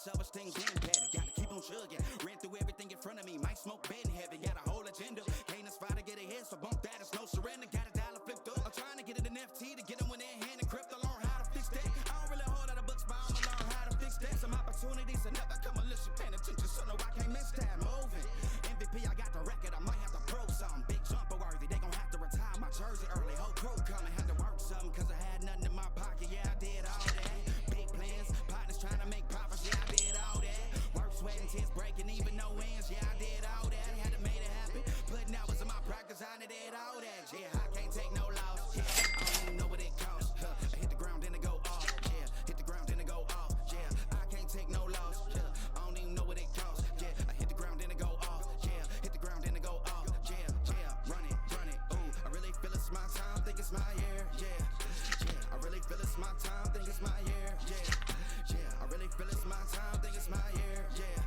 self-esteem getting better. Gotta keep on chugging. Ran through everything in front of me. Might smoke bed in heaven. Got a whole agenda. Can't aspire to get ahead, so bump that. It's no surrender. Got a dollar flipped up. I'm trying to get it in FT to get them when they're hand and crypto. Learn how to fix that. I don't really hold out of books, but I'ma learn how to fix that. Some opportunities and never come unless you paying attention. So no, I can't miss that. Moving. MVP, I got the record. I might have to pro something. Big jumper worthy. They gon' have to retire my jersey early. Whole crew coming. Had to work something cause I had nothing in my pocket. Yeah, I did all that. Big plans. Partners trying to make profits. Yeah, I did all that. Work, sweat, and tears breaking even no ends. Yeah, I did all that. Had to make it happen. Putting hours in my practice. I did all that. Yeah, I can't take no loss. Yeah, I don't even know what it costs. I hit the ground then it go off. Yeah, hit the ground then it go off. Yeah, I can't take no loss. Yeah, I don't even know what it costs. Yeah, I hit the ground then it go off. Yeah, hit the ground then it go off. Yeah, run it. Ooh, I really feel it's my time. Think it's my year. Yeah, I really feel it's my time. Think it's my year. Yeah, I really feel it's my time. Think it's my year. Yeah,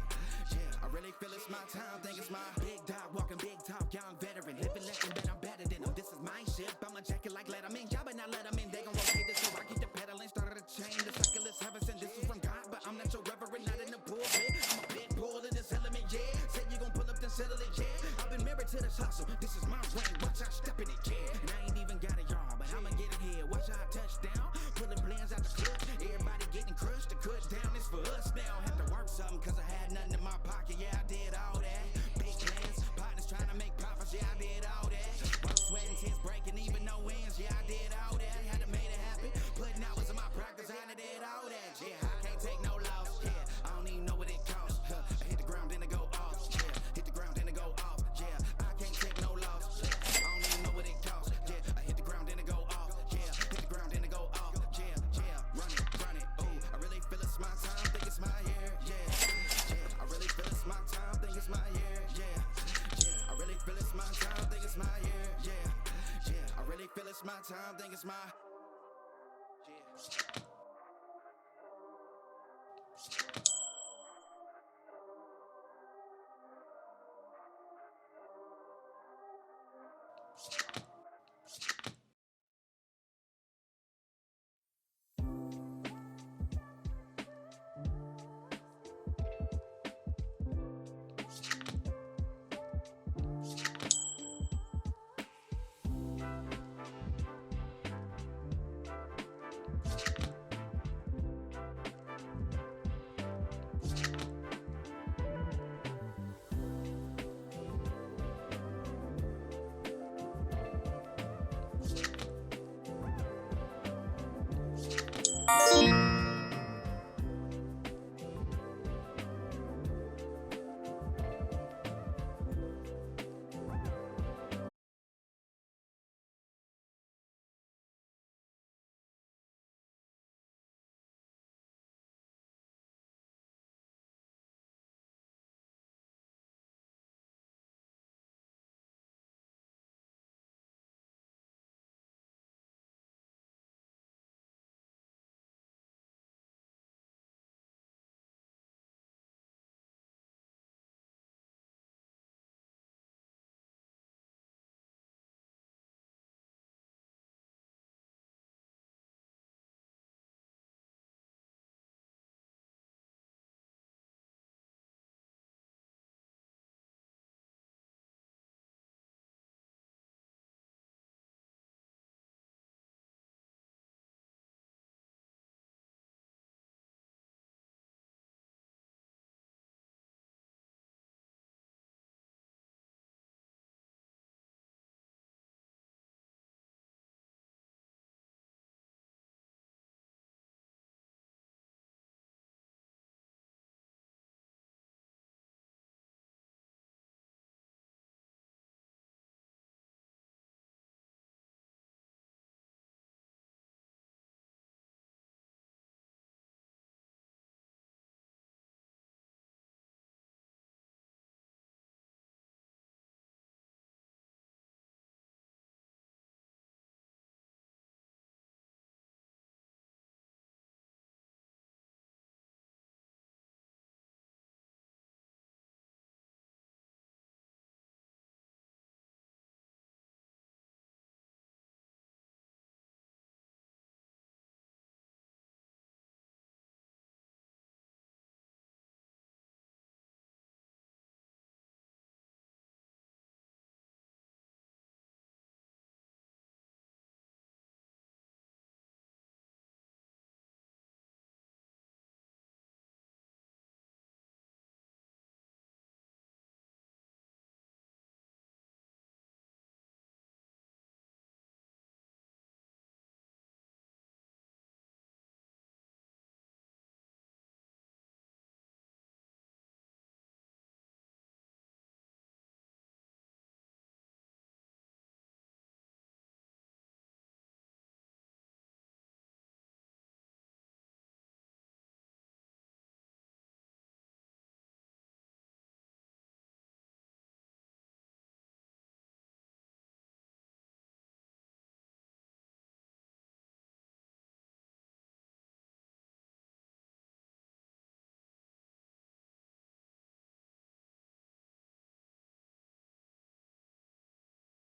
I really feel it's my time. Think it's my big dog walking big talk. Young veteran living legend, but I'm better than them. This is my shit. I'm a jacket like Letterman. Y'all better not let them in. They gon' rotate this so I keep the pedaling. Started a chain. The cycle is heaven sent. This is from God, but I'm not your reverend. Not in the pulpit. I'm a big bull in this element. Yeah, said you gon' pull up, then settle it. Yeah, I've been married to this hustle. This is my reign. Watch out, step in it. Yeah, and I ain't even got a yard, but I'ma get it here. Watch out, touchdown. Pulling plans out the clutch. Everybody getting crushed. The cut down is for us now. Have to work something cause I had nothing in my pocket. Yeah, I did all that. Big plans. Partners trying to make profits. Yeah, I did all that. Work, sweat, and tears breaking even no ends. Yeah, I did all that. Had to make it happen. Putting hours in my practice. I did all that. Yeah, I can't take no loss. Yeah, I don't even know what it costs. I hit the ground then it go off. Yeah, hit the ground then it go off. Yeah, I can't take no loss. Yeah, I don't even know what it costs. Yeah, I hit the ground then it go off. Yeah, hit the ground then it go off. Yeah, run it. Ooh, I really feel it's my time. Think it's my year. Yeah, I really feel it's my time. Think it's my year. Yeah, I really feel it's my time. Think it's my year. Yeah, I really feel it's my time. Think it's my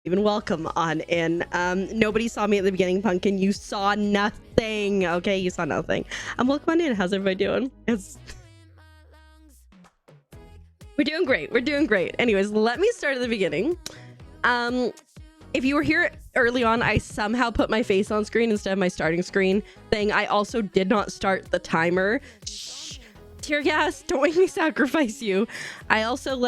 Even welcome on in. Nobody saw me at the beginning, Pumpkin. You saw nothing. Okay, you saw nothing. Welcome on in. How's everybody doing? We're doing great. We're doing great. Anyways, let me start at the beginning. If you were here early on, I somehow put my face on screen instead of my starting screen thing. I also did not start the timer. Shh. Tear gas, don't make me sacrifice you. I also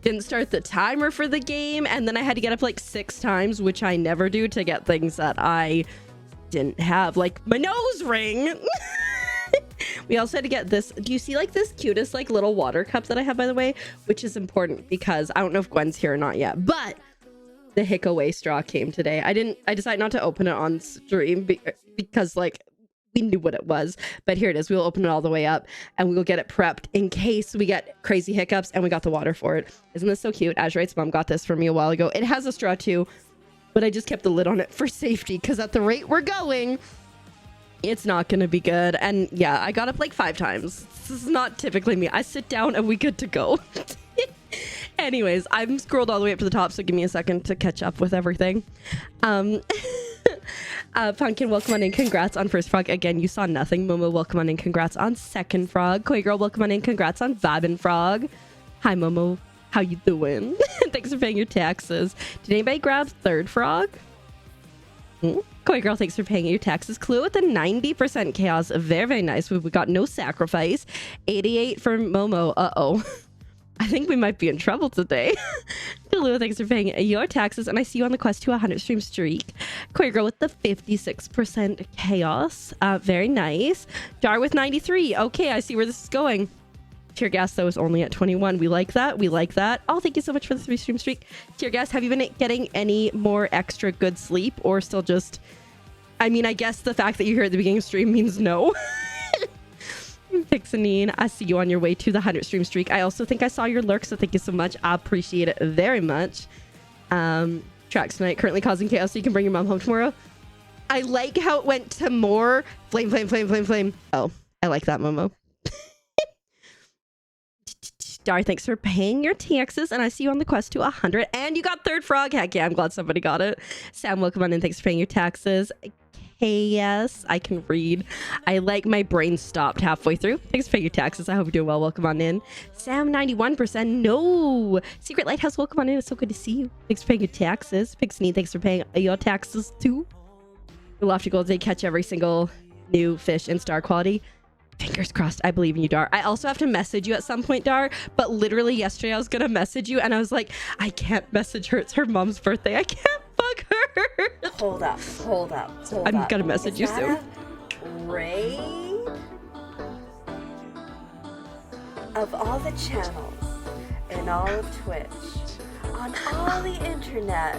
didn't start the timer for the game, and then I had to get up 6 times, which I never do, to get things that I didn't have, like my nose ring. We also had to get this. Do you see this cutest little water cup that I have, by the way? Which is important because I don't know if Gwen's here or not yet, but the hick away straw came today. I decided not to open it on stream because we knew what it was, but here it is. We'll open it all the way up and we will get it prepped in case we get crazy hiccups, and we got the water for it. Isn't this so cute? Azurite's mom got this for me a while ago. It has a straw too, but I just kept the lid on it for safety because at the rate we're going, it's not going to be good. And yeah, I got up 5 times. This is not typically me. I sit down and we good to go. Anyways, I'm scrolled all the way up to the top, so give me a second to catch up with everything. Pumpkin, welcome on in. Congrats on first frog. Again, you saw nothing. Momo, welcome on in. Congrats on second frog. Koi girl, welcome on in. Congrats on vibin' frog. Hi, Momo. How you doing? Thanks for paying your taxes. Did anybody grab third frog? Koi girl, thanks for paying your taxes. Clue with the 90% chaos. Very, very nice. We got no sacrifice. 88 for Momo. Uh-oh. I think we might be in trouble today. Hello, thanks for paying your taxes. And I see you on the quest to 100 stream streak. Queer girl with the 56% chaos. Very nice. Dar with 93. Okay, I see where this is going. Tear gas, though, is only at 21. We like that. We like that. Oh, thank you so much for the 3 stream streak. Tear gas, have you been getting any more extra good sleep, or still just... I mean, I guess the fact that you're here at the beginning of stream means no. Pixanine, I see you on your way to the 100 stream streak. I also think I saw your lurk, so thank you so much. I appreciate it very much. Tracks tonight, currently causing chaos, so you can bring your mom home tomorrow. I like how it went to more flame, flame, flame, flame, flame. Oh, I like that, Momo. Dar, thanks for paying your taxes, and I see you on the quest to 100, and you got third frog. Heck yeah, I'm glad somebody got it. Sam, welcome on in. Thanks for paying your taxes. Hey, yes, I can read. I like my brain stopped halfway through. Thanks for paying your taxes. I hope you're doing well. Welcome on in. Sam, 91%. No. Secret Lighthouse, welcome on in. It's so good to see you. Thanks for paying your taxes. Pixney, thanks for paying your taxes too. The Lofty Gold, they catch every single new fish in star quality. Fingers crossed. I believe in you, Dar. I also have to message you at some point, Dar, but literally yesterday I was going to message you and I was like, I can't message her. It's her mom's birthday. I can't bug her. Hold up. I'm going to message you soon. Raid? Of all the channels in all of Twitch, on all the internet,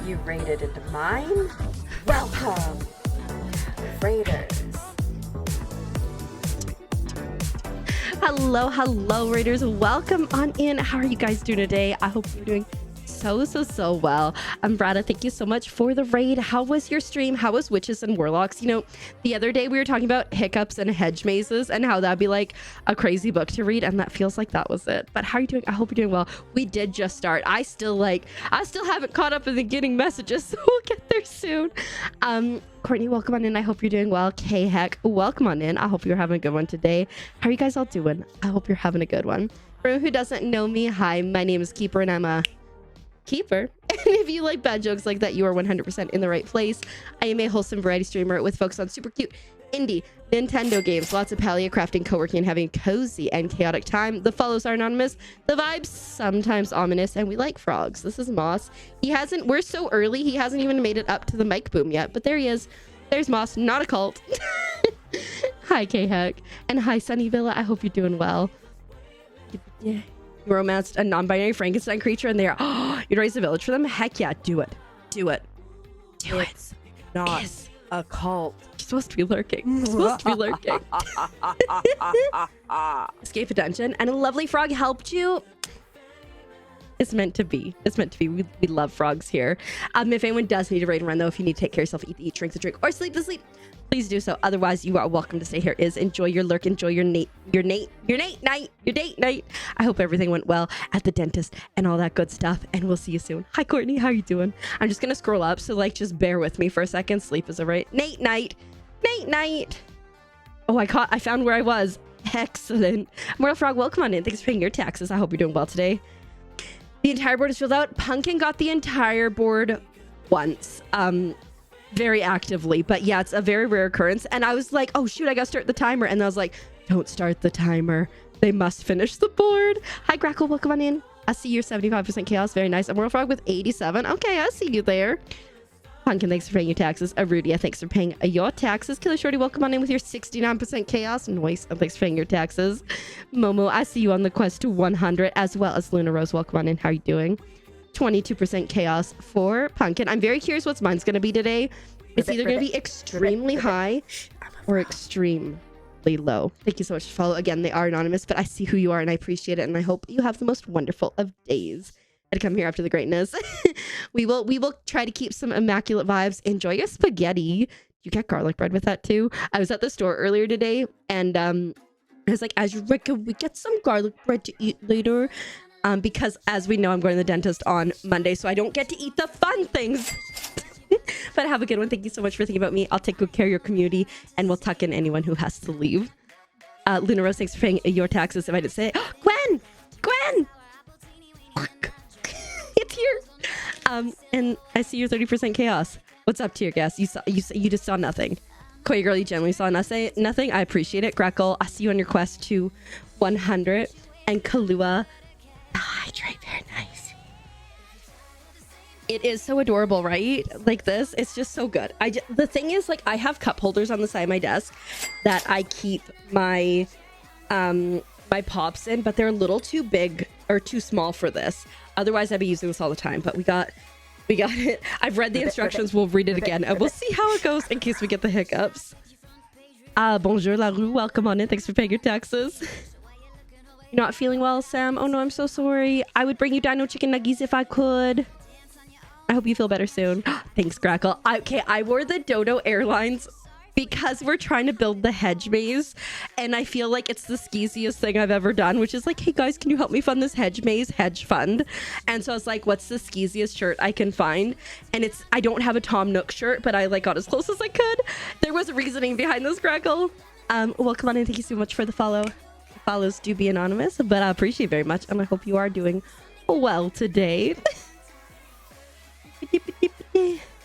you raided into mine? Welcome, Raiders. Hello, Raiders. Welcome on in. How are you guys doing today? I hope you're doing so well. Brada, thank you so much for the raid. How was your stream? How was Witches and Warlocks? You know, the other day we were talking about hiccups and hedge mazes and how that'd be like a crazy book to read, and that feels like that was it. But how are you doing? I hope you're doing well. We did just start. I still haven't caught up in the getting messages, so we'll get there soon. Courtney, welcome on in. I hope you're doing well. K-Heck, welcome on in. I hope you're having a good one today. How are you guys all doing? I hope you're having a good one. For anyone who doesn't know me, hi, my name is Keeper and I'm a keeper. And if you like bad jokes like that, you are 100% in the right place. I am a wholesome variety streamer with focus on super cute indie Nintendo games, lots of Palia crafting, co-working, and having cozy and chaotic time. The follows are anonymous, the vibes sometimes ominous, and we like frogs. This is Moss. We're so early, he hasn't even made it up to the mic boom yet, but there he is. There's Moss, not a cult. Hi, K-Heck. And hi, Sunny Villa. I hope you're doing well. Yeah. You romanced a non-binary Frankenstein creature and they are, oh, you'd raise a village for them? Heck yeah, do it. It's not a cult. You're supposed to be lurking. Escape a dungeon and a lovely frog helped you. It's meant to be. We love frogs here. If anyone does need a raid and run though, if you need to take care of yourself, eat, drink the drink, or sleep the sleep, please do so. Otherwise, you are welcome to stay here. Enjoy your lurk, enjoy your date night. I hope everything went well at the dentist and all that good stuff. And we'll see you soon. Hi, Courtney. How are you doing? I'm just gonna scroll up, so like just bear with me for a second. Sleep is alright. Night. Oh, I found where I was. Excellent. Mortal Frog, welcome on in. Thanks for paying your taxes. I hope you're doing well today. The entire board is filled out. Pumpkin got the entire board once. Very actively, but yeah, it's a very rare occurrence. And I was like, oh shoot, I gotta start the timer. And I was like, don't start the timer, they must finish the board. Hi Grackle, welcome on in. I see your 75% chaos, very nice. A Mortal Frog with 87. Okay, I see you there. Pumpkin, thanks for paying your taxes. Arudia, thanks for paying your taxes. Killer Shorty, welcome on in with your 69% chaos. Nice, and thanks for paying your taxes. Momo, I see you on the quest to 100, as well as Luna Rose, welcome on in. How are you doing? 22% chaos for Pumpkin. I'm very curious what mine's going to be today. It's either going to be extremely high or extremely low. Thank you so much for follow. Again, they are anonymous, but I see who you are and I appreciate it. And I hope you have the most wonderful of days. I'd come here after the greatness. we will try to keep some immaculate vibes. Enjoy your spaghetti. You get garlic bread with that too. I was at the store earlier today and I was like, as you reckon, we get some garlic bread to eat later. Because as we know, I'm going to the dentist on Monday, so I don't get to eat the fun things. But have a good one. Thank you so much for thinking about me. I'll take good care of your community, and we'll tuck in anyone who has to leave. Luna Rose, thanks for paying your taxes. If I didn't say it. Gwen! Fuck. It's here. And I see your 30% chaos. What's up, Tear Gas? You just saw nothing. Koi Girl, you generally saw nothing. I appreciate it. Grackle, I see you on your quest to 100. And Kalua, hydrate, very nice. It is so adorable, right? Like this, it's just so good. The thing is, like, I have cup holders on the side of my desk that I keep my my pops in, but they're a little too big or too small for this. Otherwise, I'd be using this all the time. But we got it. I've read the instructions. We'll read it again, and we'll see how it goes in case we get the hiccups. Bonjour, La Rue. Welcome on in. Thanks for paying your taxes. You're not feeling well, Sam? Oh no, I'm so sorry. I would bring you dino chicken nuggies if I could. I hope you feel better soon. Thanks, Grackle. I wore the Dodo Airlines because we're trying to build the hedge maze, and I feel like it's the skeeziest thing I've ever done, which is like, hey guys, can you help me fund this hedge maze hedge fund? And so I was like, what's the skeeziest shirt I can find? And I don't have a Tom Nook shirt, but I like got as close as I could. There was a reasoning behind this, Grackle. Welcome on in. Thank you so much for the follow. Follows do be anonymous, but I appreciate very much, and I hope you are doing well today.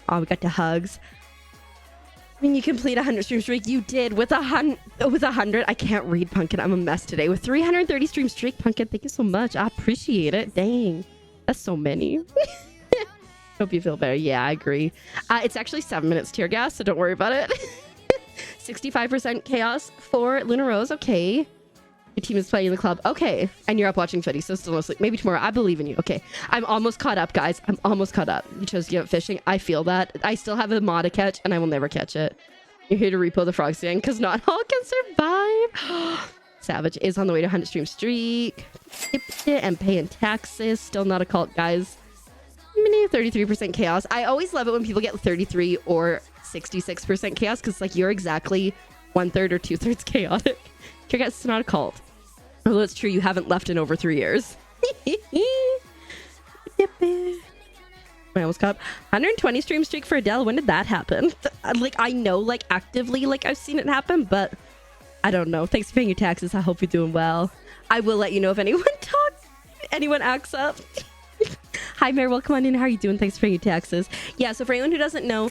Oh, we got the hugs. I mean, you complete 100 stream streak. You did with 100. I can't read, Pumpkin. I'm a mess today. With 330 stream streak, Pumpkin. Thank you so much. I appreciate it. Dang, that's so many. Hope you feel better. Yeah, I agree. It's actually 7 minutes tear gas, so don't worry about it. 65% chaos for Luna Rose. Okay. Your team is playing in the club. Okay. And you're up watching footy, so still no sleep. Maybe tomorrow. I believe in you. Okay. I'm almost caught up, guys. I'm almost caught up. You chose to give up fishing. I feel that. I still have a mod to catch, and I will never catch it. You're here to repo the frogs again, because not all can survive. Savage is on the way to 100 stream streak. And paying taxes. Still not a cult, guys. 33% chaos. I always love it when people get 33 or 66% chaos, because like you're exactly 1/3 or 2/3 chaotic. It's not a cult. Although it's true, you haven't left in over 3 years. I almost got 120 stream streak for Adele. When did that happen? Like, I know, like, actively, like, I've seen it happen, but I don't know. Thanks for paying your taxes. I hope you're doing well. I will let you know if anyone acts up. Hi, Mary. Welcome on in. How are you doing? Thanks for paying your taxes. Yeah, so for anyone who doesn't know,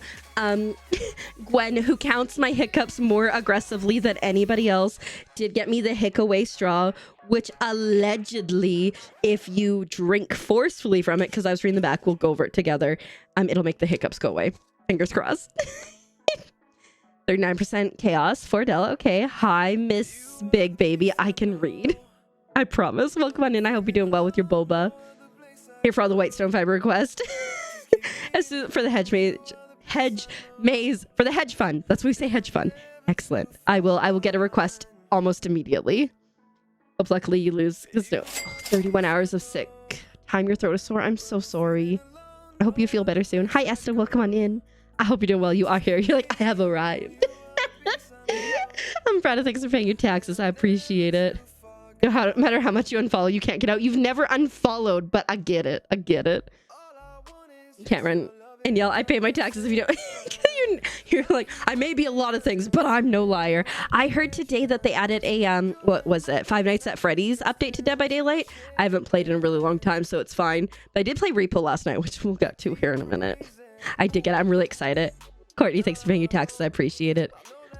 Gwen, who counts my hiccups more aggressively than anybody else, did get me the hick away straw, which allegedly, if you drink forcefully from it, because I was reading the back, we'll go over it together, it'll make the hiccups go away. Fingers crossed. 39% chaos for Della. Okay. Hi, Miss Big Baby. I can read. I promise. Welcome on in. I hope you're doing well with your boba. Here for all the white stone fiber request. For the hedge maze for the hedge fund. That's what we say, hedge fund. Excellent. I will get a request almost immediately. Hope luckily you lose, because no, 31 hours of sick time. Your throat is sore. I'm so sorry. I hope you feel better soon. Hi Esther, welcome on in. I hope you're doing well. You are here. You're like, I have arrived. I'm proud of thanks for paying your taxes. I appreciate it. No matter how much you unfollow, you can't get out. You've never unfollowed, but I get it. I get it. Cameron and yell, I pay my taxes if you don't. You're like, I may be a lot of things, but I'm no liar. I heard today that they added a what was it, Five Nights at Freddy's update to Dead by Daylight. I haven't played in a really long time, so it's fine. But I did play Repo last night, which we'll get to here in a minute. I did get it. I'm really excited. Courtney, thanks for paying your taxes. I appreciate it.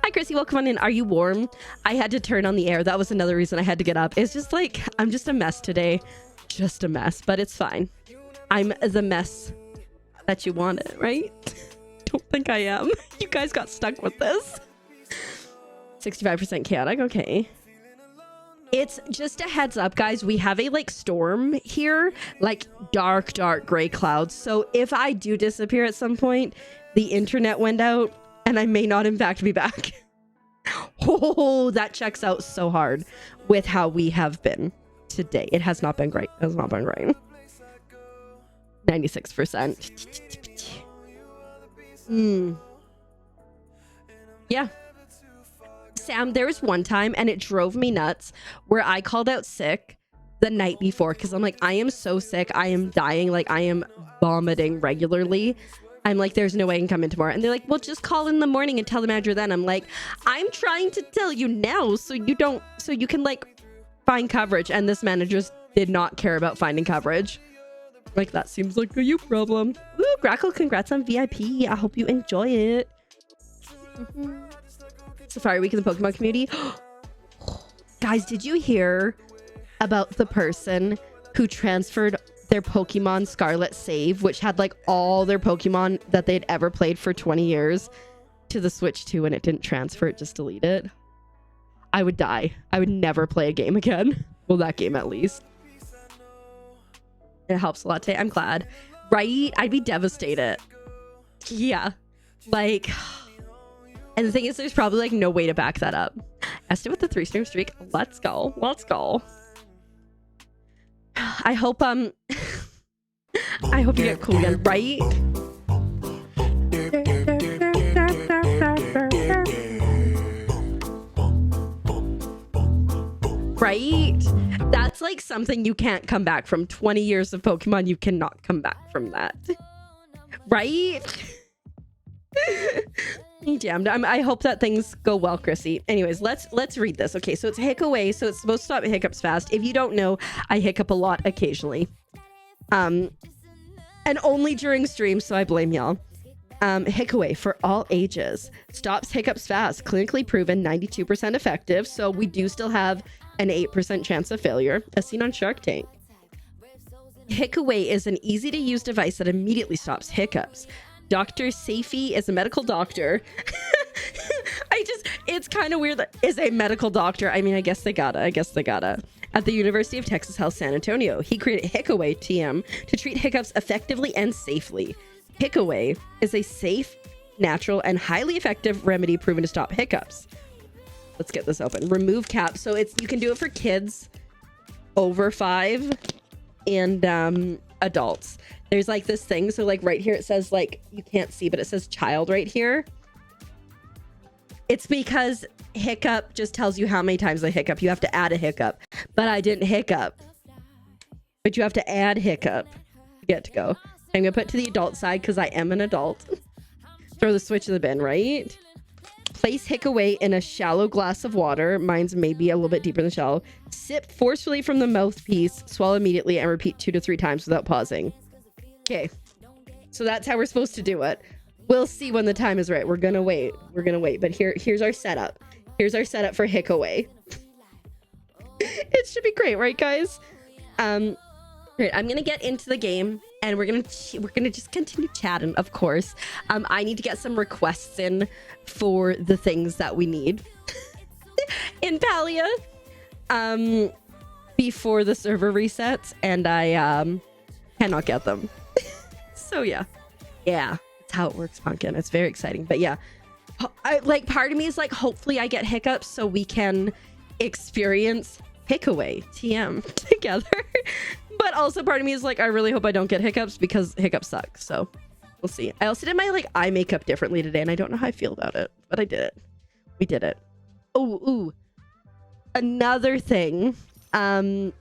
Hi, Chrissy. Welcome on in. Are you warm? I had to turn on the air. That was another reason I had to get up. It's just like, I'm just a mess today. Just a mess, but it's fine. I'm the mess that you wanted, right? Don't think I am. You guys got stuck with this. 65% chaotic. Okay. It's just a heads up, guys. We have a like storm here, like dark gray clouds. So if I do disappear at some point, the internet went out and I may not in fact be back. Oh, that checks out so hard with how we have been today. It has not been great. It has not been great. 96%. Yeah. Sam, there was one time and it drove me nuts where I called out sick the night before because I'm like, I am so sick. I am dying. Like, I am vomiting regularly. I'm like, there's no way I can come in tomorrow. And they're like, well, just call in the morning and tell the manager then. I'm like, I'm trying to tell you now so you can like find coverage. And this manager did not care about finding coverage. Like, that seems like a you problem. Woo, Grackle, congrats on VIP. I hope you enjoy it. Safari Week in the Pokemon community. Guys, did you hear about the person who transferred their Pokemon Scarlet save, which had like all their Pokemon that they'd ever played for 20 years, to the Switch 2 and it didn't transfer, it just deleted it? I would die. I would never play a game again. Well, that game at least. It helps a lot today. I'm glad. Right? I'd be devastated. Yeah. Like, and the thing is, there's probably like no way to back that up. Esther with the 3-stream streak. Let's go. Let's go. I hope I hope you get cool again, right? Right? That's like something you can't come back from. 20 years of Pokemon, you cannot come back from that. Right? Damn, I hope that things go well, Chrissy. Anyways, let's read this. Okay, so it's hick away, so it's supposed to stop hiccups fast. If you don't know, I hiccup a lot occasionally. And only during streams, so I blame y'all. Hick away for all ages. Stops hiccups fast. Clinically proven, 92% effective. So we do still have an 8% chance of failure, as seen on Shark Tank. Hick away is an easy to use device that immediately stops hiccups. Dr. Safi is a medical doctor. It's kind of weird that is a medical doctor. I mean, I guess they gotta. At the University of Texas Health San Antonio, he created Hickaway TM to treat hiccups effectively and safely. Hickaway is a safe, natural, and highly effective remedy proven to stop hiccups. Let's get this open. Remove cap. So you can do it for kids over 5 and adults. There's like this thing. So like right here, it says like, you can't see, but it says child right here. It's because hiccup just tells you how many times I hiccup. You have to add a hiccup, but I didn't hiccup. But you have to add hiccup to get to go. I'm gonna put it to the adult side because I am an adult. Throw the switch in the bin, right? Place hick away in a shallow glass of water. Mine's maybe a little bit deeper than shallow. Sip forcefully from the mouthpiece. Swallow immediately and repeat 2 to 3 times without pausing. Okay, so that's how we're supposed to do it. We'll see when the time is right. We're gonna wait. But here's our setup. Here's our setup for hick away. It should be great, right, guys? Great. I'm gonna get into the game, and we're gonna just continue chatting. Of course, I need to get some requests in for the things that we need in Palia before the server resets, and I cannot get them. So yeah, that's how it works, Pumpkin. It's very exciting, but yeah, part of me is like, hopefully I get hiccups so we can experience Hickaway TM together. But also part of me is like, I really hope I don't get hiccups because hiccups suck. So we'll see. I also did my like eye makeup differently today, and I don't know how I feel about it, but I did it. We did it. ooh. Another thing. I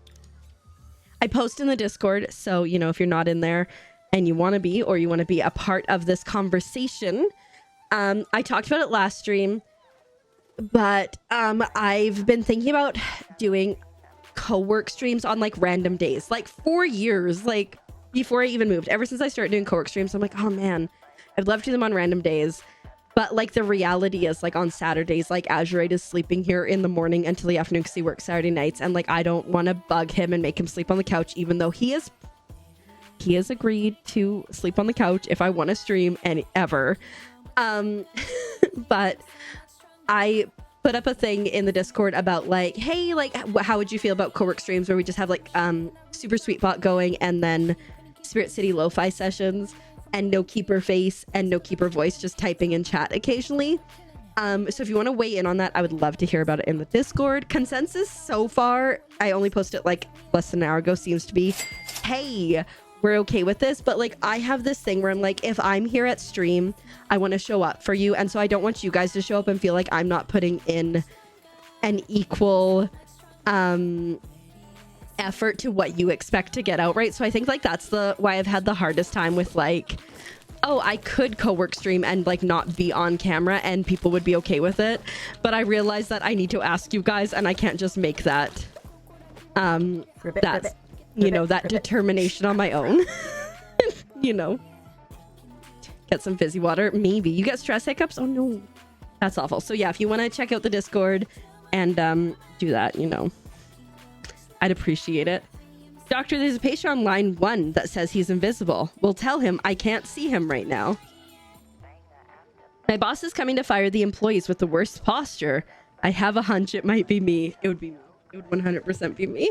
post in the Discord, so, you know, if you're not in there and you want to be, or you want to be a part of this conversation, I talked about it last stream, but I've been thinking about doing co-work streams on like random days, like 4 years, like before I even moved. Ever since I started doing co-work streams, I'm like, oh man, I'd love to do them on random days. But like the reality is, like on Saturdays, like Azurite is sleeping here in the morning until the afternoon because he works Saturday nights, and like I don't want to bug him and make him sleep on the couch, even though he has agreed to sleep on the couch if I want to stream and ever. But I put up a thing in the Discord about like, hey, like how would you feel about co-work streams where we just have like Super Sweet Bot going and then Spirit City lo-fi sessions, and no keeper face and no keeper voice, just typing in chat occasionally. So if you want to weigh in on that, I would love to hear about it in the Discord. Consensus so far, I only posted like less than an hour ago, seems to be, hey, we're okay with this. But like I have this thing where I'm like, if I'm here at stream, I want to show up for you, and so I don't want you guys to show up and feel like I'm not putting in an equal effort to what you expect to get out, right? So I think like that's why I've had the hardest time with like, oh, I could co-work stream and like not be on camera and people would be okay with it, but I realized that I need to ask you guys, and I can't just make that that determination on my own. You know, get some fizzy water. Maybe you get stress hiccups. Oh no, that's awful. So yeah, if you want to check out the Discord and do that, you know, I'd appreciate it. Doctor, there's a patient on line 1 that says he's invisible. We'll tell him I can't see him right now. My boss is coming to fire the employees with the worst posture. I have a hunch it might be me. It would be me. It would 100% be me.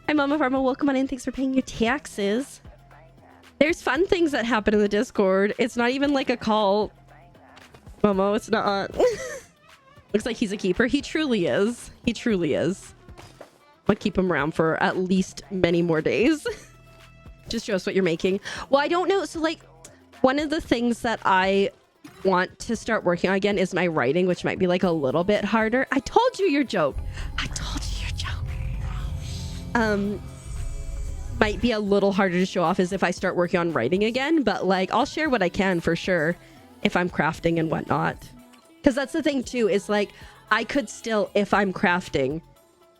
Hi, Mama Pharma. Welcome on in. Thanks for paying your taxes. There's fun things that happen in the Discord. It's not even like a call. Momo, it's not. Looks like he's a keeper. He truly is. He truly is. I'll keep him around for at least many more days. Just show us what you're making. Well, I don't know. So like one of the things that I want to start working on again is my writing, which might be like a little bit harder. I told you your joke. I told you your joke. Might be a little harder to show off as if I start working on writing again, but like I'll share what I can for sure if I'm crafting and whatnot. Because that's the thing too, is like I could still, if I'm crafting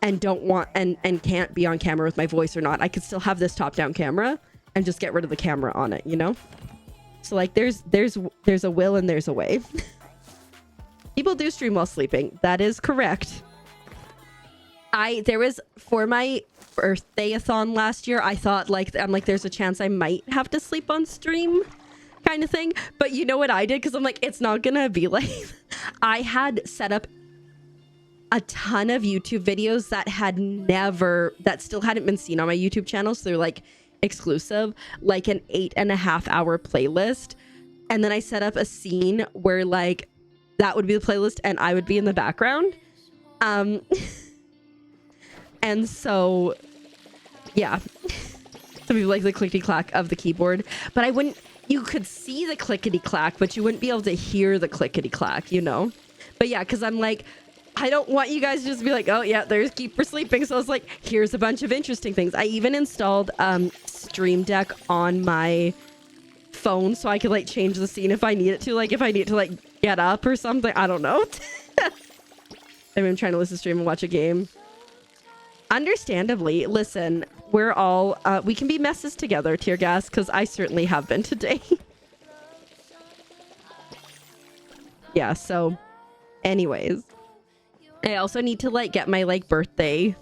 and don't want and can't be on camera with my voice or not, I could still have this top-down camera and just get rid of the camera on it, you know? So like there's a will and there's a way. People do stream while sleeping. That is correct. There was, for my birthday-a-thon last year, I thought like, I'm like, there's a chance I might have to sleep on stream kind of thing. But you know what I did? Because I'm like, it's not gonna be like, I had set up a ton of YouTube videos that still hadn't been seen on my YouTube channel. So they're like exclusive, like an 8.5 hour playlist. And then I set up a scene where like that would be the playlist and I would be in the background. And so, yeah, some people like the clickety clack of the keyboard, but you could see the clickety clack, but you wouldn't be able to hear the clickety clack, you know? But yeah, because I'm like, I don't want you guys to just be like, oh yeah, there's Keeper sleeping. So I was like, here's a bunch of interesting things. I even installed Stream Deck on my phone so I could like change the scene if I need it to. Like if I need to like get up or something. I don't know. I'm trying to listen to stream and watch a game. Understandably, listen, we're all, we can be messes together, Tear Gas, because I certainly have been today. Yeah, so anyways. I also need to like get my like birthday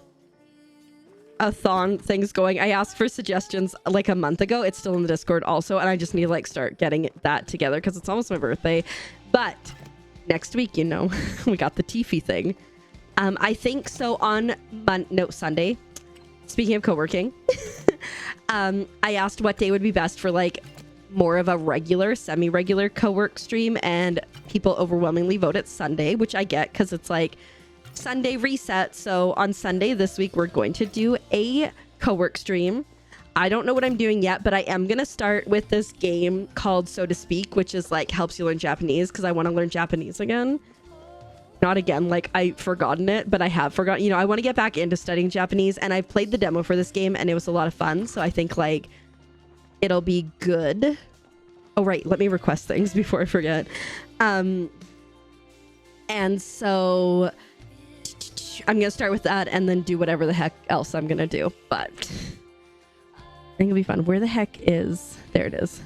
a-thon things going. I asked for suggestions like a month ago. It's still in the Discord also, and I just need to like start getting that together because it's almost my birthday. But next week, you know, we got the Tiffy thing. I think so on Sunday. Speaking of co-working, I asked what day would be best for like more of a regular, semi-regular co-work stream, and people overwhelmingly voted Sunday, which I get because it's like Sunday reset. So on Sunday this week, we're going to do a co-work stream. I don't know what I'm doing yet, but I am going to start with this game called So to Speak, which is like helps you learn Japanese because I want to learn Japanese again. Not again, like I've forgotten it, but I have forgotten. You know, I want to get back into studying Japanese, and I've played the demo for this game and it was a lot of fun. So I think like it'll be good. Oh, right. Let me request things before I forget. And so I'm going to start with that and then do whatever the heck else I'm going to do. But I think it'll be fun. Where the heck is... There it is.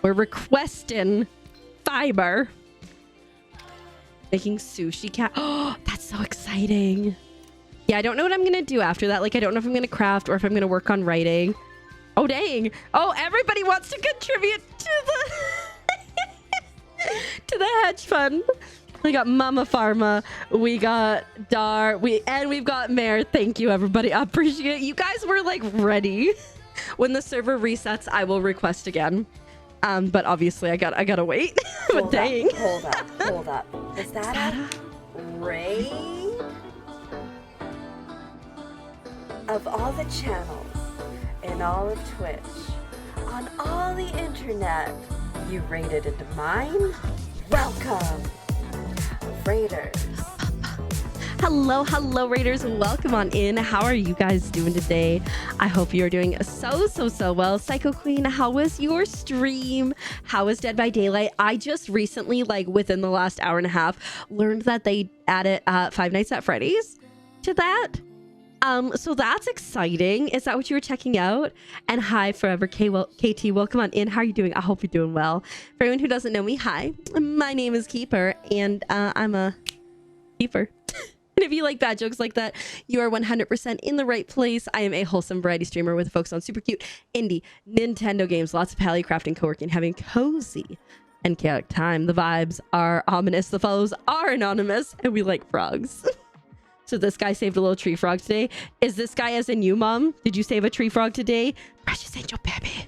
We're requesting fiber. Making sushi cat. Oh, that's so exciting. Yeah, I don't know what I'm going to do after that. Like, I don't know if I'm going to craft or if I'm going to work on writing. Oh, dang. Oh, everybody wants to contribute to the to the hedge fund. We got Mama Pharma. We got Dar. We've got Mare. Thank you, everybody. I appreciate it. You guys were like ready. When the server resets, I will request again. But obviously I gotta wait. But dang. Hold up. Is that a raid? Of all the channels in all of Twitch, on all the internet, you raided into mine? Welcome, Raiders. Hello Raiders, welcome on in. How are you guys doing today? I hope you're doing so well. Psycho Queen, how was your stream? How was Dead by Daylight? I just recently, like within the last hour and a half, learned that they added Five Nights at Freddy's to that. So that's exciting. Is that what you were checking out? And hi Forever KT, welcome on in. How are you doing? I hope you're doing well. For anyone who doesn't know me, hi, my name is Keeper and I'm a keeper. And if you like bad jokes like that, you are 100% in the right place. I am a wholesome variety streamer with a focus on super cute indie Nintendo games, lots of Palia crafting, co-working, having cozy and chaotic time. The vibes are ominous, the foes are anonymous, and we like frogs. So this guy saved a little tree frog today. Is this guy as in you, Mom? Did you save a tree frog today? Precious angel baby.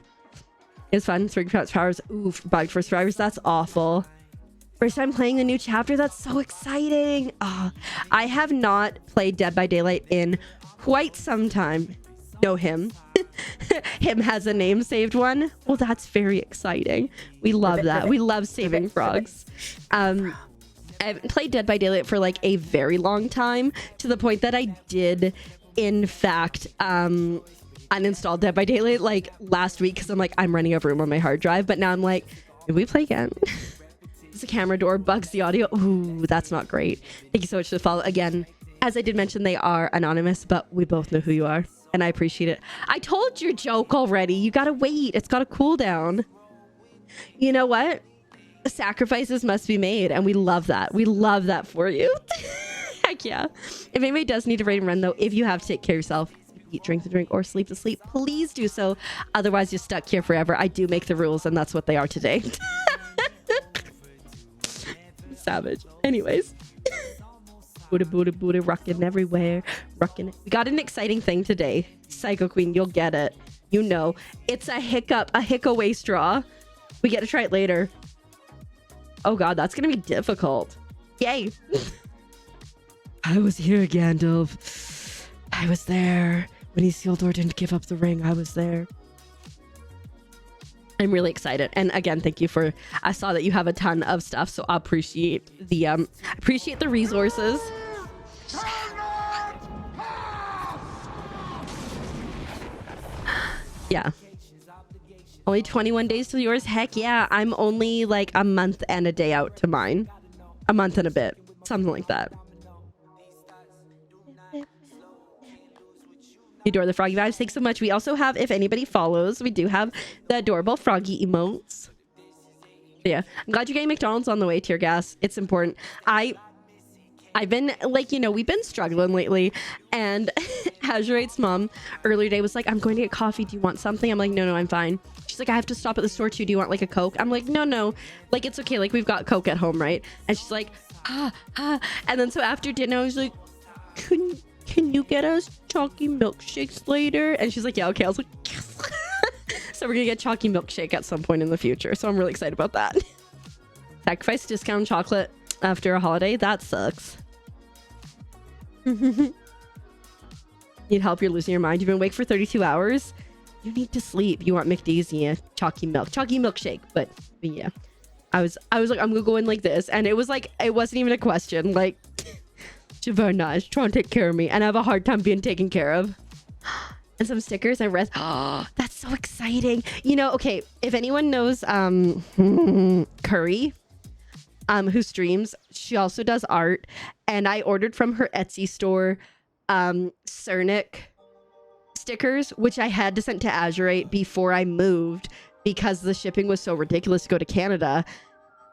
It's fun. 3 powers. Oof, bugged for survivors. That's awful. First time playing the new chapter. That's so exciting. Oh, I have not played Dead by Daylight in quite some time. No, him. Him has a name saved one. Well, that's very exciting. We love that. We love saving frogs. I haven't played Dead by Daylight for like a very long time, to the point that I did, in fact, uninstall Dead by Daylight like last week because I'm like, I'm running out of room on my hard drive. But now I'm like, did we play again? The camera door bugs the audio. Ooh, that's not great. Thank you so much for the follow. Again, as I did mention, they are anonymous, but we both know who you are, and I appreciate it. I told your joke already. You gotta wait. It's got a cooldown. You know what? Sacrifices must be made, and we love that. We love that for you. Heck yeah. If anybody does need to raid and run, though, if you have to take care of yourself, eat, drink to drink, or sleep to sleep, please do so. Otherwise, you're stuck here forever. I do make the rules, and that's what they are today. Savage. Anyways. Buddha, rocking everywhere. Rocking it. We got an exciting thing today. Psycho Queen, you'll get it. You know. It's a hick-away straw. We get to try it later. Oh god, that's gonna be difficult. Yay. I was here, Gandalf. I was there. When Isildur didn't give up the ring, I was there. I'm really excited. And again, thank you for, I saw that you have a ton of stuff, so I appreciate the resources. Yeah. Only 21 days till yours? Heck yeah. I'm only like a month and a day out to mine. A month and a bit. Something like that. Adore the froggy vibes. Thanks so much. We also have, if anybody follows, we do have the adorable froggy emotes. Yeah, I'm glad you're getting McDonald's on the way, Tear Gas. It's important. I've been like, you know, we've been struggling lately, and Azurate's mom earlier today was like, I'm going to get coffee. Do you want something? I'm like, no, I'm fine. She's like, I have to stop at the store too. Do you want like a Coke? I'm like, no, like it's okay. Like we've got Coke at home, right? And she's like, and then so after dinner, I was like, can you get us chalky milkshakes later? And she's like, yeah, okay. I was like, yes. So we're gonna get chalky milkshake at some point in the future. So I'm really excited about that. Sacrifice discount chocolate after a holiday. That sucks. Need help? You're losing your mind. You've been awake for 32 hours. You need to sleep. You want McD's? Yeah. Chalky milkshake. But yeah. I was like, I'm gonna go in like this, and it was like, it wasn't even a question. Like, Javarna's trying to take care of me, and I have a hard time being taken care of. And some stickers and rest. Oh, that's so exciting. You know, okay, if anyone knows Curry, who streams, she also does art, and I ordered from her Etsy store Cernic stickers, which I had to send to Azurite before I moved because the shipping was so ridiculous to go to Canada.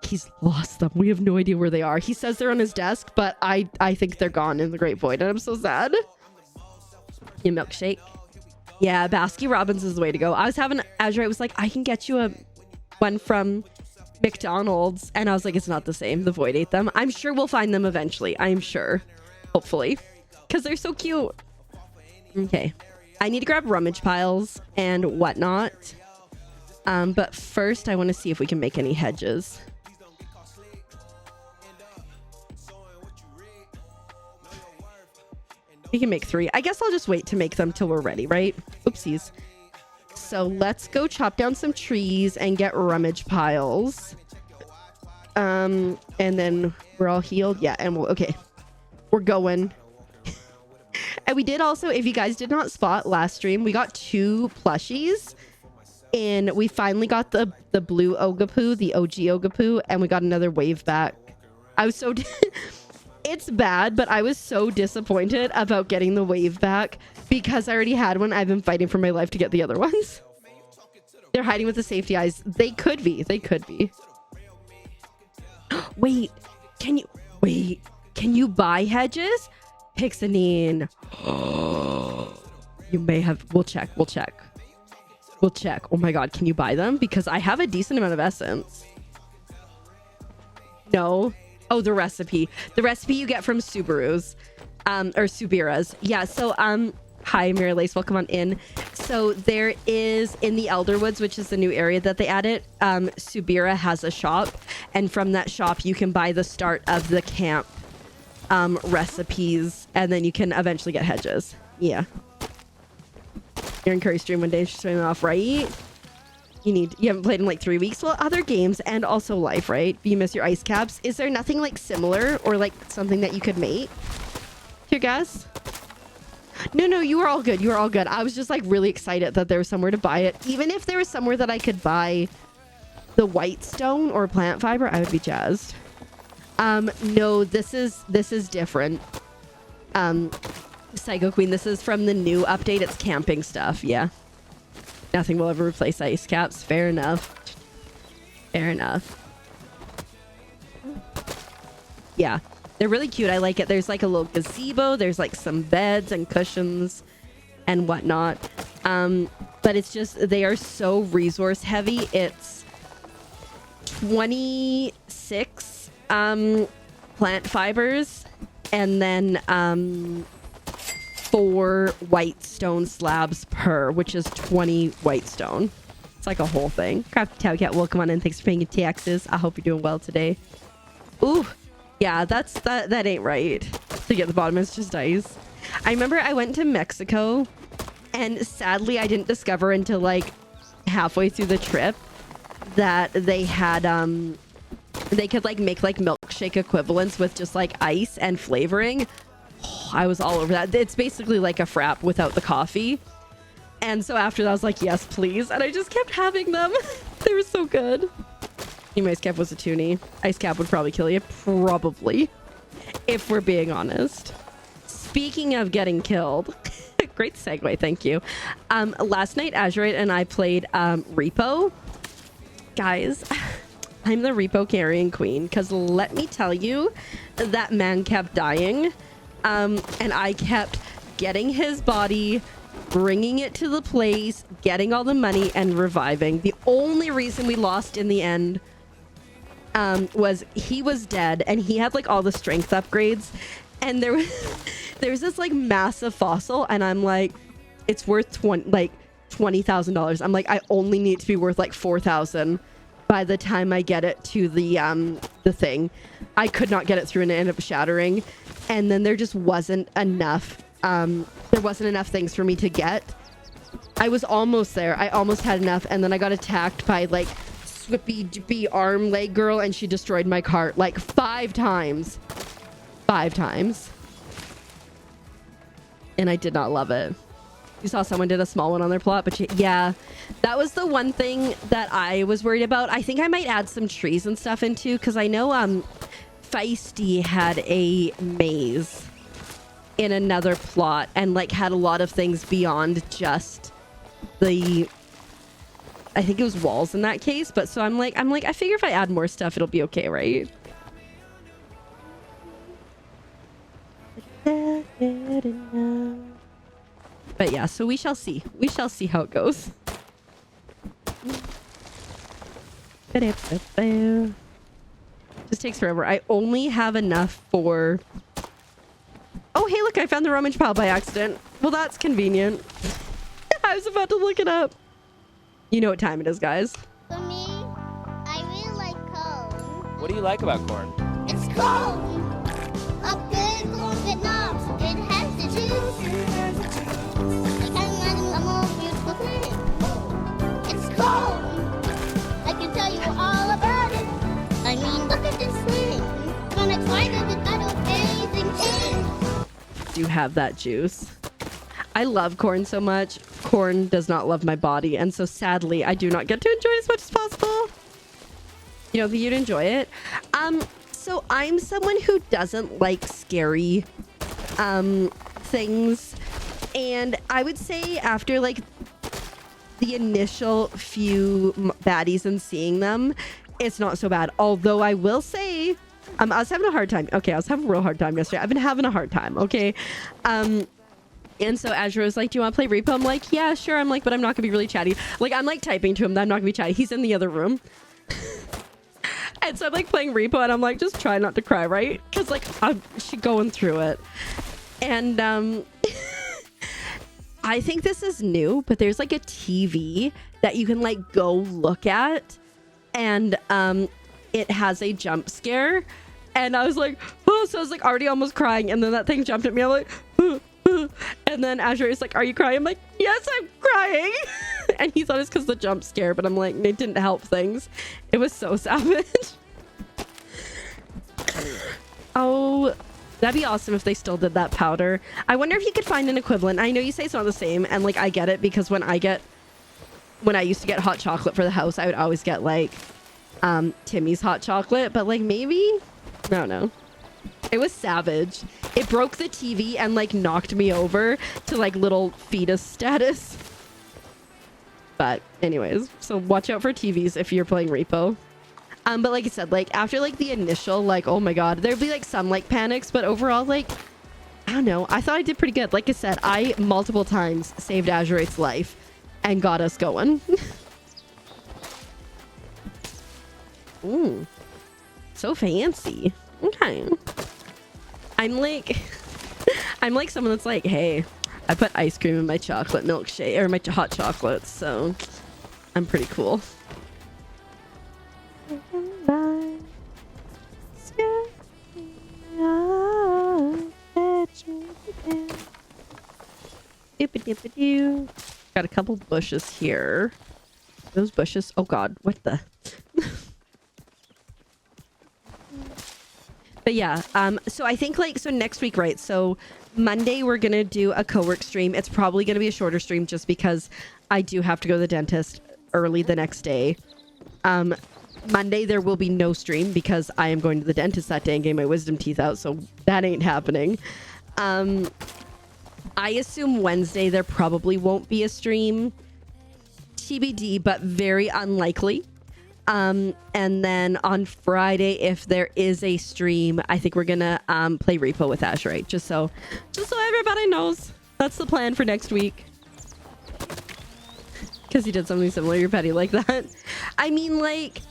He's lost them. We have no idea where they are. He says they're on his desk, but I think they're gone in the Great Void, and I'm so sad. Your milkshake. Yeah, Baskin Robbins is the way to go. I was having Azurite was like, I can get you one from McDonald's, and I was like, it's not the same. The Void ate them. I'm sure we'll find them eventually. I'm sure, hopefully, because they're so cute. Okay, I need to grab rummage piles and whatnot, but first I want to see if we can make any hedges. We can make 3. I guess I'll just wait to make them till we're ready, right? Oopsies. So let's go chop down some trees and get rummage piles. And then we're all healed. Yeah, and okay. We're going. And we did also, if you guys did not spot last stream, we got 2 plushies. And we finally got the blue Ogapoo, the OG Ogapoo, and we got another wave back. I was so... It's bad, but I was so disappointed about getting the wave back because I already had one. I've been fighting for my life to get the other ones. They're hiding with the safety eyes. They could be. They could be. Wait, can you buy hedges? Pixanine. You may have. We'll check. Oh my god, can you buy them? Because I have a decent amount of essence. No. Oh, the recipe you get from Subaru's, or Subira's. Yeah. So, hi, Mary Lace, welcome on in. So there is in the Elderwoods, which is the new area that they added. Subira has a shop, and from that shop you can buy the start of the camp recipes, and then you can eventually get hedges. Yeah. You're in Curry stream one day. She's starting off right. You haven't played in like 3 weeks. Well, other games and also life, right? You miss your ice caps. Is there nothing like similar or like something that you could make? Your guess? No, you were all good. You were all good. I was just like really excited that there was somewhere to buy it. Even if there was somewhere that I could buy the white stone or plant fiber, I would be jazzed. No, this is different. Psycho Queen, this is from the new update. It's camping stuff. Yeah. Nothing will ever replace ice caps. Fair enough. Yeah, they're really cute. I like it. There's like a little gazebo. There's like some beds and cushions and whatnot. But it's just, they are so resource heavy. It's 26 plant fibers and then 4 white stone slabs per, which is 20 white stone. It's like a whole thing. Crafty Towel Cat, welcome on in. Thanks for paying your taxes. I hope you're doing well today. Ooh, yeah, that ain't right. To get the bottom, it's just ice. I remember I went to Mexico, and sadly I didn't discover until like halfway through the trip that they had they could like make like milkshake equivalents with just like ice and flavoring. I was all over that. It's basically like a frap without the coffee. And so after that, I was like, yes, please. And I just kept having them. They were so good. Ice cap was a toonie. Ice cap would probably kill you. Probably. If we're being honest. Speaking of getting killed. Great segue. Thank you. Last night, Azurite and I played Repo. Guys, I'm the Repo carrying queen. Because let me tell you, that man kept dying. And I kept getting his body, bringing it to the place, getting all the money, and reviving. The only reason we lost in the end was he was dead, and he had like all the strength upgrades, and there was this like massive fossil, and I'm like, it's worth $20,000. I'm like, I only need to be worth like 4,000 by the time I get it to the thing. I could not get it through and it ended up shattering. And then there just wasn't enough. There wasn't enough things for me to get. I was almost there. I almost had enough. And then I got attacked by like swippy dippy arm leg girl, and she destroyed my cart like 5 times. 5 times. And I did not love it. You saw someone did a small one on their plot, but yeah, that was the one thing that I was worried about. I think I might add some trees and stuff into, because I know Feisty had a maze in another plot and like had a lot of things beyond just the, I think it was walls in that case. But so I'm like I figure if I add more stuff it'll be okay, right? But yeah, so we shall see how it goes. Just takes forever. I only have enough for... Oh, hey, look, I found the rummage pile by accident. Well, that's convenient. I was about to look it up. You know what time it is, guys. For me, I really like corn. What do you like about corn? It's corn! A big corn with knobs. It has the juice. I can't imagine a more beautiful thing. It's corn! I can tell you all about it. I mean, look at this thing. When I tried it with that amazing thing. Do have that juice. I love corn so much. Corn does not love my body, and so sadly I do not get to enjoy it as much as possible. You know, you'd enjoy it. So I'm someone who doesn't like scary things, and I would say after like the initial few baddies and seeing them, it's not so bad. Although I will say, I was having a hard time. Okay, I was having a real hard time yesterday. I've been having a hard time. Okay. And so Azure was like, do you want to play Repo? I'm like, yeah, sure. I'm like, but I'm not gonna be really chatty. Like, I'm like typing to him that I'm not gonna be chatty. He's in the other room. And so I'm like playing Repo, and I'm like, just try not to cry, right? Because like she's going through it. And I think this is new, but there's like a TV that you can like go look at, and it has a jump scare. And I was like, oh, so I was like already almost crying, and then that thing jumped at me. I'm like, and then Azure is like, are you crying? I'm like, yes, I'm crying. And he thought it's because of the jump scare, but I'm like, it didn't help things. It was so savage. Oh, that'd be awesome if they still did that powder. I wonder if you could find an equivalent. I know you say it's not the same, and like I get it, because when I used to get hot chocolate for the house, I would always get like Timmy's hot chocolate, but like maybe, I don't know. It was savage. It broke the TV and like knocked me over to like little fetus status. But anyways, so watch out for TVs if you're playing Repo. But like I said, like after like the initial like, oh my god, there'd be like some like panics, but overall like, I don't know. I thought I did pretty good. Like I said, I multiple times saved Azurate's life and got us going. Ooh, so fancy. Okay. I'm like someone that's like, hey, I put ice cream in my chocolate milkshake or my hot chocolate, so I'm pretty cool. Got a couple bushes here. Those bushes, oh god, what the? But yeah, so I think like, so next week, right? So Monday we're gonna do a co-work stream. It's probably gonna be a shorter stream just because I do have to go to the dentist early the next day. Monday there will be no stream because I am going to the dentist that day and getting my wisdom teeth out, so that ain't happening. I assume Wednesday there probably won't be a stream. TBD, but very unlikely. And then on Friday, if there is a stream, I think we're gonna play Repo with Azurite, just so everybody knows. That's the plan for next week. Because he did something similar. You're petty like that. I mean, like,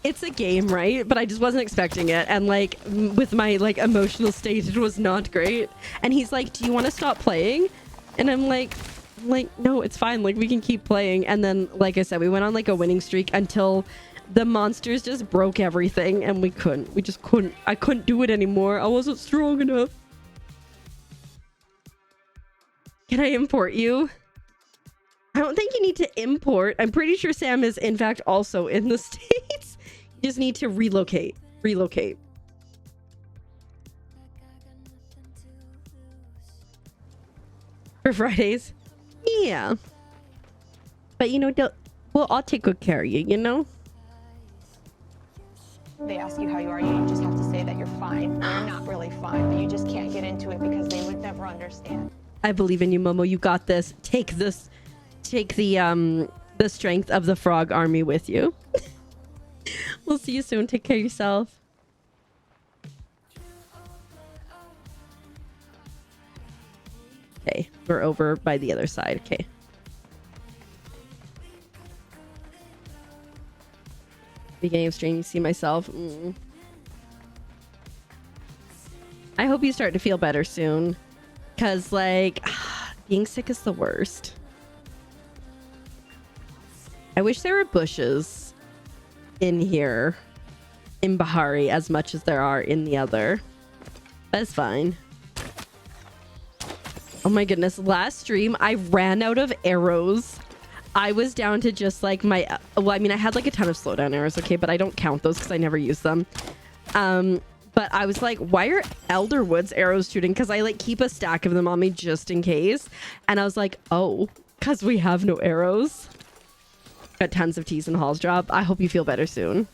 it's a game, right? But I just wasn't expecting it, and like with my like emotional state, it was not great. And he's like, "Do you want to stop playing?" And I'm like, no, it's fine, like we can keep playing. And then like I said, we went on like a winning streak until the monsters just broke everything, and we just couldn't. I couldn't do it anymore. I wasn't strong enough. Can I import you? I don't think you need to import. I'm pretty sure Sam is in fact also in the States. You just need to relocate. For Fridays. Yeah. But you know, I'll take good care of you, you know? They ask you how you are, you just have to say that you're fine. You're not really fine, but you just can't get into it because they would never understand. I believe in you, Momo. You got this. Take this. Take the strength of the frog army with you. We'll see you soon. Take care of yourself. Okay, we're over by the other side. Okay. Beginning of stream, you see myself. I hope you start to feel better soon. Because, like, being sick is the worst. I wish there were bushes in here. In Bahari as much as there are in the other. That's fine. Oh my goodness. Last stream, I ran out of arrows. I was down to just like my... Well, I mean, I had like a ton of slowdown arrows, okay? But I don't count those because I never use them. But I was like, why are Elderwood's arrows shooting? Because I like keep a stack of them on me just in case. And I was like, oh, because we have no arrows. Got tons of teas and halls drop. I hope you feel better soon.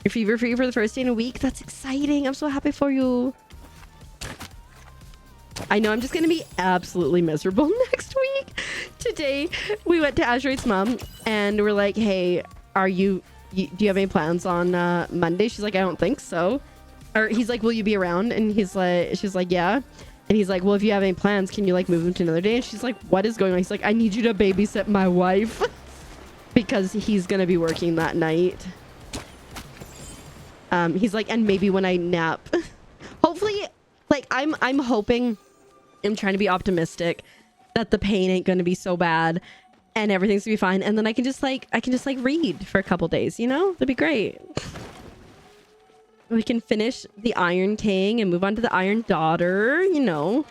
You're fever free for the first day in a week. That's exciting. I'm so happy for you. I know I'm just going to be absolutely miserable next week. Today, we went to Azurite's mom and we're like, hey, do you have any plans on Monday? She's like, I don't think so. Or he's like, will you be around? And she's like, yeah. And he's like, well, if you have any plans, can you like move them to another day? And she's like, what is going on? He's like, I need you to babysit my wife because he's going to be working that night. He's like, and maybe when I nap, hopefully, like I'm hoping, I'm trying to be optimistic that the pain ain't going to be so bad and everything's gonna be fine. And then I can just like read for a couple days, you know, that'd be great. We can finish the Iron King and move on to the Iron Daughter, you know,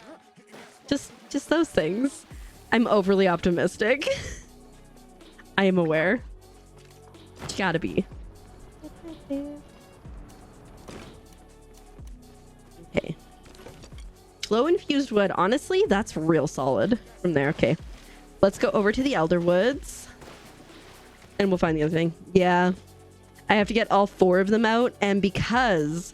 just those things. I'm overly optimistic. I am aware. You gotta be. Okay. Slow infused wood. Honestly, that's real solid from there. Okay. Let's go over to the Elderwoods. And we'll find the other thing. Yeah. I have to get all 4 of them out. And because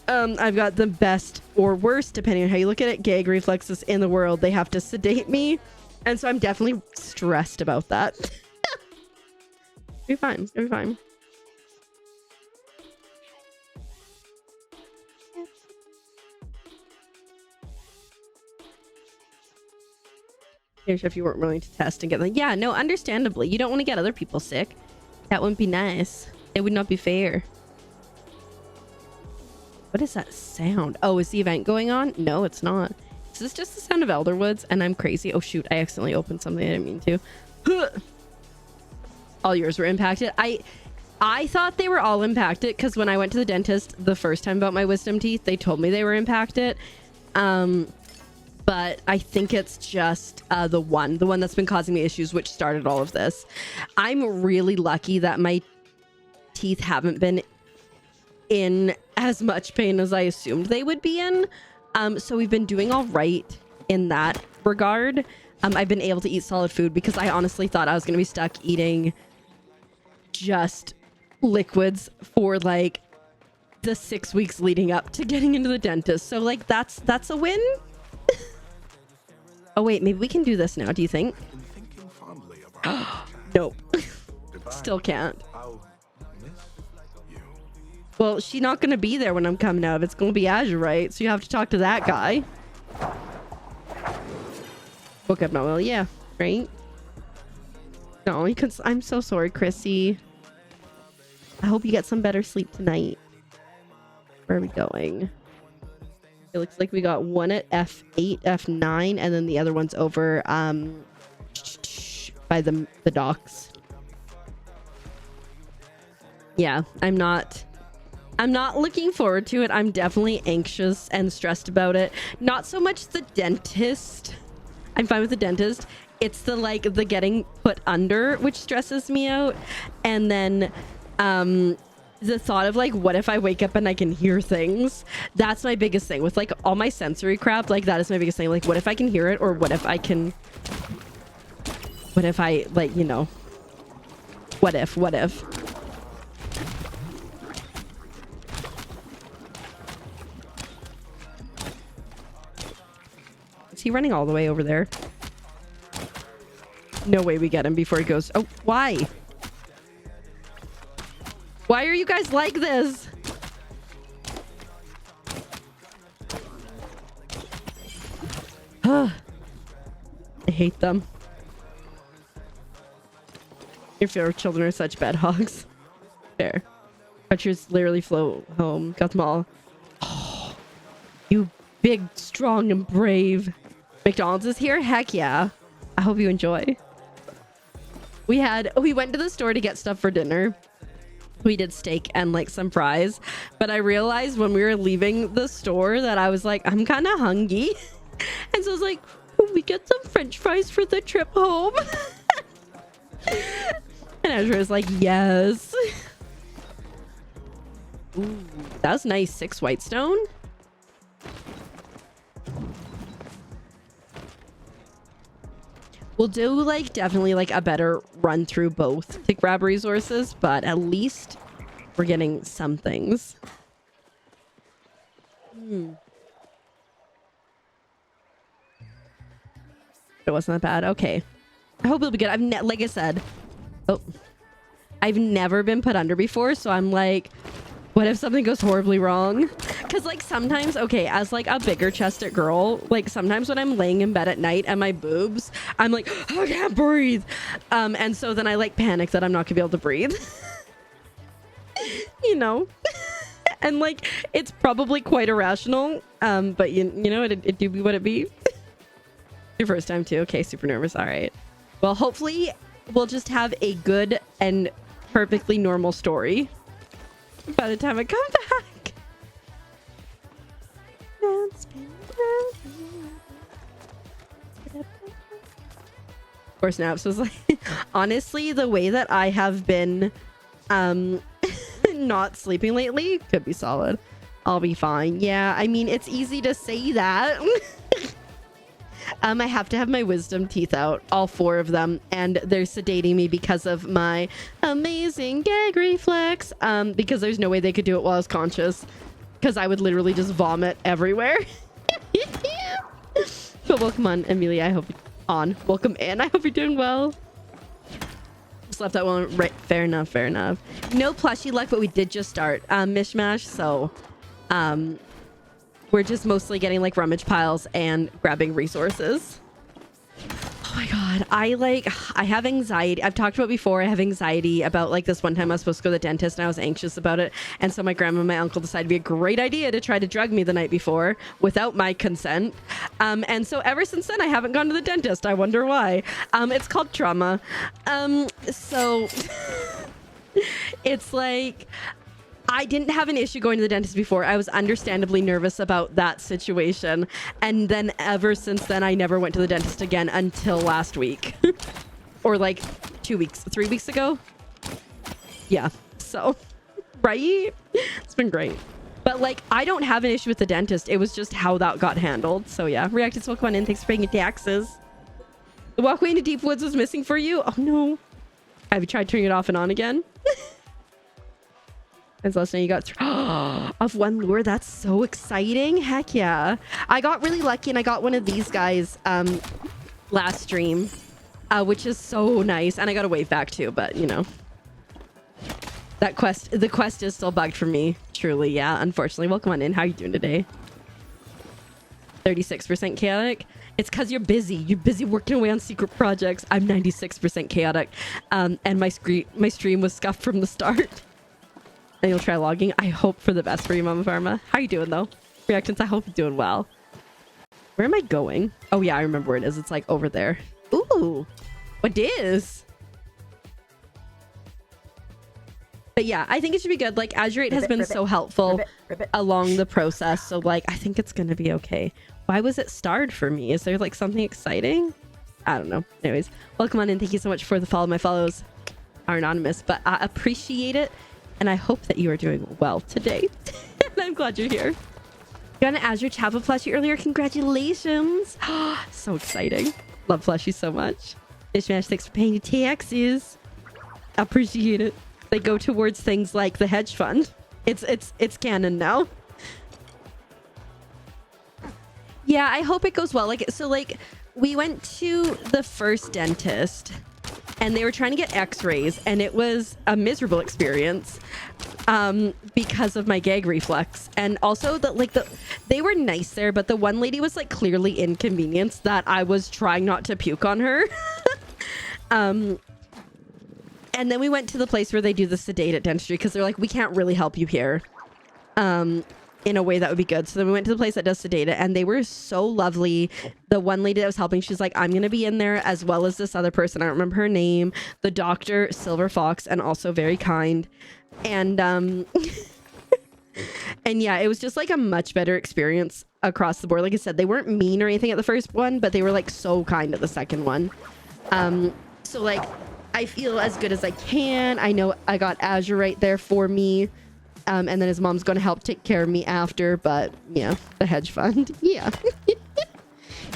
I've got the best or worst, depending on how you look at it, gag reflexes in the world, they have to sedate me. And so I'm definitely stressed about that. It'll be fine. It'll be fine. If you weren't willing to test and get them. Yeah, no, understandably. You don't want to get other people sick. That wouldn't be nice. It would not be fair. What is that sound? Oh, is the event going on? No, it's not. Is this just the sound of Elderwoods? And I'm crazy. Oh, shoot. I accidentally opened something I didn't mean to. All yours were impacted. I thought they were all impacted because when I went to the dentist the first time about my wisdom teeth, they told me they were impacted. But I think it's just the one that's been causing me issues, which started all of this. I'm really lucky that my teeth haven't been in as much pain as I assumed they would be in. So we've been doing all right in that regard. I've been able to eat solid food because I honestly thought I was going to be stuck eating just liquids for like the 6 weeks leading up to getting into the dentist. So like that's a win. Oh wait, maybe we can do this now. Do you think? Nope. Still can't. Well, she's not gonna be there when I'm coming out. It's gonna be Azurite, so you have to talk to that guy. Woke up not well. Yeah, right. No, because I'm so sorry, Chrissy. I hope you get some better sleep tonight. Where are we going? It looks like we got one at F8, F9, and then the other one's over by the docks. Yeah, I'm not looking forward to it. I'm definitely anxious and stressed about it. Not so much the dentist. I'm fine with the dentist. it's the like the getting put under which stresses me out, and then the thought of like, what if I wake up and I can hear things? That's my biggest thing with like all my sensory crap. Like that is my biggest thing. Like, what if I can hear it, or what if I like, you know, what if is he running all the way over there? No way we get him before he goes. Oh, why are you guys like this? I hate them. Your favorite children are such bad hogs. Fair. Archers literally float home. Got them all. Oh, you big, strong, and brave. McDonald's is here? Heck yeah. I hope you enjoy. We went to the store to get stuff for dinner. We did steak and like some fries, but I realized when we were leaving the store that I was like, I'm kind of hungry. And so I was like, will we get some french fries for the trip home? And Ezra was like, yes. Ooh, that was nice. 6 whitestone. We'll do like definitely like a better run through both to grab resources, but at least we're getting some things. It wasn't that bad. Okay. I hope it'll be good. Like I said, I've never been put under before, so I'm like, what if something goes horribly wrong? Because like sometimes, okay, as like a bigger chested girl, like sometimes when I'm laying in bed at night and my boobs, I'm like, oh, I can't breathe. And so then I like panic that I'm not gonna be able to breathe. You know? And like, it's probably quite irrational. But you know, it do be what it be. Your first time too. Okay, super nervous. All right. Well, hopefully we'll just have a good and perfectly normal story by the time I come back. Of course, Naps was like, honestly, the way that I have been not sleeping lately could be solid. I'll be fine. Yeah, I mean, it's easy to say that. I have to have my wisdom teeth out, all 4 of them, and they're sedating me because of my amazing gag reflex. Because there's no way they could do it while I was conscious, because I would literally just vomit everywhere. But welcome on, Amelia. I hope welcome in. I hope you're doing well. Slept that one. Right. Fair enough. No plushy luck, but we did just start mishmash. So, we're just mostly getting like rummage piles and grabbing resources. Oh my god, I have anxiety. I've talked about before. I have anxiety about like this one time I was supposed to go to the dentist and I was anxious about it, and so my grandma and my uncle decided it'd be a great idea to try to drug me the night before without my consent. And so ever since then I haven't gone to the dentist. I wonder why. It's called trauma. So it's like, I didn't have an issue going to the dentist before. I was understandably nervous about that situation. And then ever since then, I never went to the dentist again until last week. Or like 3 weeks ago. Yeah. So, right? It's been great. But like, I don't have an issue with the dentist. It was just how that got handled. So yeah, Reacted to welcome in. Thanks for paying your taxes. The walkway into Deep Woods was missing for you? Oh no. Have you tried turning it off and on again? And last night you got of 1 lure. That's so exciting. Heck yeah. I got really lucky and I got one of these guys last stream, which is so nice. And I got a wave back too, but you know, the quest is still bugged for me. Truly, yeah, unfortunately. Welcome on in. How are you doing today? 36% chaotic. It's because you're busy. You're busy working away on secret projects. I'm 96% chaotic. And my stream was scuffed from the start. And you'll try logging. I hope for the best for you, Mama Pharma. How you doing though? Reactions, I hope you're doing well. Where am I going? Oh yeah, I remember where it is. It's like over there. Ooh, what is? But yeah, I think it should be good. Like Azurate has been so helpful along the process. So like, I think it's going to be okay. Why was it starred for me? Is there like something exciting? I don't know. Anyways, welcome on in. Thank you so much for the follow. My follows are anonymous, but I appreciate it. And I hope that you are doing well today. And I'm glad you're here. You got an Azure Chava plushie earlier. Congratulations. So exciting. Love plushies so much. Fishmash, thanks for paying your taxes. Appreciate it. They go towards things like the hedge fund. It's canon now. Yeah, I hope it goes well. Like, we went to the first dentist and they were trying to get x-rays and it was a miserable experience because of my gag reflex. And also they were nice there, but the one lady was like clearly inconvenienced that I was trying not to puke on her. And then we went to the place where they do the sedated dentistry because they're like, we can't really help you here in a way that would be good. So then we went to the place that does sedate it, and they were so lovely. The one lady that was helping, she's like, I'm going to be in there as well as this other person. I don't remember her name. The doctor, Silver Fox, and also very kind. And and yeah, it was just like a much better experience across the board. Like I said, they weren't mean or anything at the first one, but they were like so kind at the second one. So like, I feel as good as I can. I know I got Azure right there for me. And then his mom's going to help take care of me after. But yeah, the hedge fund. Yeah.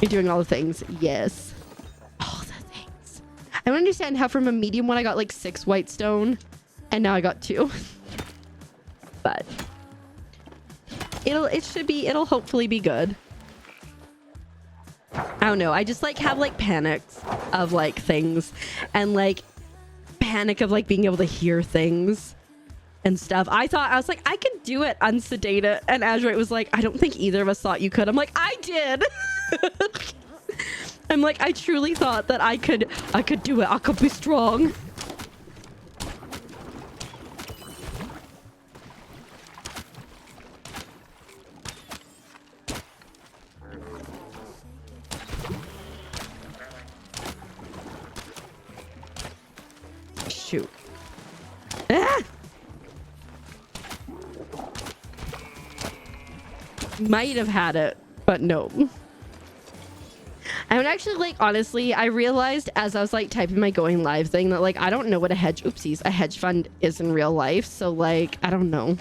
You're doing all the things. Yes. All the things. I don't understand how from a medium one I got like 6 white stone. And now I got 2. But it'll hopefully be good. I don't know. I just like have like panics of like things. And like panic of like being able to hear things and stuff. I was like, I could do it unsedated. And Azure was like, I don't think either of us thought you could. I'm like, I did. I'm like, I truly thought that I could do it. I could be strong. Shoot. Ah! Might have had it, but no. I would actually like, honestly, I realized as I was like typing my going live thing that like, I don't know what a hedge fund is in real life. So like, I don't know.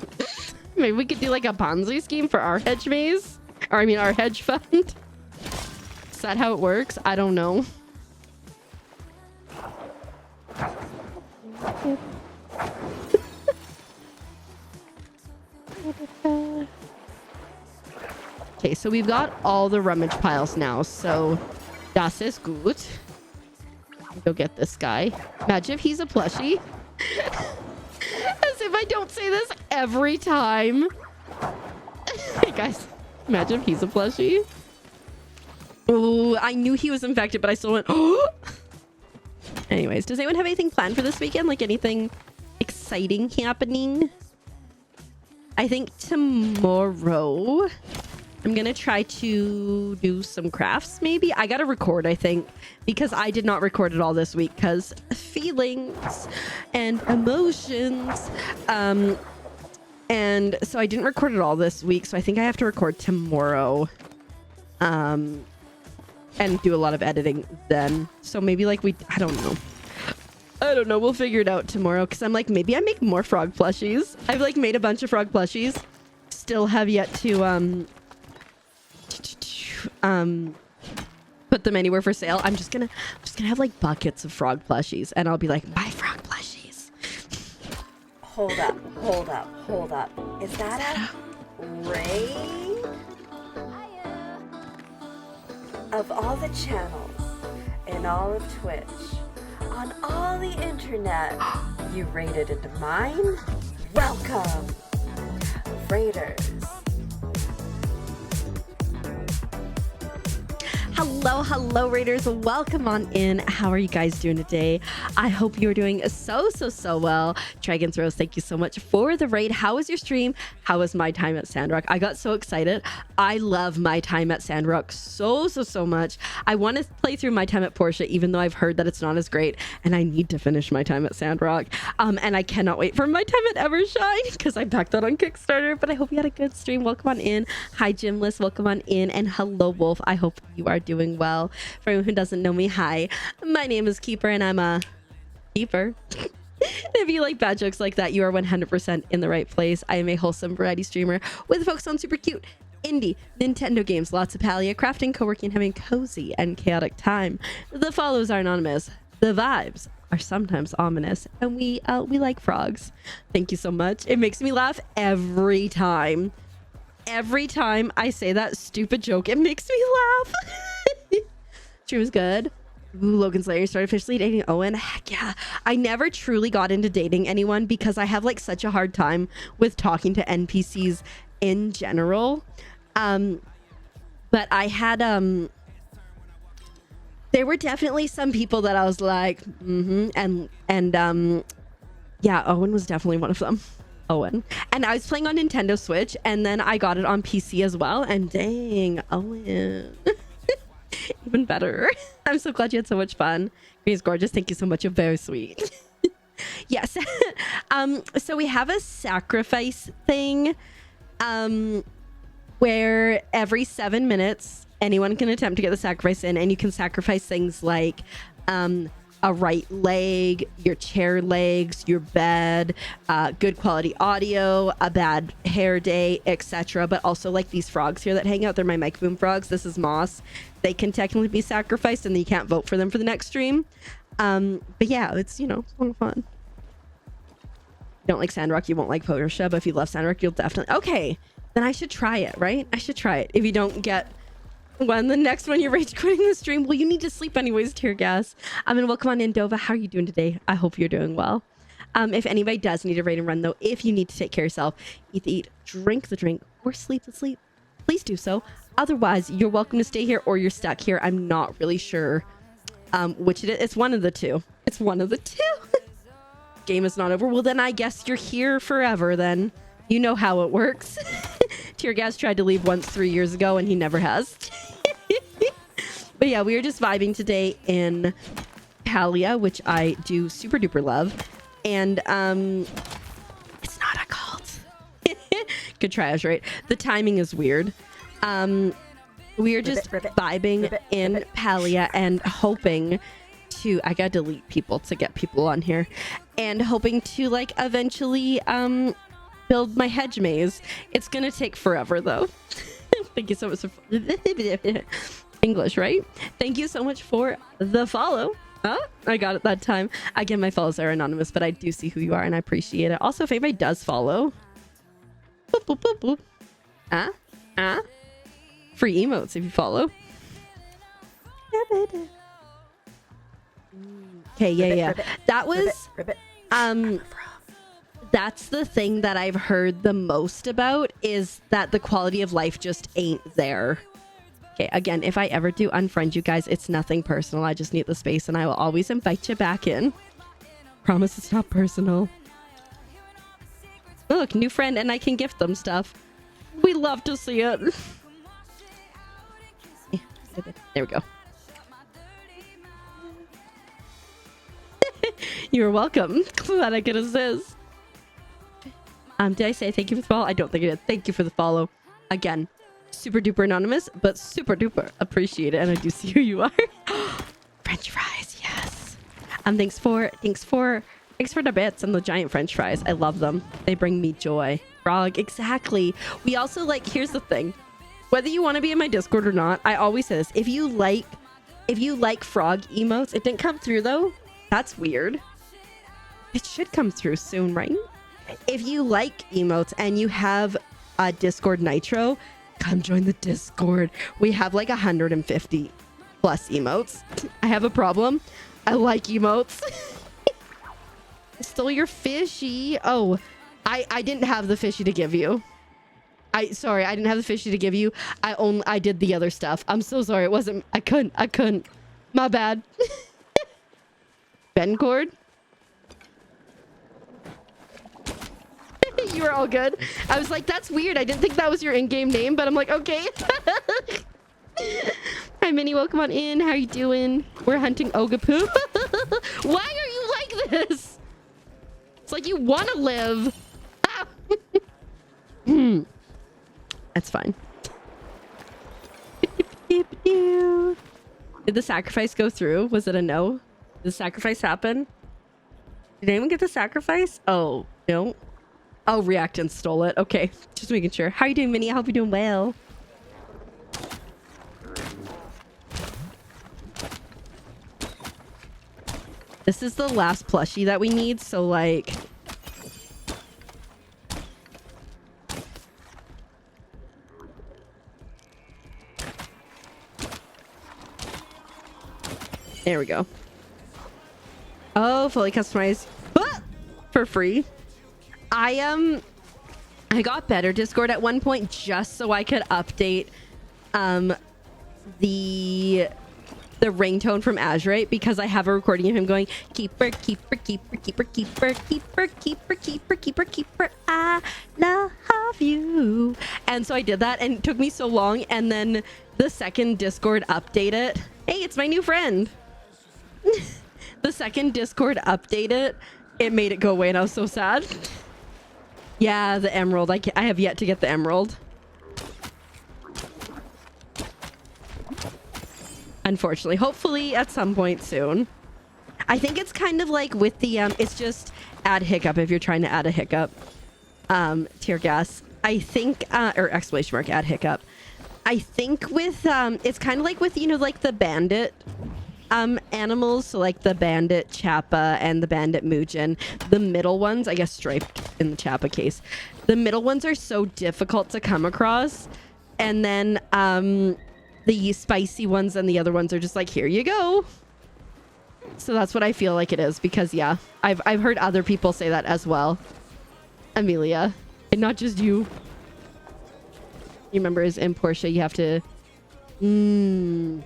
Maybe we could do like a Ponzi scheme for our hedge maze, or I mean our hedge fund. Is that how it works? I don't know. Okay, so we've got all the rummage piles now, so das ist gut. Go get this guy. Imagine if he's a plushie. As if I don't say this every time. Hey guys, imagine if he's a plushie. Oh, I knew he was infected, but I still went, oh! Anyways, does anyone have anything planned for this weekend? Like anything exciting happening? I think tomorrow I'm gonna try to do some crafts maybe. I gotta record, I think, because I did not record it all this week because feelings and emotions. And so I didn't record it all this week, so I think I have to record tomorrow. And do a lot of editing then. So maybe like I don't know. We'll figure it out tomorrow because I'm like, maybe I make more frog plushies. I've like made a bunch of frog plushies. Still have yet to put them anywhere for sale. I'm just gonna have like buckets of frog plushies and I'll be like, buy frog plushies. Hold up. Is that a raid? Of all the channels in all of Twitch, on all the internet, you raided into mine? Welcome, raiders. Hello raiders, welcome on in. How are you guys doing today? I hope you're doing so well. Dragon's Rose, thank you so much for the raid. How was your stream? How was my time at Sandrock? I got so excited. I love my time at Sandrock so much. I want to play through my time at Porsche, even though I've heard that it's not as great, and I need to finish my time at Sandrock. And I cannot wait for my time at Evershine because I backed that on Kickstarter. But I hope you had a good stream. Welcome on in. Hi Gymless, welcome on in, and hello Wolf. I hope you are doing doing well. For anyone who doesn't know me, hi. My name is Keeper and I'm a keeper. If you like bad jokes like that, you are 100% in the right place. I am a wholesome variety streamer with a focus on super cute indie Nintendo games, lots of Palia, crafting, co-working, having cozy and chaotic time. The follows are anonymous. The vibes are sometimes ominous, and we like frogs. Thank you so much. It makes me laugh every time. Every time I say that stupid joke, it makes me laugh. Stream was good. Ooh, Logan Slayer started officially dating Owen. Heck yeah. I never truly got into dating anyone because I have like such a hard time with talking to NPCs in general. But I had there were definitely some people that I was like, yeah, Owen was definitely one of them. Owen. And I was playing on Nintendo Switch, and then I got it on PC as well, and dang, Owen. Even better. I'm so glad you had so much fun. He's gorgeous. Thank you so much. You're very sweet. Yes. So we have a sacrifice thing where every 7 minutes anyone can attempt to get the sacrifice in, and you can sacrifice things like a right leg, your chair legs, your bed, good quality audio, a bad hair day, etc. But also like these frogs here that hang out, they're my mic boom frogs. This is moss. They can technically be sacrificed and you can't vote for them for the next stream. But yeah, it's, you know, it's a lot of fun. If you don't like Sandrock, you won't like Porsche, but if you love Sandrock, you'll definitely... Okay, then I should try it, right? I should try it. If you don't get one, the next one you're rage quitting the stream, well, you need to sleep anyways, tear gas. And welcome on in, Dova. How are you doing today? I hope you're doing well. If anybody does need a raid and run, though, if you need to take care of yourself, eat the eat, drink the drink, or sleep the sleep, please do so. Otherwise, you're welcome to stay here or you're stuck here. I'm not really sure which it is. It's one of the two. It's one of the two. Game is not over. Well, then I guess you're here forever then. You know how it works. Tear gas tried to leave once 3 years ago and he never has. But yeah, we are just vibing today in Palia, which I do super duper love. And it's not a cult. Good try, right? The timing is weird. We are just vibing in Palia and hoping to... I gotta delete people to get people on here. And hoping to like eventually build my hedge maze. It's gonna take forever though. Thank you so much for English, right? Thank you so much for the follow. I got it that time. Again, my follows are anonymous, but I do see who you are and I appreciate it. Also, if anybody does follow, boop, boop, boop, boop. Free emotes if you follow. Okay, yeah. That was that's the thing that I've heard the most about, is that the quality of life just ain't there. Okay, again, if I ever do unfriend you guys, it's nothing personal. I just need the space and I will always invite you back in. Promise it's not personal. Look, new friend, and I can gift them stuff. We love to see it. There we go. You're welcome. Glad I could assist. Did I say thank you for the follow? I don't think I did. Thank you for the follow. Again, super duper anonymous, but super duper appreciate it. And I do see who you are. French fries, yes. Thanks for the bits and the giant French fries. I love them. They bring me joy. Frog, exactly. We also like, here's the thing. Whether you want to be in my Discord or not, I always say this. If you like frog emotes, it didn't come through though. That's weird. It should come through soon, right? If you like emotes and you have a Discord Nitro, come join the Discord. We have like 150 plus emotes. I have a problem. I like emotes. I stole your fishy. Oh, I didn't have the fishy to give you. Sorry, I didn't have the fishy to give you. I did the other stuff. I'm so sorry. It wasn't... I couldn't. My bad. Ben cord? You were all good. I was like, that's weird. I didn't think that was your in-game name, but I'm like, okay. Hi, Minnie. Welcome on in. How you doing? We're hunting Ogapoo. Why are you like this? It's like you want to live. That's fine. Did the sacrifice go through? Was it a no? Did the sacrifice happen? Did anyone get the sacrifice? Oh, no. Oh, Reactant stole it. Okay, just making sure. How are you doing, Minnie? I hope you're doing well. This is the last plushie that we need, so like... There we go. Oh, fully customized. Ah! For free. I got better Discord at one point just so I could update the ringtone from Azurite, because I have a recording of him going keeper keeper keeper keeper keeper keeper keeper keeper keeper keeper I love you, and so I did that and it took me so long, and then the second Discord updated, hey, it's my new friend. The second Discord updated, it made it go away and I was so sad. Yeah, the emerald. I have yet to get the emerald. Unfortunately. Hopefully at some point soon. I think it's kind of like with the it's just add hiccup if you're trying to add a hiccup. Tear gas. I think or exclamation mark add hiccup. I think with it's kind of like with, you know, like the bandit animals, so like the bandit Chappa and the bandit Muujin. The middle ones, I guess striped in the Chappa case. The middle ones are so difficult to come across. And then the spicy ones and the other ones are just like, here you go. So that's what I feel like it is, because yeah, I've heard other people say that as well. Amelia, and not just you. You remember is in Portia you have to your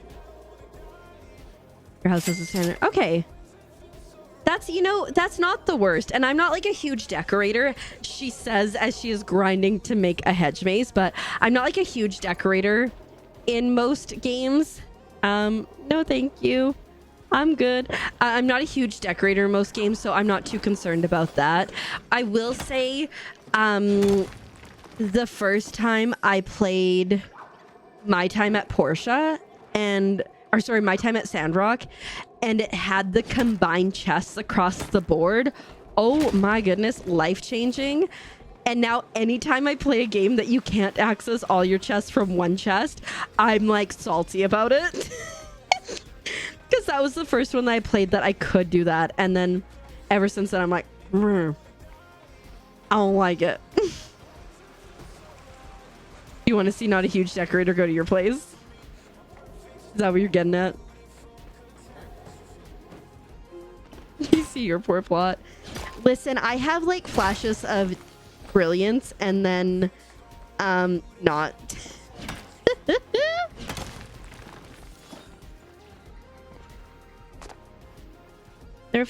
house has a standard. Okay. That's, you know, that's not the worst. And I'm not like a huge decorator, she says as she is grinding to make a hedge maze, but I'm not like a huge decorator in most games. No, thank you. I'm good. I'm not a huge decorator in most games, so I'm not too concerned about that. I will say, the first time I played My Time at Portia My Time at Sandrock, and it had the combined chests across the board. Oh my goodness, life-changing. And now anytime I play a game that you can't access all your chests from one chest, I'm like salty about it. Because that was the first one that I played that I could do that. And then ever since then, I'm like, I don't like it. You want to see not a huge decorator go to your place? Is that what you're getting at? You see your poor plot. Listen, I have like flashes of brilliance and then not. There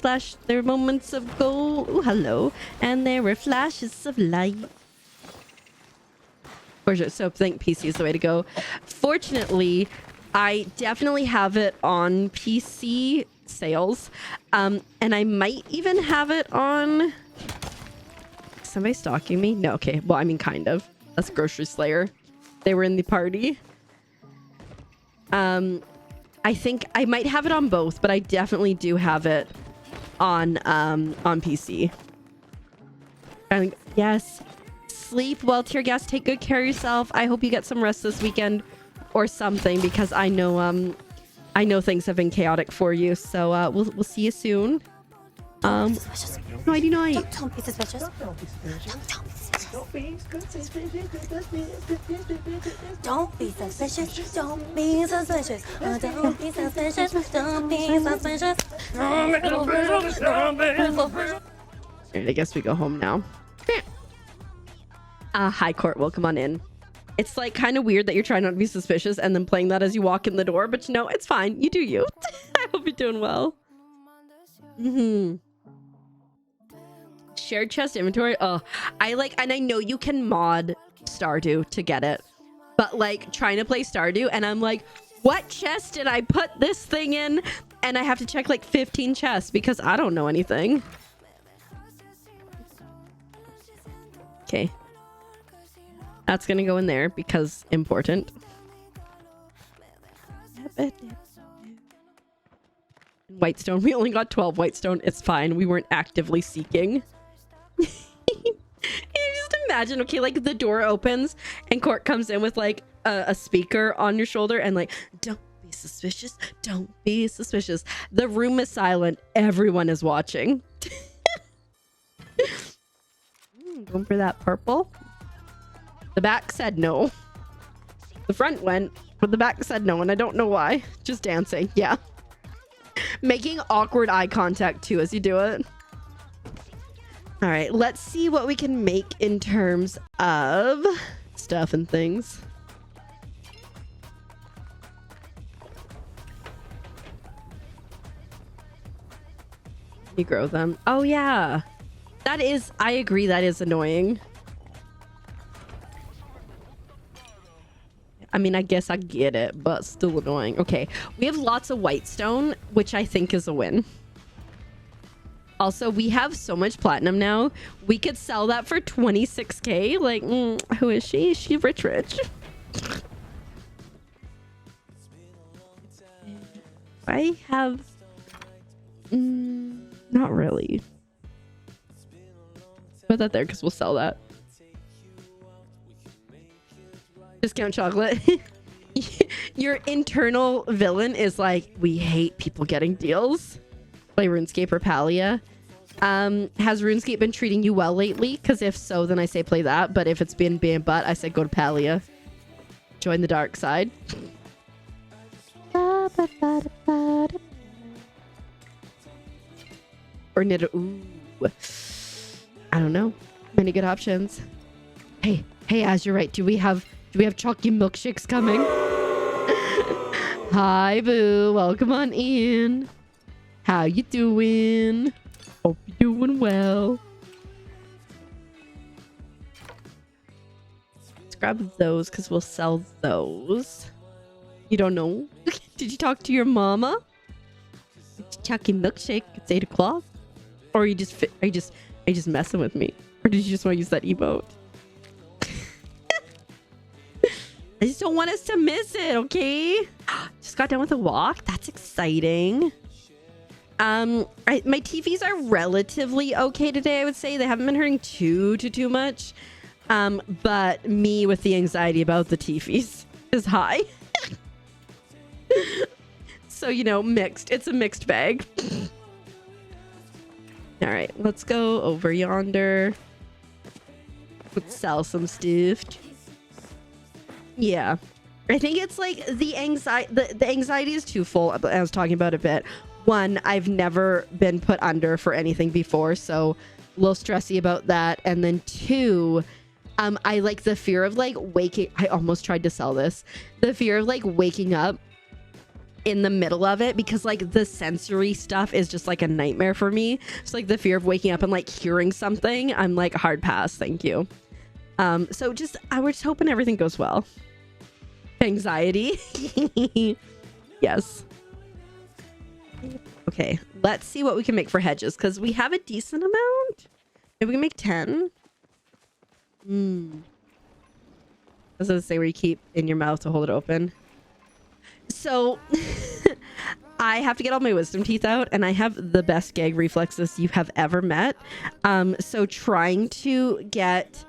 are moments of gold. Ooh, hello. And there were flashes of light. So I think PC is the way to go. Fortunately, I definitely have it on PC sales. And I might even have it on... Somebody stalking me? No, okay. Well, I mean, kind of. That's Grocery Slayer. They were in the party. I think I might have it on both, but I definitely do have it on PC. I think, yes. Sleep well, Tear Gas. Take good care of yourself. I hope you get some rest this weekend or something, because I know things have been chaotic for you. So we'll see you soon. No, I do not. Don't be suspicious. Don't be suspicious. Don't be suspicious. Don't be suspicious. Don't be suspicious. Don't be suspicious. Alright, I guess we go home now. Hi Court, welcome on in. It's like kind of weird that you're trying not to be suspicious and then playing that as you walk in the door, but no, it's fine. You do you. I hope you're doing well. Shared chest inventory. Oh, I like, and I know you can mod Stardew to get it, but like trying to play Stardew and I'm like, what chest did I put this thing in? And I have to check like 15 chests because I don't know anything. Okay. That's gonna go in there because important. Whitestone. We only got 12 Whitestone. It's fine. We weren't actively seeking. You just imagine, okay, like the door opens and Court comes in with like a speaker on your shoulder and like, don't be suspicious. Don't be suspicious. The room is silent. Everyone is watching. Going for that purple. The back said no. The front went, but the back said no, and I don't know why. Just dancing. Yeah. Making awkward eye contact too as you do it. All right, let's see what we can make in terms of stuff and things. You grow them. Oh yeah. That is, I agree, that is annoying. I mean, I guess I get it, but still annoying. Okay, we have lots of Whitestone, which I think is a win. Also, we have so much platinum now. We could sell that for 26k. Like, who is she? Is she rich? I have... not really. Put that there because we'll sell that. Discount chocolate. Your internal villain is like, we hate people getting deals. Play RuneScape or Palia. Has RuneScape been treating you well lately? Because if so, then I say play that. But if it's been butt, I say go to Palia. Join the dark side. Or knit. Ooh. I don't know. Many good options. Hey, Az, you're right. Do we have chalky milkshakes coming? Hi, boo. Welcome on in. How you doing? Hope you're doing well. Let's grab those because we'll sell those. You don't know? Did you talk to your mama? Chalky milkshake. It's 8 o'clock. Or are you just messing with me? Or did you just want to use that emote? I just don't want us to miss it, okay? Just got done with a walk. That's exciting. My TVs are relatively okay today, I would say. They haven't been hurting too much. But me with the anxiety about the TVs is high. So, you know, mixed. It's a mixed bag. All right, let's go over yonder. Let's sell some stuff. Yeah, I think it's like the anxiety. The anxiety is twofold. I was talking about a bit. One, I've never been put under for anything before, so a little stressy about that. And then two, I like the fear of like waking. I almost tried to sell this. The fear of like waking up in the middle of it, because like the sensory stuff is just like a nightmare for me. It's like the fear of waking up and like hearing something. I'm like, hard pass, thank you. So just we're just hoping everything goes well. Anxiety. Yes. Okay, let's see what we can make for hedges, because we have a decent amount. Maybe we can make 10. Does it say where you keep in your mouth to hold it open? So I have to get all my wisdom teeth out, and I have the best gag reflexes you have ever met. So trying to get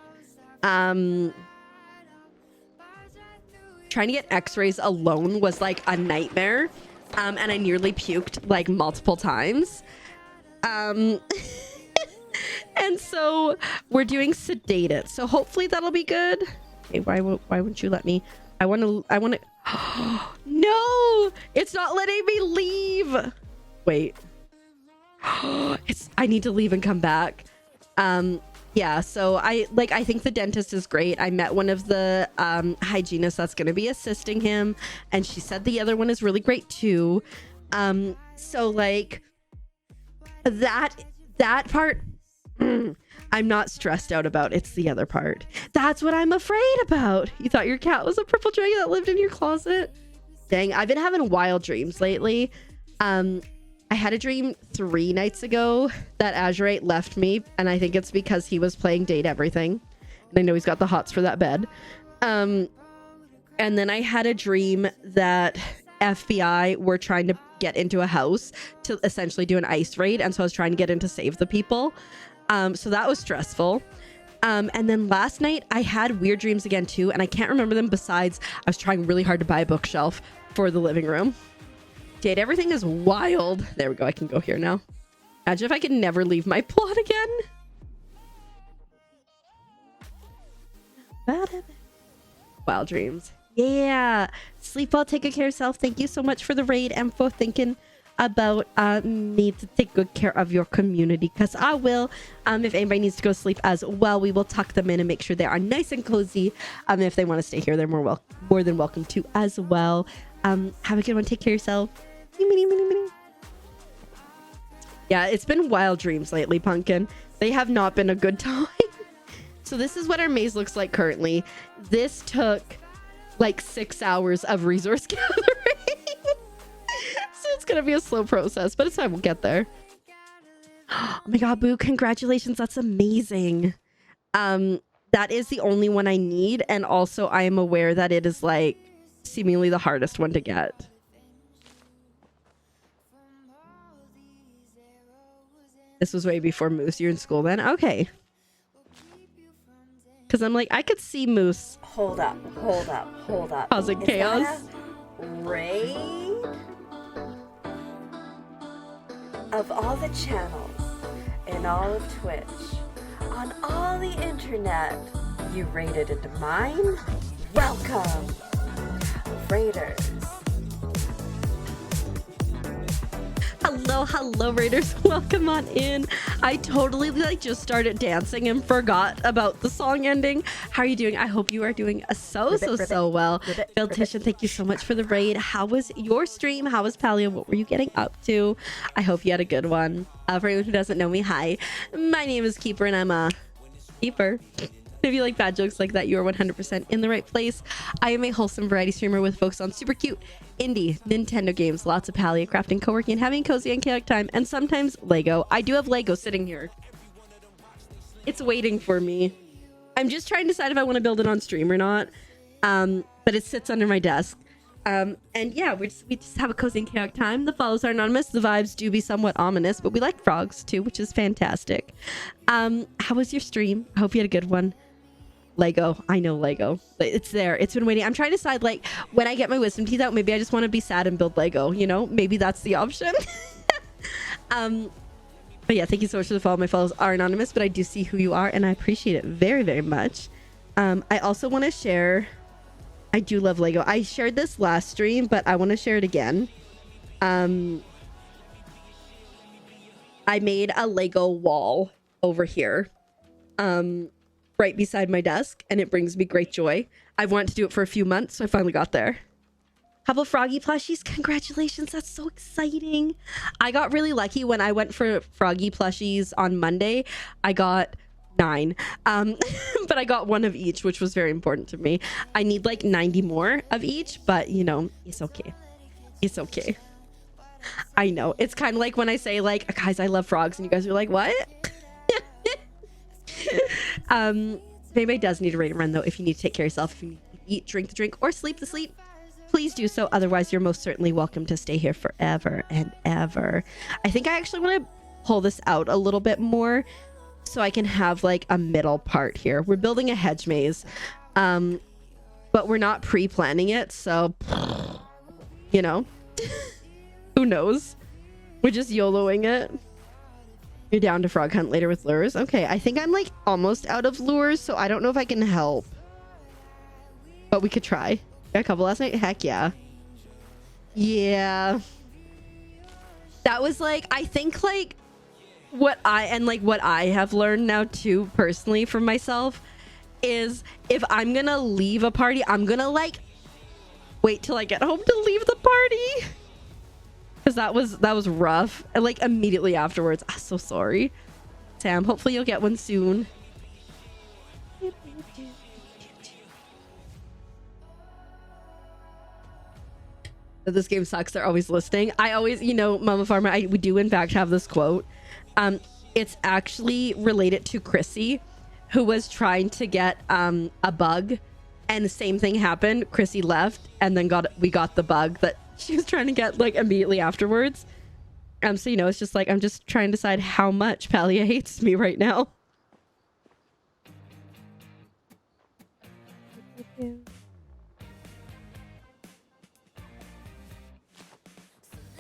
x-rays alone was like a nightmare. And I nearly puked like multiple times. And so we're doing sedated. So hopefully that'll be good. Okay, why wouldn't you let me? I want to No, it's not letting me leave. Wait. I need to leave and come back. Yeah, so I think the dentist is great. I met one of the hygienists that's going to be assisting him, and she said the other one is really great too. So like that part I'm not stressed out about. It's the other part. That's what I'm afraid about. You thought your cat was a purple dragon that lived in your closet? Dang, I've been having wild dreams lately. I had a dream 3 nights ago that Azurite left me, and I think it's because he was playing Date Everything. And I know he's got the hots for that bed. And then I had a dream that FBI were trying to get into a house to essentially do an ice raid. And so I was trying to get in to save the people. So that was stressful. And then last night I had weird dreams again too. And I can't remember them besides I was trying really hard to buy a bookshelf for the living room. Jade, everything is wild. There we go. I can go here now. Imagine if I could never leave my plot again. Wild dreams. Yeah. Sleep well, take good care of yourself. Thank you so much for the raid and for thinking about need to take good care of your community, because I will. If anybody needs to go to sleep as well, we will tuck them in and make sure they are nice and cozy. If they want to stay here, they're more than welcome to as well. Have a good one. Take care of yourself. Yeah, it's been wild dreams lately, Pumpkin. They have not been a good time. So this is what our maze looks like currently. This took like 6 hours of resource gathering. So it's gonna be a slow process, but it's fine. We'll get there. Oh my god, Boo, congratulations. That's amazing. That is the only one I need. And also I am aware that it is like seemingly the hardest one to get. This was way before Moose. You're in school then? Okay. Because I'm like, I could see Moose. Hold up. Causing chaos. That a raid? Of all the channels in all of Twitch, on all the internet, you raided into mine? Welcome, Raiders. Hello Raiders, welcome on in. I totally just started dancing and forgot about the song ending. How are you doing? I hope you are doing so well. Philtician, thank you so much for the raid. How was your stream? How was Palia? What were you getting up to? I hope you had a good one. For anyone who doesn't know me, hi, my name is Keeper and I'm a keeper. If you like bad jokes like that, you are 100% in the right place. I am a wholesome variety streamer with focus on super cute indie Nintendo games, lots of Palia, crafting, co-working, and having cozy and chaotic time, and sometimes Lego. I do have Lego sitting here. It's waiting for me. I'm just trying to decide if I want to build it on stream or not. But it sits under my desk. And yeah, we just have a cozy and chaotic time. The follows are anonymous. The vibes do be somewhat ominous, but we like frogs too, which is fantastic. How was your stream? I hope you had a good one. Lego. I know Lego. It's there. It's been waiting. I'm trying to decide, like, when I get my wisdom teeth out, maybe I just want to be sad and build Lego, you know? Maybe that's the option. But yeah, thank you so much for the follow. My follows are anonymous, but I do see who you are, and I appreciate it very, very much. I also want to share... I do love Lego. I shared this last stream, but I want to share it again. I made a Lego wall over here. Right beside my desk, and it brings me great joy. I've wanted to do it for a few months, so I finally got there. How about Froggy plushies? Congratulations, that's so exciting. I got really lucky when I went for Froggy plushies on Monday. I got 9, but I got 1 of each, which was very important to me. I need like 90 more of each, but you know, it's okay. It's okay. I know, it's kind of like when I say like, guys, I love frogs, and you guys are like, what? Maybe does need a raid and run though. If you need to take care of yourself, if you need to eat, drink the drink, or sleep the sleep, please do so. Otherwise, you're most certainly welcome to stay here forever and ever. I think I actually want to pull this out a little bit more so I can have like a middle part here. We're building a hedge maze, but we're not pre-planning it, so you know, who knows? We're just YOLOing it. You're down to frog hunt later with lures? Okay, I think I'm like almost out of lures, so I don't know if I can help. But we could try. Got a couple last night? Heck yeah. Yeah. That was like, I think like what I have learned now too, personally for myself, is if I'm gonna leave a party, I'm gonna like wait till I get home to leave the party. Because that was rough. And like immediately afterwards, I'm so sorry. Sam, hopefully you'll get one soon. This game sucks. They're always listening. I always, you know, Mama Farmer, we do in fact have this quote. It's actually related to Chrissy, who was trying to get a bug, and the same thing happened. Chrissy left, and then we got the bug that she was trying to get like immediately afterwards. So you know, it's just like I'm just trying to decide how much Palia hates me right now.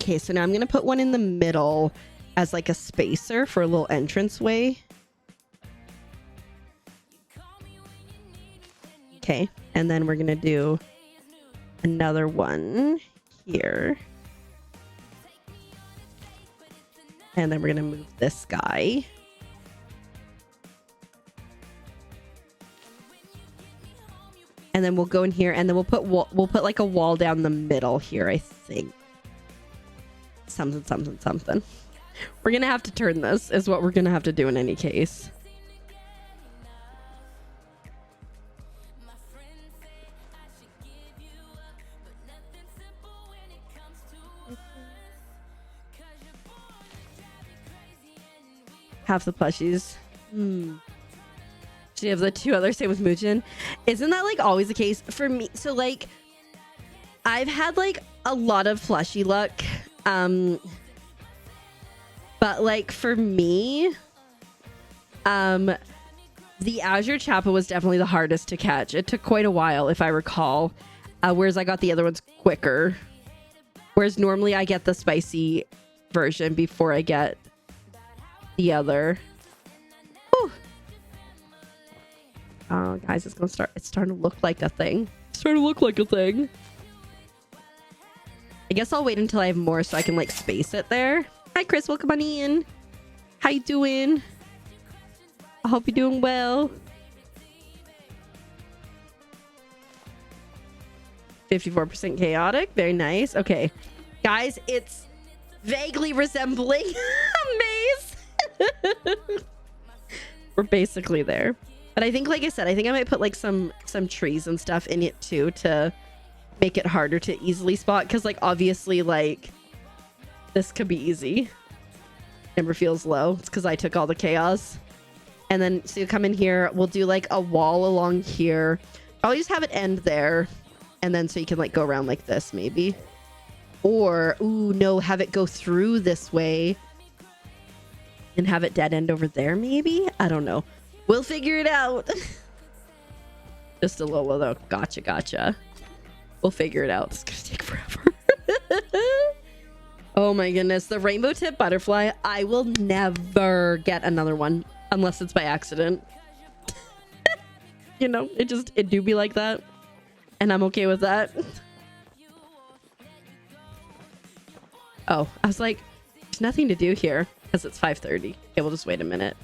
Okay, so now I'm gonna put one in the middle as like a spacer for a little entranceway. Okay, and then we're gonna do another one here. And then we're gonna move this guy. And then we'll go in here, and then we'll put like a wall down the middle here, I think. Something. We're gonna have to turn this, is what we're gonna have to do in any case. Half the plushies. So you have the two others, same with Muchin. Isn't that like always the case for me? So like I've had like a lot of plushie luck. But like for me, the Azure Chappa was definitely the hardest to catch. It took quite a while, if I recall. Whereas I got the other ones quicker. Whereas normally I get the spicy version before I get the other. Whew. Oh, guys, it's starting to look like a thing. I guess I'll wait until I have more so I can like space it there. Hi, Chris. Welcome on in. How you doing? I hope you're doing well. 54% chaotic. Very nice. Okay. Guys, it's vaguely resembling a maze. We're basically there. But I think, like I said, I think I might put like some trees and stuff in it too to make it harder to easily spot. Because like obviously like this could be easy. Never feels low. It's because I took all the chaos. And then so you come in here. We'll do like a wall along here. I'll just have it end there. And then so you can like go around like this maybe. Or, ooh, no, have it go through this way. And have it dead end over there maybe? I don't know. We'll figure it out. Just a little though. Gotcha. We'll figure it out. It's gonna take forever. Oh my goodness. The rainbow tip butterfly. I will never get another one unless it's by accident. You know, it do be like that. And I'm okay with that. Oh, I was like, there's nothing to do here because it's 5:30. Okay, we'll just wait a minute.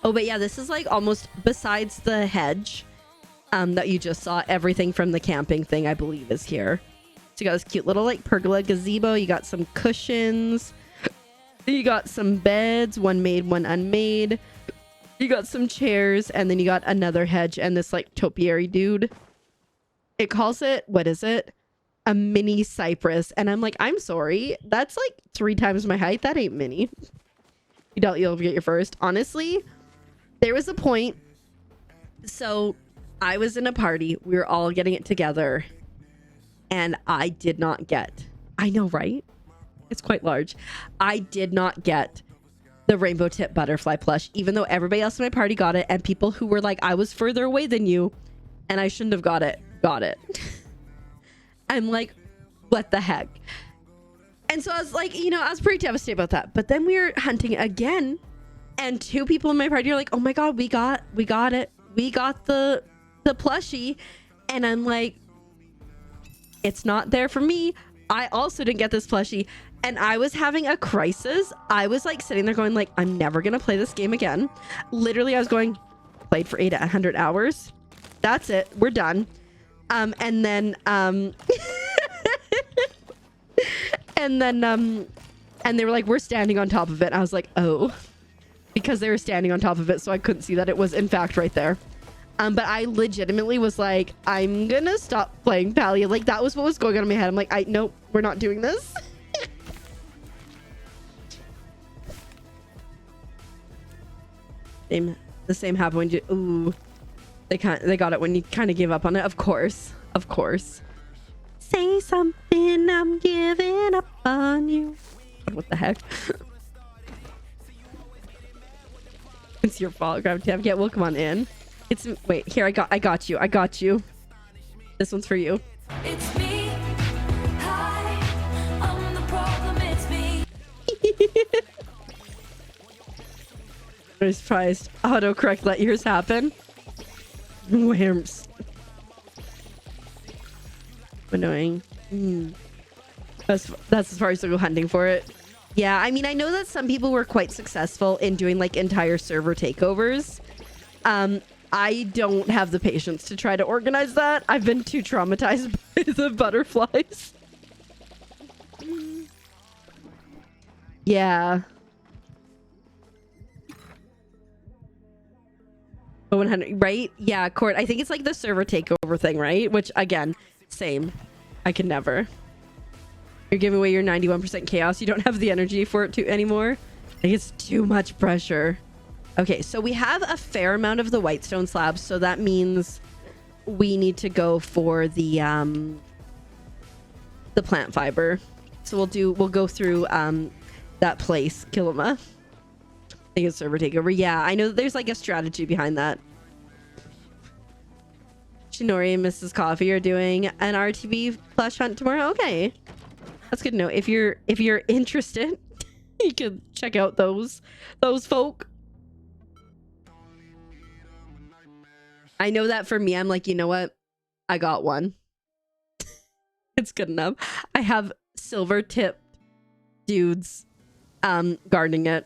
Oh, but yeah, this is like almost besides the hedge that you just saw. Everything from the camping thing, I believe, is here. So you got this cute little like pergola gazebo. You got some cushions. You got some beds, one made, one unmade. You got some chairs, and then you got another hedge and this like topiary dude. It calls it, what is it? A mini cypress. And I'm like, I'm sorry. That's like 3 times my height. That ain't mini. You doubt you'll get your first. Honestly, there was a point. So I was in a party. We were all getting it together. And I did not get, I know, right? It's quite large. I did not get the rainbow tip butterfly plush, even though everybody else in my party got it. And people who were like, I was further away than you and I shouldn't have got it. I'm like, what the heck? And so I was like, you know, I was pretty devastated about that. But then we were hunting again, and 2 people in my party are like, oh my god, we got it. We got the plushie. And I'm like, it's not there for me. I also didn't get this plushie. And I was having a crisis. I was like sitting there going like, I'm never gonna play this game again. Literally, I was going, played for 800 hours. That's it. We're done. And then and they were like, we're standing on top of it. I was like, oh, because they were standing on top of it, so I couldn't see that it was in fact right there. But I legitimately was like, I'm gonna stop playing Palia. Like that was what was going on in my head. I'm like, nope, we're not doing this. The same happened when you, ooh. They got it when you kind of give up on it. Of course. say something, I'm giving up on you. What the heck? It's your fault, Grab Tab. Yeah, well, come on in. It's wait here. I got you. This one's for you. It's me. Hi, I'm the problem. It's me. I'm surprised. Autocorrect let yours happen. Whamps. Annoying. That's as far as I go hunting for it. Yeah, I mean, I know that some people were quite successful in doing like entire server takeovers. I don't have the patience to try to organize that. I've been too traumatized by the butterflies. Yeah. 100, right? Yeah, Court. I think it's like the server takeover thing, right? Which, again, same. I can never. You're giving away your 91% chaos. You don't have the energy for it anymore. I think it's too much pressure. Okay, so we have a fair amount of the whitestone slabs, so that means we need to go for the plant fiber. So we'll go through that place, Kilima. I think it's server takeover. Yeah, I know that there's like a strategy behind that. Shinori and Mrs. Coffee are doing an RTB plush hunt tomorrow. Okay, that's good to know. If you're interested, you can check out those folk. I know that for me, I'm like, you know what? I got one. It's good enough. I have silver tipped dudes guarding it.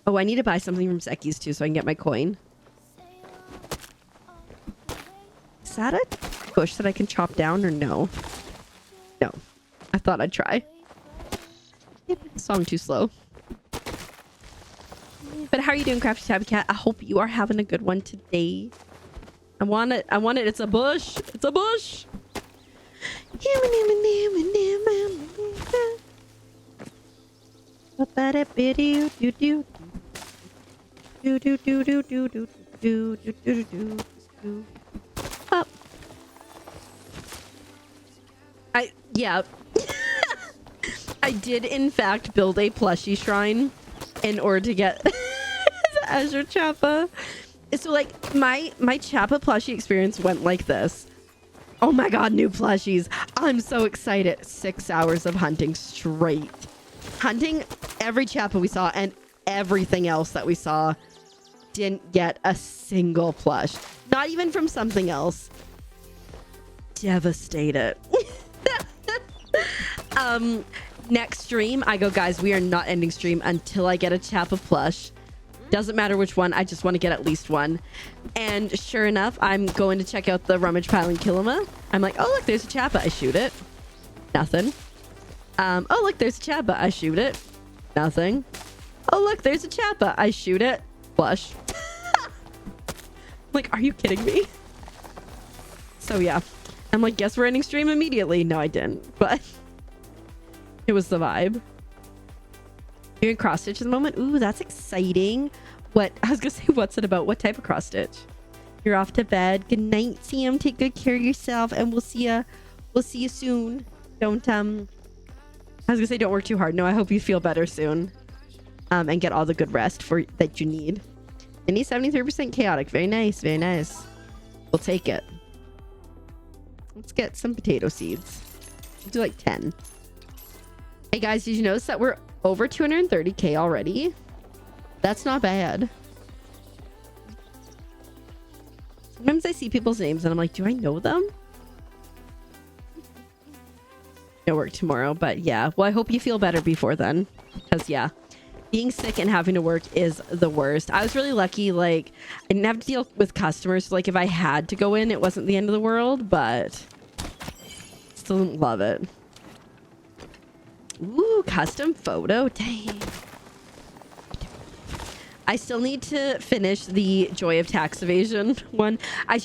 Oh, I need to buy something from Zeki's too so I can get my coin. Is that a bush that I can chop down or no? No. I thought I'd try. Song too slow. But how are you doing, Crafty Tabby Cat? I hope you are having a good one today. I want it. It's a bush. It's a bush. Up. Yeah. I did in fact build a plushie shrine in order to get the Azure Chappa. So like my Chappa plushie experience went like this. Oh my god, new plushies. I'm so excited. 6 hours of hunting straight. Hunting every Chappa we saw and everything else that we saw. Didn't get a single plush. Not even from something else. Devastated. Next stream, I go, guys, we are not ending stream until I get a Chappa plush. Doesn't matter which one. I just want to get at least one. And sure enough, I'm going to check out the rummage pile in Kilima. I'm like, oh, look, there's a Chappa. I shoot it. Nothing. Oh, look, there's a Chappa. I shoot it. Nothing. Oh, look, there's a Chappa. I shoot it. Flush. Like, are you kidding me? So, yeah. I'm like, guess we're ending stream immediately. No, I didn't. But it was the vibe. You're in cross stitch at the moment. Ooh, that's exciting. What? I was gonna say, what's it about? What type of cross stitch? You're off to bed. Good night, Sam. Take good care of yourself, and we'll see you. We'll see you soon. Don't I was gonna say, don't work too hard. No, I hope you feel better soon, and get all the good rest that you need. Any 73% chaotic. Very nice. Very nice. We'll take it. Let's get some potato seeds. We'll do like 10. Hey guys, did you notice that we're over 230k already? That's not bad. Sometimes I see people's names and I'm like, do I know them? No work tomorrow, but yeah. Well, I hope you feel better before then. Because yeah, being sick and having to work is the worst. I was really lucky, like, I didn't have to deal with customers. So, like, if I had to go in, it wasn't the end of the world, but still didn't love it. Ooh, custom photo. Dang. I still need to finish the Joy of Tax Evasion one. I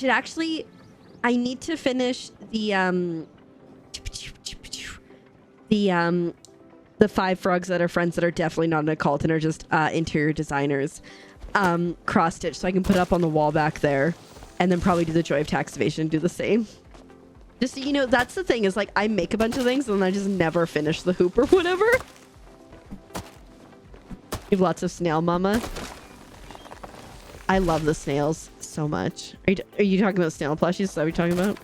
need to finish the 5 frogs that are friends that are definitely not in a cult and are just interior designers. Cross stitch so I can put up on the wall back there, and then probably do the Joy of Tax Evasion, do the same. Just so you know, that's the thing is like I make a bunch of things and I just never finish the hoop or whatever. You have lots of snail mama. I love the snails so much. Are you talking about snail plushies? Is that what you're talking about?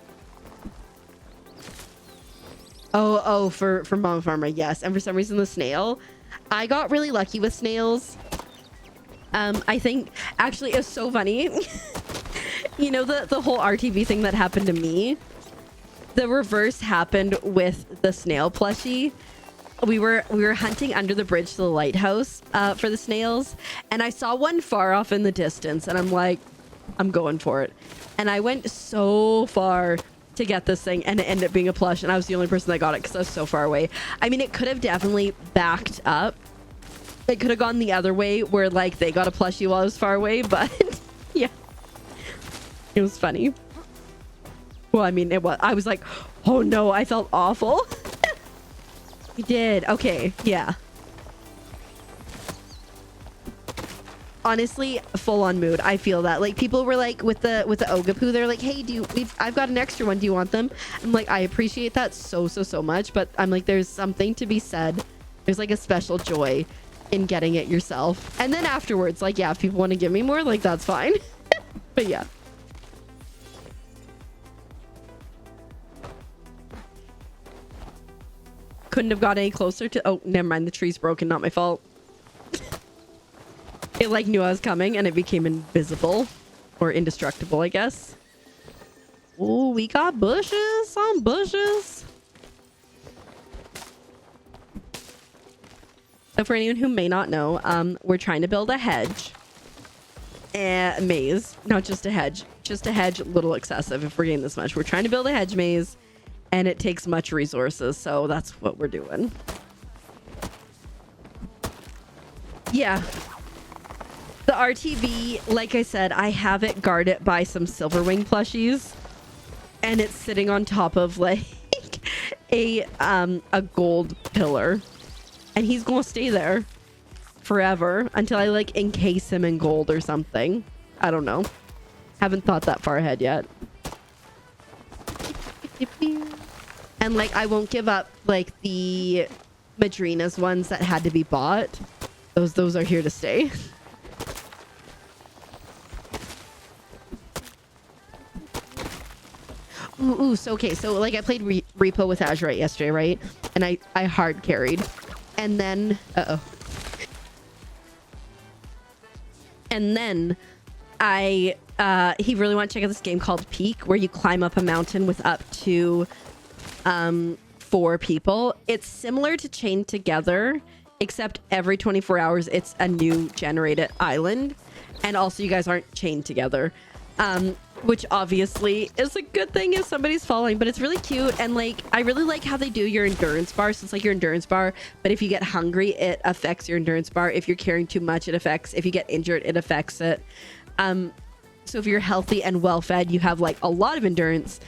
Oh, for Mama Farmer, yes. And for some reason the snail, I got really lucky with snails. I think actually it was so funny. You know the whole RTV thing that happened to me? The reverse happened with the snail plushie. We were hunting under the bridge to the lighthouse for the snails, and I saw one far off in the distance, and I'm like, I'm going for it. And I went so far to get this thing, and it ended up being a plush, and I was the only person that got it because I was so far away. I mean, it could have definitely backed up. It could have gone the other way where like they got a plushie while I was far away, but yeah, it was funny. Well, I mean, I was like, oh no, I felt awful. You did. Okay. Yeah. Honestly, full on mood. I feel that. Like people were like with the Ogapoo, they're like, hey, I've got an extra one. Do you want them? I'm like, I appreciate that so much. But I'm like, there's something to be said. There's like a special joy in getting it yourself. And then afterwards, like, yeah, if people want to give me more, like that's fine. But yeah. Couldn't have got any closer to... Oh, never mind. The tree's broken. Not my fault. It like knew I was coming and it became invisible. Or indestructible, I guess. Oh, we got bushes on bushes. So for anyone who may not know, we're trying to build a hedge. Maze. Not just a hedge. Just a hedge, a little excessive if we're getting this much. We're trying to build a hedge maze. And it takes much resources, so that's what we're doing. Yeah. The RTV, like I said, I have it guarded by some Silverwing plushies. And it's sitting on top of like a gold pillar. And he's gonna stay there forever until I like encase him in gold or something. I don't know. Haven't thought that far ahead yet. And like I won't give up like the Madrina's ones that had to be bought. Those are here to stay. Ooh, so okay, so like I played Repo with Azurite yesterday, right? And I hard carried. And then and then he really wanted to check out this game called Peak, where you climb up a mountain with up to 4 people. It's similar to Chained Together, except every 24 hours it's a new generated island, and also you guys aren't chained together, which obviously is a good thing if somebody's falling. But it's really cute, and like I really like how they do your endurance bar. So it's like your endurance bar, but if you get hungry it affects your endurance bar. If you're carrying too much it affects. If you get injured it affects it. So if you're healthy and well fed you have like a lot of endurance,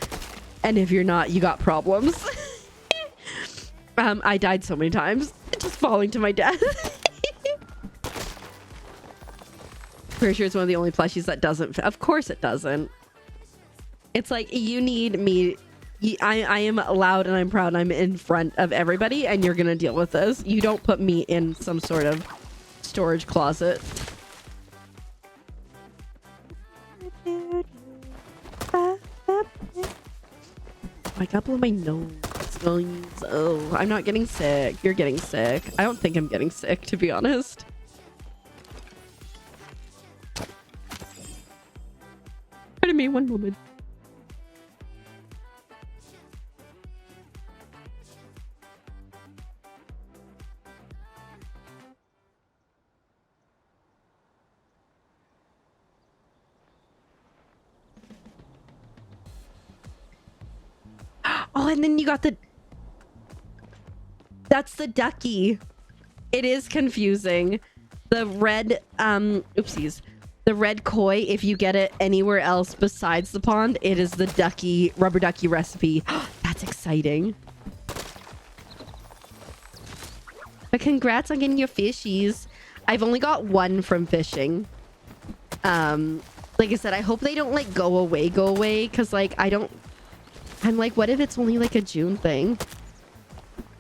and if you're not you got problems. I died so many times just falling to my death. Pretty sure it's one of the only plushies that doesn't. Of course it doesn't. It's like you need me. I am loud and I'm proud. I'm in front of everybody and you're gonna deal with this. You don't put me in some sort of storage closet. I got blow my nose. Oh, I'm not getting sick. You're getting sick. I don't think I'm getting sick, to be honest. Pardon me, one moment. Oh, and then you got the... That's the ducky. It is confusing. The red, oopsies. The red koi, if you get it anywhere else besides the pond, it is the ducky, rubber ducky recipe. That's exciting. But congrats on getting your fishies. I've only got one from fishing. Like I said, I hope they don't like go away, because like I don't I'm like, what if it's only like a June thing?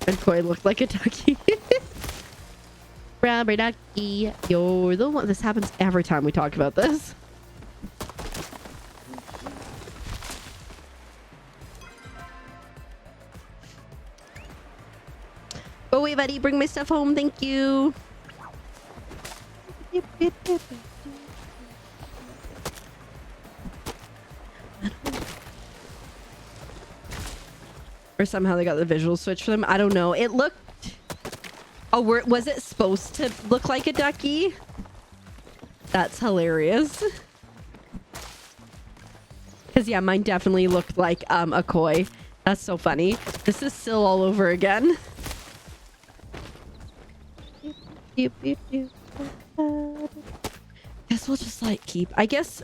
And Koi looked like a ducky. Rubber ducky, you're the one. This happens every time we talk about this. Oh wait, buddy, bring my stuff home. Thank you. Or somehow they got the visual switch for them. I don't know. It looked... Oh, was it supposed to look like a ducky? That's hilarious. Because, yeah, mine definitely looked like a koi. That's so funny. This is still all over again. Guess we'll just, like, keep... I guess...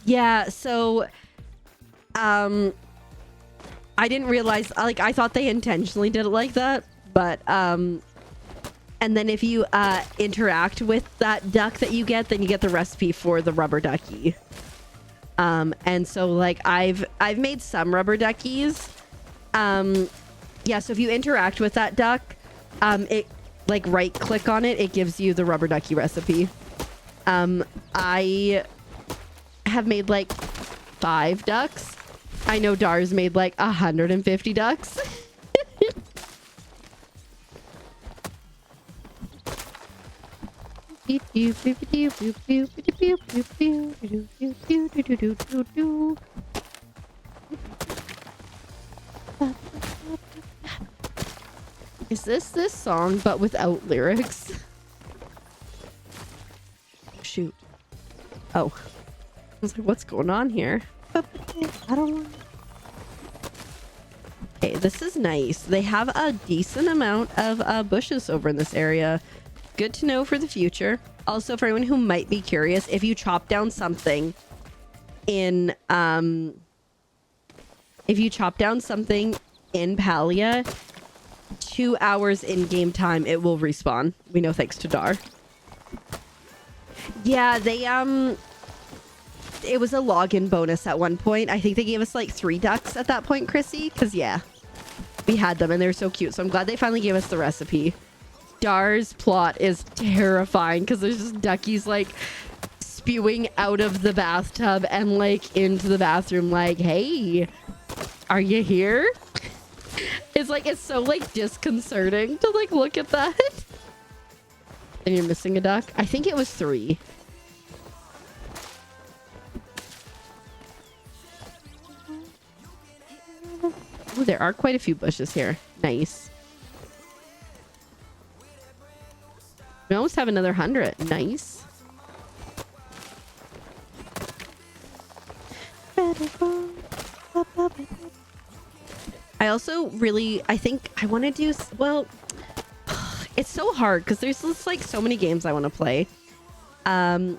Yeah, so... I didn't realize, like, I thought they intentionally did it like that, but, and then if you, interact with that duck that you get, then you get the recipe for the rubber ducky. And so, like, I've made some rubber duckies. Yeah, so if you interact with that duck, it, like, right-click on it, it gives you the rubber ducky recipe. I have made, like, 5 ducks. I know Dar's made like 150 ducks. Is this song but without lyrics? Shoot. Oh. I was like, what's going on here? I don't want... Okay, this is nice. They have a decent amount of bushes over in this area. Good to know for the future. Also, for anyone who might be curious, if you chop down something in Palia, 2 hours in game time, it will respawn. We know thanks to Dar. Yeah, they it was a login bonus at one point. I think they gave us like 3 ducks at that point, Chrissy, because yeah, we had them and they were so cute. So I'm glad they finally gave us the recipe. Dar's plot is terrifying because there's just duckies like spewing out of the bathtub and like into the bathroom like, hey, are you here? It's like, it's so like disconcerting to like look at that. And you're missing a duck. I think it was 3. Ooh, there are quite a few bushes here. Nice. We almost have another 100. Nice. I also really, I think I want to do, well, it's so hard because there's just like so many games I want to play. I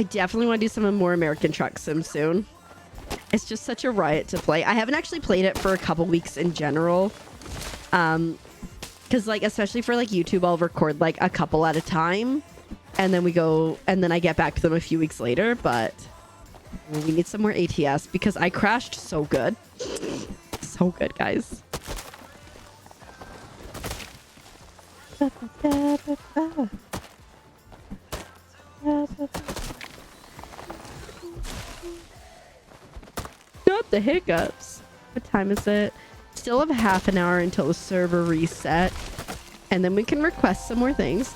definitely want to do some more American Truck Sim soon. It's just such a riot to play. I haven't actually played it for a couple weeks in general. Because like, especially for like YouTube, I'll record like a couple at a time. And then we go, and then I get back to them a few weeks later. But we need some more ATS because I crashed so good. So good, guys. Not the hiccups. What time is it? Still have half an hour until the server reset. And then we can request some more things.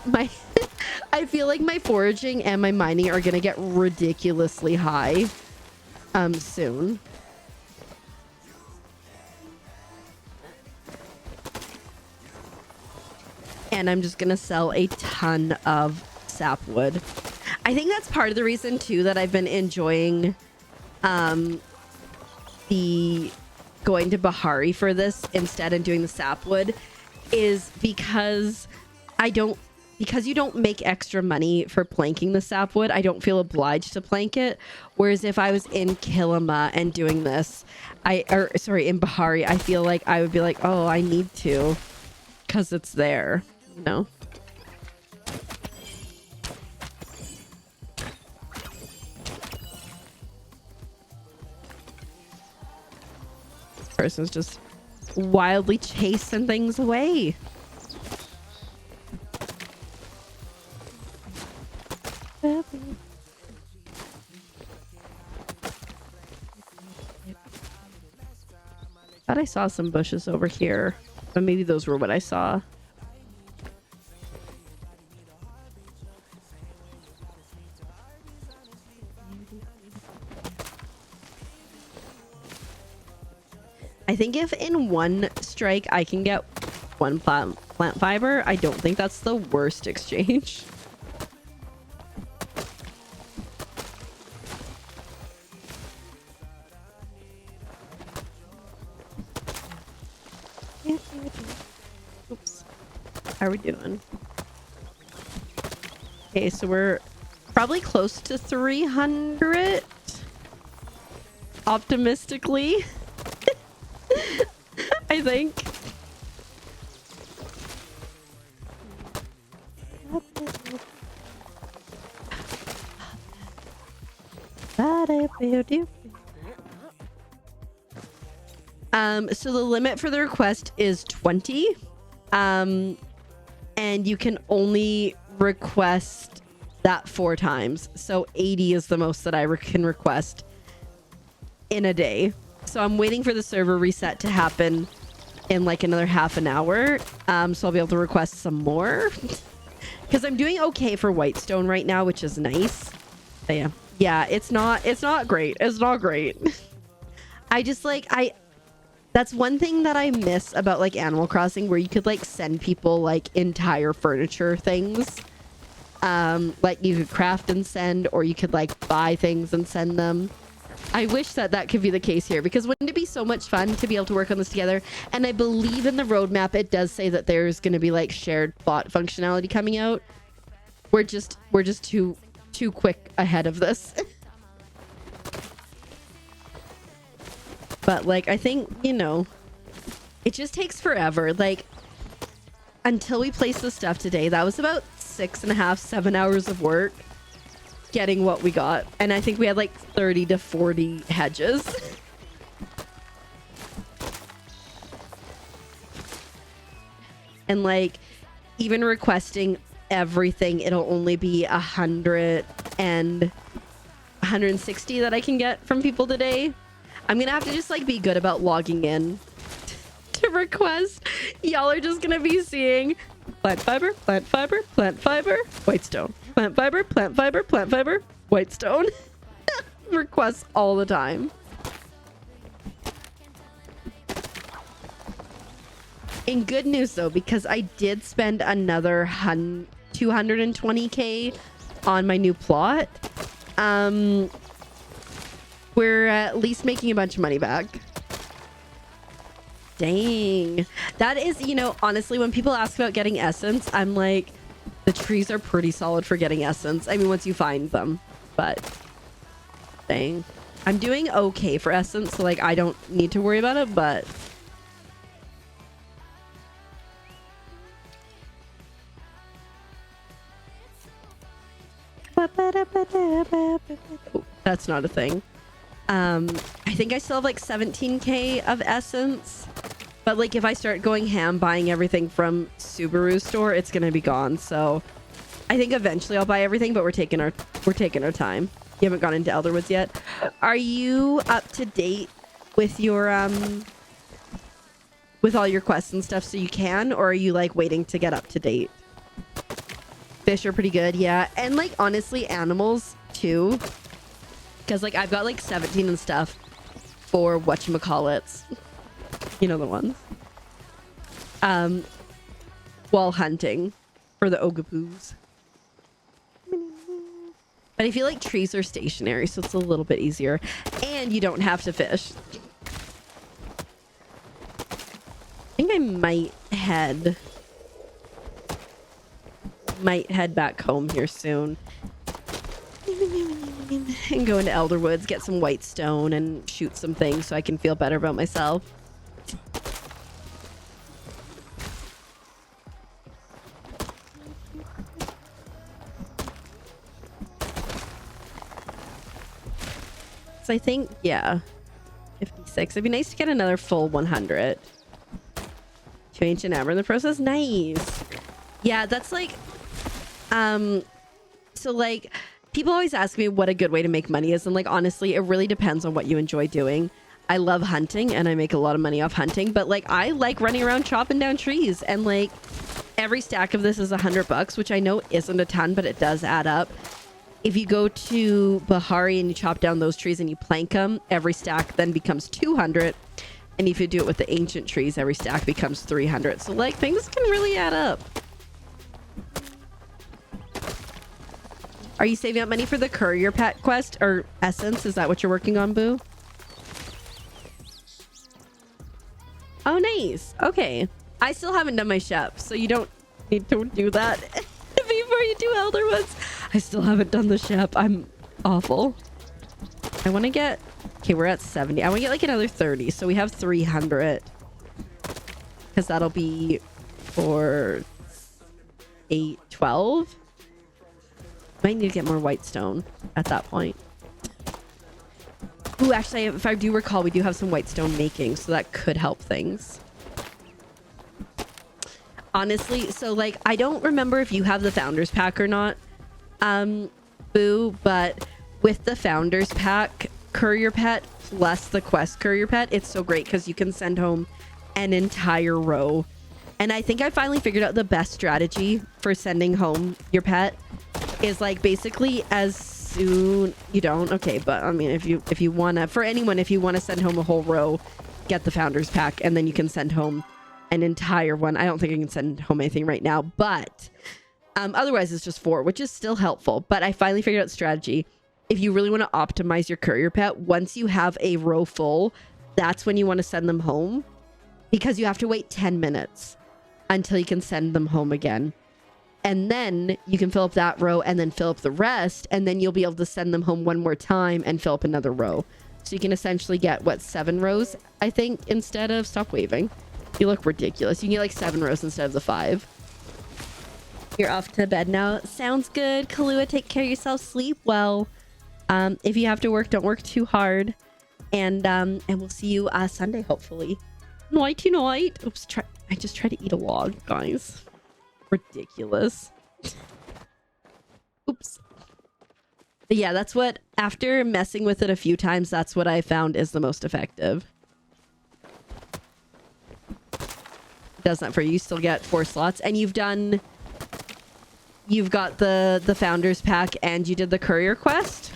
I feel like my foraging and my mining are gonna get ridiculously high soon. And I'm just gonna sell a ton of sapwood. I think that's part of the reason too that I've been enjoying the going to Bahari for this instead and doing the sapwood is because you don't make extra money for planking the sapwood. I don't feel obliged to plank it. Whereas if I was in Kilima and doing this, in Bahari, I feel like I would be like, oh, I need to because it's there, you know? Person's just wildly chasing things away. Thought I saw some bushes over here, but maybe those were what I saw. I think if in one strike I can get one plant fiber, I don't think that's the worst exchange. Oops. How are we doing? Okay, so we're probably close to 300. Optimistically. I think. So the limit for the request is 20. And you can only request that 4 times. So 80 is the most that I can request in a day. So I'm waiting for the server reset to happen in like another half an hour. So I'll be able to request some more. Because I'm doing okay for Whitestone right now, which is nice. But yeah, it's not great. It's not great. I just like, that's one thing that I miss about like Animal Crossing, where you could like send people like entire furniture things. Like you could craft and send, or you could like buy things and send them. I wish that that could be the case here, because wouldn't it be so much fun to be able to work on this together? And I believe in the roadmap it does say that there's going to be like shared bot functionality coming out. We're just too quick ahead of this. But like, I think, you know, it just takes forever. Like, until we place the stuff today, that was about 6.5, 7 hours of work getting what we got. And I think we had like 30 to 40 hedges. And like, even requesting everything, it'll only be 100 and 160 that I can get from people today. I'm gonna have to just like be good about logging in to request. Y'all are just gonna be seeing plant fiber, plant fiber, plant fiber, Whitestone, plant fiber, plant fiber, plant fiber, Whitestone. Requests all the time. In good news though, because I did spend another 220k on my new plot, we're at least making a bunch of money back. Dang. That is, you know, honestly, when people ask about getting essence, I'm like, the trees are pretty solid for getting essence. I mean, once you find them, but dang. I'm doing okay for essence, so like I don't need to worry about it, but oh, that's not a thing. I think I still have like 17k of essence, but like if I start going ham buying everything from Subaru store, it's gonna be gone. So I think eventually I'll buy everything, but we're taking our time. You haven't gone into Elderwoods yet. Are you up to date with your with all your quests and stuff so you can, or are you like waiting to get up to date? Fish are pretty good, yeah. And like honestly, animals too. Because like I've got like 17 and stuff for whatchamacallits. You know the ones. While hunting for the Ogapoos. But I feel like trees are stationary, so it's a little bit easier. And you don't have to fish. I think I might head back home here soon. And go into Elderwoods, get some Whitestone, and shoot some things so I can feel better about myself. So I think, yeah. 56. It'd be nice to get another full 100. 2 ancient amber in the process. Nice. Yeah, that's like so like people always ask me what a good way to make money is, and like honestly it really depends on what you enjoy doing. I love hunting and I make a lot of money off hunting, but like I like running around chopping down trees, and like every stack of this is $100, which I know isn't a ton, but it does add up. If you go to Bahari and you chop down those trees and you plank them, every stack then becomes 200. And if you do it with the ancient trees, every stack becomes 300. So like things can really add up. Are you saving up money for the courier pet quest or essence? Is that what you're working on, Boo? Oh, nice. Okay. I still haven't done my chef, so you don't need to do that before you do Elderwoods. I still haven't done the chef. I'm awful. I want to get... Okay, we're at 70. I want to get like another 30, so we have 300. Because that'll be for 8, 12. Might need to get more white stone at that point. Ooh, actually, if I do recall, we do have some white stone making, so that could help things. Honestly, so like, I don't remember if you have the Founders Pack or not, Boo, but with the Founders Pack Courier Pet plus the Quest Courier Pet, it's so great because you can send home an entire row. And I think I finally figured out the best strategy for sending home your pet is like basically as soon you don't but I mean if you want to, for anyone, if you want to send home a whole row, get the Founders Pack and then you can send home an entire one. I don't think I can send home anything right now, but otherwise it's just 4, which is still helpful. But I finally figured out the strategy. If you really want to optimize your courier pet, once you have a row full, that's when you want to send them home, because you have to wait 10 minutes until you can send them home again. And then you can fill up that row and then fill up the rest, and then you'll be able to send them home one more time and fill up another row. So you can essentially get, what, 7 rows, I think, instead of... Stop waving. You look ridiculous. You can get like 7 rows instead of the 5. You're off to bed now. Sounds good. Kahlua, take care of yourself. Sleep well. If you have to work, don't work too hard. And we'll see you Sunday, hopefully. Nighty night. Oops, I just tried to eat a log, guys. Ridiculous. Oops. But yeah, that's what, after messing with it a few times, that's what I found is the most effective. Does that for you. You still get 4 slots, and you've got the Founders Pack and you did the courier quest.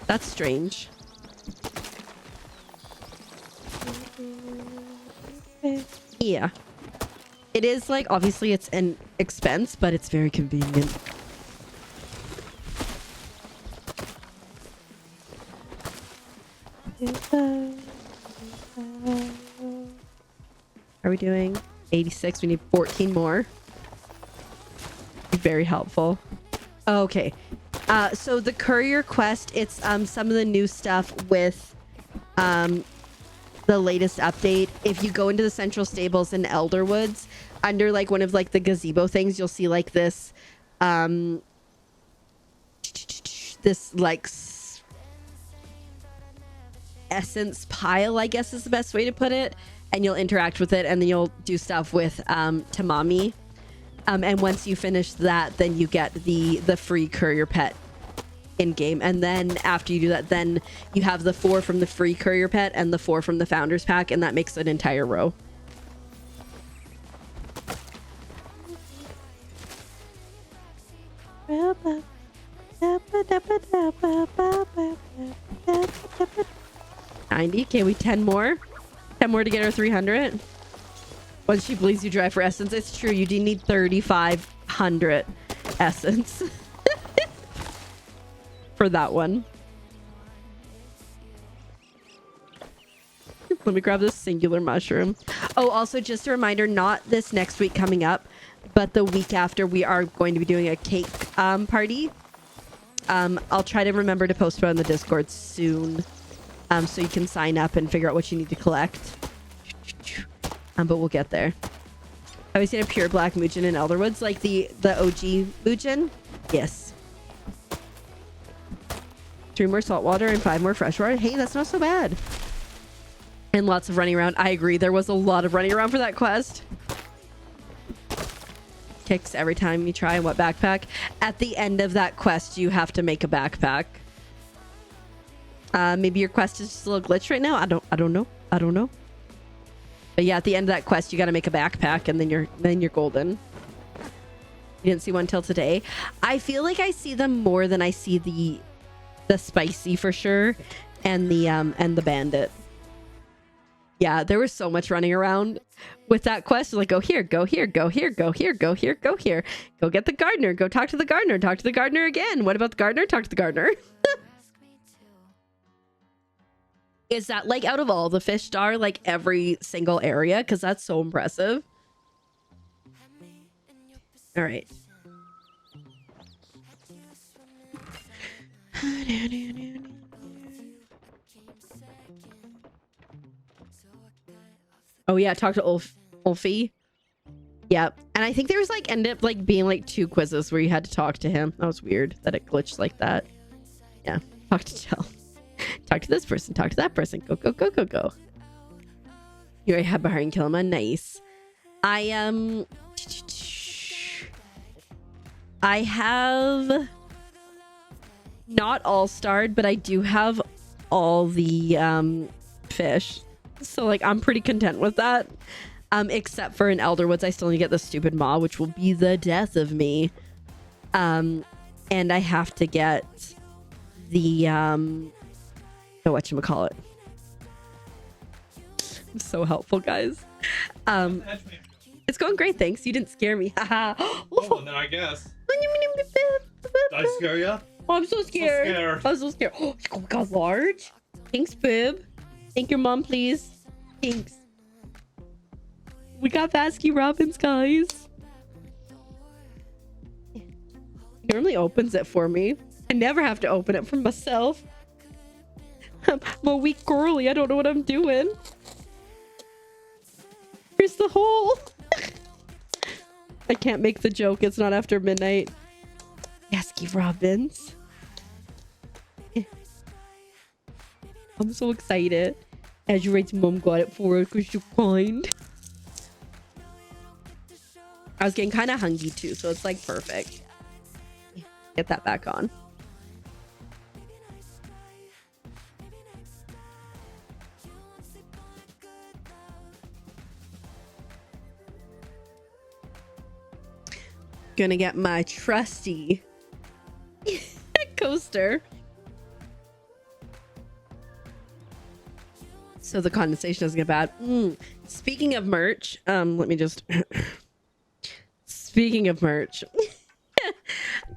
That's strange. Yeah, it is like, obviously it's an expense, but it's very convenient. Are we doing 86? We need 14 more. Very helpful. Okay. So the courier quest, it's some of the new stuff with the latest update. If you go into the central stables in Elderwoods, under like one of like the gazebo things, you'll see like this this like essence pile, I guess is the best way to put it. And you'll interact with it, and then you'll do stuff with Tamami. And once you finish that, then you get the free courier pet in game. And then after you do that, then you have the 4 from the free courier pet and the 4 from the Founders Pack, and that makes an entire row. Okay, we 10 more. 10 more to get our 300. Once she bleeds you dry for essence. It's true, you do need 3,500 essence for that one. Let me grab this singular mushroom. Oh, also just a reminder, not this next week coming up, but the week after, we are going to be doing a cake party. I'll try to remember to post it on the Discord soon, so you can sign up and figure out what you need to collect. But we'll get there. Have you seen a pure black Muujin in Elderwoods? Like the OG Muujin? Yes. 3 more saltwater and 5 more freshwater. Hey, that's not so bad. And lots of running around. I agree. There was a lot of running around for that quest. Kicks every time you try. And what backpack? At the end of that quest, you have to make a backpack. Maybe your quest is just a little glitch right now. I don't know. But yeah, at the end of that quest, you got to make a backpack, and then you're golden. You didn't see one till today. I feel like I see them more than I see the spicy for sure, and the bandit. Yeah, there was so much running around with that quest. Like, go here, go here, go here, go here, go here, go here. Go get the gardener. Go talk to the gardener. Talk to the gardener again. What about the gardener? Talk to the gardener. Is that like out of all the fish star, like every single area? Because that's so impressive. All right. Oh yeah, talk to Ulfie. Yep. And I think there was like ended up like being like 2 quizzes where you had to talk to him. That was weird that it glitched like that. Yeah. Talk to Jill. Talk to this person. Talk to that person. Go, go, go, go, go. You already have Bahar and Kilma. Nice. I have not all starred, but I do have all the fish. So like I'm pretty content with that. Except for in Elderwoods, I still need to get the stupid maw, which will be the death of me. And I have to get the whatchamacallit. I'm so helpful, guys. It's going great, thanks. You didn't scare me. Oh, then I guess. Did I scare you? Oh, I'm so scared. I'm so scared. Oh, you got large. Thanks, bib. Thank your mom, please. Thanks. We got Baskin Robbins, guys. He normally opens it for me. I never have to open it for myself. I'm a weak girly. I don't know what I'm doing. Here's the hole. I can't make the joke. It's not after midnight. Baskin Robbins. I'm so excited. Azurate's mom got it for her because you're kind. I was getting kind of hungry too, so it's like perfect. Get that back on. Gonna get my trusty coaster. So the condensation doesn't get bad. Speaking of merch, let me just speaking of merch.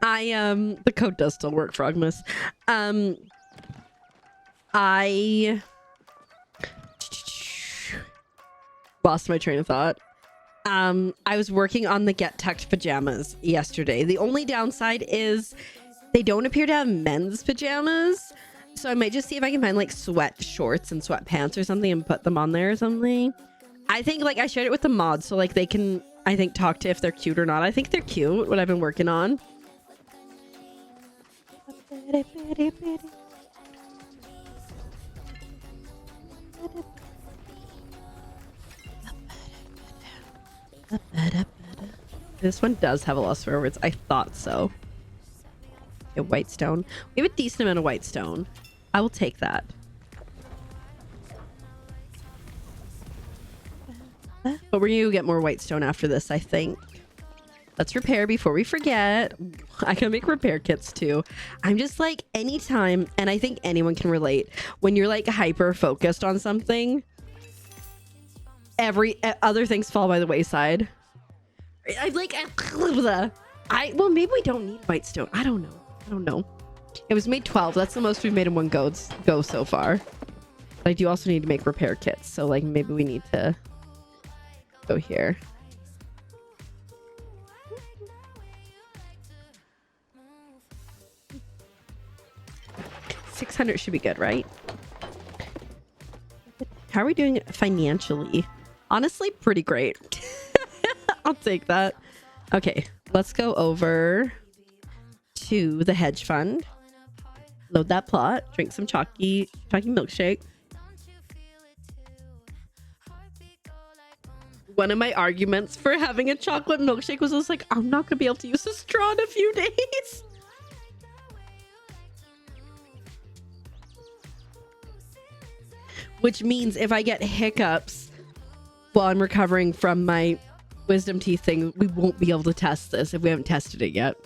The code does still work, Frogmas. I lost my train of thought. I was working on the Get Tucked pajamas yesterday. The only downside is they don't appear to have men's pajamas. So I might just see if I can find like sweat shorts and sweatpants or something and put them on there or something. I think like I shared it with the mods so like they can, I think, talk to if they're cute or not. I think they're cute, what I've been working on. This one does have a lot of swear words. I thought so. Okay, white stone. We have a decent amount of white stone. I will take that. But we're gonna get more white stone after this, I think. Let's repair before we forget. I can make repair kits too. I'm just like anytime, and I think anyone can relate, when you're like hyper focused on something, every other things fall by the wayside. I'm like, well, maybe we don't need white stone. I don't know. It was made 12. That's the most we've made in one go so far. But I do also need to make repair kits. So like maybe we need to go here. $600 should be good, right? How are we doing financially? Honestly, pretty great. I'll take that. Okay, let's go over to the hedge fund. load that plot, drink some chalky milkshake. One of my arguments for having a chocolate milkshake was I was like, I'm not gonna be able to use a straw in a few days. Which means if I get hiccups while I'm recovering from my wisdom teeth thing, we won't be able to test this if we haven't tested it yet.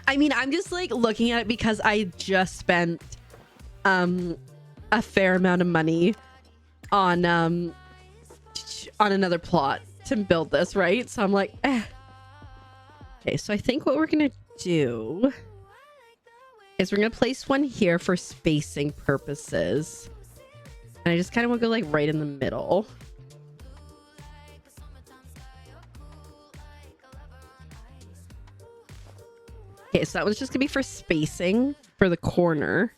I mean, I'm just like looking at it because I just spent a fair amount of money on another plot to build this, right? So I'm like, eh. Okay, so I think what we're gonna do is we're gonna place one here for spacing purposes. And I just kind of want to go like right in the middle. Okay, so that one's just gonna be for spacing for the corner.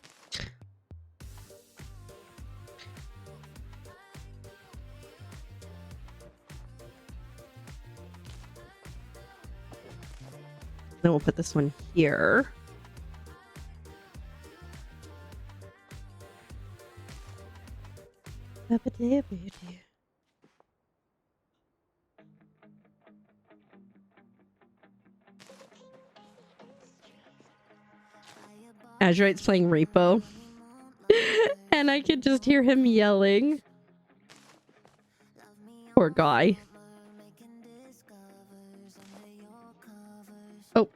Then we'll put this one here. Azurite's playing Repo. And I could just hear him yelling. Poor guy. Oh.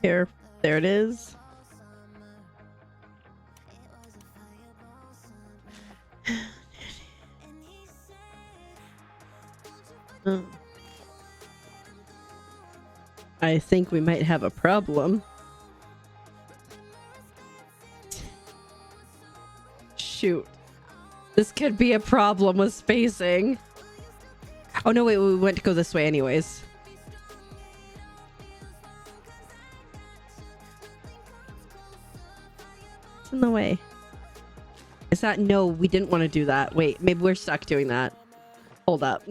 Here. There it is. I think we might have a problem. Shoot. This could be a problem with spacing. Oh no, wait, we went to go this way anyways. What's in the way? Is that... No, we didn't want to do that. Wait, maybe we're stuck doing that. Hold up.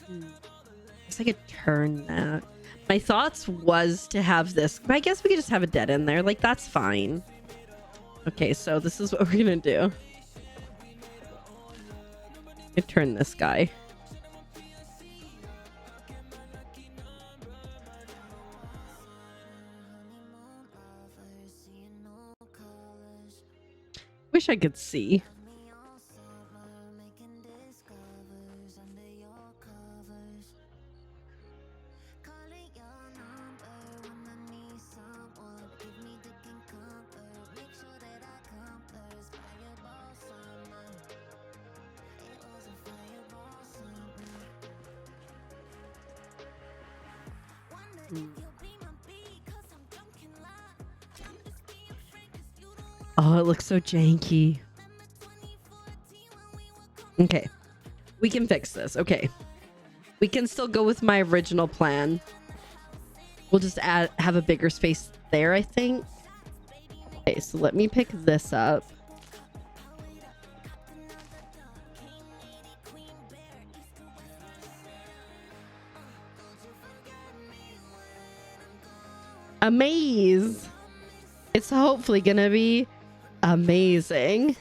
I guess I could turn that. My thoughts was to have this, but I guess we could just have a dead end there. Like, that's fine. Okay, so this is what we're gonna do. I turn this guy. Wish I could see. Oh, it looks so janky. Okay. We can fix this. Okay. We can still go with my original plan. We'll just have a bigger space there, I think. Okay, so let me pick this up. A maze. It's hopefully gonna be amazing.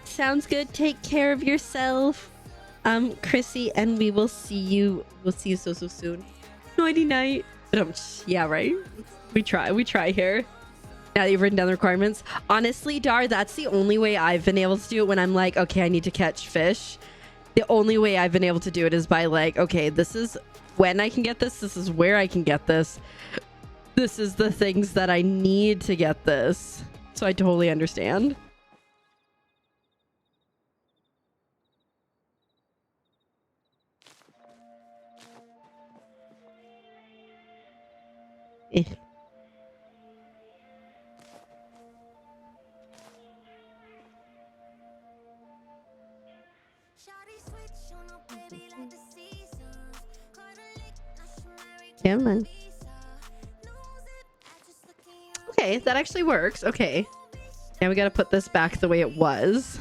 Sounds good. Take care of yourself, Chrissy, and we will see you. We'll see you so soon. Nighty night. Yeah, right. We try here. Now that you've written down the requirements. Honestly, Dar, that's the only way I've been able to do it when I'm like, okay, I need to catch fish. The only way I've been able to do it is by like, okay, this is when I can get this. This is where I can get this. This is the things that I need to get this. So I totally understand. Come on. Okay, that actually works. Okay. Now we gotta put this back the way it was.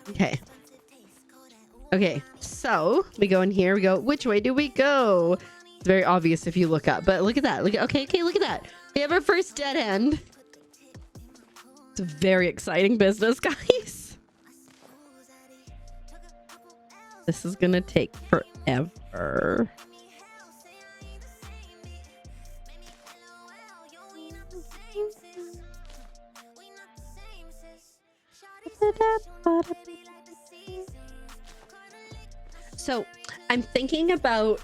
Okay. Okay, so we go in here. We go, which way do we go? It's very obvious if you look up, but look at that. Look at, okay, look at that. We have our first dead end. It's a very exciting business, guys. This is gonna take forever. So I'm thinking about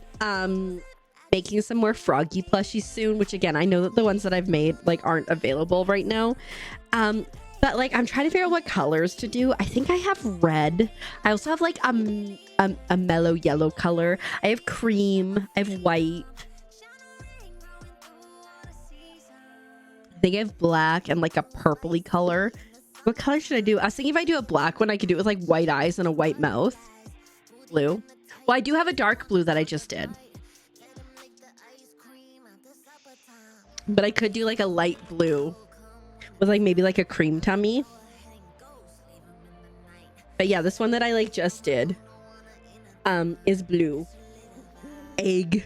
making some more froggy plushies soon, which again, I know that the ones that I've made like aren't available right now. But like I'm trying to figure out what colors to do. I think I have red. I also have like a mellow yellow color. I have cream. I have white. I think I have black and like a purpley color. What color should I do? I was thinking if I do a black one, I could do it with like white eyes and a white mouth. Blue. Well, I do have a dark blue that I just did. But I could do like a light blue with like maybe like a cream tummy. But yeah, this one that I like just did is blue. Egg.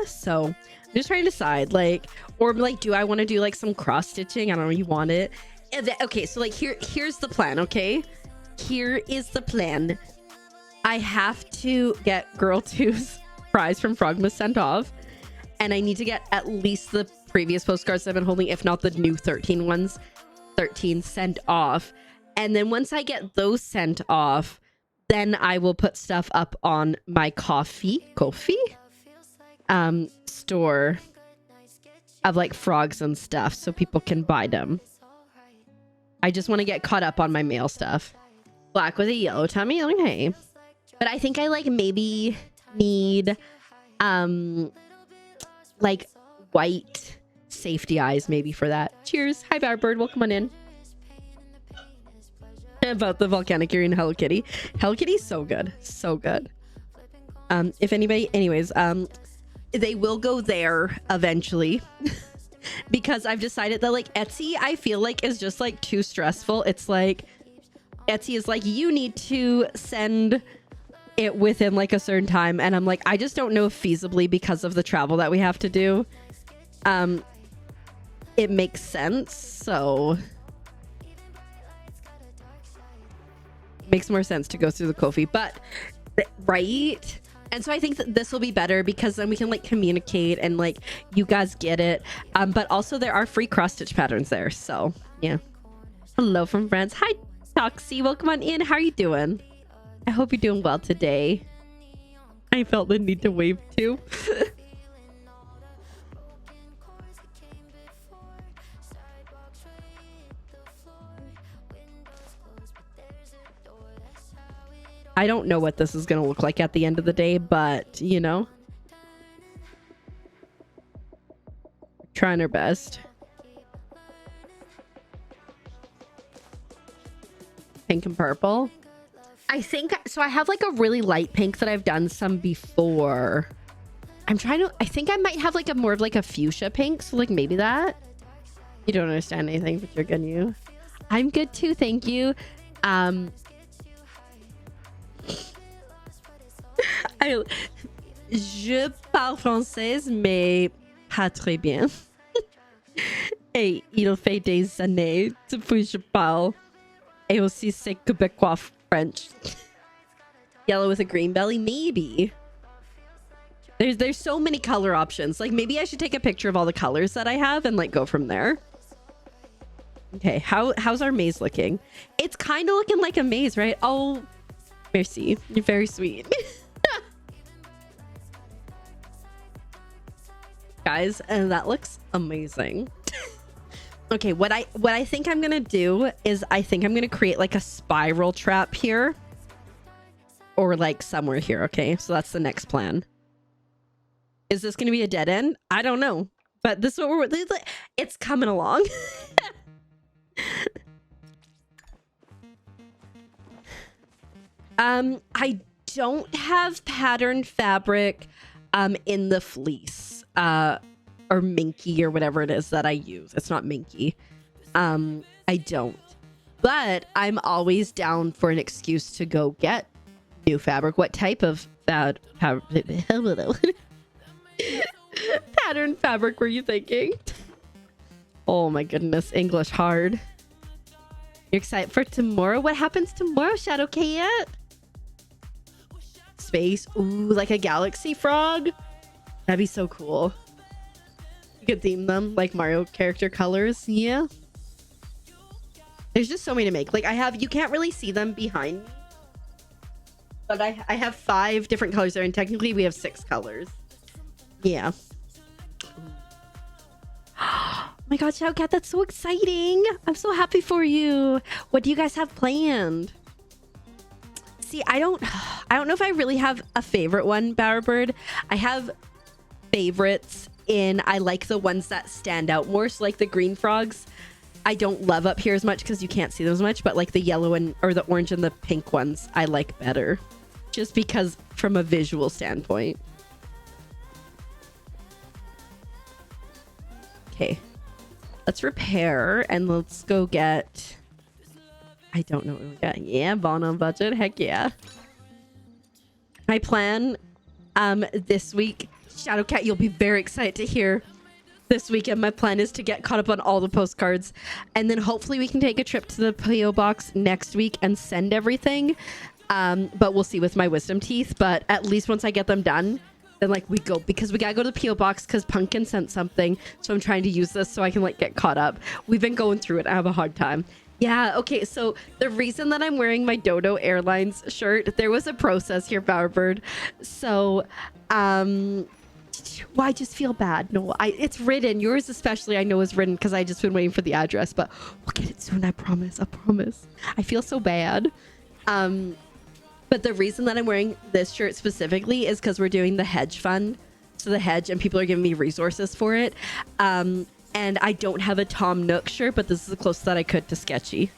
So I'm just trying to decide like, or like, do I want to do like some cross stitching? I don't know. You want it? Okay, so like here's the plan. Okay, here is the plan. I have to get girl 2's prize from Frogmas sent off, and I need to get at least the previous postcards I've been holding, if not the new 13 ones, 13 sent off. And then once I get those sent off, then I will put stuff up on my Ko-fi store of like frogs and stuff so people can buy them. I just want to get caught up on my mail stuff. Black with a yellow tummy, okay. But I think I like maybe need like white safety eyes maybe for that. Cheers. Hi Barbird, welcome on in. About the volcanic earring Hello Kitty. Hello Kitty's so good. So good. If anybody, anyways, they will go there eventually. Because I've decided that like Etsy, I feel like is just like too stressful. It's like Etsy is like, you need to send it within like a certain time. And I'm like, I just don't know if feasibly because of the travel that we have to do. It makes sense. So it makes more sense to go through the Ko-fi, but right. And so I think that this will be better because then we can like communicate and like you guys get it. But also there are free cross stitch patterns there. So yeah. Hello from France. Hi Toxie, welcome on in. How are you doing? I hope you're doing well today. I felt the need to wave too. I don't know what this is going to look like at the end of the day, but you know, trying our best. Pink and purple. I think so. I have like a really light pink that I've done some before. I think I might have like a more of like a fuchsia pink. So like maybe that. You don't understand anything, but you're good. You. I'm good too. Thank you. Je parle française, mais pas très bien. Et il fait des années depuis je parle. Et aussi c'est québécois French. Yellow with a green belly, maybe. There's so many color options. Like maybe I should take a picture of all the colors that I have and like go from there. Okay, how's our maze looking? It's kind of looking like a maze, right? Oh, merci. You're very sweet. Guys, and that looks amazing. Okay, what I think I'm gonna do is I think I'm gonna create like a spiral trap here. or like somewhere here. Okay, so that's the next plan. Is this going to be a dead end? I don't know, but this is what it's coming along. I don't have patterned fabric in the fleece or minky or whatever it is that I use. It's not minky. I don't, but I'm always down for an excuse to go get new fabric. What type of patterned fabric were you thinking? Oh my goodness, English hard. You're excited for tomorrow? What happens tomorrow, Shadow Cat? Space. Ooh, like a galaxy frog? That'd be so cool. You could theme them like Mario character colors. Yeah. There's just so many to make. Like you can't really see them behind me. But I have 5 different colors there, and technically we have 6 colors. Yeah. Oh my god, Shadow Cat, that's so exciting. I'm so happy for you. What do you guys have planned? See, I don't know if I really have a favorite one, Bowerbird. I have favorites I like the ones that stand out more. So like the green frogs, I don't love up here as much because you can't see them as much, but like the yellow or the orange and the pink ones I like better. Just because from a visual standpoint. Okay. Let's repair and let's go get... I don't know what we got. Yeah, Vaughn on budget. Heck yeah. My plan this week, Shadow Cat, you'll be very excited to hear this weekend. My plan is to get caught up on all the postcards, and then hopefully we can take a trip to the PO box next week and send everything. But we'll see with my wisdom teeth. But at least once I get them done, then like we go, because we gotta go to the PO box because Pumpkin sent something. So I'm trying to use this so I can like get caught up. We've been going through it. I have a hard time. Yeah, okay, so the reason that I'm wearing my Dodo Airlines shirt, there was a process here, Bowerbird. So, well, I just feel bad. No, it's written. Yours especially, I know, is written because I just been waiting for the address, but we'll get it soon, I promise. I promise. I feel so bad. But the reason that I'm wearing this shirt specifically is because we're doing the hedge fund. So the hedge, and people are giving me resources for it. And I don't have a Tom Nook shirt, but this is the closest that I could to sketchy.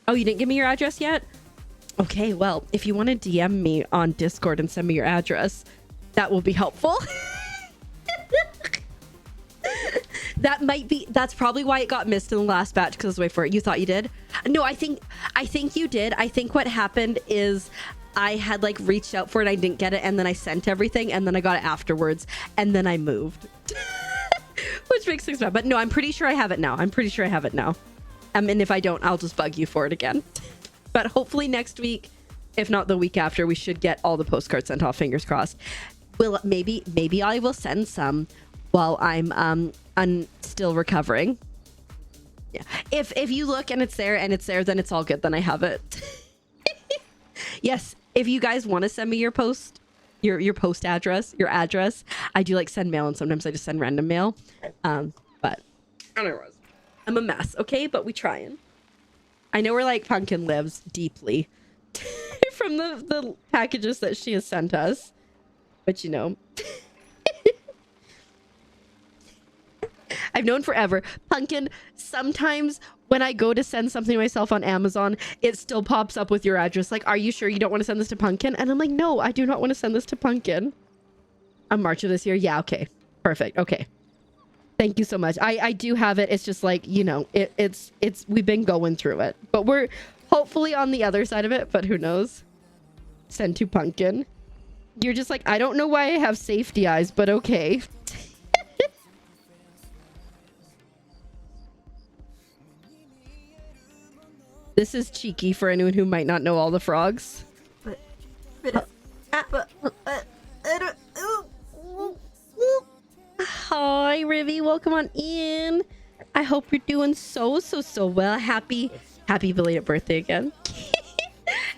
Oh, you didn't give me your address yet? Okay, well, if you want to DM me on Discord and send me your address, that will be helpful. That's probably why it got missed in the last batch, because wait for it. You thought you did? No, I think you did. I think what happened is I had like reached out for it, I didn't get it, and then I sent everything, and then I got it afterwards, and then I moved. Which makes things bad. But no, I'm pretty sure I have it now. And if I don't, I'll just bug you for it again. But hopefully next week, if not the week after, we should get all the postcards sent off. Fingers crossed. Maybe I will send some while I'm still recovering. Yeah. If you look and it's there, then it's all good. Then I have it. Yes. If you guys want to send me your post address, I do like send mail, and sometimes I just send random mail. But I don't know. I'm a mess, okay? But we trying. I know where like Pumpkin lives deeply from the packages that she has sent us. But you know, I've known forever. Pumpkin, sometimes when I go to send something myself on Amazon, it still pops up with your address. Like, are you sure you don't want to send this to Pumpkin? And I'm like, no, I do not want to send this to Pumpkin. On March of this year. Yeah, okay. Perfect. Okay. Thank you so much. I do have it. It's just like, you know, it's we've been going through it. But we're hopefully on the other side of it, but who knows? Send to Pumpkin. You're just like, I don't know why I have safety eyes, but okay. This is cheeky for anyone who might not know all the frogs. Hi, Rivy. Welcome on in. I hope you're doing so well. Happy belated birthday again.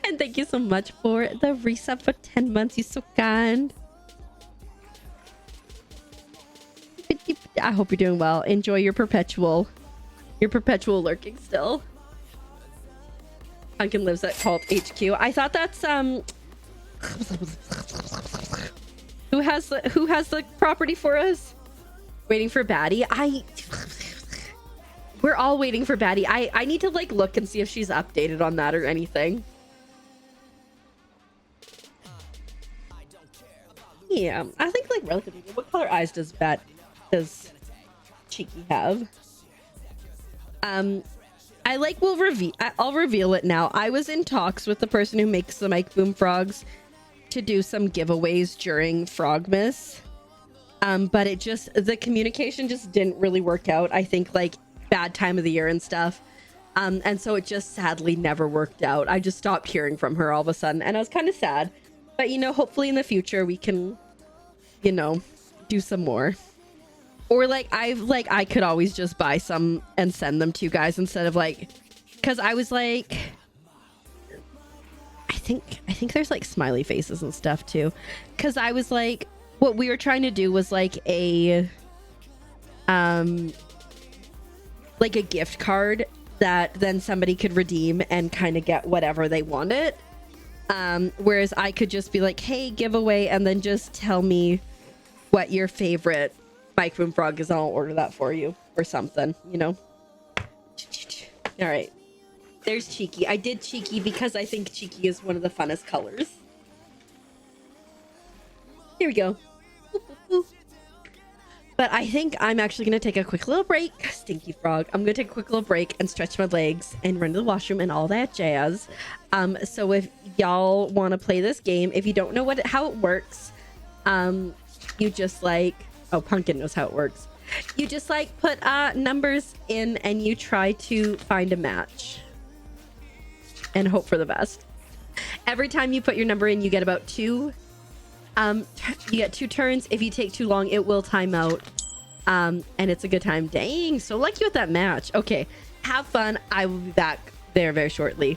And thank you so much for the resub for 10 months. You're so kind. I hope you're doing well. Enjoy your perpetual lurking still. Pumpkin lives at Cult HQ. I thought that's Who has the property for us? Waiting for Batty. We're all waiting for Batty. I need to like look and see if she's updated on that or anything. Yeah, I think like relatively good. What color eyes does Cheeky have? I like I'll reveal it now. I was in talks with the person who makes the Mic Boom Frogs to do some giveaways during Frogmas. But the communication just didn't really work out. I think like bad time of the year and stuff. And so it just sadly never worked out. I just stopped hearing from her all of a sudden and I was kind of sad. But you know, hopefully in the future we can, you know, do some more. Or like I could always just buy some and send them to you guys instead of like, because I was like, I think there's like smiley faces and stuff too. Because I was like, what we were trying to do was like a gift card that then somebody could redeem and kind of get whatever they wanted. Whereas I could just be like, hey, giveaway, and then just tell me what your favorite Mic Boom Frog is and I'll order that for you or something, you know? All right. There's Cheeky. I did Cheeky because I think Cheeky is one of the funnest colors. Here we go. But I think I'm actually going to take a quick little break. Stinky frog. I'm going to take a quick little break and stretch my legs and run to the washroom and all that jazz. So if y'all want to play this game, if you don't know how it works, you just like... Oh, Pumpkin knows how it works. You just like put numbers in and you try to find a match. And hope for the best. Every time you put your number in, you get about 2... you get 2 turns. If you take too long, it will time out. And it's a good time. Dang, so lucky with that match. Okay, have fun. I will be back there very shortly.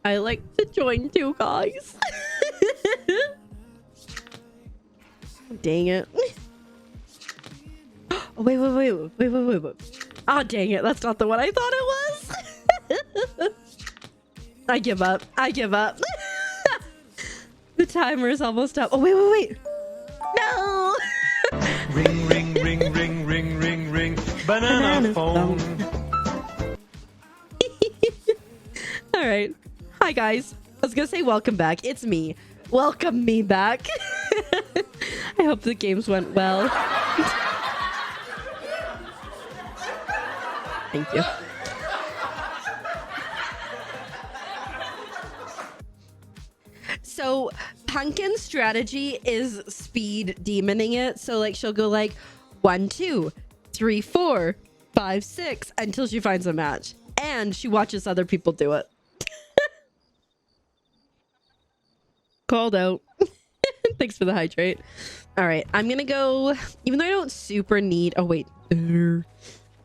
I like to join too, guys. Dang it. Oh, wait. Oh, dang it. That's not the one I thought it was. I give up. The timer is almost up. Oh, wait. No. Ring, ring, ring, ring, ring, ring, ring. Banana phone. All right. Hi, guys. I was going to say welcome back. It's me. Welcome me back. I hope the games went well. Thank you. So Pumpkin's strategy is speed demoning it. So like she'll go like 1, 2, 3, 4, 5, 6 until she finds a match. And she watches other people do it. Called out. Thanks for the hydrate. All right, I'm gonna go, even though I don't super need, oh wait.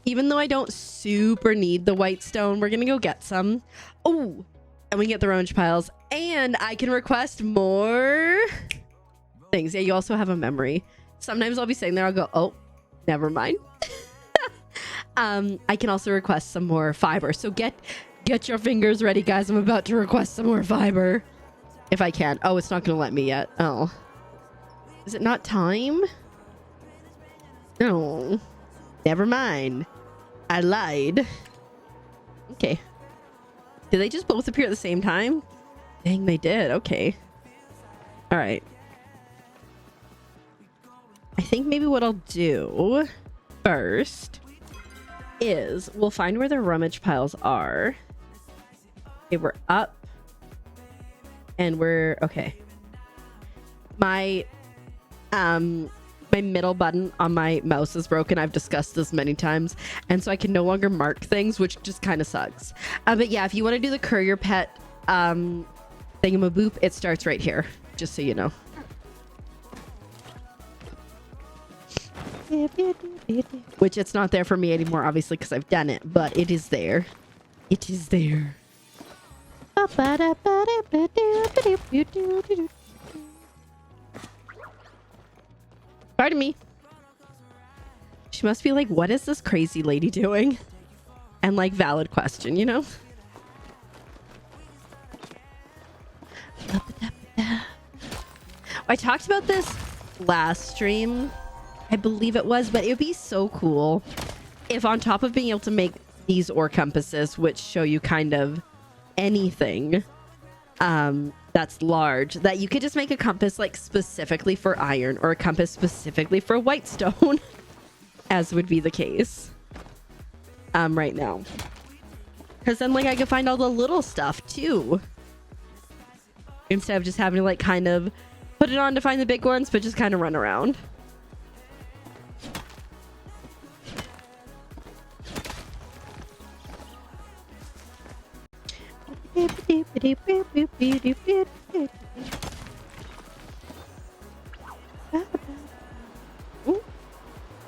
Even though I don't super need the white stone, we're gonna go get some. Oh, and we can get the orange piles. And I can request more things. Yeah, you also have a memory. Sometimes I'll be sitting there, I'll go, oh, never mind. I can also request some more fiber. So get your fingers ready, guys. I'm about to request some more fiber. If I can. Oh, it's not gonna let me yet. Oh. Is it not time? No. Never mind. I lied. Okay. Did they just both appear at the same time? Dang, they did. Okay. All right. I think maybe what I'll do first is we'll find where the rummage piles are. Okay, we're up. And we're okay. My middle button on my mouse is broken. I've discussed this many times, and so I can no longer mark things, which just kind of sucks. But yeah, if you want to do the courier pet thingamaboop, it starts right here, just so you know. Which it's not there for me anymore, obviously, because I've done it, but it is there. It is there. Pardon me. She must be like, what is this crazy lady doing? And like, valid question, you know? I talked about this last stream, I believe it was, but it would be so cool if on top of being able to make these ore compasses, which show you kind of anything that's large, that you could just make a compass like specifically for iron or a compass specifically for white stone, as would be the case right now, because then like I could find all the little stuff too, instead of just having to like kind of put it on to find the big ones, but just kind of run around.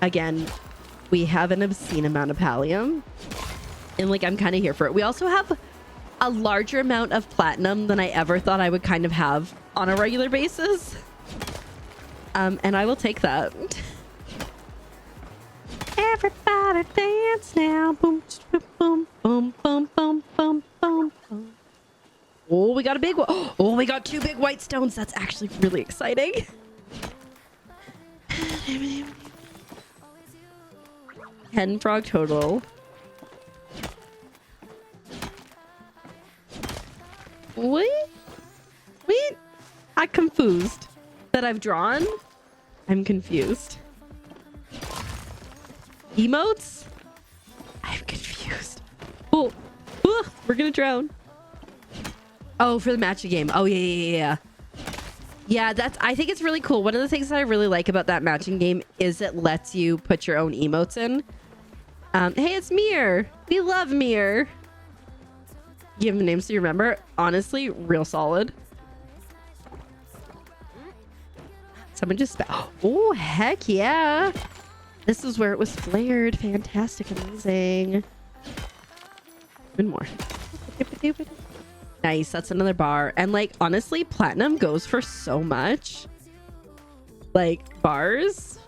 Again, we have an obscene amount of pallium, and like I'm kind of here for it. We also have a larger amount of platinum than I ever thought I would kind of have on a regular basis, and I will take that. Everybody dance now. Boom, boom, boom, boom, boom, boom, boom, boom. Oh, we got a big one. Oh, we got 2 big white stones. That's actually really exciting. 10 frog total. Wait. I'm confused. That I've drawn? I'm confused. Emotes? I'm confused. Oh, we're gonna drown. Oh, for the matching game. Oh, yeah. Yeah, I think it's really cool. One of the things that I really like about that matching game is it lets you put your own emotes in. Hey, it's Mir. We love Mir. Give them names so you remember. Honestly, real solid. Someone just... Oh, heck yeah. This is where it was flared. Fantastic. Amazing. Even more. Nice. That's another bar. And like, honestly, platinum goes for so much. Like, bars.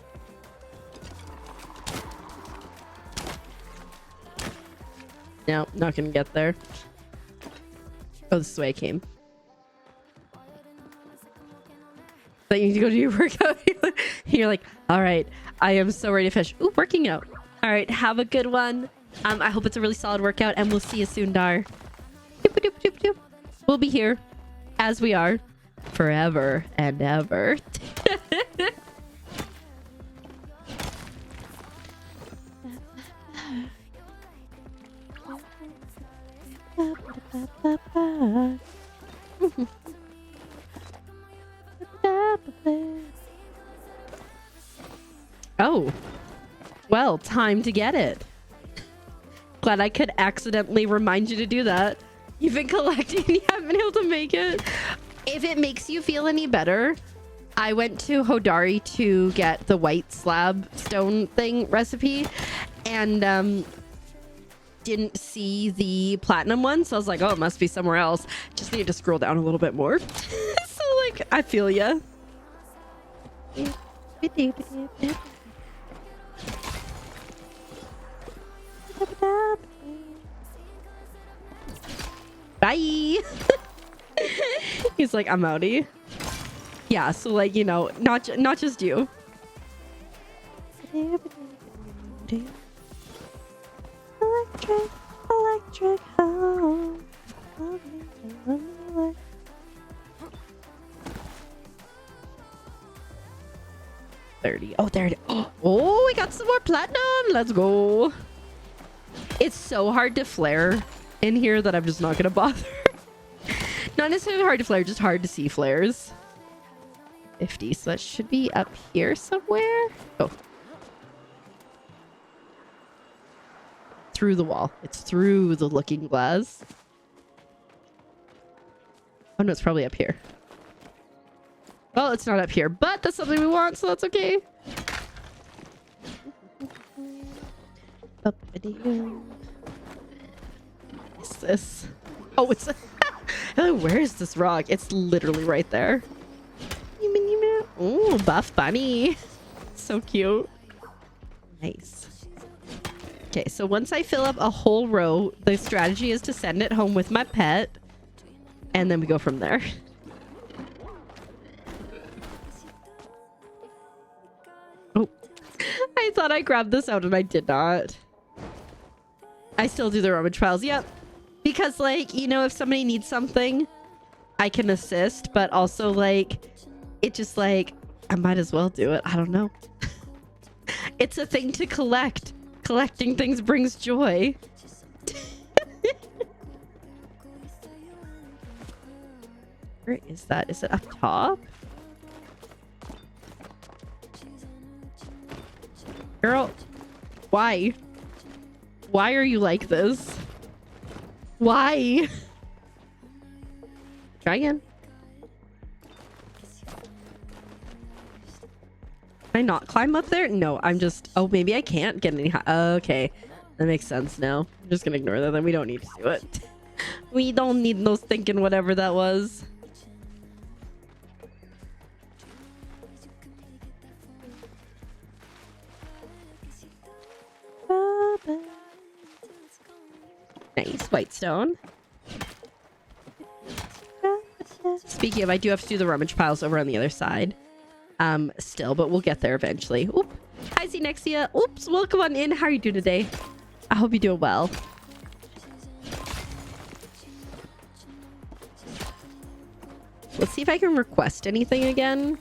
No, not gonna get there. Oh, this is the way I came. But you need to go do your workout. You're like, all right, I am so ready to finish. Ooh, working out. All right, have a good one. I hope it's a really solid workout, and we'll see you soon, Dar. Doop, doop, doop, doop. We'll be here, as we are, forever and ever. Oh, well, time to get it. Glad I could accidentally remind you to do that. You've been collecting and you haven't been able to make it. If it makes you feel any better, I went to Hodari to get the white slab stone thing recipe and didn't see the platinum one. So I was like, oh, it must be somewhere else. Just need to scroll down a little bit more. So like, I feel ya. Bye. He's like, I'm outie. Yeah, so like, you know, not just you. Electric home. 30. Oh, there it is. Oh, we got some more platinum. Let's go. It's so hard to flare in here that I'm just not gonna bother. Not necessarily hard to flare, just hard to see flares. 50, so that should be up here somewhere. Oh. Through the wall. It's through the looking glass. Oh no, it's probably up here. Well, it's not up here, but that's something we want, so that's okay. What's this? Oh, it's... Where is this rock? It's literally right there. Ooh, buff bunny. So cute. Nice. Okay, so once I fill up a whole row, the strategy is to send it home with my pet. And then we go from there. Oh. I thought I grabbed this out and I did not. I still do the rummage files. Yep. Because, like, you know, if somebody needs something, I can assist. But also, like, it just, like, I might as well do it. I don't know. It's a thing to collect. Collecting things brings joy. Where is that? Is it up top? Girl, why? Why are you like this? Why? Try again. Can I not climb up there? No, I'm just... Oh, maybe I can't get any high. Okay. That makes sense now. I'm just gonna ignore that. Then we don't need to do it. We don't need no thinking whatever that was. Nice. White stone. Speaking of, I do have to do the rummage piles over on the other side. Still, but we'll get there eventually. Oop. Hi, Xenexia. Oops. Welcome on in. How are you doing today? I hope you're doing well. Let's see if I can request anything again.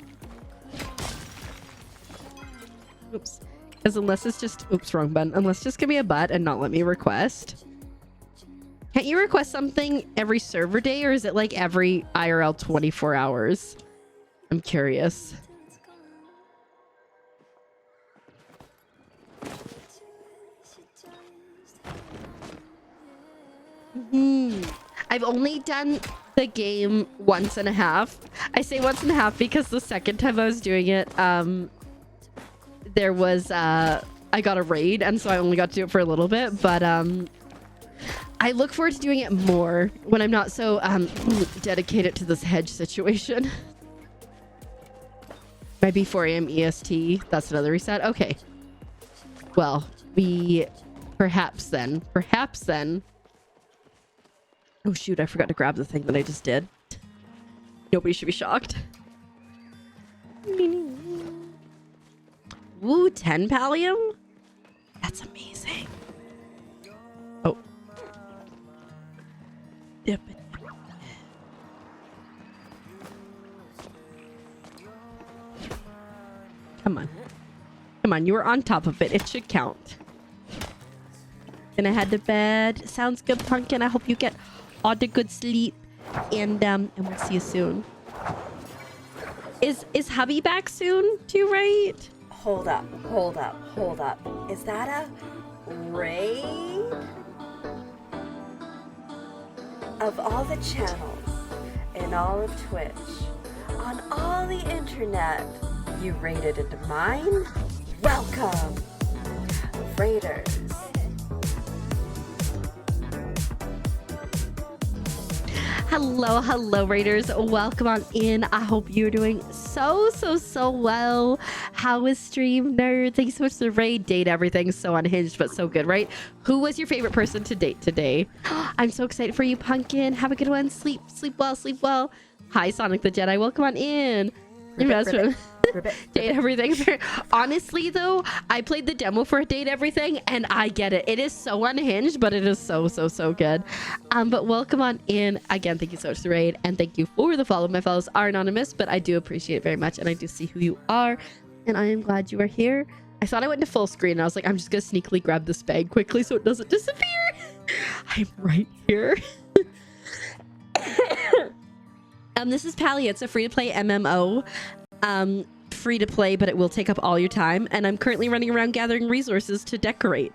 Oops. Because unless it's just... Oops, wrong button. Unless it's just give me a butt and not let me request. Can't you request something every server day, or is it like every IRL 24 hours? I'm curious. I've only done the game once and a half. I say once and a half because the second time I was doing it, there was I got a raid, and so I only got to do it for a little bit, but I look forward to doing it more when I'm not so dedicated to this hedge situation. Maybe 4 a.m. EST. That's another reset. Okay. Well, perhaps then. Oh shoot, I forgot to grab the thing that I just did. Nobody should be shocked. Woo, 10 pallium? That's amazing. Oh. Yep. Come on. Come on, you were on top of it. It should count. Gonna head to bed. Sounds good, Pumpkin. I hope you get all the good sleep. And we'll see you soon. Is hubby back soon too, right? Hold up. Is that a raid? Of all the channels in all of Twitch, on all the internet, you raided into mine? Welcome, Raiders. Hello, Raiders. Welcome on in. I hope you're doing so well. How was stream, nerd? Thanks so much for the raid. Date everything. So unhinged, but so good, right? Who was your favorite person to date today? I'm so excited for you, Pumpkin. Have a good one. Sleep well. Hi, Sonic the Jedi. Welcome on in. Ribbit. Date everything. Honestly, though, I played the demo for Date Everything, and I get it. It is so unhinged, but it is so good. But welcome on in. Again, thank you so much for the raid, and thank you for the follow. My follows are anonymous, but I do appreciate it very much, and I do see who you are, and I am glad you are here. I thought I went to full screen, and I was like, I'm just gonna sneakily grab this bag quickly so it doesn't disappear. I'm right here. This is Palia. It's a free-to-play MMO. Free to play, but it will take up all your time, and I'm currently running around gathering resources to decorate.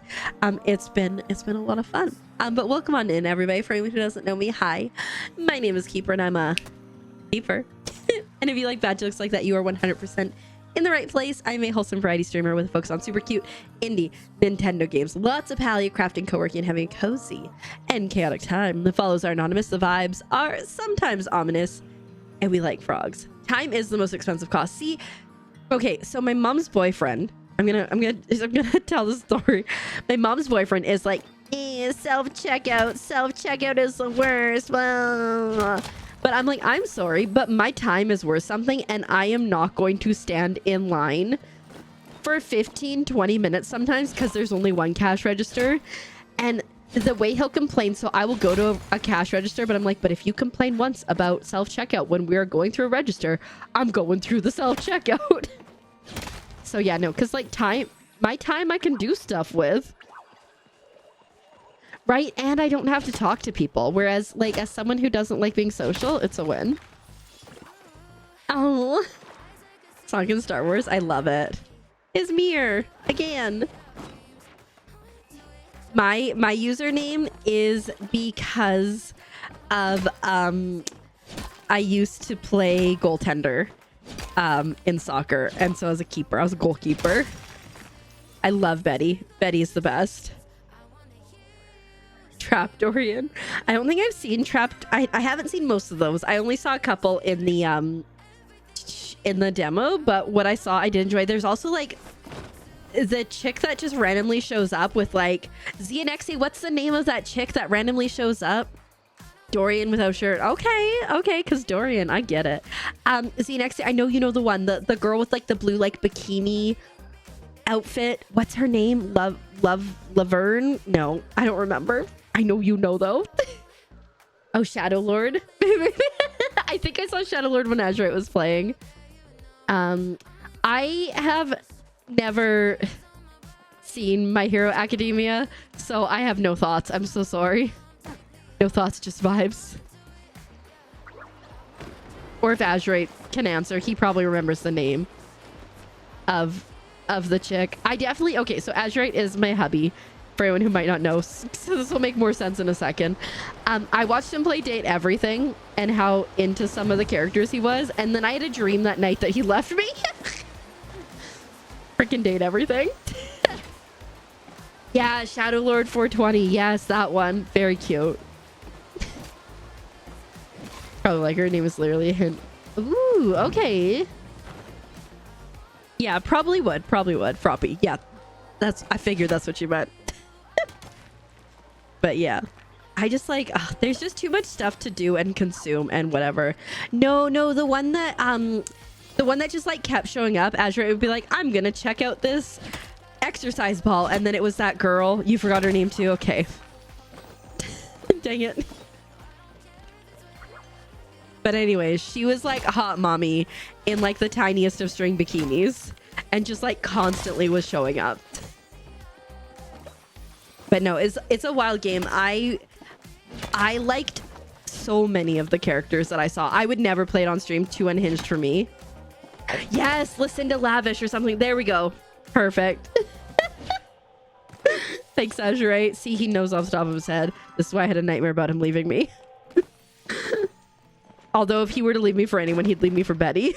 It's been a lot of fun. But welcome on in, everybody. For anyone who doesn't know me, hi, my name is Keeper, and I'm a keeper. And if you like bad jokes like that, you are 100% in the right place. I'm a wholesome variety streamer with a focus on super cute indie Nintendo games, lots of Palia, crafting, co-working, and having a cozy and chaotic time. The follows are anonymous, the vibes are sometimes ominous, and we like frogs. Time is the most expensive cost. See, okay, so my mom's boyfriend, I'm gonna tell the story. My mom's boyfriend is like, self-checkout is the worst. Well, but I'm like, I'm sorry, but my time is worth something, and I am not going to stand in line for 15-20 minutes sometimes because there's only one cash register. And the way he'll complain, so I will go to a cash register, but I'm like, but if you complain once about self-checkout when we're going through a register, I'm going through the self-checkout. So yeah, no, because like my time I can do stuff with, right? And I don't have to talk to people, whereas like as someone who doesn't like being social, it's a win. Oh, Sonic in Star Wars, I love it. Is Mir again. My username is because of I used to play goaltender in soccer, and so as a keeper, I was a goalkeeper. I love Betty. Betty's the best. Trapped Dorian. I don't think I've seen Trapped. I haven't seen most of those. I only saw a couple in the demo, but what I saw I did enjoy. There's also like the chick that just randomly shows up with like Xenexy. What's the name of that chick that randomly shows up? Dorian without shirt. Okay, because Dorian, I get it. Xenexy, I know you know the one, the girl with like the blue like bikini outfit. What's her name? Laverne? No, I don't remember. I know you know though. Oh, Shadow Lord. I think I saw Shadow Lord when Azurite was playing. I have never seen My Hero Academia, so I have no thoughts. I'm so sorry. No thoughts, just vibes. Or if Azurite can answer, he probably remembers the name of the chick. I definitely... Okay, so Azurite is my hubby, for anyone who might not know. So this will make more sense in a second. I watched him play Date Everything and how into some of the characters he was, and then I had a dream that night that he left me. Freaking Date Everything. Yeah, Shadow Lord 420. Yes, that one. Very cute. Probably like her name is literally a hint. Ooh, okay. Yeah, probably would. Probably would. Froppy. Yeah. I figured that's what you meant. But yeah. I just like, there's just too much stuff to do and consume and whatever. No, the one that just like kept showing up, Azure, it would be like, I'm gonna check out this exercise ball, and then it was that girl. You forgot her name too. Okay. Dang it. But anyways, she was like a hot mommy in like the tiniest of string bikinis and just like constantly was showing up. But no, it's a wild game. I liked so many of the characters that I saw. I would never play it on stream. Too unhinged for me. Yes, listen to Lavish or something. There we go. Perfect. Thanks, Azure. See, he knows off the top of his head. This is why I had a nightmare about him leaving me. Although if he were to leave me for anyone, he'd leave me for Betty.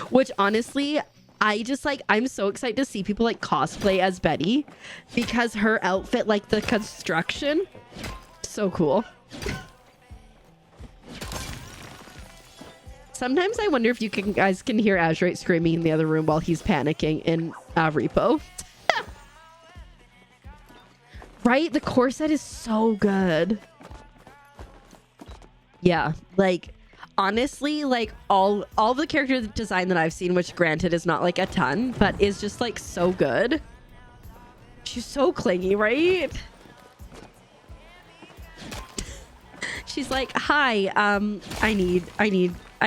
Which honestly, I'm so excited to see people like cosplay as Betty because her outfit, like the construction, so cool. Sometimes I wonder if you guys can hear Azure screaming in the other room while he's panicking in repo. Right? The core set is so good. Yeah, like honestly, like all the character design that I've seen, which granted is not like a ton, but is just like so good. She's so clingy, right? She's like, hi, I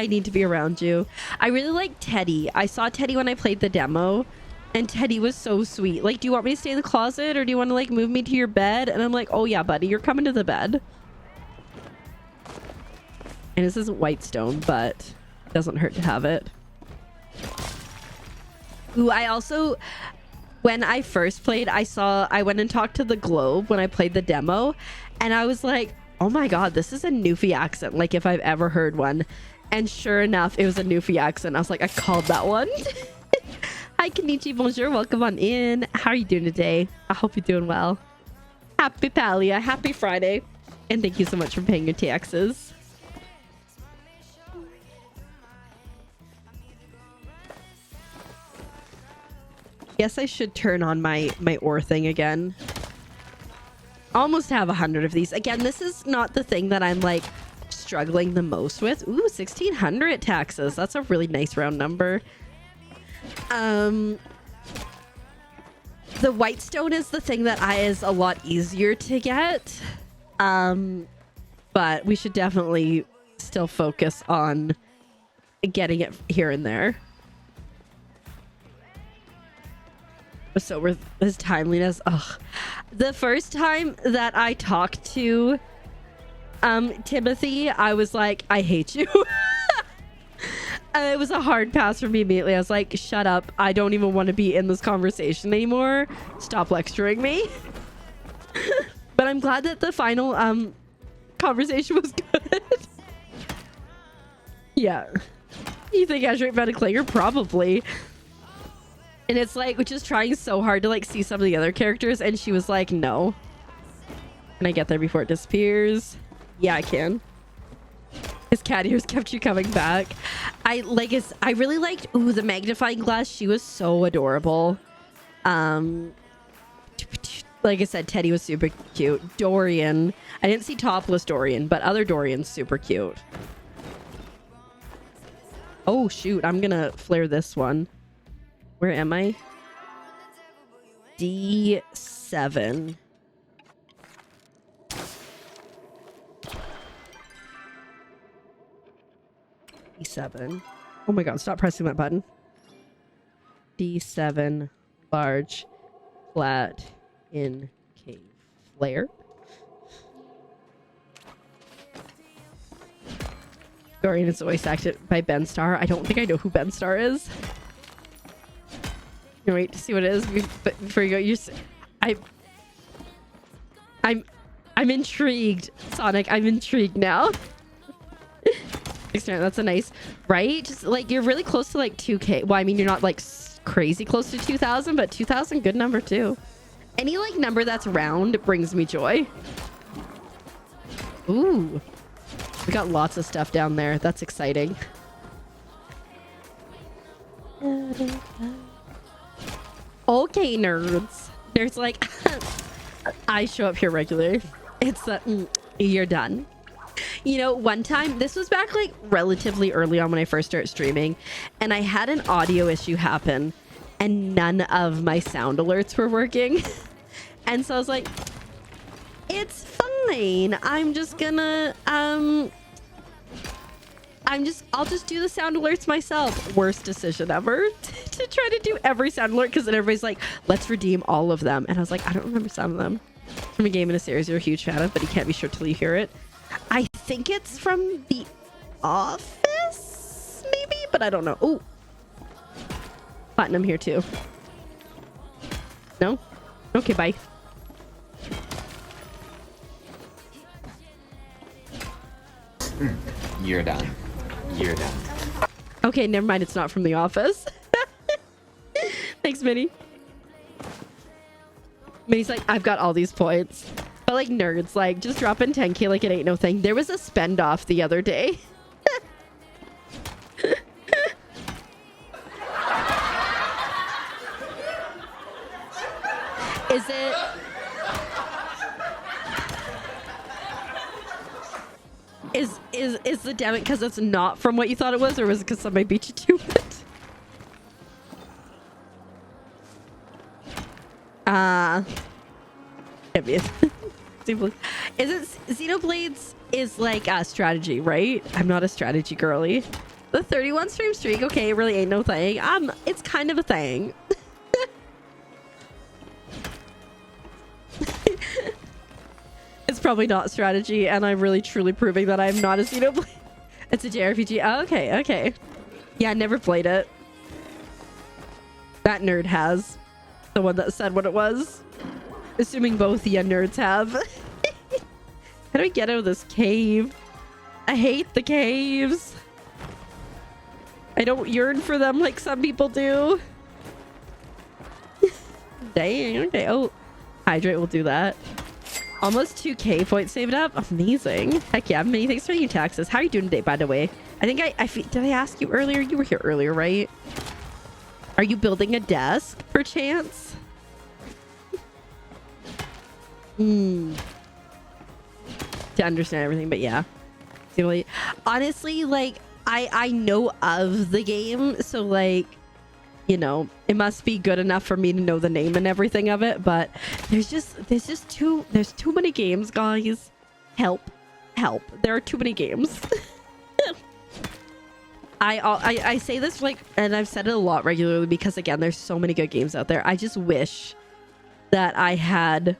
need to be around you. I really like Teddy. I saw Teddy when I played the demo, and Teddy was so sweet. Like, do you want me to stay in the closet, or do you want to like move me to your bed? And I'm like, oh yeah, buddy, you're coming to the bed. And this isn't Whitestone, but it doesn't hurt to have it. Ooh, I also, when I first played, I went and talked to the Globe when I played the demo, and I was like, oh my god, this is a Newfie accent, like if I've ever heard one. And sure enough, it was a Newfie accent. I was like, I called that one. Hi, Kenichi, bonjour, welcome on in. How are you doing today? I hope you're doing well. Happy Palia, happy Friday. And thank you so much for paying your taxes. Guess I should turn on my ore thing again. Almost have 100 of these. Again, this is not the thing that I'm like struggling the most with. Ooh, 1600 taxes. That's a really nice round number. The Whitestone is the thing that is a lot easier to get. But we should definitely still focus on getting it here and there. So with his timeliness, ugh. The first time that I talked to Timothy, I was like, I hate you. It was a hard pass for me immediately. I was like, shut up. I don't even want to be in this conversation anymore. Stop lecturing me. But I'm glad that the final conversation was good. Yeah. You think I should bet a Klinger? Probably. And it's like, we're just trying so hard to like see some of the other characters, and she was like, no. Can I get there before it disappears? Yeah, I can. His cat ears kept you coming back. I really liked the magnifying glass. She was so adorable. Like I said, Teddy was super cute. Dorian, I didn't see topless Dorian, but other Dorian's super cute. Oh shoot, I'm gonna flare this one. Where am I? D7. D7. Oh my god, stop pressing that button. D7 large flat in cave flare. Dorian is voice acted by Ben Starr. I don't think I know who Ben Starr is. You wait to see what it is before you go. I'm intrigued, Sonic. I'm intrigued now. That's a nice, right? Just like you're really close to like 2K. Well, I mean, you're not like crazy close to 2,000, but 2,000, good number too. Any like number that's round brings me joy. Ooh, we got lots of stuff down there. That's exciting. Okay, nerds. Nerds like, I show up here regularly. It's the, you're done. You know, one time, this was back like relatively early on when I first started streaming, and I had an audio issue happen, and none of my sound alerts were working. And so I was like, it's fine. I'm just gonna, I'll just do the sound alerts myself. Worst decision ever to try to do every sound alert, because then everybody's like, let's redeem all of them. And I was like, I don't remember some of them. From a game in a series you're a huge fan of, but you can't be sure till you hear it. I think it's from The Office, maybe, but I don't know. Oh, Platinum here too. No? Okay, bye. You're done. You're done. Okay, never mind. It's not from The Office. Thanks, Minnie. Minnie's like, I've got all these points. But like nerds, like just dropping 10k like it ain't no thing. There was a spend off the other day. Is it? Is the damn it because it's not from what you thought it was, or was it because somebody beat you to it? Can't be. Is it Xenoblades is like a strategy, right? I'm not a strategy girly. The 31 stream streak, okay, it really ain't no thing. It's kind of a thing. It's probably not strategy, and I'm really truly proving that I'm not a Xenoblade. It's a JRPG. Oh, okay, okay. Yeah, I never played it. That nerd has. The one that said what it was. Assuming both the nerds have. How do we get out of this cave? I hate the caves. I don't yearn for them like some people do. Dang, okay. Oh, hydrate will do that. Almost 2k points saved up. Amazing. Heck yeah. Many thanks for your taxes. How are you doing today, by the way? I think did I ask you earlier? You were here earlier, right? Are you building a desk, perchance? To understand everything, but yeah. Honestly, like, I know of the game, so like, you know, it must be good enough for me to know the name and everything of it, but there's too many games, guys. Help. There are too many games. I say this like, and I've said it a lot regularly because again, there's so many good games out there. I just wish that I had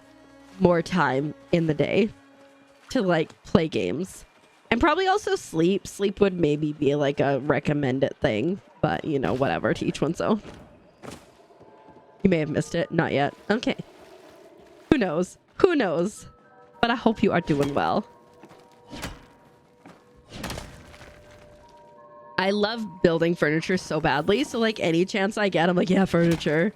more time in the day to like play games, and probably also sleep. Sleep would maybe be like a recommended thing, but you know, whatever, to each one's own. You may have missed it. Not yet. Okay. Who knows? Who knows? But I hope you are doing well. I love building furniture so badly, so like any chance I get, I'm like, yeah, furniture.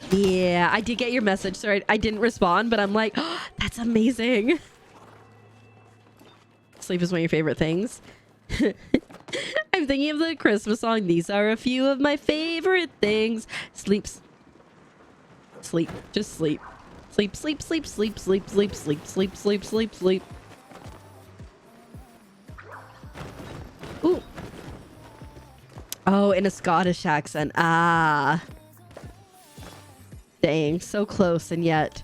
Yeah, I did get your message. Sorry, I didn't respond, but I'm like, oh, that's amazing. Sleep is one of your favorite things. I'm thinking of the Christmas song. These are a few of my favorite things. Sleep. Just sleep. Sleep. Ooh. Oh, in a Scottish accent. Ah. Dang, so close and yet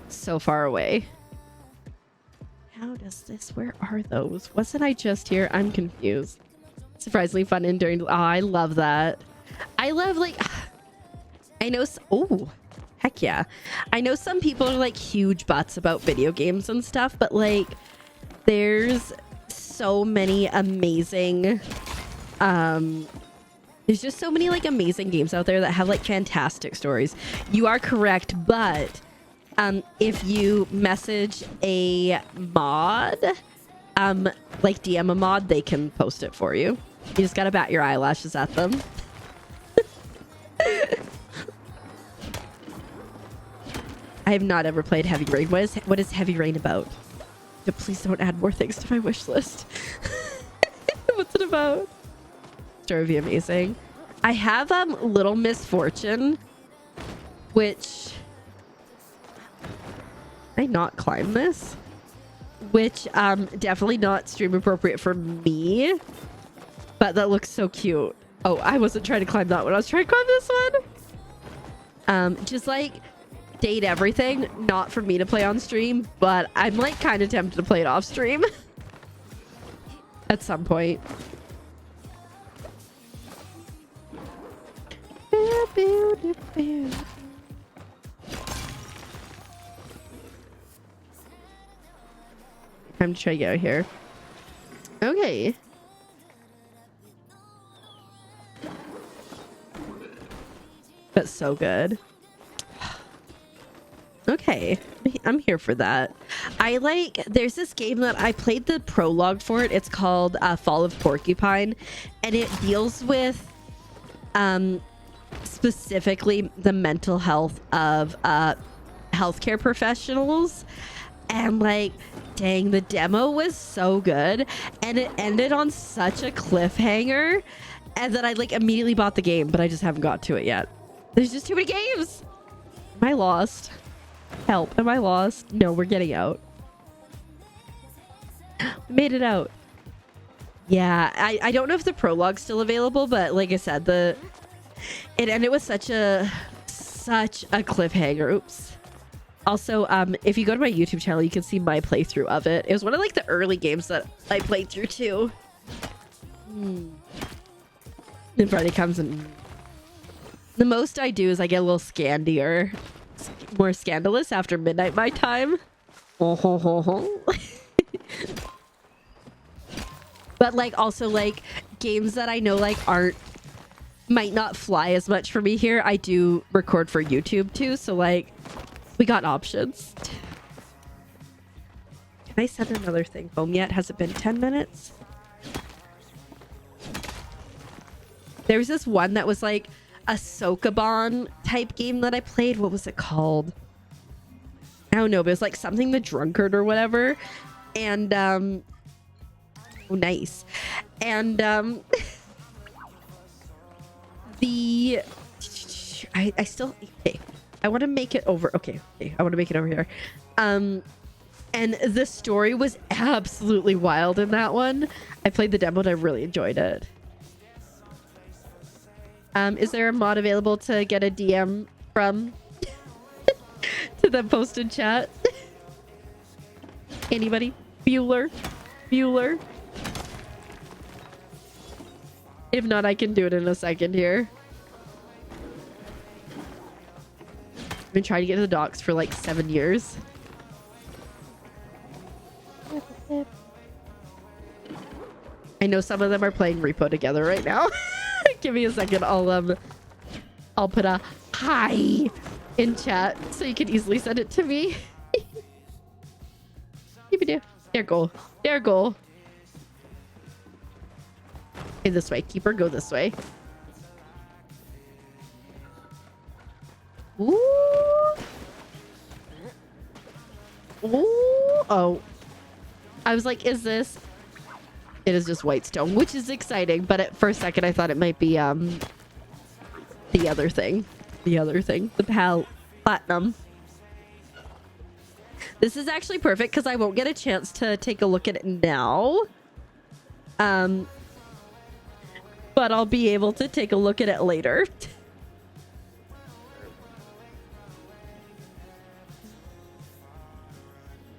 so far away. How does this? Where are those? Wasn't I just here? I'm confused. Surprisingly fun and during. Oh, I love that. I love like. I know. Oh, heck yeah. I know some people are like huge butts about video games and stuff, but like, there's so many amazing. There's just so many like amazing games out there that have like fantastic stories. You are correct, but if you message a mod, like DM a mod, they can post it for you. You just gotta bat your eyelashes at them. I have not ever played Heavy Rain. What is Heavy Rain about? Please don't add more things to my wish list. What's it about? Story would be amazing. I have Little Misfortune, which I not climb this, which definitely not stream appropriate for me, but that looks so cute. Oh, I wasn't trying to climb that one. I was trying to climb this one. Just like date everything, not for me to play on stream, but I'm like kind of tempted to play it off stream at some point. Time to try to get out here. Okay. But so good. Okay, I'm here for that. There's this game that I played the prologue for it. It's called Fall of Porcupine, and it deals with specifically the mental health of healthcare professionals. And like, dang, the demo was so good, and it ended on such a cliffhanger, and then I like immediately bought the game, but I just haven't got to it yet. There's just too many games. Am I lost? Help, am I lost? No, we're getting out. We made it out. Yeah, I don't know if the prologue's still available, but like I said, it ended with such a cliffhanger. Oops. Also, if you go to my YouTube channel, you can see my playthrough of it. It was one of like the early games that I played through too. Then Friday comes and the most I do is I get a little scandier, more scandalous after midnight my time. But like also like games that I know like might not fly as much for me here, I do record for YouTube too. So like we got options. Can I send another thing home yet? Has it been 10 minutes? There was this one that was like a Sokoban type game that I played. What was it called? I don't know, but it was like something the drunkard or whatever. And oh, nice. And I still, okay, I want to make it over. Okay, I want to make it over here. And the story was absolutely wild in that one. I played the demo and I really enjoyed it. Is there a mod available to get a DM from to the posted chat? Anybody? Bueller? If not, I can do it in a second here. I've been trying to get to the docks for like 7 years. I know some of them are playing Repo together right now. Give me a second. I'll put a hi in chat so you can easily send it to me. There go. Okay, this way. Keeper, go this way. Ooh. Oh. I was like, is this? It is just white stone, which is exciting, but for a second I thought it might be the other thing. The platinum. This is actually perfect because I won't get a chance to take a look at it now. But I'll be able to take a look at it later.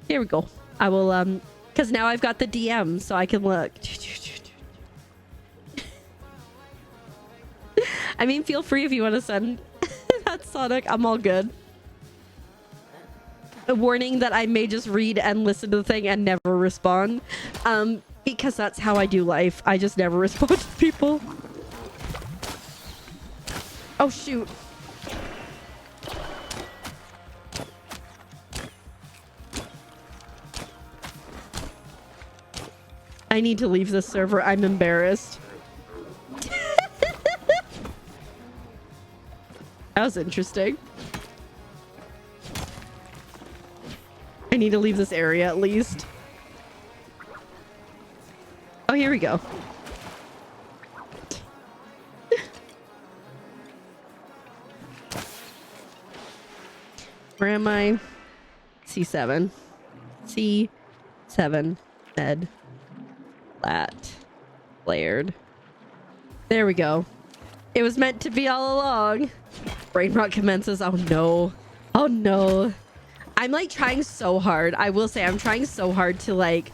Here we go. I will because now I've got the DM so I can look. I mean, feel free if you want to send that Sonic. I'm all good. A warning that I may just read and listen to the thing and never respond. Because that's how I do life. I just never respond to people. Oh, shoot. I need to leave this server. I'm embarrassed. That was interesting. I need to leave this area at least. Oh, here we go. Where am I? C7. C7. Bed. Flat. Layered. There we go. It was meant to be all along. Brain rot commences. Oh no. Oh no. I'm like trying so hard. I will say I'm trying so hard to like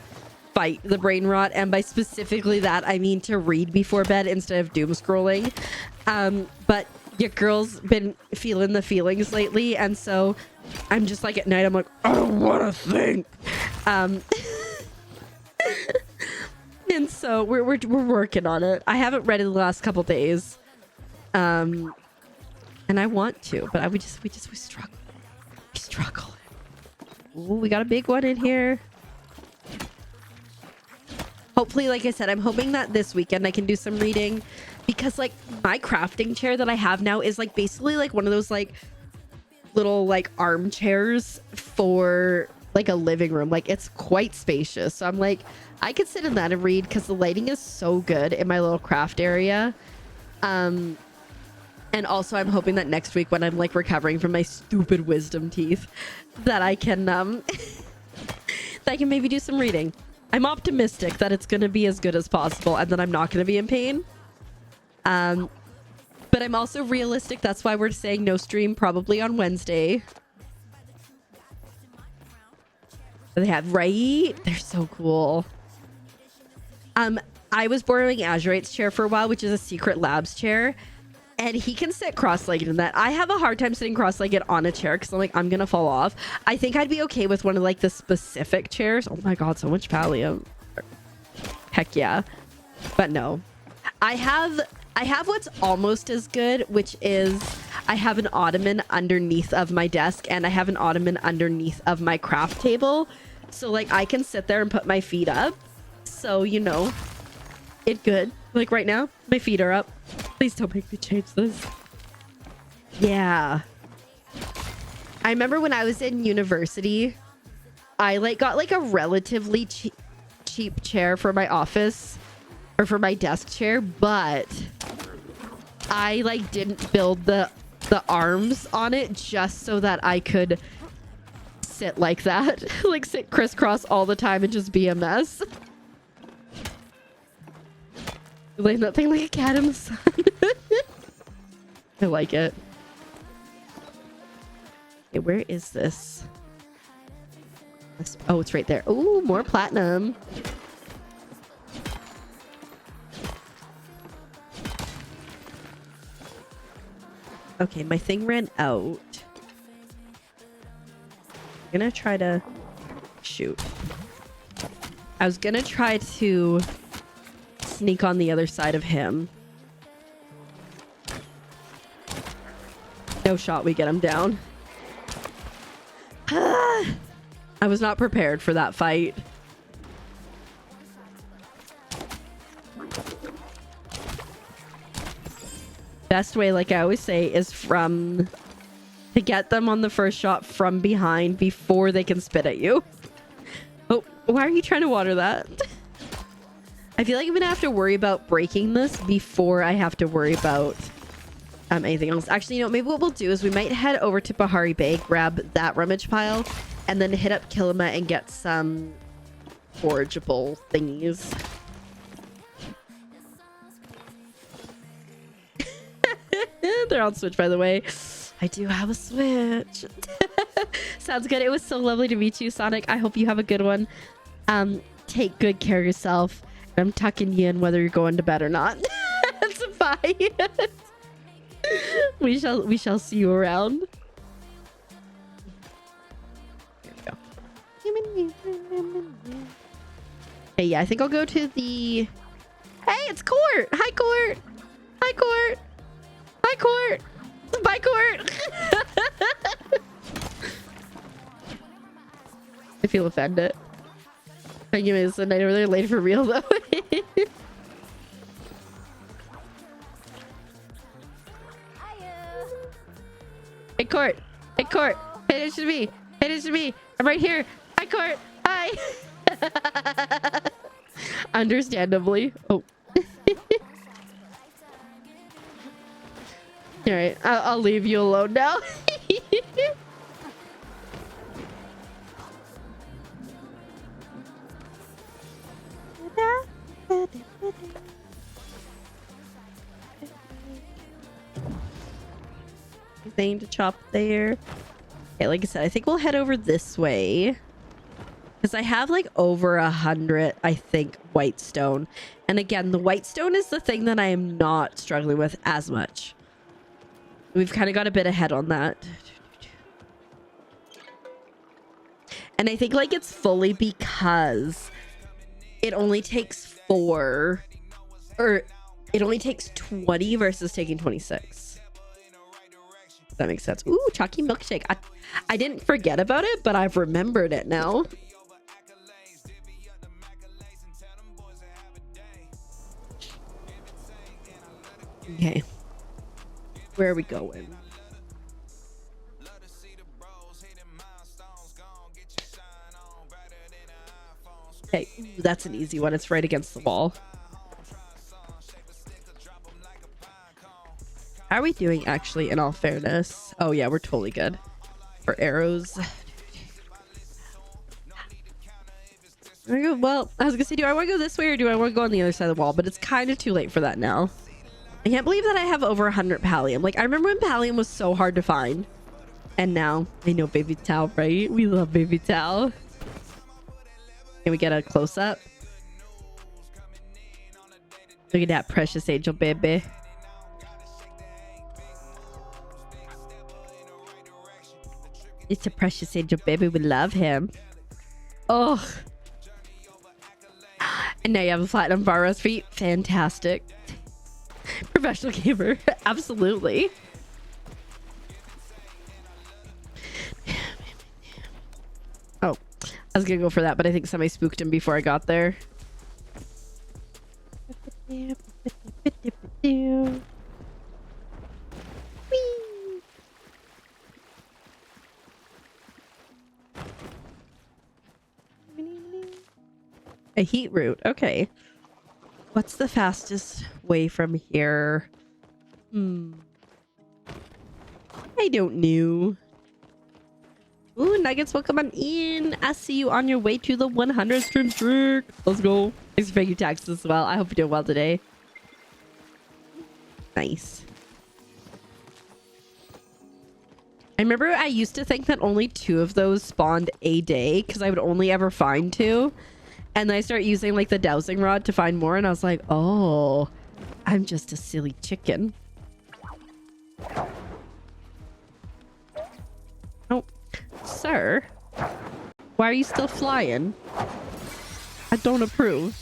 fight the brain rot. And by specifically that, I mean to read before bed instead of doom scrolling. But your girl's been feeling the feelings lately. And so I'm just like at night, I'm like, I don't want to think. And so we're working on it. I haven't read it the last couple days. And I want to, but we struggle. We struggle. Ooh, we got a big one in here. Hopefully, like I said, I'm hoping that this weekend I can do some reading, because like my crafting chair that I have now is like basically like one of those like little like armchairs for like a living room. Like it's quite spacious. So I'm like, I could sit in that and read because the lighting is so good in my little craft area. And also I'm hoping that next week when I'm like recovering from my stupid wisdom teeth that I can that I can maybe do some reading. I'm optimistic that it's going to be as good as possible and that I'm not going to be in pain. But I'm also realistic. That's why we're saying no stream probably on Wednesday. They have, right? They're so cool. I was borrowing Azurite's chair for a while, which is a secret labs chair. And he can sit cross-legged in that. I have a hard time sitting cross-legged on a chair because I'm like, I'm going to fall off. I think I'd be okay with one of like the specific chairs. Oh my God, so much Palia. Heck yeah. But no. I have what's almost as good, which is I have an ottoman underneath of my desk and I have an ottoman underneath of my craft table. So like I can sit there and put my feet up. So, you know, it good. Like right now, my feet are up. Please don't make me change this. Yeah. I remember when I was in university, I like got like a relatively cheap chair for my office or for my desk chair, but I like didn't build the arms on it just so that I could sit like that. Like sit crisscross all the time and just be a mess. Laying that thing like a cat in the sun. I like it. Okay, where is this? Oh, it's right there. Oh, more platinum. Okay, my thing ran out. I'm gonna try to shoot. I was gonna try to sneak on the other side of him. No shot, we get him down. I was not prepared for that fight. Best way, like I always say, is to get them on the first shot from behind before they can spit at you. Oh, why are you trying to water that? I feel like I'm gonna have to worry about breaking this before I have to worry about anything else. Actually, you know, maybe what we'll do is we might head over to Bahari Bay, grab that rummage pile, and then hit up Kilima and get some forageable thingies. They're on Switch, by the way. I do have a Switch. Sounds good. It was so lovely to meet you, Sonic. I hope you have a good one. Take good care of yourself. I'm tucking you in whether you're going to bed or not. That's fine. we shall see you around. There we go. Hey, yeah, I think I'll go to the... Hey, it's Court! Hi, Court! Hi, Court! Hi, Court! Bye, Court! I feel offended. I give me this night over there late for real, though. Hey, Court! Hey, Court! Pay attention to me! Pay attention to me! I'm right here! Hi, Court. Hi. Understandably. Oh. All right, I'll leave you alone now. Thing to chop there. Okay, like I said, I think we'll head over this way because I have like over 100, I think, white stone. And again, the white stone is the thing that I am not struggling with as much. We've kind of got a bit ahead on that. And I think like it's fully because it only takes 4 or it only takes 20 versus taking 26. That makes sense. Ooh, chalky milkshake. I didn't forget about it, but I've remembered it now. Okay. Where are we going? Okay, ooh, that's an easy one. It's right against the wall. How are we doing, actually, in all fairness? Oh, yeah, we're totally good. For arrows. Well, I was gonna say, do I want to go this way or do I want to go on the other side of the wall? But it's kind of too late for that now. I can't believe that I have over 100 pallium. Like, I remember when pallium was so hard to find. And now, I know baby towel, right? We love baby towel. Can we get a close-up? Look at that precious angel, baby. It's a precious angel, baby. We love him. Oh. And now you have a platinum bar roast feet. Fantastic. Professional gamer. Absolutely. Oh, I was gonna go for that, but I think somebody spooked him before I got there. A heat route. Okay. What's the fastest way from here? I don't know. Ooh, Nuggets, welcome on in. I see you on your way to the 100 stream streak. Let's go. Thanks for paying your taxes as well. I hope you're doing well today. Nice. I remember I used to think that only 2 of those spawned a day because I would only ever find 2. And then I start using like the dowsing rod to find more. And I was like, oh, I'm just a silly chicken. Oh, sir, why are you still flying? I don't approve.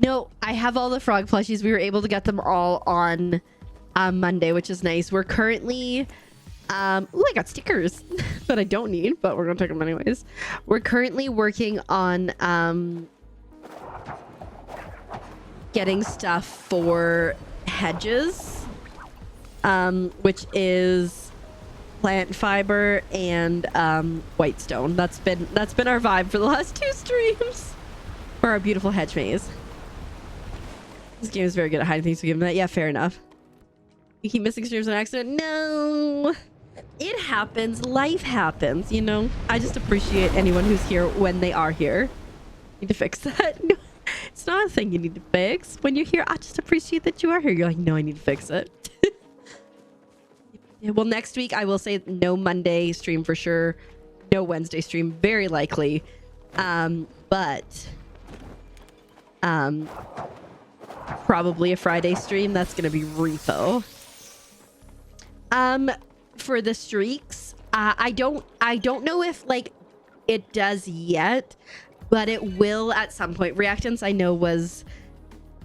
No, I have all the frog plushies. We were able to get them all on Monday, which is nice. We're currently... ooh, I got stickers that I don't need, but we're gonna take them anyways. We're currently working on getting stuff for hedges, which is plant fiber and white stone. That's been our vibe for the last 2 streams for our beautiful hedge maze. This game is very good at hiding things. We give them that. Yeah, fair enough. You keep missing streams on accident? No. It happens. Life happens, you know? I just appreciate anyone who's here when they are here. Need to fix that? No, it's not a thing you need to fix. When you're here, I just appreciate that you are here. You're like, no, I need to fix it. Yeah, well, next week, I will say no Monday stream for sure. No Wednesday stream, very likely. But probably a Friday stream. That's going to be repo. For the streaks, I don't know if like it does yet, but it will at some point. Reactance, I know,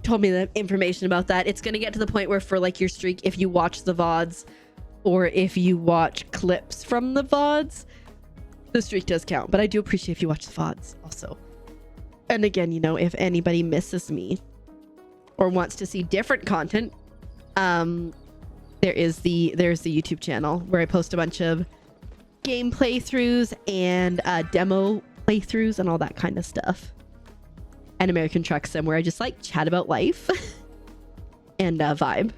told me the information about that. It's gonna get to the point where for like your streak, if you watch the VODs or if you watch clips from the VODs, the streak does count. But I do appreciate if you watch the VODs also. And again, you know, if anybody misses me or wants to see different content, there's the YouTube channel where I post a bunch of game playthroughs and demo playthroughs and all that kind of stuff. And American Truck Sim, where I just like chat about life and vibe.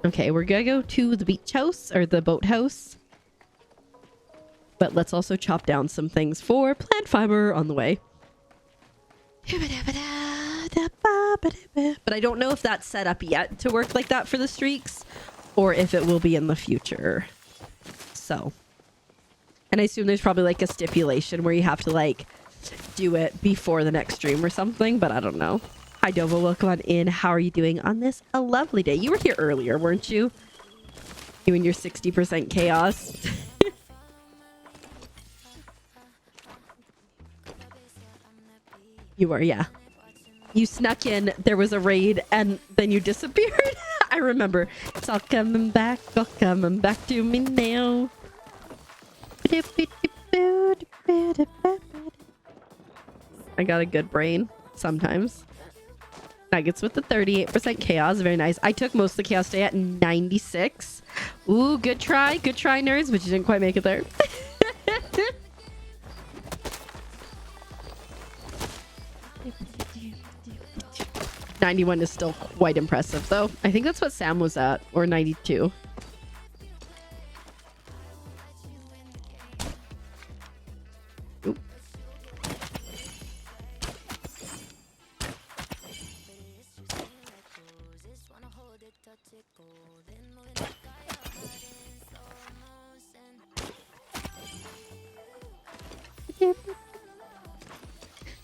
Okay, we're gonna go to the beach house or the boat house. But let's also chop down some things for plant fiber on the way. But I don't know if that's set up yet to work like that for the streaks or if it will be in the future. So, and I assume there's probably like a stipulation where you have to like do it before the next stream or something, but I don't know. Hi Dovo, welcome on in. How are you doing on this a lovely day? You were here earlier, weren't you? You and your 60% chaos. You were, yeah. You snuck in, there was a raid, and then you disappeared. I remember. It's all coming back to me now. I got a good brain sometimes. Nuggets with the 38% chaos. Very nice. I took most of the chaos day at 96. Ooh, good try. Good try, nerds, but you didn't quite make it there. 91 is still quite impressive, though. I think that's what Sam was at, or 92. Oop.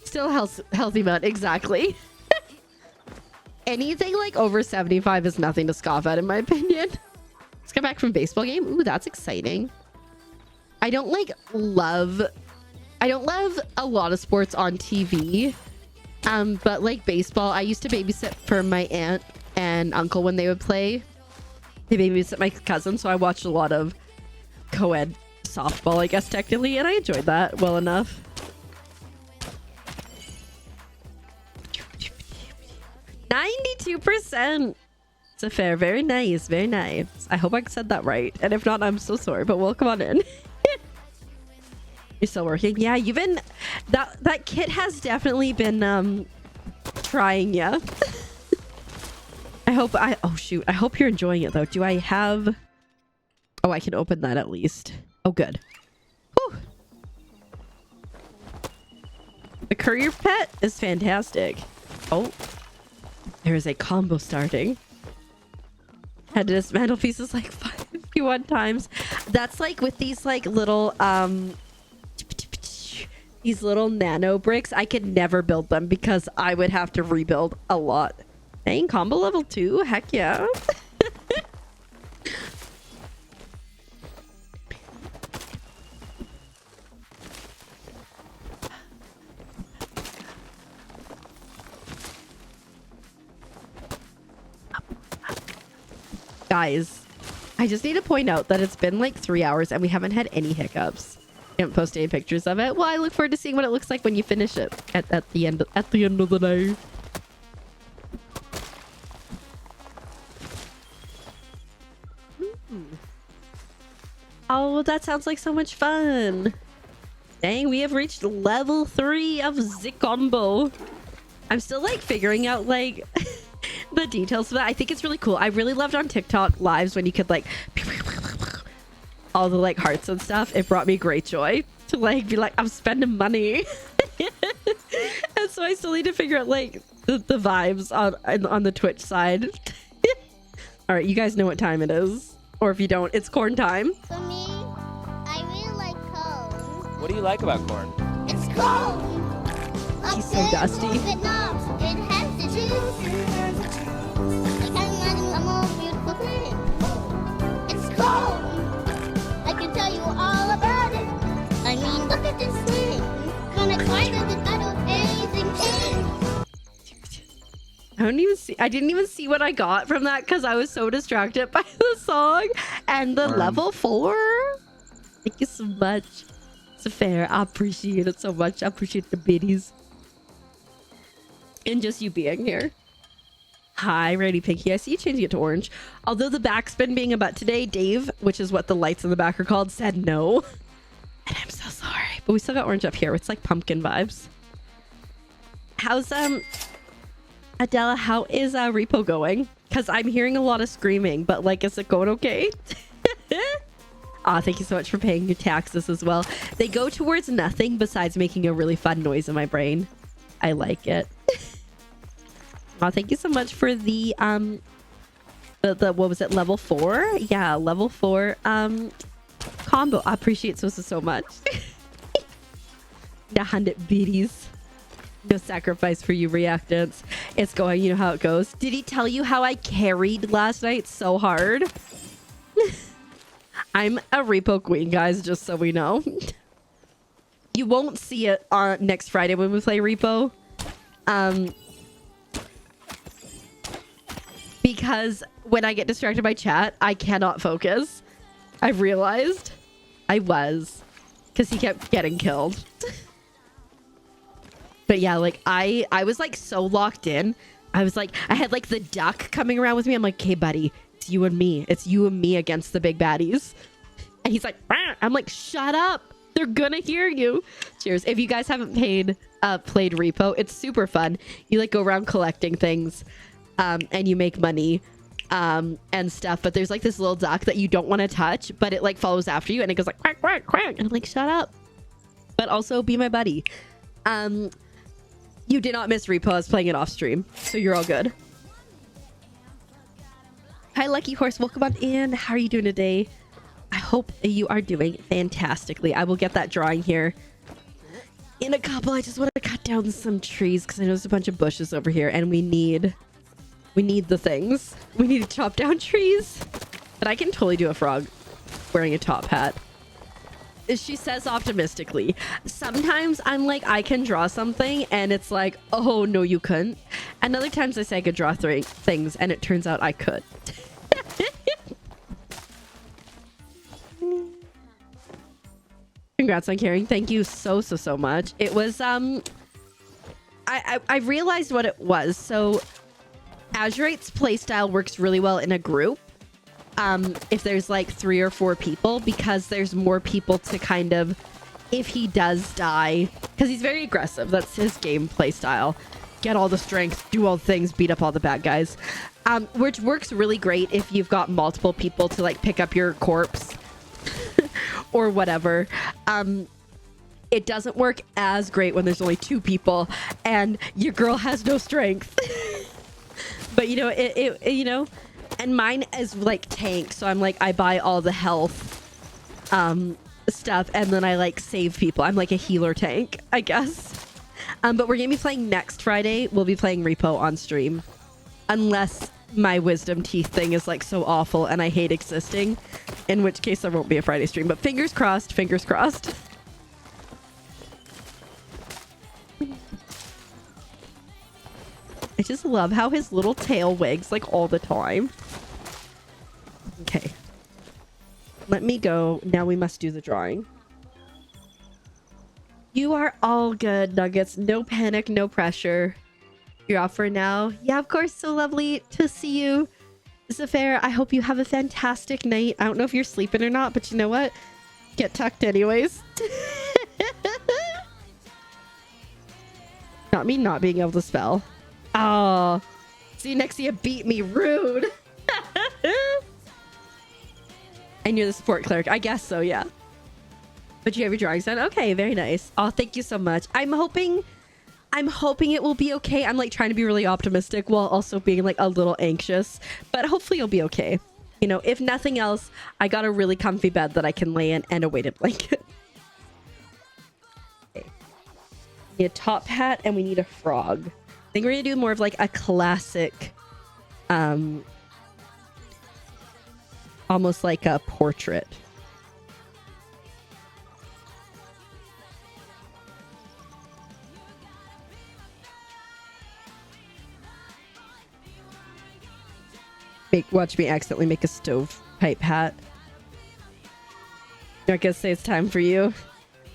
Still healthy amount, exactly. Anything like over 75 is nothing to scoff at, in my opinion. Let's get back from baseball game. Ooh, that's exciting. I don't love a lot of sports on TV. But like baseball, I used to babysit for my aunt and uncle when they would play. They babysit my cousin, so I watched a lot of co-ed softball, I guess, technically, and I enjoyed that well enough. %. It's a fair. Very nice. Very nice. I hope I said that right. And if not, I'm so sorry. But welcome on in. You're still working? Yeah, you've been... That kit has definitely been trying you. Oh, shoot. I hope you're enjoying it, though. Do I have... Oh, I can open that at least. Oh, good. Whew. The courier pet is fantastic. Oh. There is a combo starting. Had to dismantle pieces like 51 times. That's like with these like little these little nano bricks. I could never build them because I would have to rebuild a lot. Dang, combo level 2? Heck yeah. Guys, I just need to point out that it's been like 3 hours and we haven't had any hiccups. I haven't posted any pictures of it. Well, I look forward to seeing what it looks like when you finish it at the end of the day. Oh, that sounds like so much fun. Dang, we have reached level 3 of Zicombo. I'm still like figuring out like the details of that. I think it's really cool. I really loved on TikTok lives when you could like all the like hearts and stuff. It brought me great joy to like be like, I'm spending money. And so I still need to figure out like the vibes on the Twitch side. All right, you guys know what time it is. Or if you don't, it's corn time. For me, I really like corn. What do you like about corn? It's corn! He's so dusty. It knobs. It has the juice. I can't imagine a more beautiful thing. It's corn! I can tell you all about it. I mean, look at this thing. When I try to the title, amazing thing. I didn't even see what I got from that because I was so distracted by the song and the level 4. Thank you so much. It's fair. I appreciate it so much. I appreciate the biddies. And just you being here. Hi, Ready Pinky. I see you changing it to orange. Although the backspin being a butt today, Dave, which is what the lights in the back are called, said no. And I'm so sorry. But we still got orange up here. It's like pumpkin vibes. How's Adela, how is repo going? Because I'm hearing a lot of screaming, but like, is it going okay? Aw, thank you so much for paying your taxes as well. They go towards nothing besides making a really fun noise in my brain. I like it. Aw, thank you so much for the what was it, level 4? Yeah, level 4 combo. I appreciate so much. The 100 biddies. No sacrifice for you, reactants. It's going, you know how it goes. Did he tell you how I carried last night so hard? I'm a repo queen, guys, just so we know. You won't see it on next Friday when we play repo. Because when I get distracted by chat, I cannot focus. I've realized I was. Because he kept getting killed. But yeah, like I was like so locked in. I was like, I had like the duck coming around with me. I'm like, okay, buddy, it's you and me. It's you and me against the big baddies. And he's like, "Rah!" I'm like, shut up. They're gonna hear you. Cheers. If you guys haven't played repo, it's super fun. You like go around collecting things and you make money and stuff. But there's like this little duck that you don't want to touch, but it like follows after you and it goes like quack, quack, quack. And I'm like, shut up. But also be my buddy. You did not miss repo. I was playing it off stream, so you're all good. Hi, Lucky Horse. Welcome on in. How are you doing today? I hope you are doing fantastically. I will get that drawing here in a couple. I just want to cut down some trees because I know there's a bunch of bushes over here, and we need the things. We need to chop down trees. But I can totally do a frog wearing a top hat. She says optimistically. Sometimes I'm like, I can draw something and it's like, oh no, you couldn't. And other times I say I could draw things and it turns out I could. Congrats on carrying. Thank you so much. It was I realized what it was. So Azurate's playstyle works really well in a group. If there's like 3 or 4 people, because there's more people to kind of, if he does die, because he's very aggressive. That's his gameplay style. Get all the strength, do all the things, beat up all the bad guys. Which works really great if you've got multiple people to like pick up your corpse or whatever. It doesn't work as great when there's only 2 people and your girl has no strength. But you know, it you know, and mine is like tank, so I'm like, I buy all the health stuff and then I like save people. I'm like a healer tank, I guess. But we're gonna be playing next Friday. We'll be playing repo on stream, unless my wisdom teeth thing is like so awful and I hate existing, in which case there won't be a Friday stream. But fingers crossed, fingers crossed. I just love how his little tail wags like all the time. Okay. Let me go. Now we must do the drawing. You are all good, Nuggets. No panic, no pressure. You're off for now. Yeah, of course. So lovely to see you. Zafir, I hope you have a fantastic night. I don't know if you're sleeping or not, but you know what? Get tucked anyways. Not me not being able to spell. Oh, see you next to you beat me. Rude. And you're the support cleric. I guess so, yeah. But you have your drawings done? Okay, very nice. Oh, thank you so much. I'm hoping it will be okay. I'm like trying to be really optimistic while also being like a little anxious. But hopefully you'll be okay. You know, if nothing else, I got a really comfy bed that I can lay in and a weighted blanket. Okay. We need a top hat and we need a frog. I think we're gonna do more of like a classic, almost like a portrait. Watch me accidentally make a stovepipe hat. You're not gonna say it's time for you.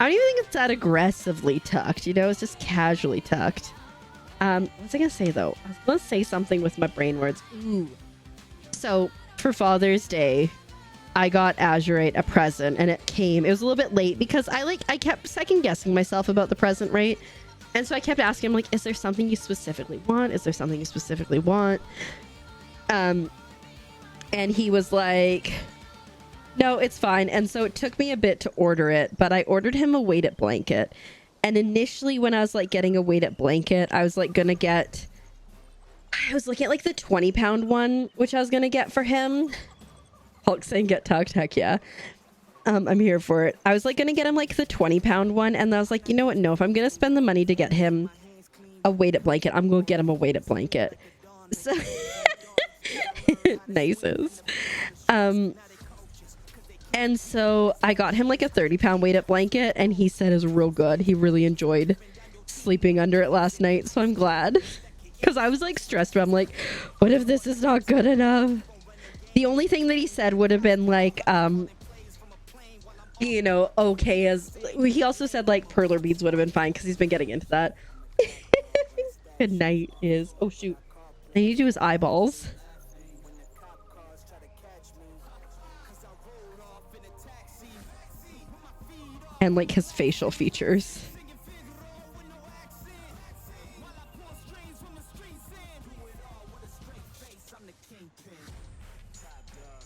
I don't even think it's that aggressively tucked, you know, it's just casually tucked. What was I gonna say though? I was gonna say something with my brain words. Ooh. So for Father's Day, I got Azurite a present, and it was a little bit late because I kept second guessing myself about the present, right? And so I kept asking him, like, is there something you specifically want? Is there something you specifically want? And he was like, no, it's fine. And so it took me a bit to order it, but I ordered him a weighted blanket. And initially when I was like getting a weighted blanket, I was like gonna get, I was looking at like the 20-pound one, which I was gonna get for him. Hulk saying get tucked, heck yeah. I'm here for it. I was like gonna get him like the 20-pound one, and I was like, you know what? No, if I'm gonna spend the money to get him a weighted blanket, I'm gonna get him a weighted blanket. So nices. And so I got him like a 30-pound weighted blanket, and he said it was real good. He really enjoyed sleeping under it last night, so I'm glad. Because I was like stressed, but I'm like, what if this is not good enough? The only thing that he said would have been like, you know, okay, as he also said like perler beads would have been fine because he's been getting into that. Good night is, oh shoot, I need to do his eyeballs. And like his facial features.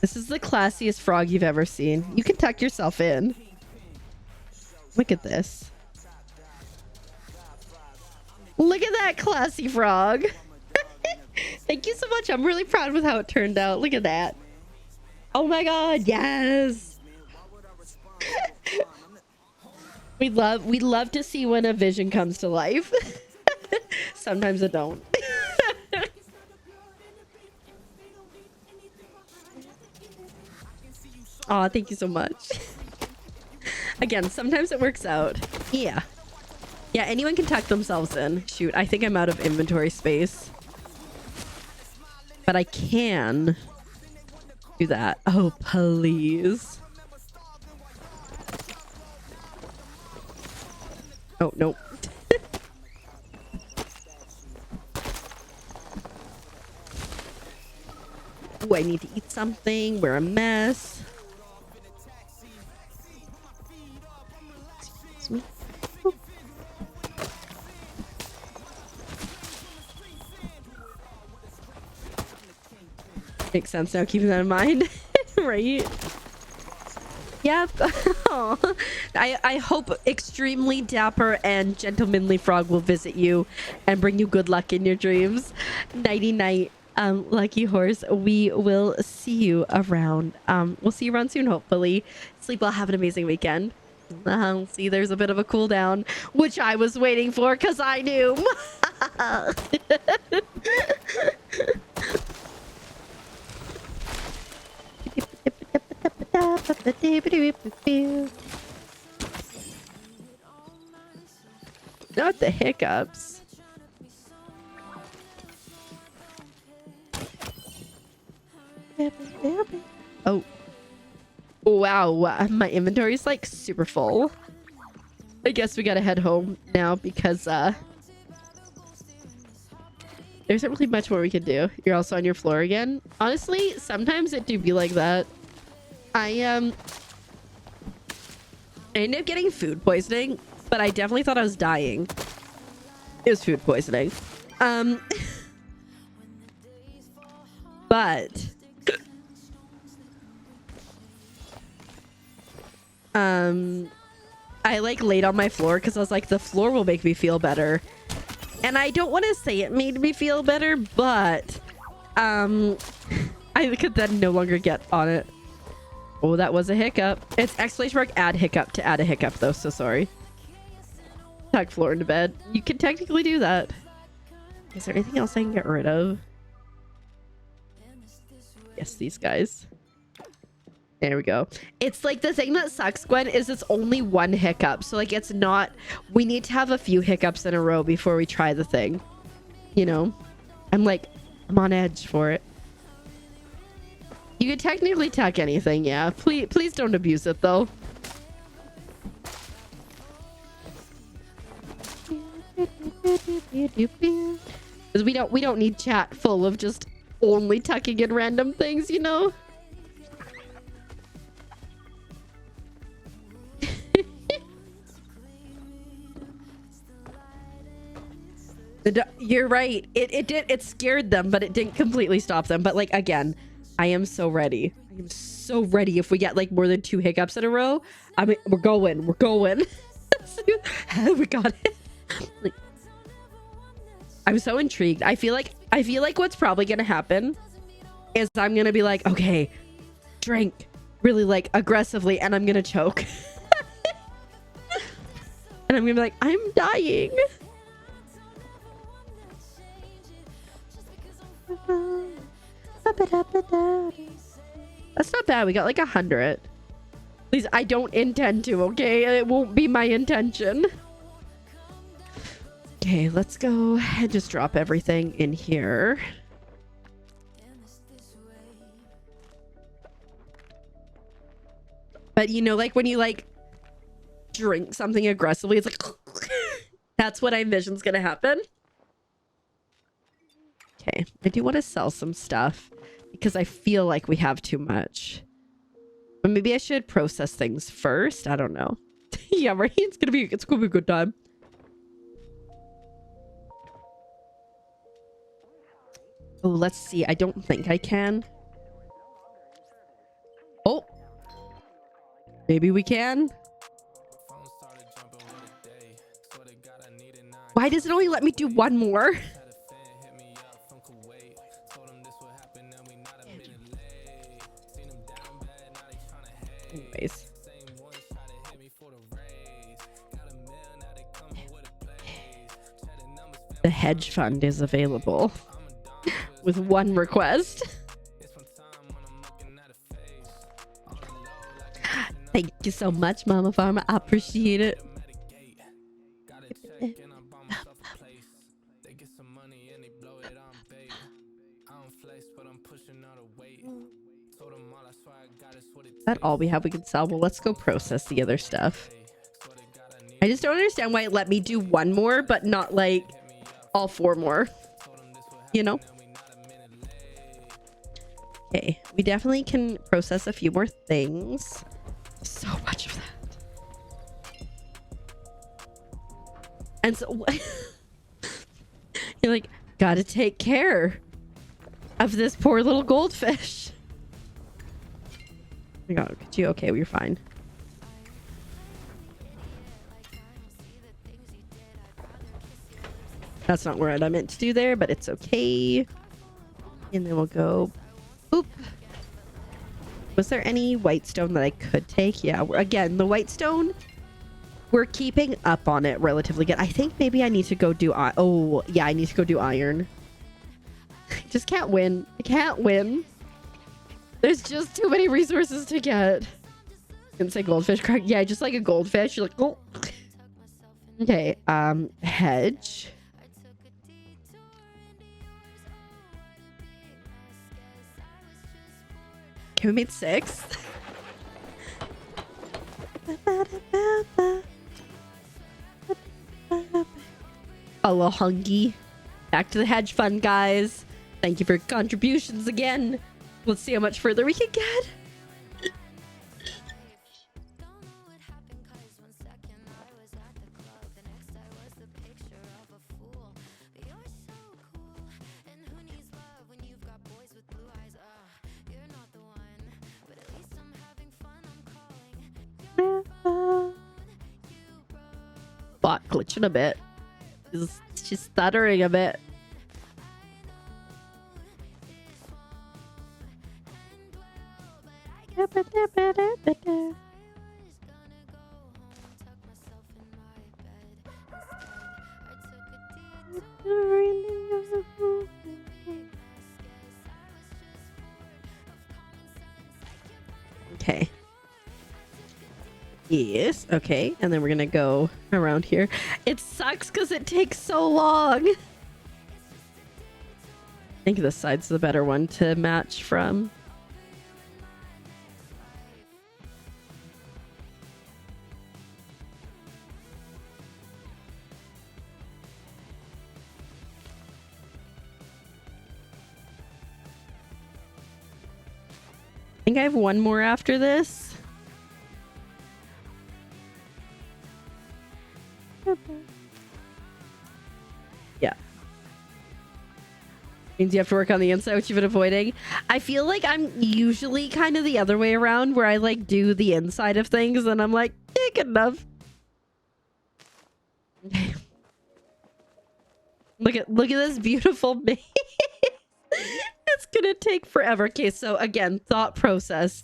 This is the classiest frog you've ever seen. You can tuck yourself in. Look at this. Look at that classy frog. Thank you so much. I'm really proud with how it turned out. Look at that. Oh my god, yes. We'd love to see when a vision comes to life. Sometimes it don't. Aw, thank you so much. Again, sometimes it works out. Yeah. Yeah, anyone can tuck themselves in. Shoot, I think I'm out of inventory space. But I can do that. Oh, please. Oh, nope. Ooh, I need to eat something. We're a mess. Excuse me. Ooh. Makes sense now, keeping that in mind. Right? Yeah, oh, I hope extremely dapper and gentlemanly frog will visit you and bring you good luck in your dreams. Nighty night, lucky horse. We will see you around. We'll see you around soon, hopefully. Sleep well, have an amazing weekend. See, there's a bit of a cool down, which I was waiting for because I knew. Not the hiccups. Oh. Wow, my inventory is like super full. I guess we gotta head home now because there isn't really much more we can do. You're also on your floor again. Honestly, sometimes it do be like that. I ended up getting food poisoning, but I definitely thought I was dying. It was food poisoning. But I like laid on my floor because I was like, the floor will make me feel better. And I don't want to say it made me feel better, but I could then no longer get on it. Oh, that was a hiccup. It's exclamation mark add hiccup to add a hiccup though, so sorry. Tuck floor into bed. You can technically do that. Is there anything else I can get rid of? Yes, these guys. There we go. It's like the thing that sucks, Gwen, is it's only one hiccup. So like it's not, we need to have a few hiccups in a row before we try the thing. You know? I'm on edge for it. You could technically tuck anything, yeah. Please don't abuse it though. Because we don't need chat full of just only tucking in random things, you know? You're right. It scared them, but it didn't completely stop them. But like, again, I am so ready. I am so ready. If we get like more than 2 hiccups in a row, I mean, we're going. We got it. Like, I'm so intrigued. I feel like what's probably gonna happen is I'm gonna be like, okay, drink really like aggressively, and I'm gonna choke. And I'm gonna be like, I'm dying. That's not bad. We got like 100. Please, I don't intend to, okay? It won't be my intention. Okay, let's go and just drop everything in here. But you know, like when you like drink something aggressively, it's like that's what I envision's gonna happen. Okay, I do want to sell some stuff because I feel like we have too much. But maybe I should process things first. I don't know. Yeah, right. It's gonna be a good time. Oh, let's see. I don't think I can. Oh, maybe we can. Why does it only let me do one more? Anyways. The hedge fund is available with one request. Thank you so much, Mama Farmer. I appreciate it. Is that all we have we can sell? Well, let's go process the other stuff. I just don't understand why it let me do one more, but not like all 4 more. You know? Okay, we definitely can process a few more things. So much of that. And so you're like, gotta take care of this poor little goldfish. Oh my god, could you? Okay, well, you're fine. That's not what I meant to do there, but it's okay. And then we'll go boop. Was there any white stone that I could take? Yeah, again, the white stone, we're keeping up on it relatively good. I think maybe I need to go do oh yeah, I need to go do iron. I just can't win. I can't win. There's just too many resources to get. Didn't say goldfish, correct? Yeah, just like a goldfish. You're like, oh. Okay, hedge. Okay, we made 6. A little hungry. Back to the hedge fund, guys. Thank you for your contributions again. Let's see how much further we can get. Bot glitching a bit. She's stuttering a bit. Okay. Yes. Okay. And then we're gonna go around here. It sucks because it takes so long. I think this side's the better one to match from. I think I have one more after this. Yeah. Means you have to work on the inside, which you've been avoiding. I feel like I'm usually kind of the other way around, where I like do the inside of things and I'm like, yeah, good enough. Okay. Look at this beautiful maze. It's gonna take forever. Okay, so again, thought process.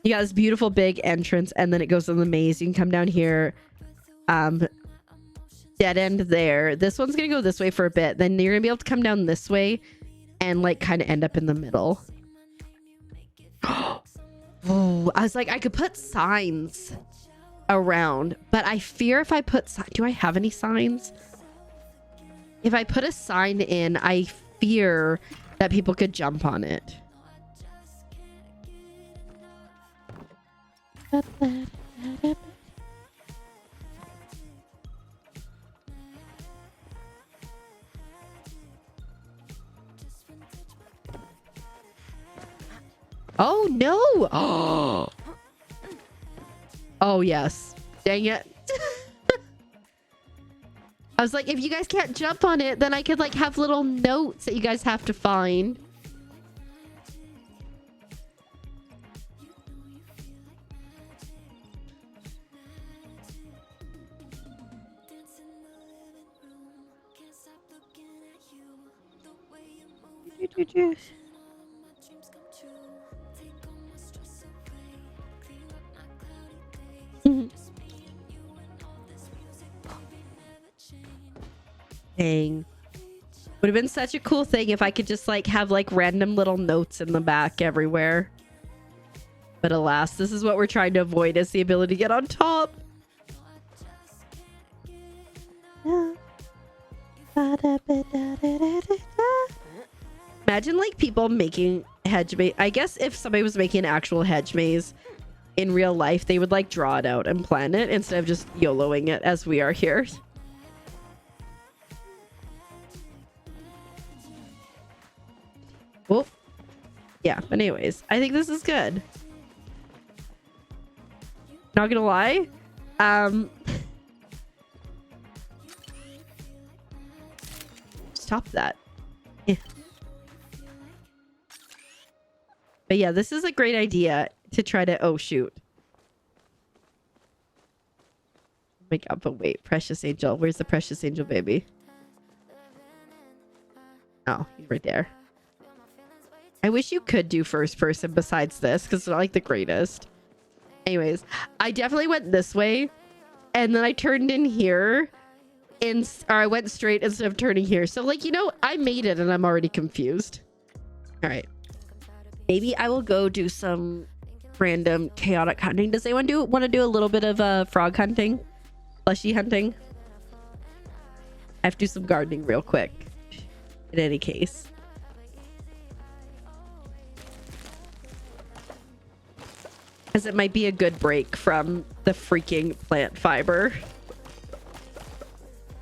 You got this beautiful big entrance, and then it goes in the maze. You can come down here. Dead end there. This one's gonna go this way for a bit. Then you're gonna be able to come down this way and like kind of end up in the middle. Oh, I was like, I could put signs around, but I fear if I put do I have any signs? If I put a sign in, I fear that people could jump on it. Oh no! Oh, oh yes. Dang it. I was like, if you guys can't jump on it, then I could like have little notes that you guys have to find. Dang. Would have been such a cool thing if I could just like have like random little notes in the back everywhere. But alas, this is what we're trying to avoid, is the ability to get on top. Imagine like people making hedge maze. I guess if somebody was making an actual hedge maze in real life, they would like draw it out and plan it instead of just YOLOing it as we are here. Oh, yeah. But anyways, I think this is good. Not gonna lie. Stop that. Yeah. But yeah, this is a great idea to try to... Oh, shoot. Oh my god, but wait. Precious Angel. Where's the Precious Angel, baby? Oh, he's right there. I wish you could do first person besides this, because it's not like the greatest. Anyways, I definitely went this way, and then I turned in here, or I went straight instead of turning here. So, like, you know, I made it, and I'm already confused. All right. Maybe I will go do some random chaotic hunting. Does anyone want to do a little bit of frog hunting? Plushy hunting? I have to do some gardening real quick. In any case. Because it might be a good break from the freaking plant fiber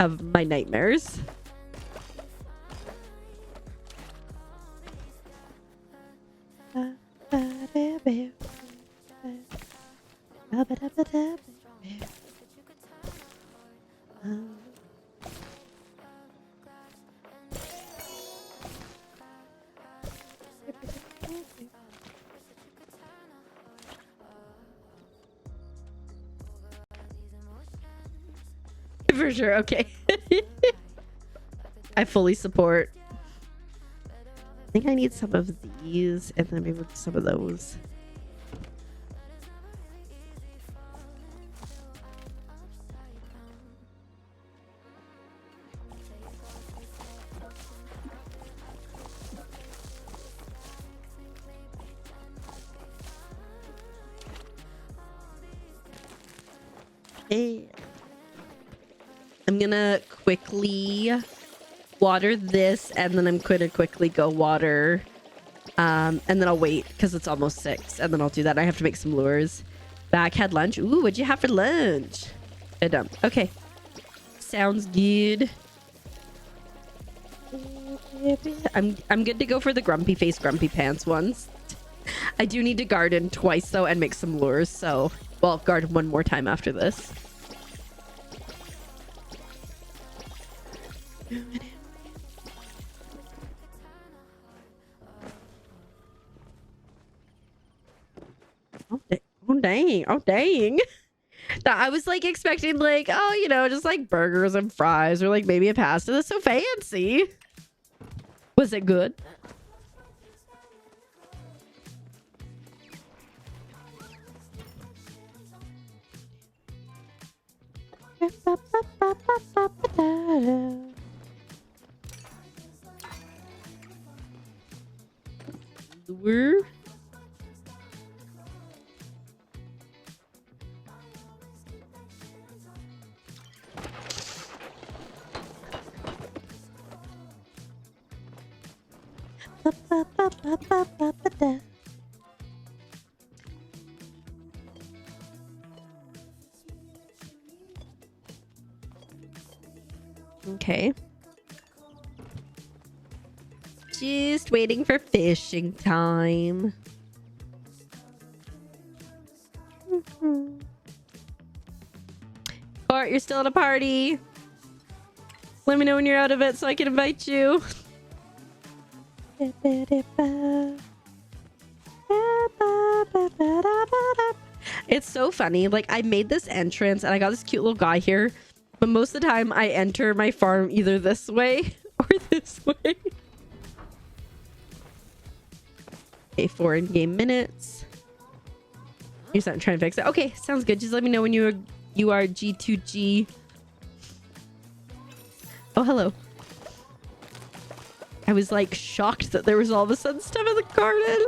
of my nightmares. For sure, okay. I fully support. I think I need some of these and then maybe some of those. Hey. I'm gonna quickly water this, and then I'm gonna quickly go water, and then I'll wait because it's almost 6, and then I'll do that. I have to make some lures. Back had lunch. Ooh, what'd you have for lunch? Okay, sounds good. I'm good to go for the grumpy face, grumpy pants ones. I do need to garden twice though and make some lures, so well, garden one more time after this. dang. Oh, dang. I was like expecting like, oh, you know, just like burgers and fries or like maybe a pasta. That's so fancy. Was it good? Lure. Okay. Just waiting for fishing time. Bart, you're still at a party. Let me know when you're out of it so I can invite you. It's so funny. Like, I made this entrance and I got this cute little guy here, but most of the time I enter my farm either this way or this way. Okay, 4 in-game minutes. You're not trying to fix it. Okay, sounds good. Just let me know when you are G2G. Oh, hello. I was like shocked that there was all of a sudden stuff in the garden.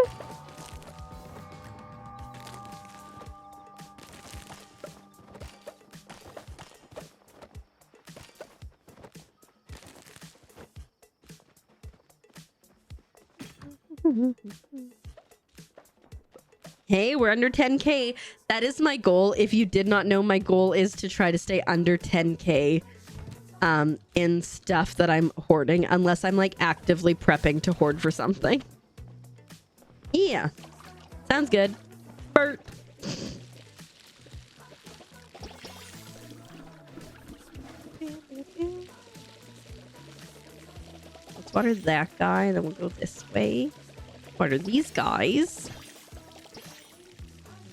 Hey, we're under 10k. That is my goal. If you did not know, my goal is to try to stay under 10k in stuff that I'm hoarding, unless I'm like actively prepping to hoard for something. Yeah, sounds good. Bert. Let's water that guy, then we'll go this way. Water these guys.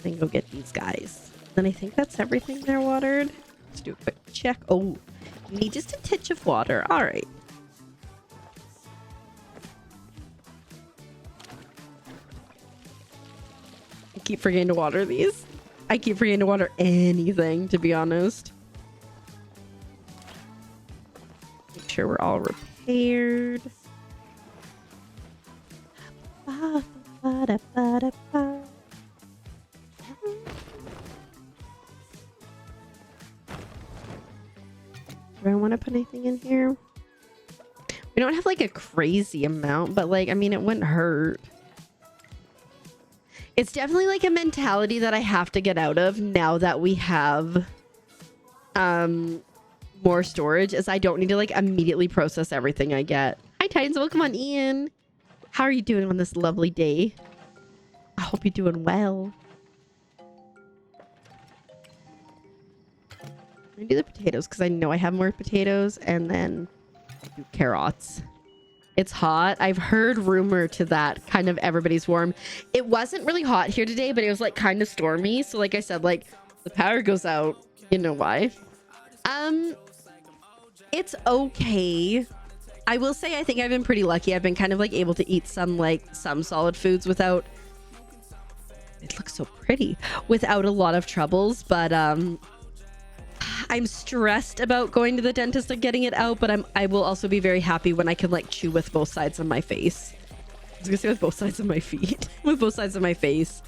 Then go get these guys. Then I think that's everything they're watered. Let's do a quick check. Oh, you need just a titch of water. All right. I keep forgetting to water these. I keep forgetting to water anything, to be honest. Make sure we're all repaired. Do I want to put anything in here? We don't have like a crazy amount, but like, I mean, it wouldn't hurt. It's definitely like a mentality that I have to get out of now that we have more storage, as I don't need to like immediately process everything I get. Hi Titans, welcome on Ian. How are you doing on this lovely day? I hope you're doing well. I'm gonna do the potatoes because I know I have more potatoes, and then I do carrots. It's hot. I've heard rumor to that kind of everybody's warm. It wasn't really hot here today, but it was like kind of stormy. So like I said, like the power goes out. You know why? It's okay. I will say I think I've been pretty lucky. I've been kind of like able to eat some solid foods without, it looks so pretty, without a lot of troubles, but I'm stressed about going to the dentist and getting it out, but I will also be very happy when I can like chew with both sides of my face. I was gonna say with both sides of my feet. With both sides of my face.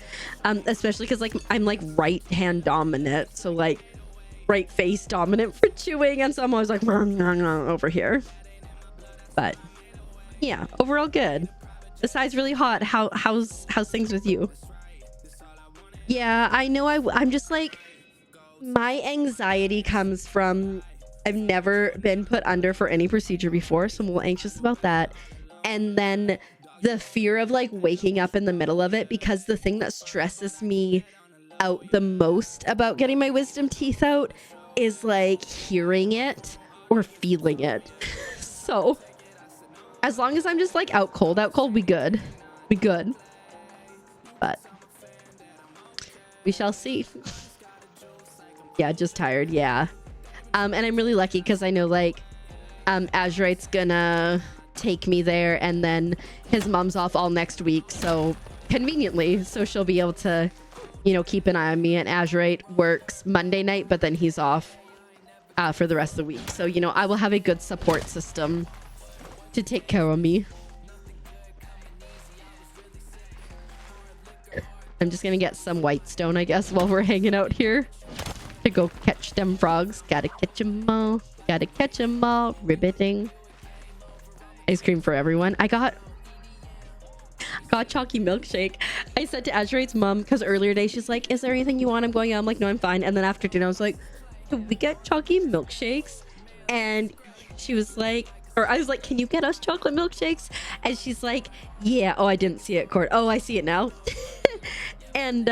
Especially because like I'm like right hand dominant, so like right face dominant for chewing, and so I'm always like over here. But yeah, overall good. Besides really hot, how's things with you? Yeah, I know. I'm just like, my anxiety comes from I've never been put under for any procedure before, so I'm a little anxious about that. And then the fear of like waking up in the middle of it, because the thing that stresses me out the most about getting my wisdom teeth out is like hearing it or feeling it. So as long as I'm just like out cold, we good. We good. But We shall see. Yeah, just tired. Yeah. And I'm really lucky because I know like Azurite's gonna take me there, and then his mom's off all next week, so conveniently, so she'll be able to, you know, keep an eye on me. And Azurite works Monday night, but then he's off for the rest of the week, so you know, I will have a good support system to take care of me. I'm just gonna get some white stone, I guess, while we're hanging out here to go catch them frogs. Gotta catch them all. Gotta catch them all. Riveting. Ice cream for everyone. I got chalky milkshake. I said to Azurite's mom, because earlier today she's like, is there anything you want? I'm going out. I'm like, no, I'm fine. And then after dinner I was like, can we get chalky milkshakes? And she was like, or I was like, can you get us chocolate milkshakes? And she's like, yeah. Oh, I didn't see it, Court. Oh, I see it now. And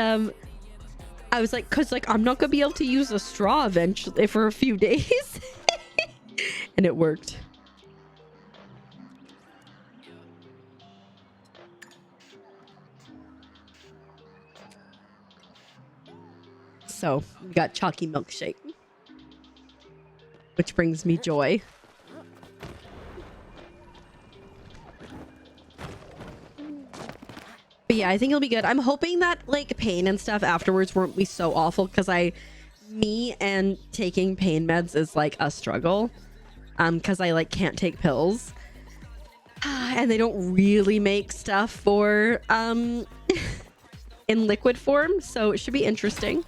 I was like, cause like I'm not gonna be able to use a straw eventually for a few days. And it worked. So we got chalky milkshake, which brings me joy. But yeah, I think it'll be good. I'm hoping that like pain and stuff afterwards won't be so awful, because me and taking pain meds is like a struggle. Because I like can't take pills. And they don't really make stuff for in liquid form, so it should be interesting.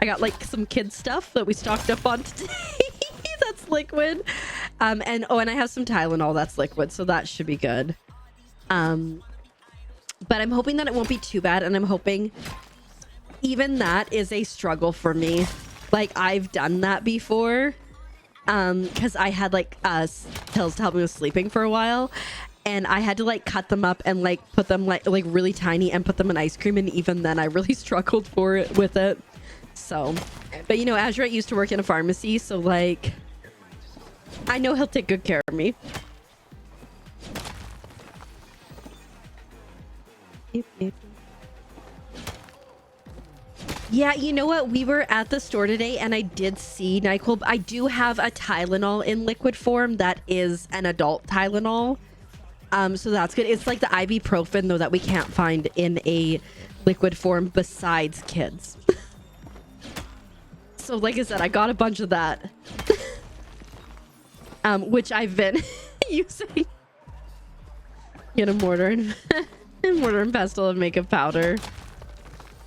I got like some kid stuff that we stocked up on today. That's liquid. And I have some Tylenol that's liquid, so that should be good. But I'm hoping that it won't be too bad, and I'm hoping even that is a struggle for me. Like I've done that before, because I had like pills to help me with sleeping for a while, and I had to like cut them up and like put them like really tiny and put them in ice cream, and even then I really struggled with it. So, but you know, Azurite used to work in a pharmacy, so like I know he'll take good care of me. Yeah, you know what? We were at the store today and I did see NyQuil. I do have a Tylenol in liquid form that is an adult Tylenol. So that's good. It's like the ibuprofen though that we can't find in a liquid form besides kids. So like I said, I got a bunch of that. Which I've been using. Get a mortar and mortar and pestle of makeup powder.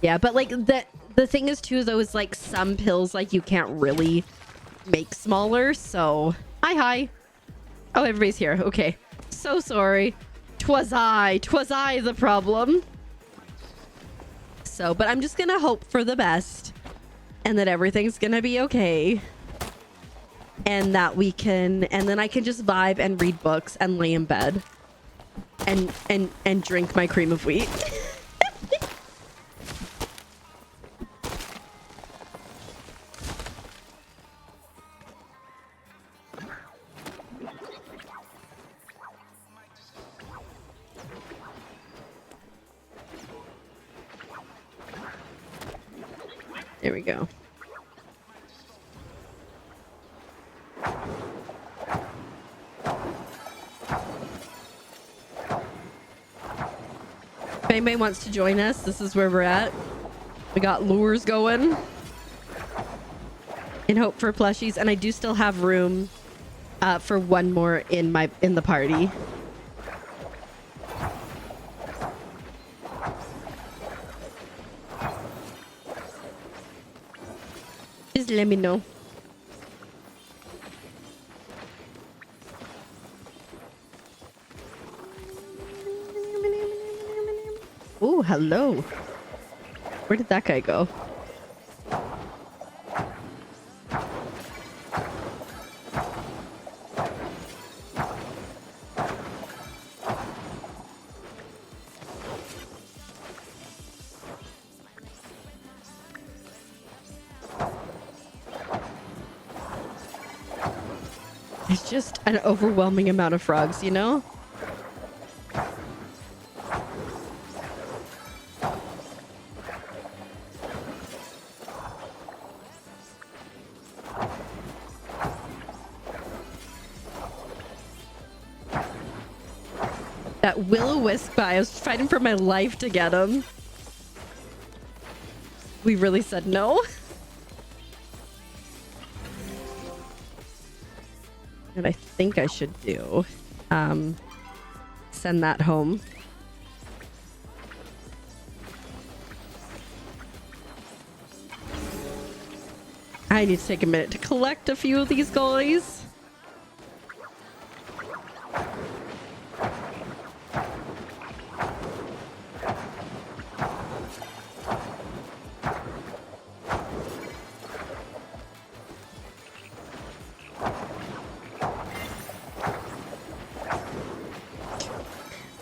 Yeah, but like the thing is too though is like some pills like you can't really make smaller. So hi. Oh, everybody's here. Okay. So sorry. 'Twas I the problem. So, but I'm just gonna hope for the best and that everything's gonna be okay. And that we can, and then I can just vibe and read books and lay in bed and drink my cream of wheat. There we go. If anybody wants to join us, this is where we're at. We got lures going. In hope for plushies, and I do still have room for one more in the party. Just let me know. Oh, hello. Where did that guy go? It's just an overwhelming amount of frogs, you know? That will-o-wisp guy, I was fighting for my life to get him. We really said no. What I think I should do, send that home. I need to take a minute to collect a few of these guys.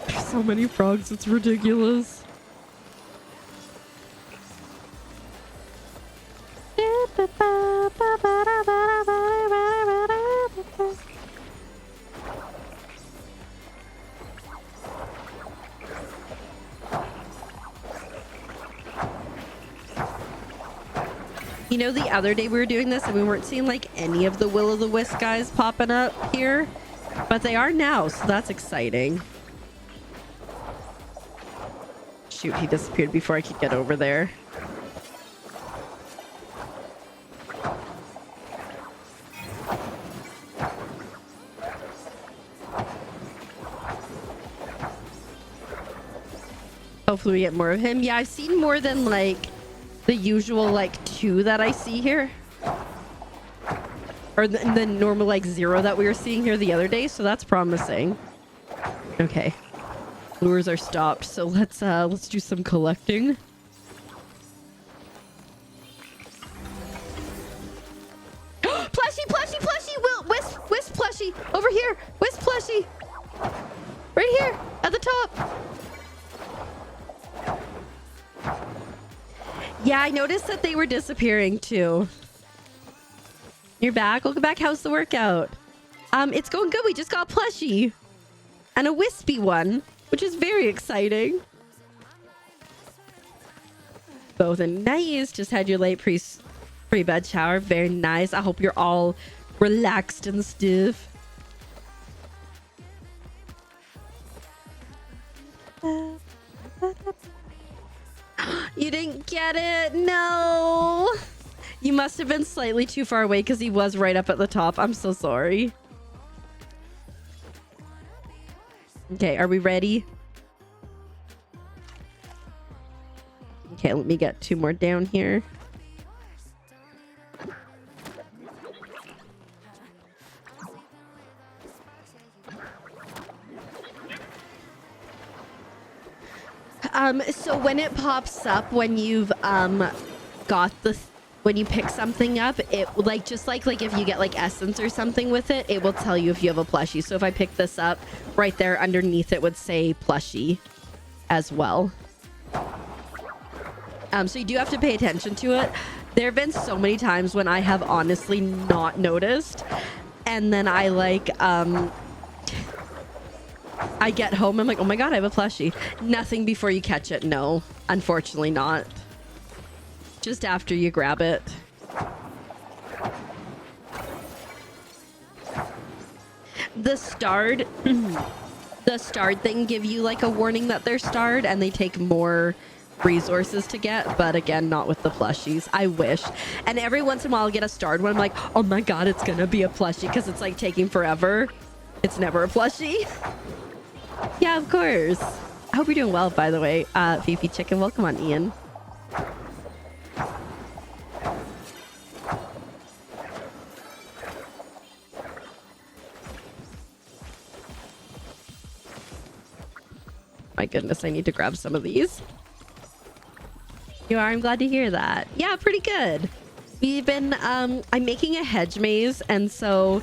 There's so many frogs, it's ridiculous. You know, the other day we were doing this and we weren't seeing like any of the will-o'-the-wisp guys popping up here, but they are now, so that's exciting. Shoot, he disappeared before I could get over there. Hopefully we get more of him. Yeah, I've seen more than like the usual like 2 that I see here. Or the normal like 0 that we were seeing here the other day, so that's promising. Okay. Lures are stopped, so let's do some collecting. Plushie, plushie, plushie! Wisp plushie! Over here! Wisp plushie! Right here! At the top! Yeah, I noticed that they were disappearing too. You're back? Welcome back. How's the workout? It's going good. We just got a plushie. And a wispy one, which is very exciting. Both are nice. Just had your late pre-bed shower. Very nice. I hope you're all relaxed and stiff. You didn't get it? No. You must have been slightly too far away because he was right up at the top. I'm so sorry. Okay, are we ready? Okay, let me get 2 more down here. So when it pops up, when you've when you pick something up, it like just like if you get like essence or something with it, it will tell you if you have a plushie. So if I pick this up, right there underneath it would say plushie as well. So you do have to pay attention to it. There have been so many times when I have honestly not noticed, and then I like I get home, I'm like, oh my god, I have a plushie. Nothing before you catch it. No, unfortunately not. Just after you grab it. The starred thing give you like a warning that they're starred, and they take more resources to get, but again, not with the plushies. I wish. And every once in a while I'll get a starred one. I'm like, oh my god, it's gonna be a plushie, because it's like taking forever. It's never a plushie. Yeah, of course. I hope you're doing well, by the way. Fifi Chicken, welcome on, Ian. My goodness, I need to grab some of these. You are? I'm glad to hear that. Yeah, pretty good. We've been, I'm making a hedge maze, and so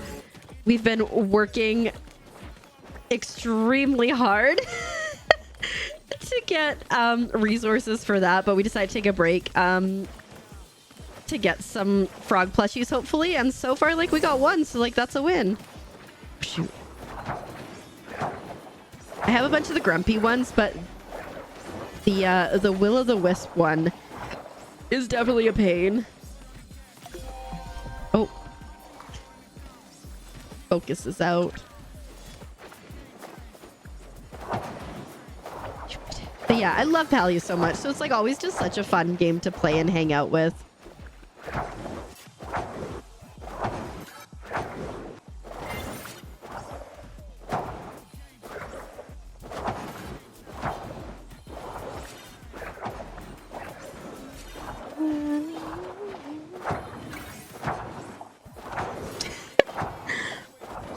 we've been working extremely hard to get resources for that, but we decided to take a break to get some frog plushies, hopefully, and so far, like, we got one, so, like, that's a win. Shoot. I have a bunch of the grumpy ones, but the will-o'-the-wisp one is definitely a pain. Oh, focus is out. But yeah, I love Palia so much. So it's like always just such a fun game to play and hang out with.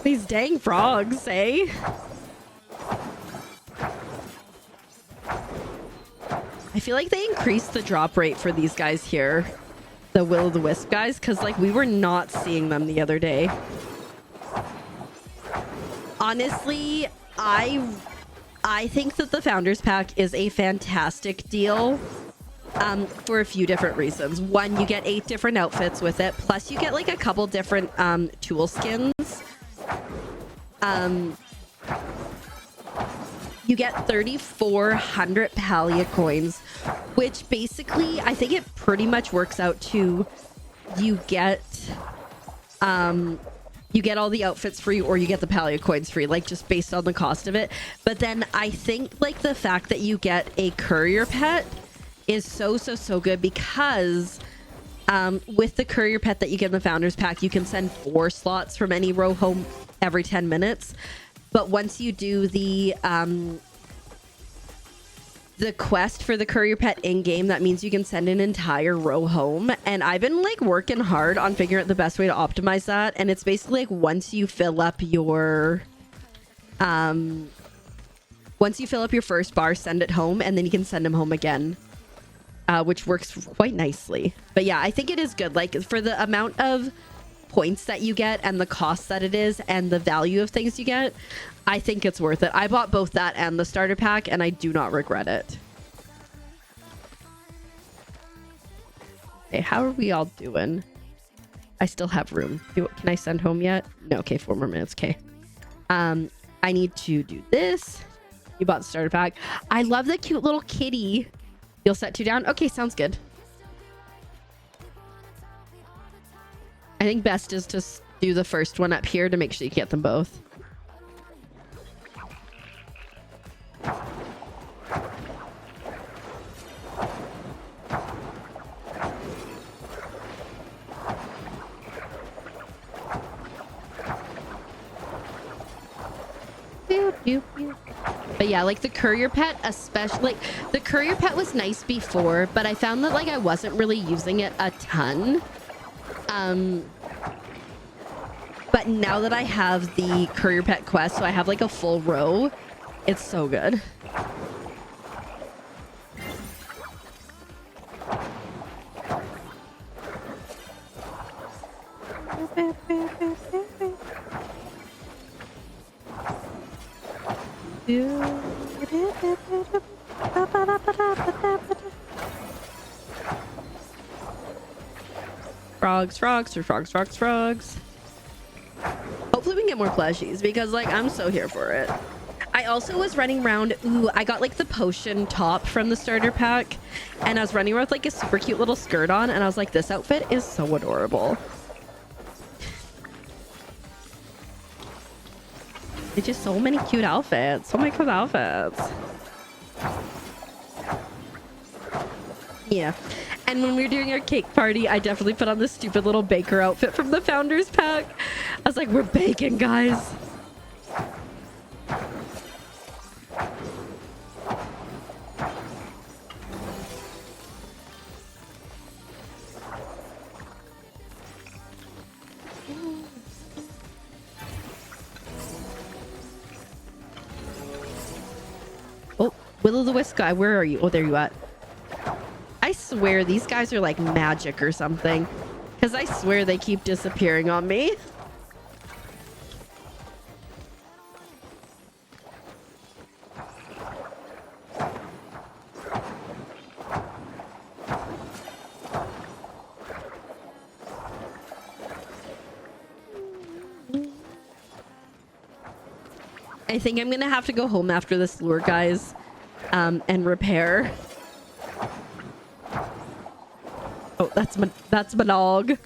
These dang frogs, eh? I feel like they increased the drop rate for these guys here. The Will-o'-the-Wisp guys, because like we were not seeing them the other day. Honestly, I think that the Founders Pack is a fantastic deal. For a few different reasons. One, you get 8 different outfits with it. Plus, you get like a couple different tool skins. You get 3,400 Palia coins, which basically, I think it pretty much works out to you get all the outfits free or you get the Palia coins free, like just based on the cost of it. But then I think like the fact that you get a courier pet is so good because with the courier pet that you get in the Founders Pack, you can send 4 slots from any row home every 10 minutes. But once you do the quest for the courier pet in-game, that means you can send an entire row home. And I've been like working hard on figuring out the best way to optimize that. And it's basically like once you fill up your first bar, send it home, and then you can send them home again. Which works quite nicely. But yeah, I think it is good. Like for the amount of points that you get and the cost that it is and the value of things you get, I think it's worth it. I bought both that and the starter pack and I do not regret it. Okay, how are we all doing? I still have room. Can I send home yet? No, okay, 4 more minutes. Okay. I need to do this. You bought the starter pack. I love the cute little kitty. You'll set 2 down? Okay, sounds good. I think best is to do the first one up here to make sure you get them both. But yeah, like the courier pet, especially like the courier pet was nice before, but I found that like I wasn't really using it a ton. But now that I have the courier pet quest, so I have like a full row, it's so good. Frogs. Hopefully we can get more plushies because like I'm so here for it. I also was running around. Ooh, I got like the potion top from the starter pack and I was running around with like a super cute little skirt on and I was like, this outfit is so adorable. It's just so many cute outfits. So many cute outfits. Yeah. And when we were doing our cake party, I definitely put on this stupid little baker outfit from the Founders Pack. I was like, we're baking, guys. Oh, Will-o'-the-Wisp guy, where are you? Oh, there you at. I swear these guys are like magic or something. Because I swear they keep disappearing on me. I think I'm going to have to go home after this lure, guys, and repair. Oh, that's my dog.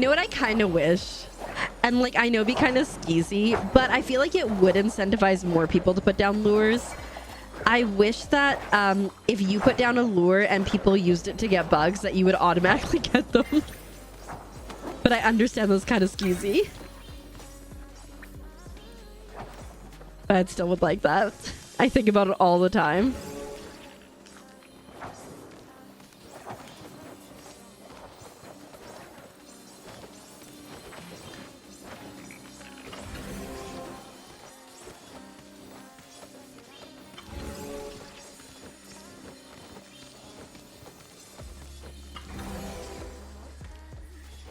know what I kind of wish? And like, I know it'd be kind of skeezy, but I feel like it would incentivize more people to put down lures. I wish that if you put down a lure and people used it to get bugs, that you would automatically get them. But I understand that's kind of skeezy. But I still would like that. I think about it all the time.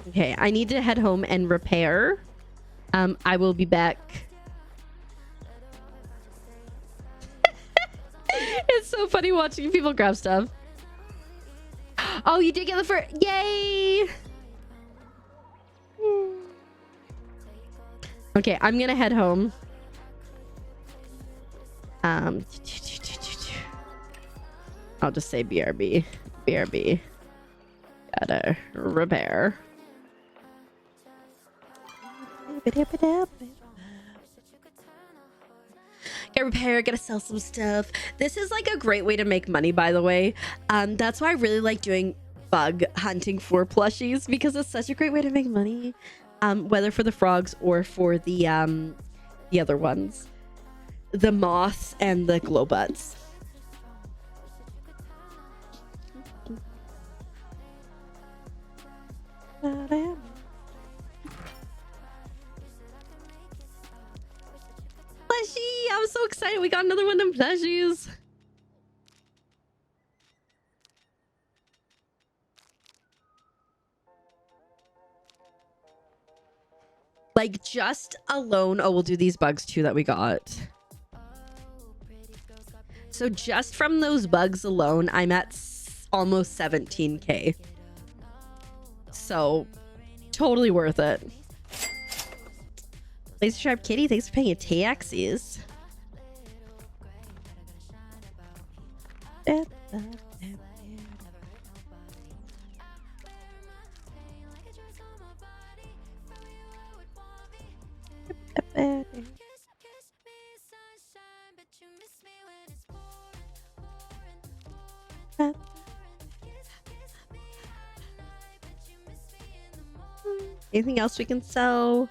Okay, I need to head home and repair. I will be back. It's so funny watching people grab stuff. Oh, you did get the first. Yay! Okay, I'm gonna head home. I'll just say BRB. BRB. Gotta repair. Gotta repair, gotta sell some stuff. This is like a great way to make money, by the way. That's why I really like doing bug hunting for plushies, because it's such a great way to make money. Whether for the frogs or for the other ones. The moths and the glow butts. Plushie! I'm so excited. We got another one of them plushies. Like just alone. Oh, we'll do these bugs too that we got. So just from those bugs alone, I'm at almost 17k. So totally worth it. Laser Sharp Kitty, thanks for paying your taxes. Anything else we can sell?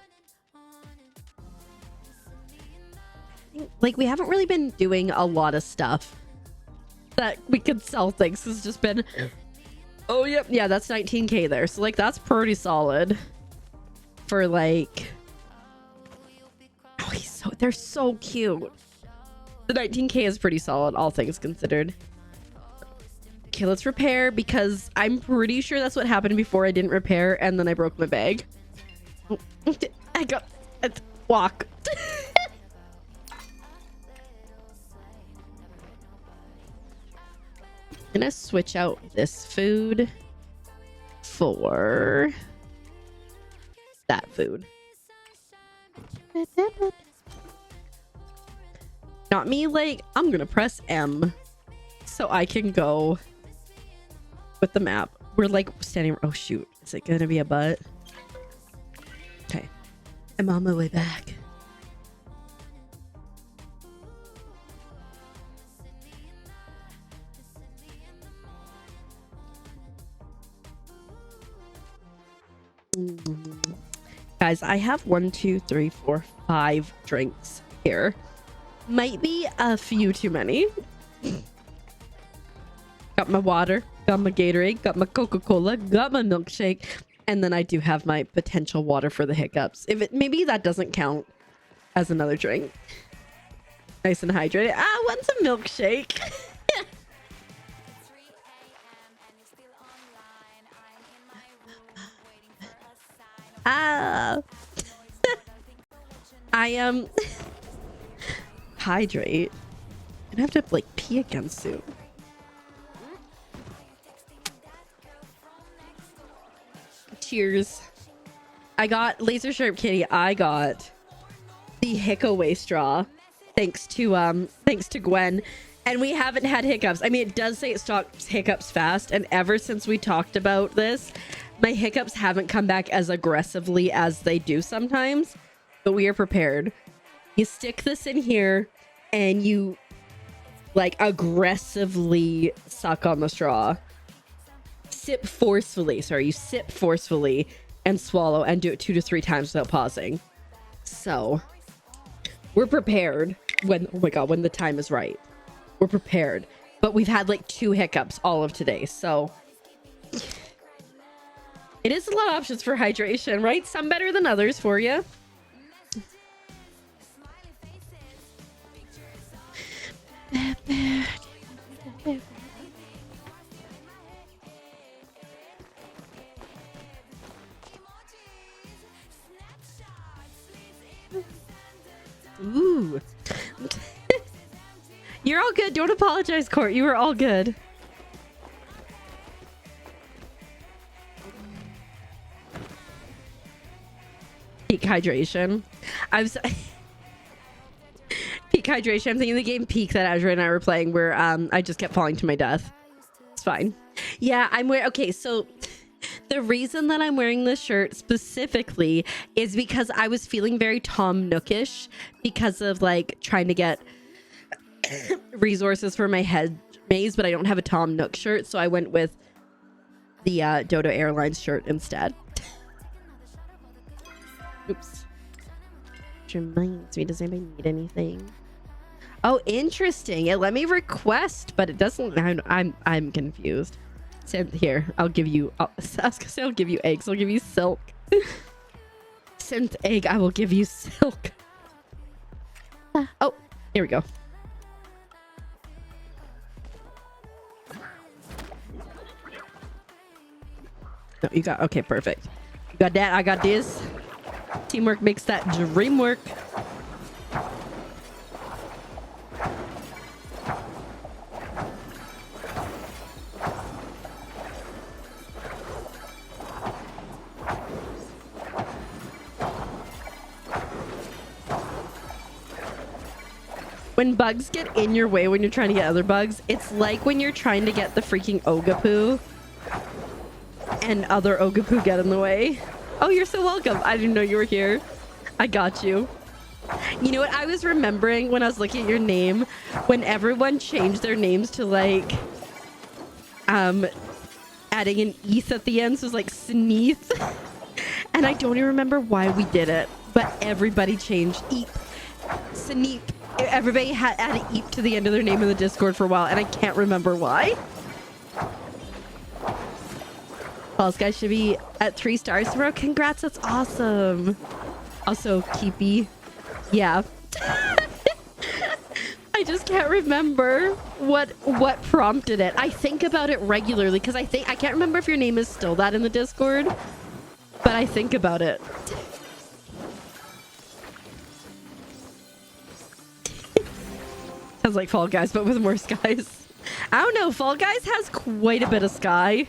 Like, we haven't really been doing a lot of stuff that we could sell things. It's just been... Oh, yep. Yeah, that's 19k there. So, like, that's pretty solid. For, like... Oh, they're so cute. The 19k is pretty solid, all things considered. Okay, let's repair, because I'm pretty sure that's what happened before I didn't repair, and then I broke my bag. I got... Walk. I'm gonna switch out this food for that food. Not me, like, I'm gonna press M so I can go with the map. We're like standing... Oh shoot, is it gonna be a butt? Okay, I'm on my way back. Guys, I have 1, 2, 3, 4, 5 drinks here. Might be a few too many. Got my water, got my Gatorade, got my Coca-Cola, got my milkshake, and then I do have my potential water for the hiccups. If it... Maybe that doesn't count as another drink. Nice and hydrated. Ah, what's a milkshake? Ah. I hydrate. I'm gonna have to like pee again soon. Cheers. I got Laser Sharp Kitty. I got the Hickaway straw. Thanks to Gwen. And we haven't had hiccups. I mean, it does say it stops hiccups fast. And ever since we talked about this, My hiccups haven't come back as aggressively as they do sometimes, but we are prepared. You stick this in here and you like aggressively suck on the straw. Sip forcefully. Sorry, you sip forcefully and swallow and do it 2 to 3 times without pausing. So we're prepared when, oh my God, when the time is right. We're prepared. But we've had like 2 hiccups all of today. So it is a lot of options for hydration, right? Some better than others for you. Ooh. You're all good. Don't apologize, Court. You were all good. Peak hydration. Peak hydration. I'm thinking the game Peak that Azure and I were playing where I just kept falling to my death. It's fine. Yeah, I'm wearing... Okay, so the reason that I'm wearing this shirt specifically is because I was feeling very Tom Nookish because of like trying to get resources for my hedge maze, but I don't have a Tom Nook shirt, so I went with the Dodo Airlines shirt instead. Oops. Which reminds me, does anybody need anything? Oh, interesting. It let me request, but it doesn't. I'm confused. Synth, here, I'll give you. I was gonna say I'll give you eggs. I'll give you silk. Synth egg. I will give you silk. Oh, here we go. No, you got. Okay, perfect. You got that. I got this. Teamwork makes that dream work. When bugs get in your way when you're trying to get other bugs, it's like when you're trying to get the freaking Ogapoo and other Ogapoo get in the way. Oh, you're so welcome. I didn't know you were here. I got you. You know what? I was remembering when I was looking at your name, when everyone changed their names to like, adding an ETH at the end. So it was like Sneath. And I don't even remember why we did it, but everybody changed Sneath. Everybody had added ETH to the end of their name in the Discord for a while, and I can't remember why. False Guy should be at 3 stars, bro. Congrats, that's awesome. Also, Keepy. Yeah. I just can't remember what prompted it. I think about it regularly because I can't remember if your name is still that in the Discord, but I think about it. Sounds like Fall Guys, but with more skies. I don't know. Fall Guys has quite a bit of sky.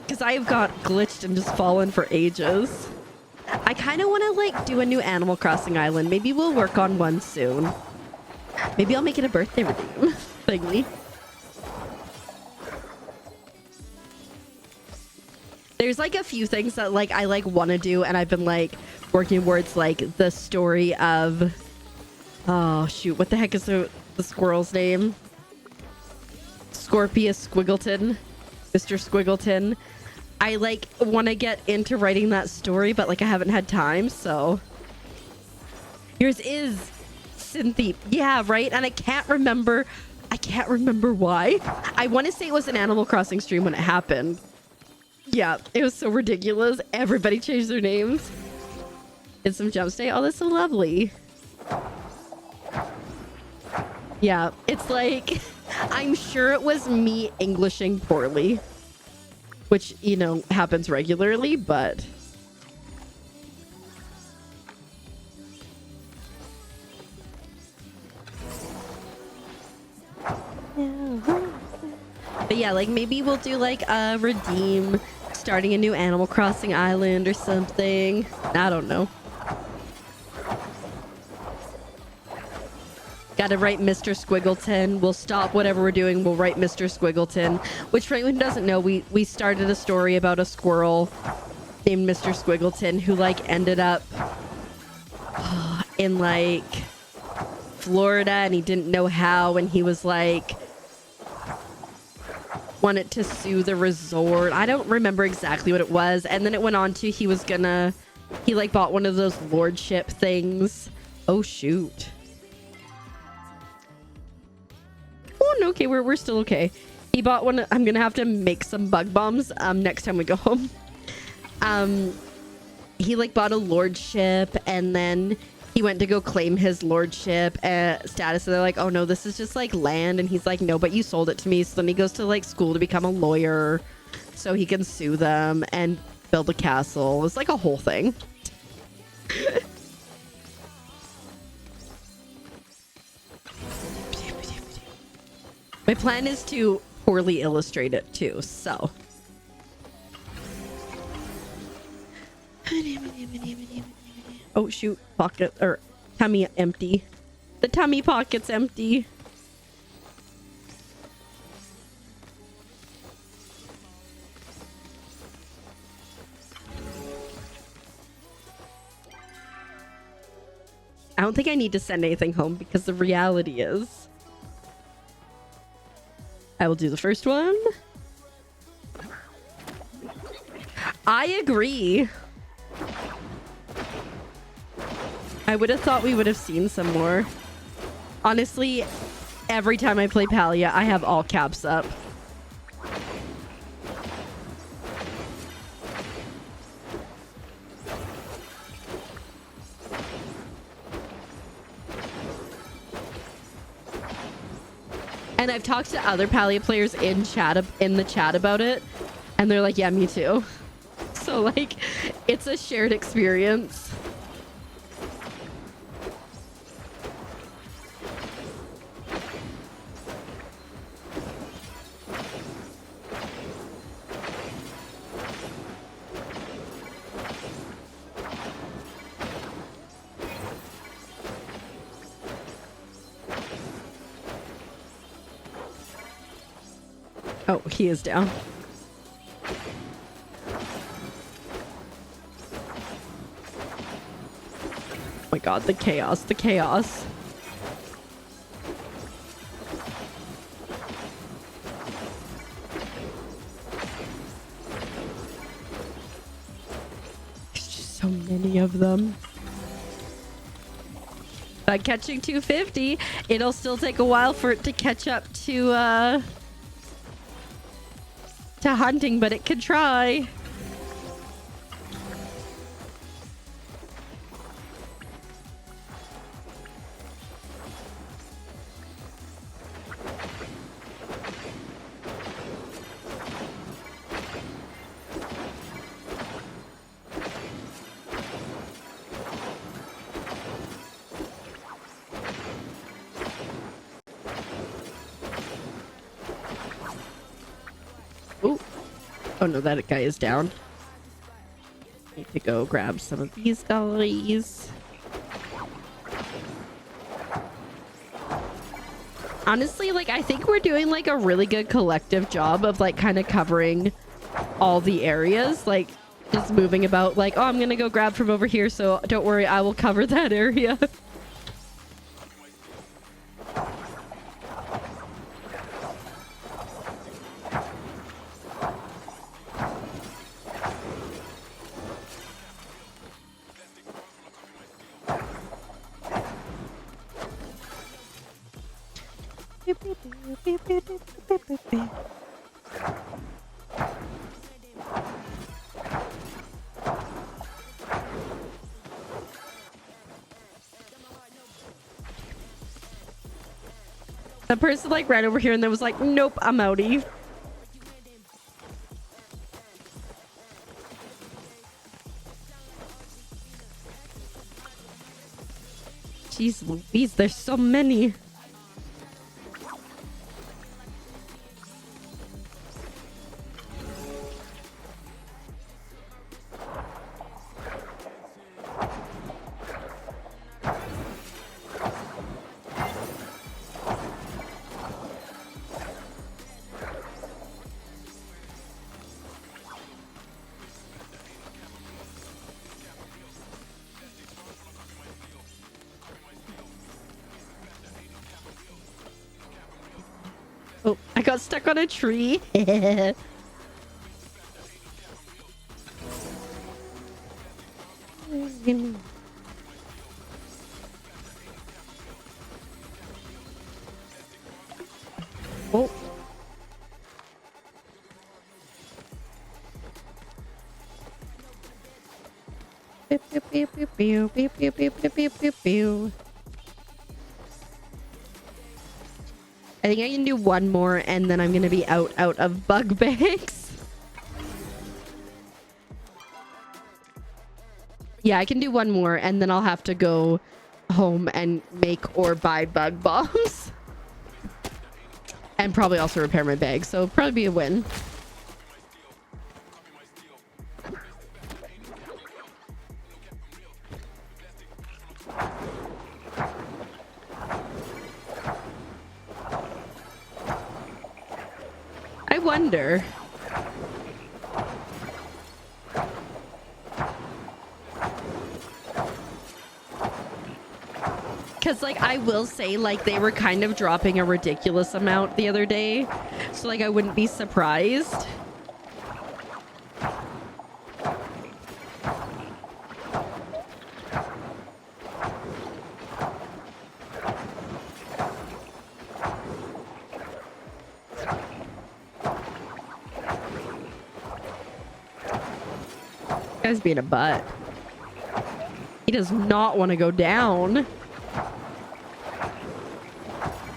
Because I've got glitched and just fallen for ages. I kind of want to like do a new Animal Crossing island. Maybe we'll work on one soon. Maybe I'll make it a birthday redeem thingy. There's like a few things that like I like want to do, and I've been like working towards like the story of... Oh shoot, what the heck is the squirrel's name? Scorpius Squiggleton. Mr. Squiggleton. I like want to get into writing that story, but like I haven't had time, so. Yours is Cynthia. Yeah, right? And I can't remember why. I want to say it was an Animal Crossing stream when it happened. Yeah, it was so ridiculous. Everybody changed their names. Did some jump stay. Oh, that's so lovely. Yeah, it's like, I'm sure it was me Englishing poorly, which, you know, happens regularly, but... But yeah, like maybe we'll do like a redeem, starting a new Animal Crossing island or something. I don't know. Gotta write Mr. Squiggleton. We'll stop whatever we're doing. We'll write Mr. Squiggleton. Which, for anyone who doesn't know, we started a story about a squirrel named Mr. Squiggleton who, like, ended up in, like, Florida, and he didn't know how, and he was, like, wanted to sue the resort. I don't remember exactly what it was. And then it went on to he, like, bought one of those lordship things. Oh, shoot. Oh, no, okay, we're still okay. He bought one. I'm gonna have to make some bug bombs next time we go home. He, like, bought a lordship, and then he went to go claim his lordship status. So they're like, oh no, this is just like land. And he's like, no, but you sold it to me. So then he goes to, like, school to become a lawyer so he can sue them and build a castle. It's like a whole thing. My plan is to poorly illustrate it too, so. Oh shoot, pocket or tummy empty. The tummy pocket's empty. I don't think I need to send anything home because the reality is I will do the first one. I agree. I would have thought we would have seen some more. Honestly, every time I play Palia, I have all caps up. And I've talked to other Palia players in the chat about it, and they're like, yeah, me too. So, like, it's a shared experience. Oh, he is down. Oh my god, the chaos, the chaos. There's just so many of them. But catching 250, it'll still take a while for it to catch up to hunting, but it could try. Oh no, that guy is down. Need to go grab some of these guys. Honestly, like, I think we're doing, like, a really good collective job of, like, kind of covering all the areas. Like, just moving about, like, oh, I'm gonna go grab from over here, so don't worry, I will cover that area. The person, like, ran over here and then was like, nope, I'm outie. Jeez Louise, there's so many. got stuck on a tree. Oh. Beep, beep, beep, beep, beep, beep, beep, beep, beep, beep, beep. I think I can do one more and then I'm gonna be out of bug bags. Yeah, I can do one more and then I'll have to go home and make or buy bug bombs. And probably also repair my bag, so probably be a win. I wonder. Because, like, I will say, like, they were kind of dropping a ridiculous amount the other day. So, like, I wouldn't be surprised. Guy's being a butt. He does not want to go down.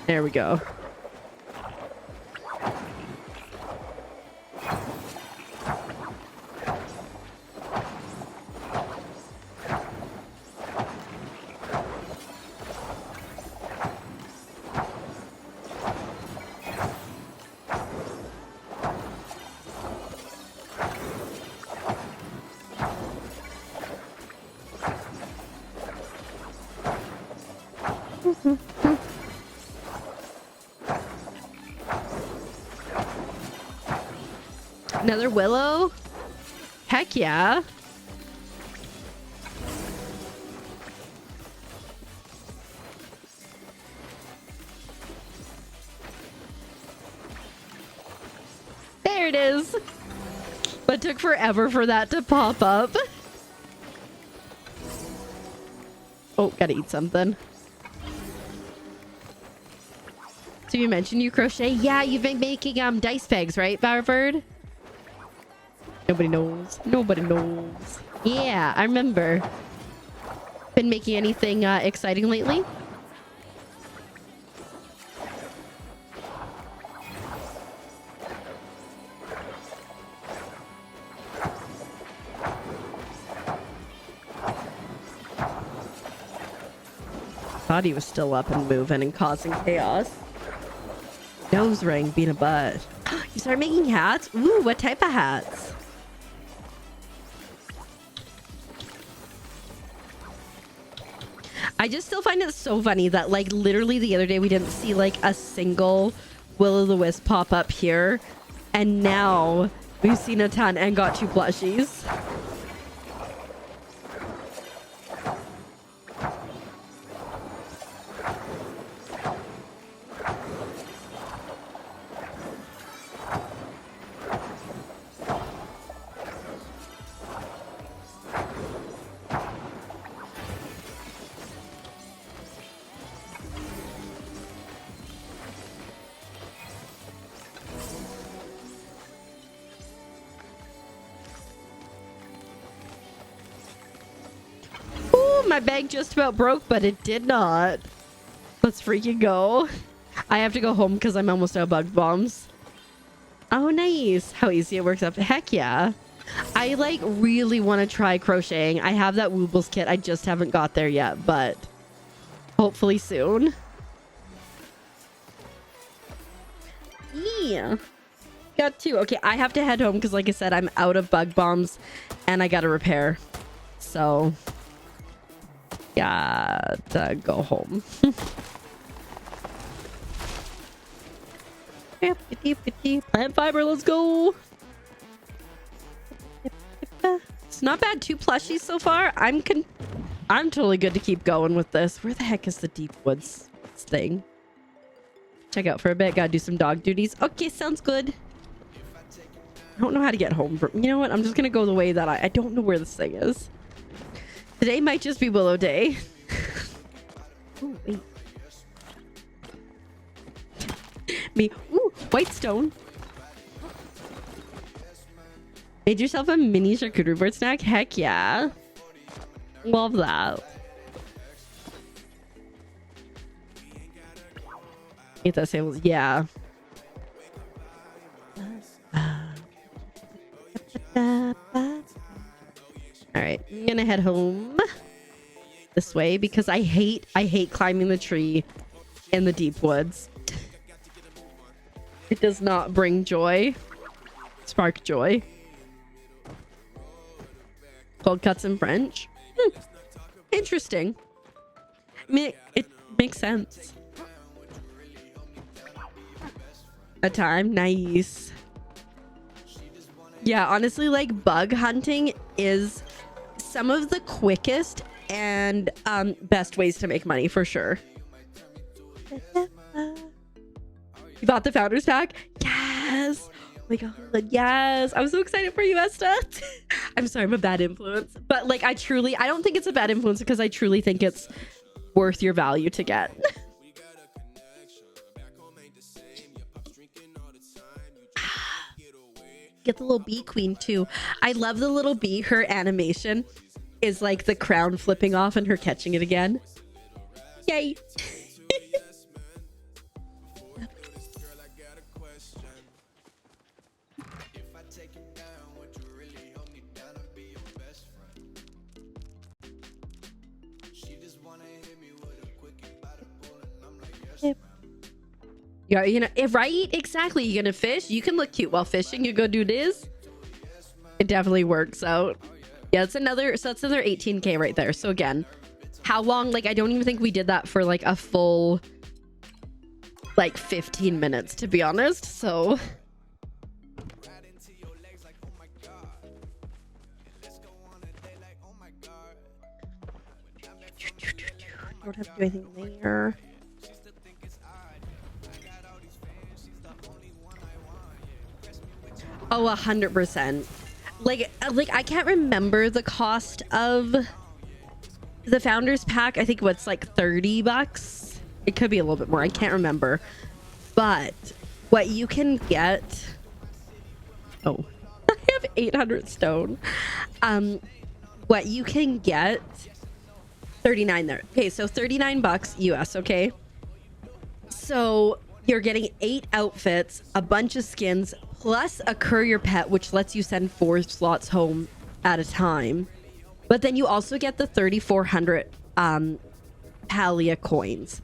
There we go. Another willow? Heck yeah. There it is. But it took forever for that to pop up. Oh, gotta eat something. So you mentioned you crochet? Yeah, you've been making dice pegs, right, Bowerbird? Nobody knows. Nobody knows. Yeah, I remember. Been making anything exciting lately? Thought he was still up and moving and causing chaos. Nose ring being a butt. You start making hats? Ooh, what type of hats? I just still find it so funny that, like, literally the other day we didn't see like a single will-o'-the-wisp pop up here, and now we've seen a ton and got 2 plushies. My bag just about broke, but it did not. Let's freaking go. I have to go home because I'm almost out of bug bombs. Oh, nice. How easy it works up. Heck yeah. I like really want to try crocheting. I have that Woobles kit. I just haven't got there yet, but hopefully soon. Yeah. Got 2. Okay, I have to head home because, like I said, I'm out of bug bombs and I got to repair. So yeah, go home. Plant fiber, let's go. It's not bad. 2 plushies so far. I'm totally good to keep going with this. Where the heck is the deep woods thing? check out for a bit. Gotta do some dog duties. Okay, sounds good. I don't know how to get home from... You know what? I'm just gonna go the way that I don't know where this thing is. Today might just be Willow Day. Oh, wait. Me. Ooh, white stone. Made yourself a mini charcuterie board snack? Heck yeah. Love that. Eat that sandwich. Yeah. Alright, I'm gonna head home this way because I hate climbing the tree in the deep woods. It does not bring joy. Spark joy. Cold cuts in French. Interesting. I mean, it makes sense. A time. Nice. Yeah, honestly, like bug hunting is some of the quickest and best ways to make money for sure. You bought the founders pack? Yes. Oh my god, yes. I'm so excited for you, Esta. I'm sorry, I'm a bad influence. But like I don't think it's a bad influence because I truly think it's worth your value to get. Get the little bee queen too. I love the little bee. Her animation is like the crown flipping off and her catching it again. Yay. Yeah, you know, right? Exactly. You're gonna fish. You can look cute while fishing. You go do this. It definitely works out. Yeah, that's another 18K right there. So again, how long? Like, I don't even think we did that for like a full like 15 minutes, to be honest. So don't have to do anything there. Oh, 100%. Like I can't remember the cost of the founders pack. I think what's like $30. It could be a little bit more. I can't remember. But what you can get. Oh, I have 800 stone. What you can get. 39 there. Okay, so $39 US. Okay. So you're getting 8 outfits, a bunch of skins, plus a courier pet, which lets you send 4 slots home at a time. But then you also get the 3,400 Palia coins,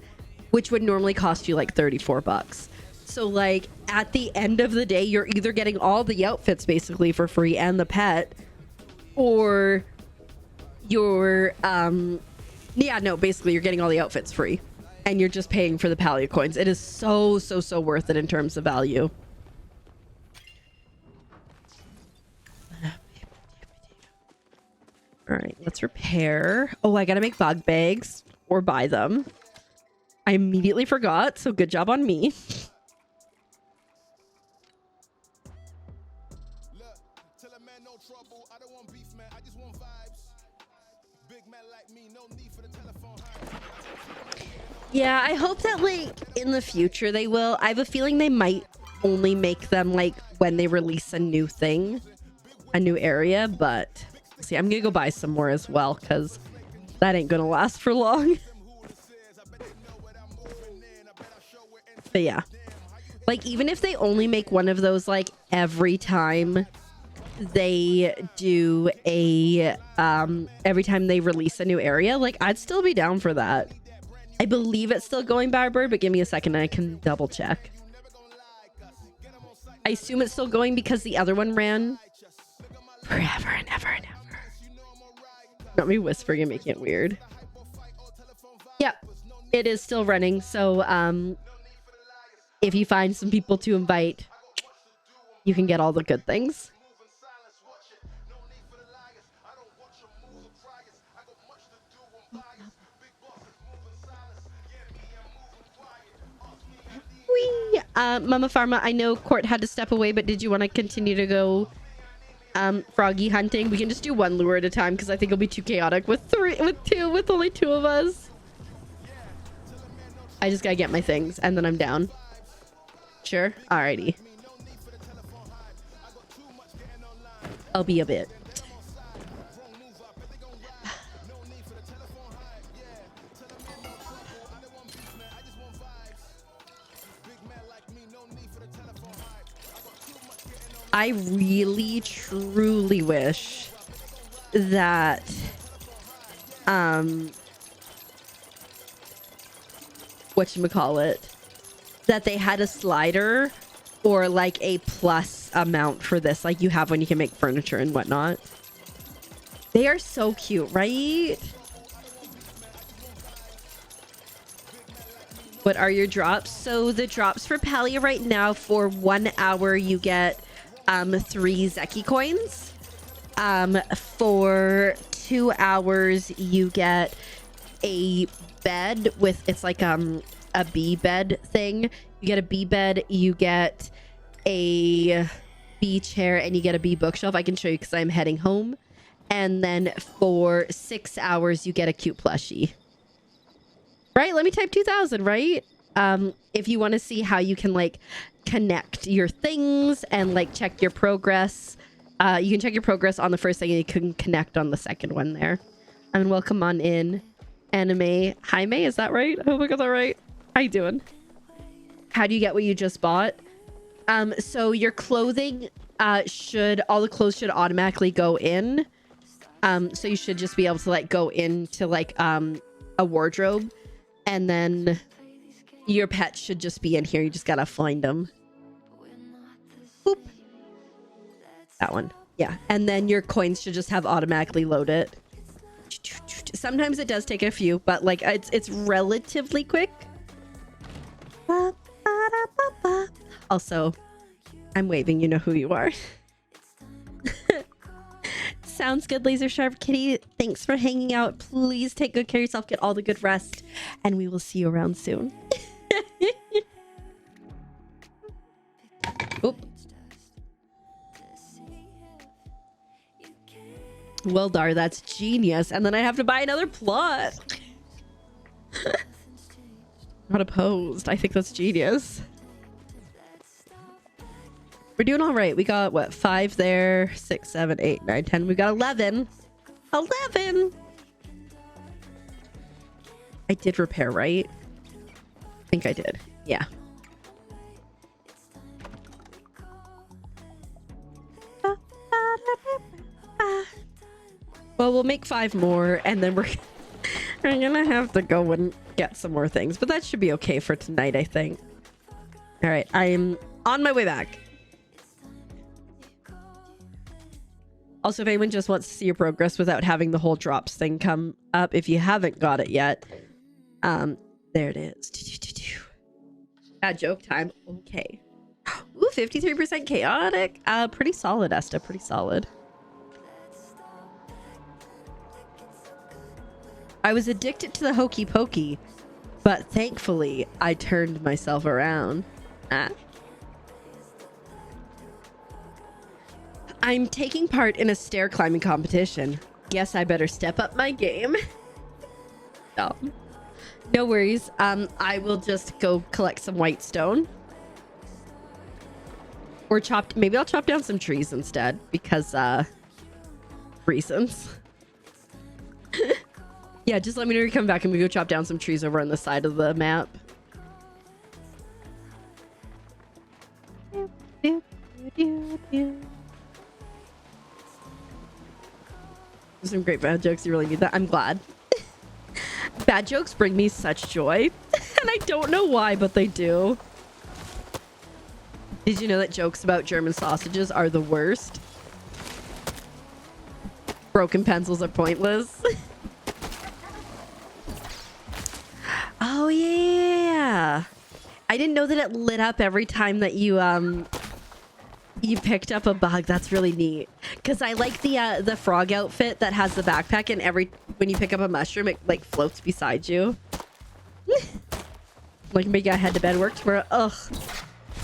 which would normally cost you like $34. So like at the end of the day, you're either getting all the outfits basically for free and the pet, or you're basically you're getting all the outfits free and you're just paying for the Palia coins. It is so worth it in terms of value. All right, let's repair. Oh, I gotta make bug bags or buy them. I immediately forgot, so good job on me. Yeah, I hope that like in the future they will. I have a feeling they might only make them like when they release a new thing, a new area, but see, I'm gonna go buy some more as well because that ain't gonna last for long. But yeah, like even if they only make one of those like every time they do a every time they release a new area, like I'd still be down for that. I believe it's still going, Barbird, but give me a second and I can double check. I assume it's still going because the other one ran forever and ever and ever. Not me whispering and making it weird. Yeah, it is still running. So if you find some people to invite, you can get all the good things. Whee! Mama Pharma, I know Court had to step away, but did you want to continue to go froggy hunting? We can just do one lure at a time because I think it'll be too chaotic with only two of us. I just gotta get my things and then I'm down. Sure. Alrighty. I'll be a bit. I really truly wish that whatchamacallit, that they had a slider or like a plus amount for this, like you have when you can make furniture and whatnot. They are so cute, right? What are your drops? So the drops for Palia right now, for 1 hour you get 3 Zeki coins. For 2 hours you get a bed with, it's like a bee bed thing. You get a bee bed, you get a bee chair, and you get a bee bookshelf. I can show you because I'm heading home. And then for 6 hours you get a cute plushie. Right? Let me type 2000, right? If you want to see how you can like connect your things and like check your progress, you can check your progress on the first thing and you can connect on the second one there. And welcome on in, Anime Jaime, is that right? I hope I got that right. How you doing? How do you get what you just bought? So your clothing all the clothes should automatically go in. So you should just be able to like go into like a wardrobe, and then your pets should just be in here. You just gotta find them. Boop. That one. Yeah. And then your coins should just have automatically loaded. Sometimes it does take a few, but like it's relatively quick. Also, I'm waving, you know who you are. Sounds good, Laser Sharp Kitty. Thanks for hanging out. Please take good care of yourself, get all the good rest, and we will see you around soon. Oop. Well, Dar, that's genius. And then I have to buy another plot. Not opposed. I think that's genius. We're doing all right. We got what, 5 there, 6, 7, 8, 9, 10. We got 11. 11. I did repair, right? I think I did. Yeah. Well, we'll make 5 more, and then we're gonna have to go and get some more things, but that should be okay for tonight, I think. All right, I am on my way back. Also, if anyone just wants to see your progress without having the whole drops thing come up, if you haven't got it yet, there it is. Bad joke time. Okay. Ooh, 53% chaotic. Pretty solid, Esta. Pretty solid. I was addicted to the hokey pokey, but thankfully I turned myself around. I'm taking part in a stair climbing competition. Guess I better step up my game. Oh. No worries. I will just go collect some white stone. Or maybe I'll chop down some trees instead because reasons. Yeah, just let me know when you come back and we go chop down some trees over on the side of the map. Some great bad jokes. You really need that. I'm glad. Bad jokes bring me such joy. And I don't know why, but they do. Did you know that jokes about German sausages are the worst? Broken pencils are pointless. Oh, yeah. I didn't know that it lit up every time that you picked up a bug. That's really neat. Because I like the frog outfit that has the backpack, and when you pick up a mushroom, it like floats beside you. Like maybe I had to bed work tomorrow. Ugh.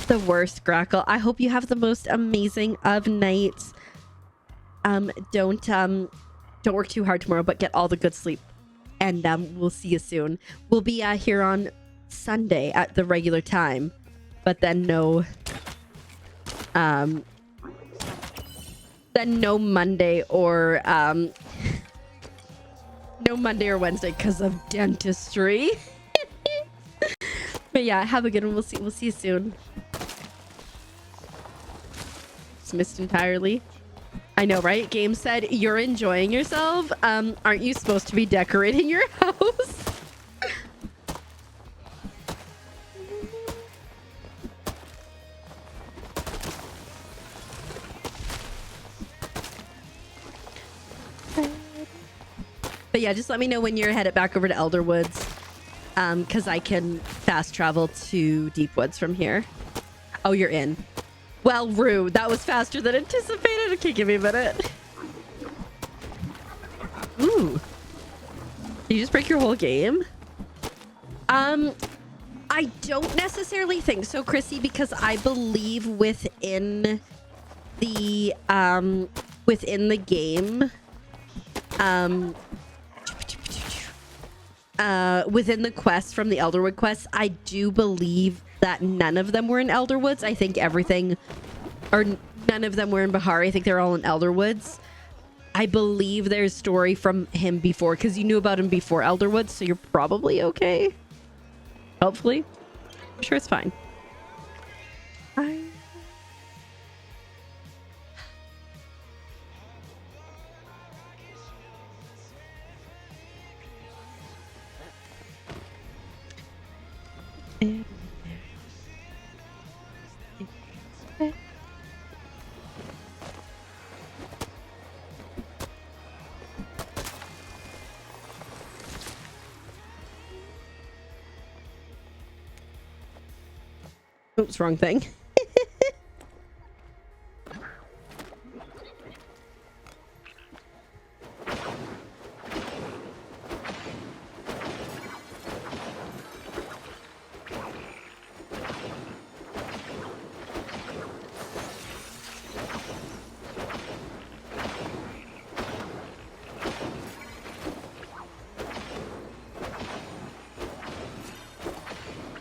The worst, Grackle. I hope you have the most amazing of nights. Don't work too hard tomorrow, but get all the good sleep. And we'll see you soon. We'll be here on Sunday at the regular time, but then no Monday or no Monday or Wednesday because of dentistry. But yeah, have a good one. We'll see you soon. Just missed entirely. I know, right? Game said you're enjoying yourself. Aren't you supposed to be decorating your house? But yeah, just let me know when you're headed back over to Elderwoods, because I can fast travel to Deepwoods from here. Oh, you're in. Well, Rue, that was faster than anticipated. Okay, give me a minute. Ooh. Did you just break your whole game? I don't necessarily think so, Chrissy, because I believe within the game, within the quests from the Elderwood quests, I do believe that none of them were in Elderwoods. I think everything, or none of them were in Bahari. I think they're all in Elderwoods. I believe there's story from him before, because you knew about him before Elderwoods, so you're probably okay. Hopefully. I'm sure it's fine. Oops, wrong thing.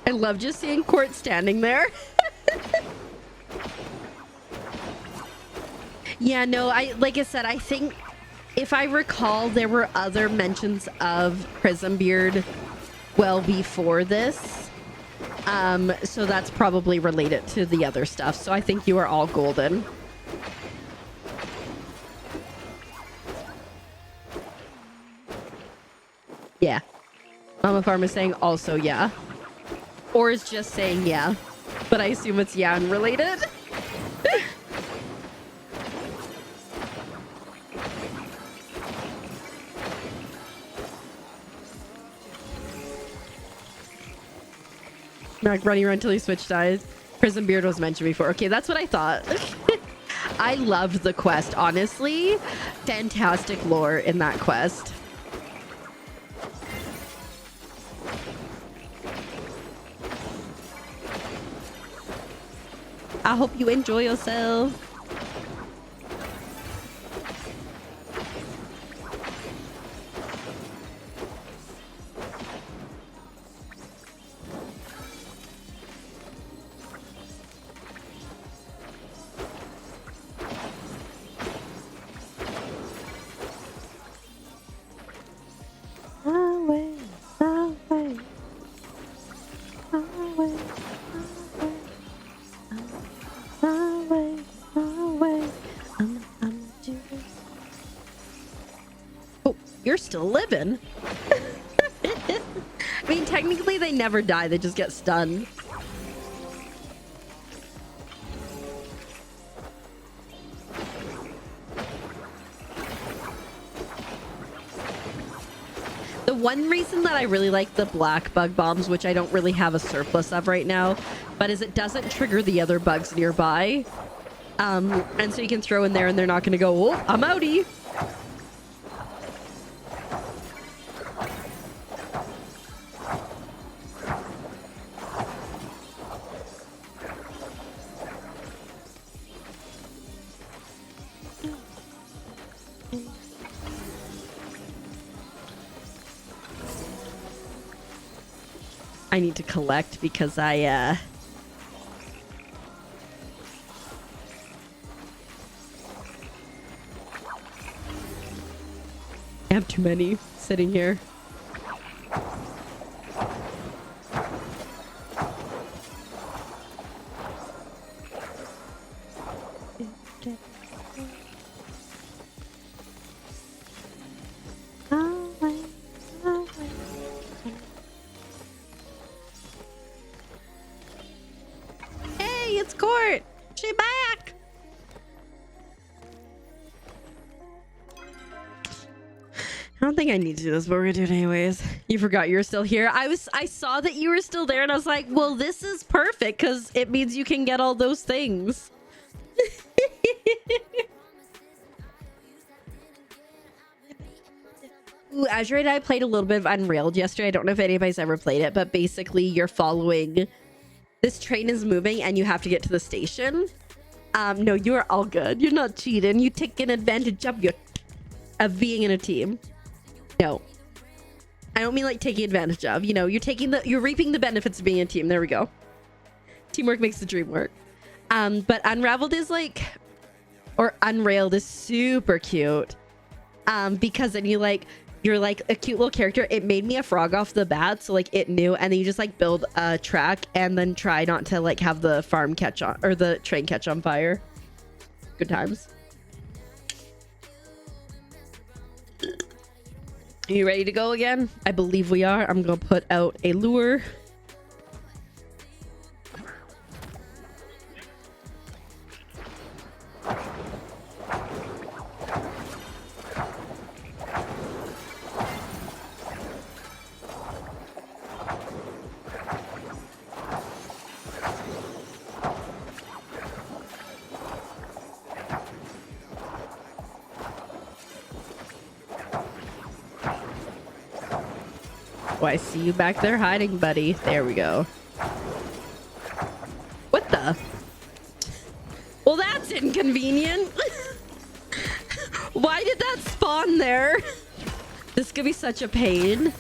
I love just seeing Court standing there. Yeah, no, like I said, I think if I recall, there were other mentions of Prismbeard well before this. So that's probably related to the other stuff. So I think you are all golden. Yeah. Mama Farm is saying also yeah. Or is just saying yeah. But I assume it's yeah and related. Run until he switch dies. Prismbeard was mentioned before. Okay, that's what I thought. I loved the quest, honestly. Fantastic lore in that quest. I hope you enjoy yourself. Still living. I mean, technically they never die, they just get stunned. The one reason that I really like the black bug bombs, which I don't really have a surplus of right now, but is it doesn't trigger the other bugs nearby. And so you can throw in there and they're not going to go, oh, I'm outie. I need to collect because I have too many sitting here. Hey, it's Court. She back. I don't think I need to do this, but we're gonna do it anyways. You forgot you were still here. I saw that you were still there and I was like, well, this is perfect because it means you can get all those things. Ooh, Azure and I played a little bit of Unrailed yesterday. I don't know if anybody's ever played it, but basically you're following, this train is moving and you have to get to the station. No, you are all good. You're not cheating. You taking advantage of being in a team. No, I don't mean like taking advantage of, you know, you're reaping the benefits of being a team. There we go. Teamwork makes the dream work. But Unraveled is like, or Unrailed is super cute. Because then you're like a cute little character. It made me a frog off the bat. So like it knew, and then you just like build a track and then try not to like have the farm catch on, or the train catch on fire. Good times. Are you ready to go again? I believe we are. I'm gonna put out a lure. Oh, I see you back there hiding, buddy. There we go. What the? Well, that's inconvenient. Why did that spawn there? This could be such a pain.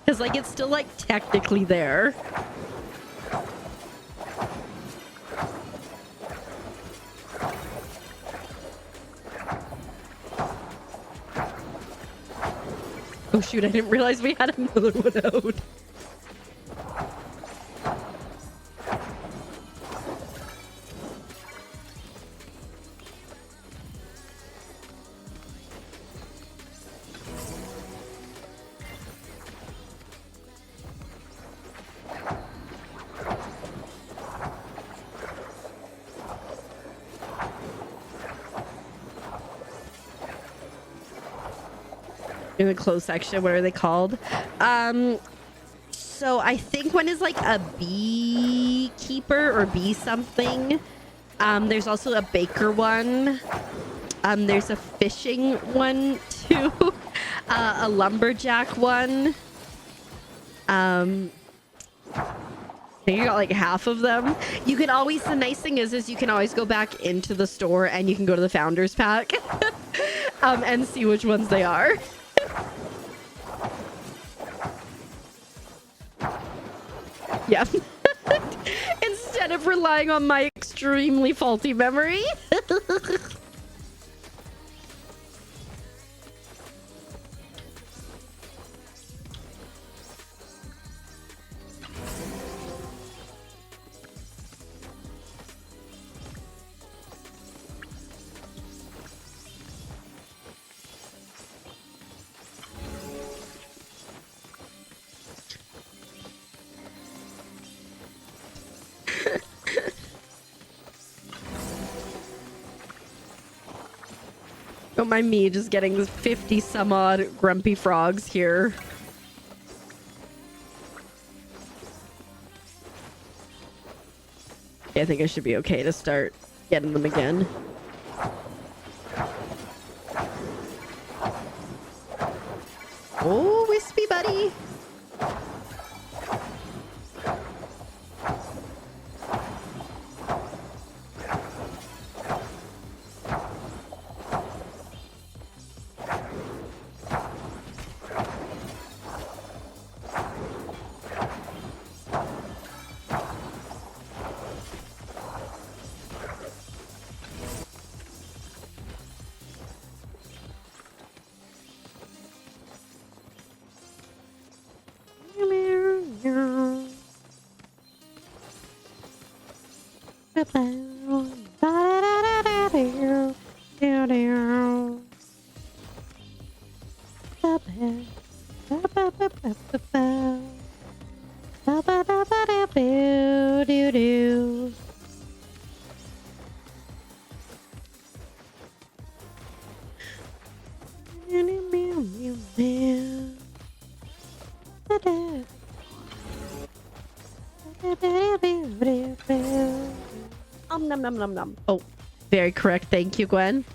Because, like, it's still, like, technically there. Oh shoot, I didn't realize we had another one out. In the closed section, what are they called? So I think one is like a beekeeper or bee something. There's also a baker one. There's a fishing one too. A lumberjack one. I think you got like half of them. You can always, the nice thing is you can always go back into the store and you can go to the founders pack and see which ones they are. Yeah. Instead of relying on my extremely faulty memory. Don't mind me just getting 50 some odd grumpy frogs here. Okay, I think I should be okay to start getting them again. Oh, wispy buddy. Nom nom nom nom. Oh, very correct. Thank you, Gwen.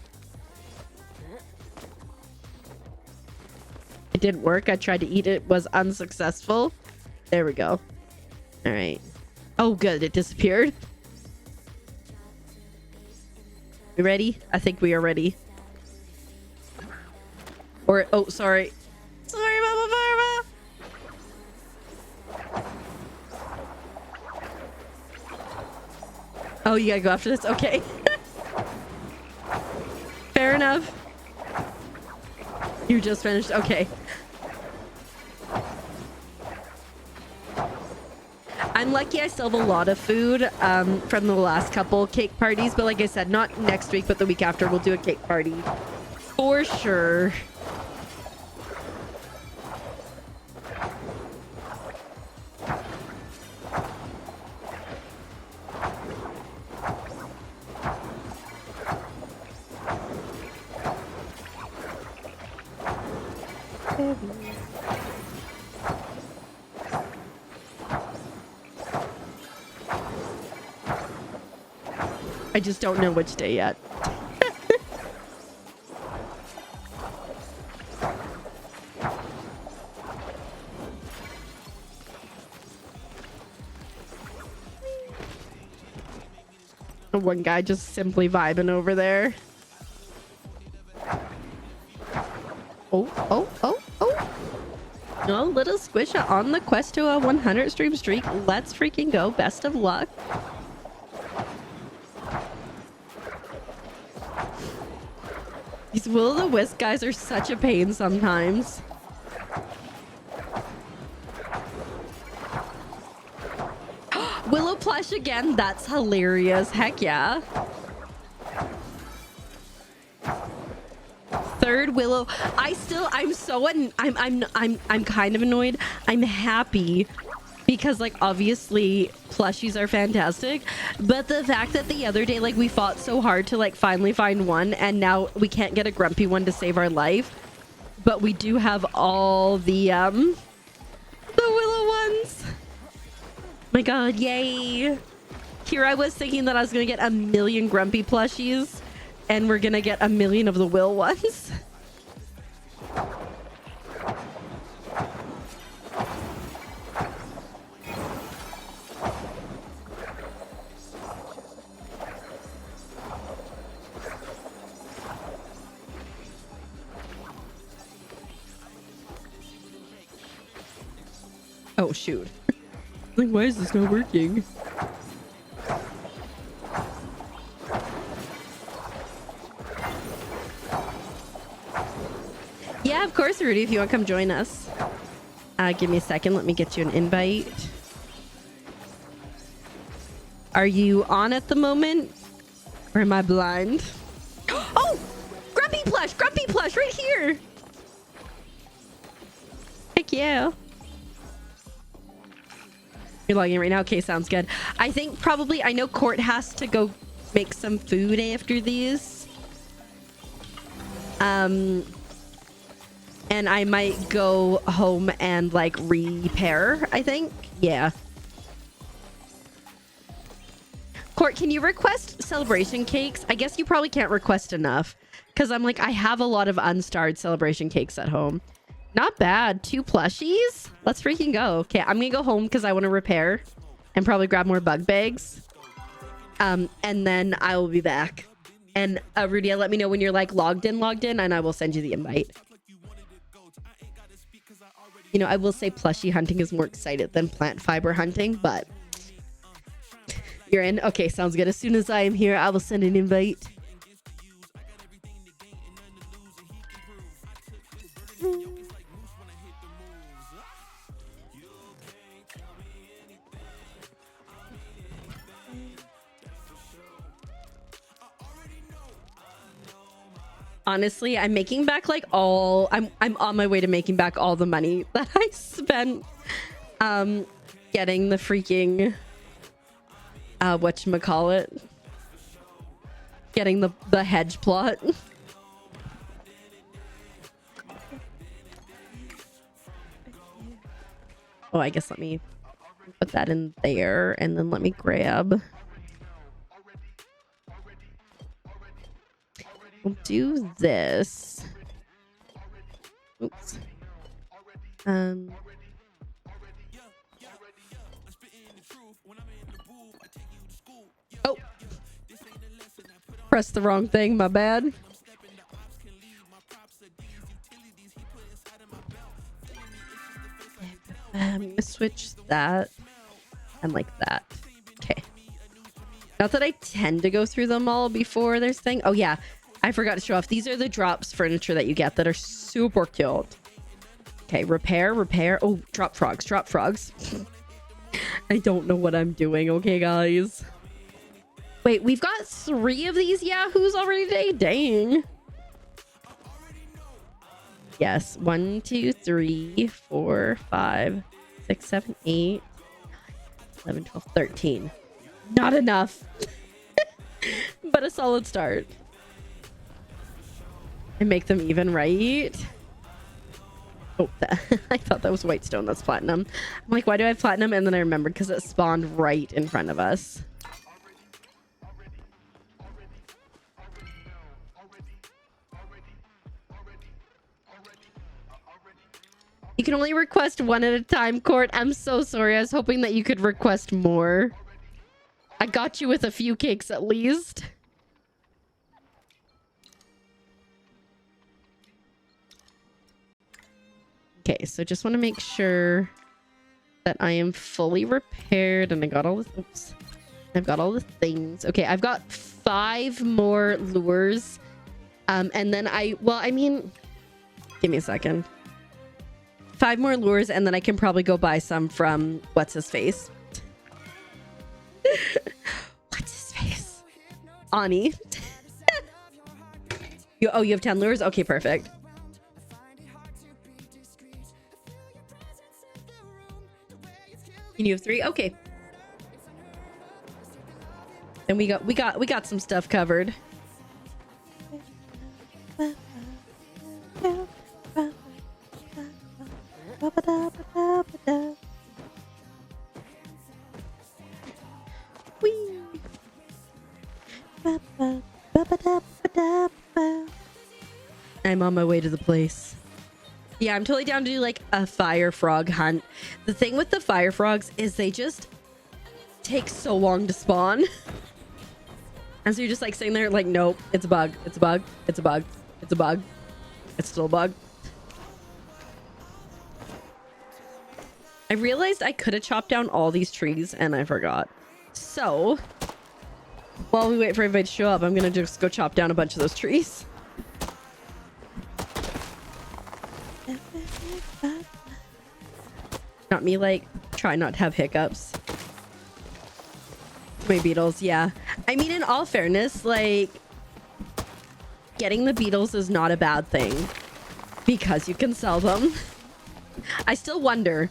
It didn't work. I tried to eat it. Was unsuccessful. There we go. All right. Oh, good. It disappeared. We ready? I think we are ready. Or, oh, sorry. Sorry, Mama Barbara. Oh, you gotta go after this? Okay. Fair enough. You just finished? Okay. I'm lucky I still have a lot of food from the last couple cake parties, but like I said, not next week, but the week after we'll do a cake party. For sure. I just don't know which day yet. One guy just simply vibing over there. Oh, oh, oh, oh. No little squisha on the quest to a 100 stream streak. Let's freaking go. Best of luck. These will-o'-the-wisp guys are such a pain sometimes. Willow plush again. That's hilarious. Heck yeah. Third Willow. I'm kind of annoyed. I'm happy because like obviously plushies are fantastic, but the fact that the other day like we fought so hard to like finally find one and now we can't get a grumpy one to save our life, but we do have all the willow ones. My god, yay. Here I was thinking that I was gonna get 1,000,000 grumpy plushies and we're gonna get 1,000,000 of the will ones. Oh shoot. Like, why is this not working? Yeah, of course, Rudy, if you want to come join us. Give me a second. Let me get you an invite. Are you on at the moment? Or am I blind? Oh! Grumpy plush right here. Heck yeah. You're logging in right now. Okay, sounds good. I think probably, I know Court has to go make some food after these. And I might go home and like repair, I think. Yeah. Court, can you request celebration cakes? I guess you probably can't request enough because I'm like, I have a lot of unstarred celebration cakes at home. Not bad. 2 plushies. Let's freaking go. Okay, I'm gonna go home because I want to repair and probably grab more bug bags. And then I will be back. And Rudy, let me know when you're like logged in, and I will send you the invite. You know, I will say plushie hunting is more excited than plant fiber hunting, but you're in. Okay, sounds good. As soon as I am here, I will send an invite. Honestly, I'm making back like all I'm on my way to making back all the money that I spent getting the freaking whatchamacallit, getting the hedge plot. Oh, I guess let me put that in there, and then let me grab. We'll do this. Oops. Oh. Pressed the wrong thing, my bad. Switch that and like that. Okay. Not that I tend to go through them all before this thing. Oh yeah, I forgot to show off. These are the drops furniture that you get that are super cute. Okay, repair. Oh, drop frogs. I don't know what I'm doing. Okay, guys. Wait, we've got 3 of these yahoos already today? Dang. Yes, 1, 2, 3, 4, 5, 6, 7, 8, 11, 12, 13. Not enough. But a solid start. And make them even, right? Oh, I thought that was white stone. That's platinum. I'm like, why do I have platinum? And then I remembered because it spawned right in front of us. You can only request 1 at a time, Court. I'm so sorry. I was hoping that you could request more. I got you with a few cakes at least. Okay, so just want to make sure that I am fully repaired and I got all the... Oops. I've got all the things. Okay, I've got 5 more lures. And then give me a second. 5 more lures, and then I can probably go buy some from what's his face. What's his face? Ani. You have 10 lures? Okay, perfect. You have 3? Okay. And we got some stuff covered. I'm on my way to the place. Yeah, I'm totally down to do like a fire frog hunt. The thing with the fire frogs is they just take so long to spawn. And so you're just like sitting there like, nope, it's a bug. It's a bug. It's a bug. It's a bug. It's still a bug. I realized I could have chopped down all these trees and I forgot. So while we wait for everybody to show up, I'm going to just go chop down a bunch of those trees. Not me, like, try not to have hiccups. My beetles, yeah. I mean, in all fairness, like, getting the beetles is not a bad thing because you can sell them. I still wonder,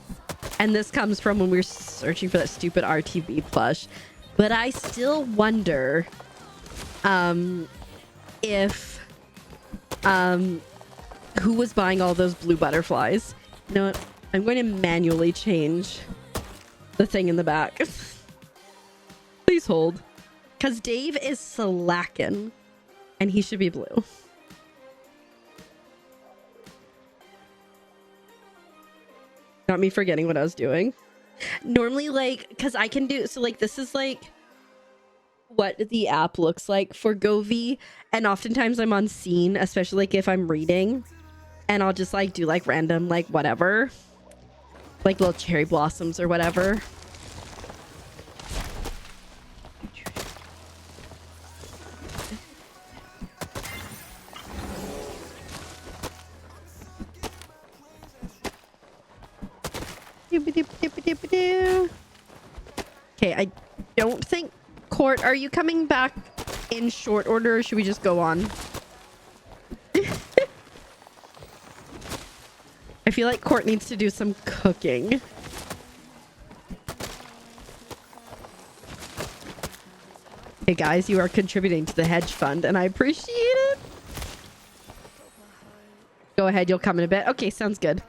and this comes from when we were searching for that stupid RTV plush, but I still wonder if who was buying all those blue butterflies. You know what? I'm going to manually change the thing in the back. Please hold. Because Dave is slacking. And he should be blue. Not me forgetting what I was doing. Normally, like, because I can do... So, like, this is, like, what the app looks like for Govee. And oftentimes I'm on scene, especially, like, if I'm reading. And I'll just, like, do, like, random, like, whatever. Like little cherry blossoms or whatever. Okay, I don't think... Court, are you coming back in short order or should we just go on? I feel like Court needs to do some cooking. Hey guys, you are contributing to the hedge fund and I appreciate it. Go ahead, you'll come in a bit. Okay, sounds good.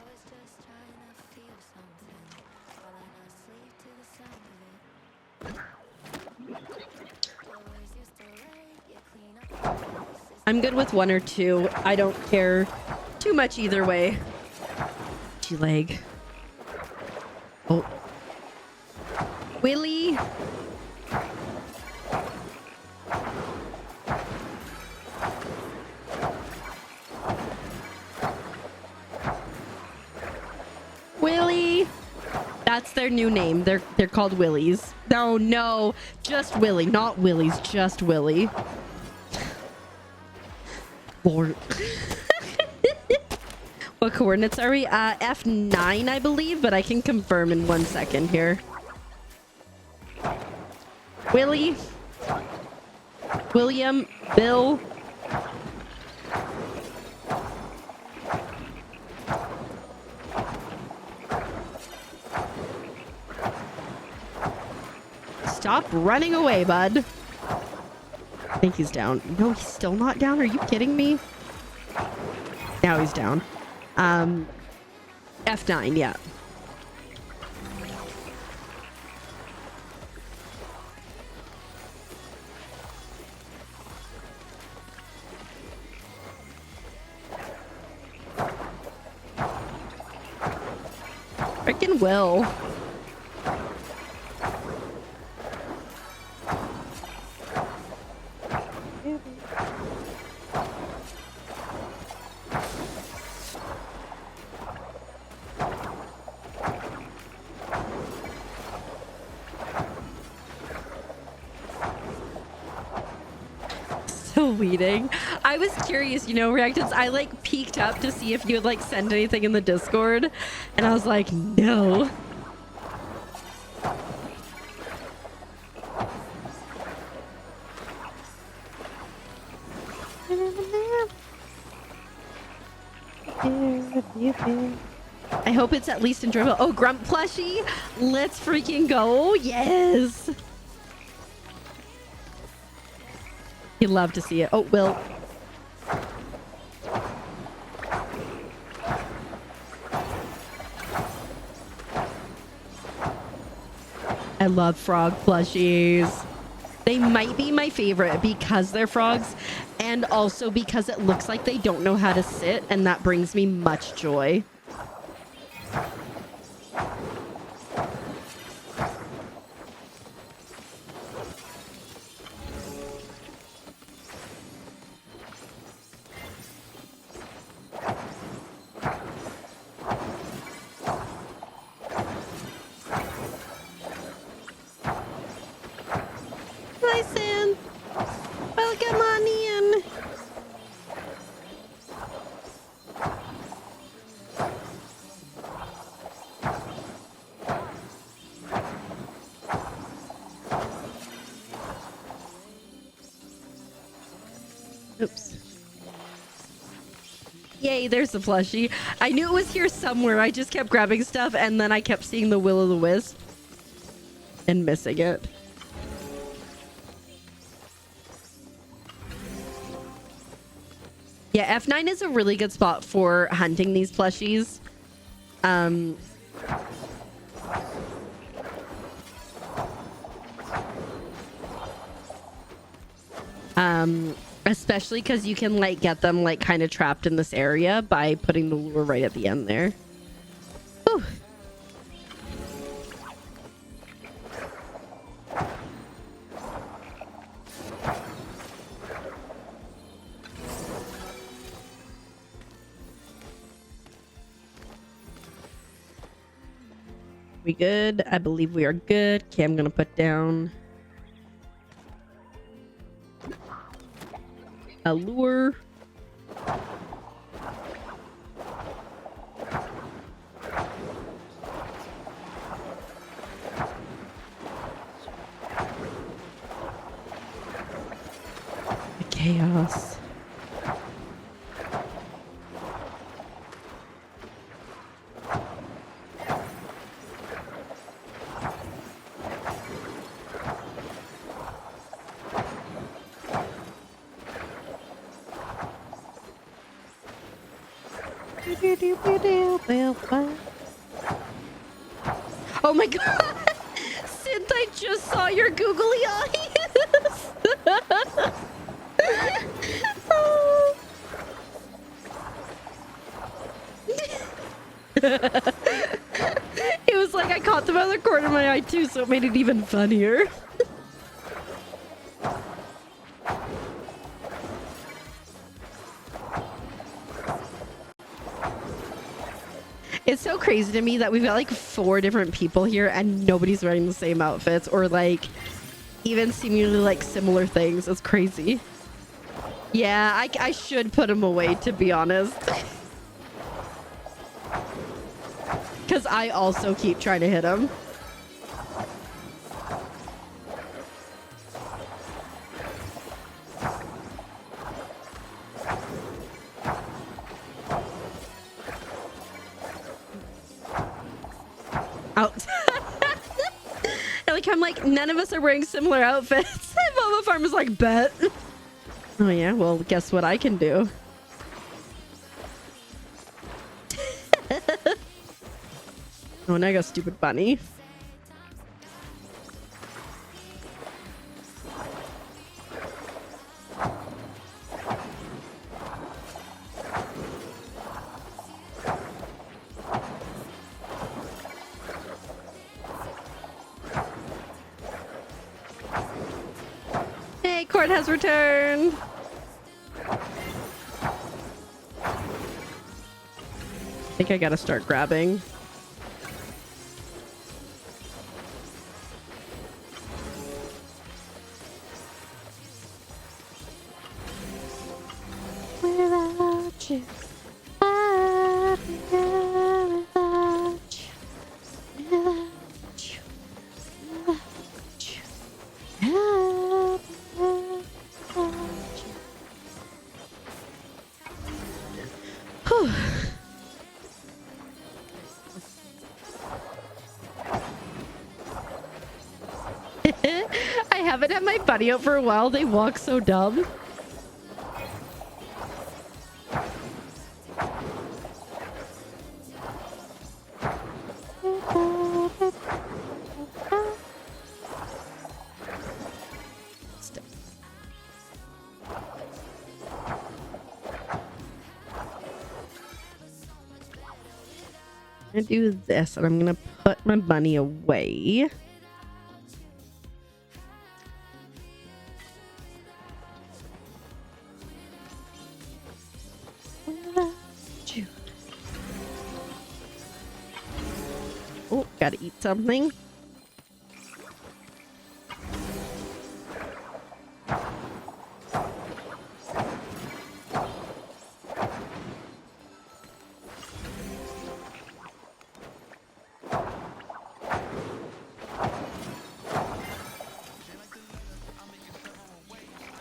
I'm good with 1 or 2. I don't care too much either way. Leg. Oh. Willie. Willie. That's their new name. They're called Willies. No, no, just Willie, not Willies, just Willie. Lord. What coordinates are we? F9, I believe, but I can confirm in 1 second here. Willie. William. Bill. Stop running away, bud. I think he's down. No, he's still not down. Are you kidding me? Now he's down. F9, yeah. Freaking Will. Weeding. I was curious, you know, Reactants. I like peeked up to see if you would like send anything in the Discord, and I was like, no. I hope it's at least enjoyable. Oh, Grump plushie. Let's freaking go. Yes. You'd love to see it. Oh, Will. I love frog plushies. They might be my favorite because they're frogs and also because it looks like they don't know how to sit, and that brings me much joy. Oops. Yay, there's the plushie. I knew it was here somewhere. I just kept grabbing stuff and then I kept seeing the will-o'-the-wisp and missing it. Yeah, F9 is a really good spot for hunting these plushies. Especially because you can like get them like kind of trapped in this area by putting the lure right at the end there. Whew. We good? I believe we are good. Okay, I'm gonna put down a lure. The chaos. Oh my god! Synth, I just saw your googly eyes! Oh. It was like I caught them out of the corner of my eye too, so it made it even funnier. It's so crazy to me that we've got like 4 different people here and nobody's wearing the same outfits or like even seemingly like similar things. It's crazy. Yeah, I should put him away, to be honest. Because I also keep trying to hit him. Out. I'm like, none of us are wearing similar outfits. And Mama Farm is like, bet. Oh yeah, well, guess what I can do. Oh, now I got stupid bunny. Hey, Court has returned. I think I gotta start grabbing. Without you, I'd be here without you, without you, without you, I'd be here without you. Whew. I haven't had my buddy out for a while. They walk so dumb. I'm gonna do this and I'm gonna put my bunny away. Oh, gotta eat something.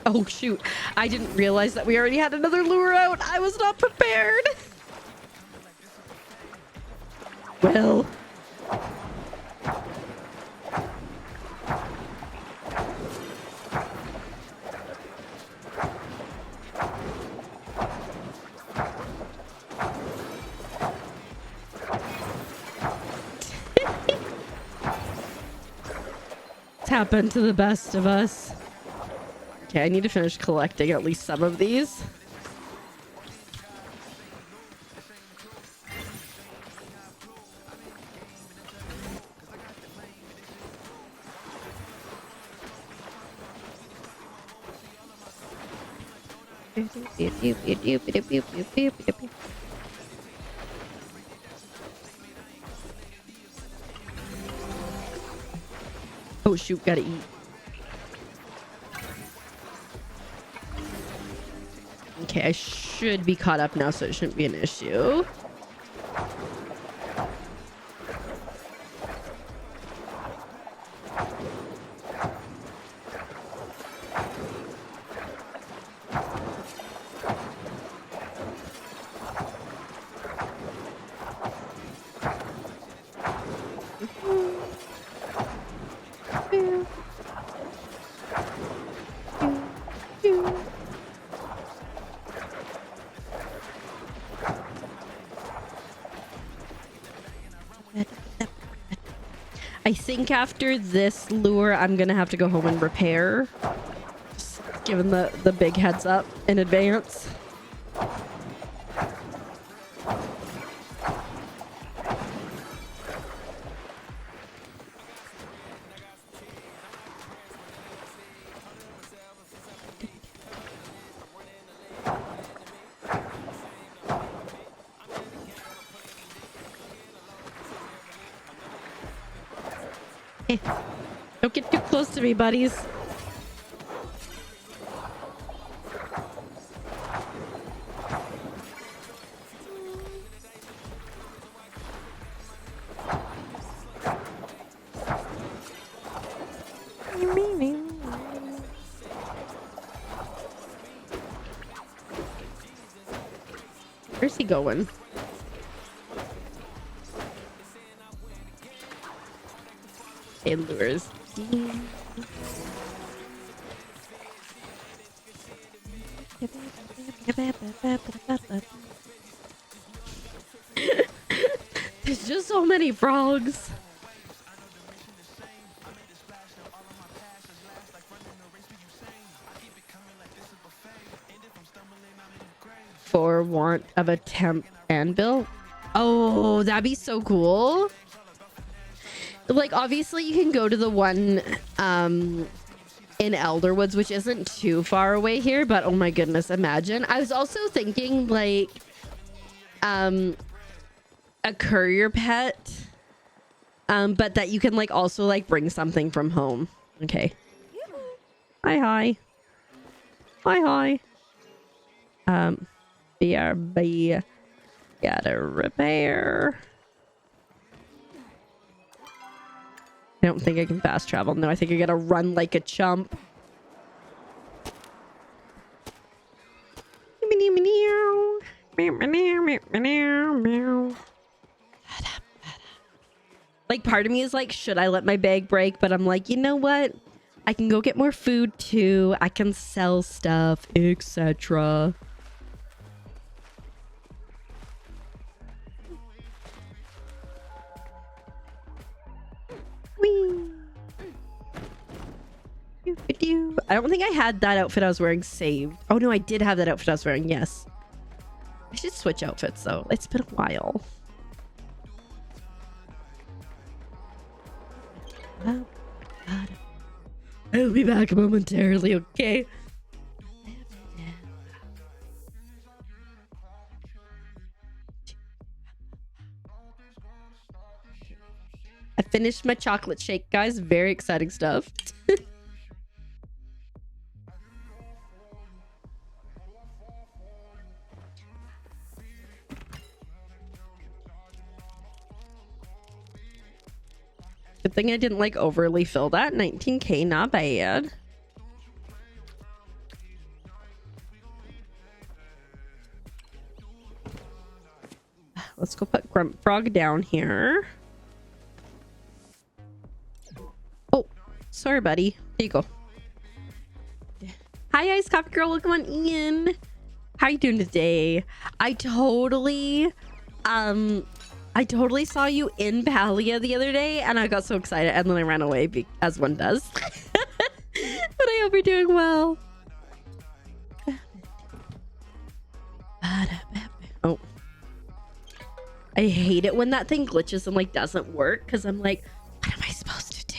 Oh shoot, I didn't realize that we already had another lure out. I was not prepared. Well. It's happened to the best of us. Okay, I need to finish collecting at least some of these. Oh shoot, gotta eat. Okay, I should be caught up now, so it shouldn't be an issue. I think after this lure, I'm gonna have to go home and repair. Just giving the big heads up in advance. Don't get too close to me, buddies. Where's he going? Hey, lures. There's just so many frogs. For want of a temp anvil. Oh, that'd be so cool. Like, obviously you can go to the one in Elderwoods, which isn't too far away here, but oh my goodness, imagine. I was also thinking like a courier pet, but that you can like also like bring something from home. Okay. Hi. BRB. Gotta repair. I don't think I can fast travel. No, I think I gotta run like a chump. Like, part of me is like, should I let my bag break? But I'm like, you know what? I can go get more food too. I can sell stuff, etc. I don't think I had that outfit I was wearing saved. Oh no, I did have that outfit I was wearing. Yes. I should switch outfits though. It's been a while. I'll be back momentarily, okay? I finished my chocolate shake, guys. Very exciting stuff. Good thing I didn't like overly fill that. 19K, not bad. Let's go put Grunt Frog down here. Oh, sorry, buddy. There you go. Hi, Ice Coffee Girl. Welcome on in. How you doing today? I totally saw you in Palia the other day, and I got so excited, and then I ran away, as one does. But I hope you're doing well. Oh. I hate it when that thing glitches and, like, doesn't work, because I'm like, what am I supposed to do?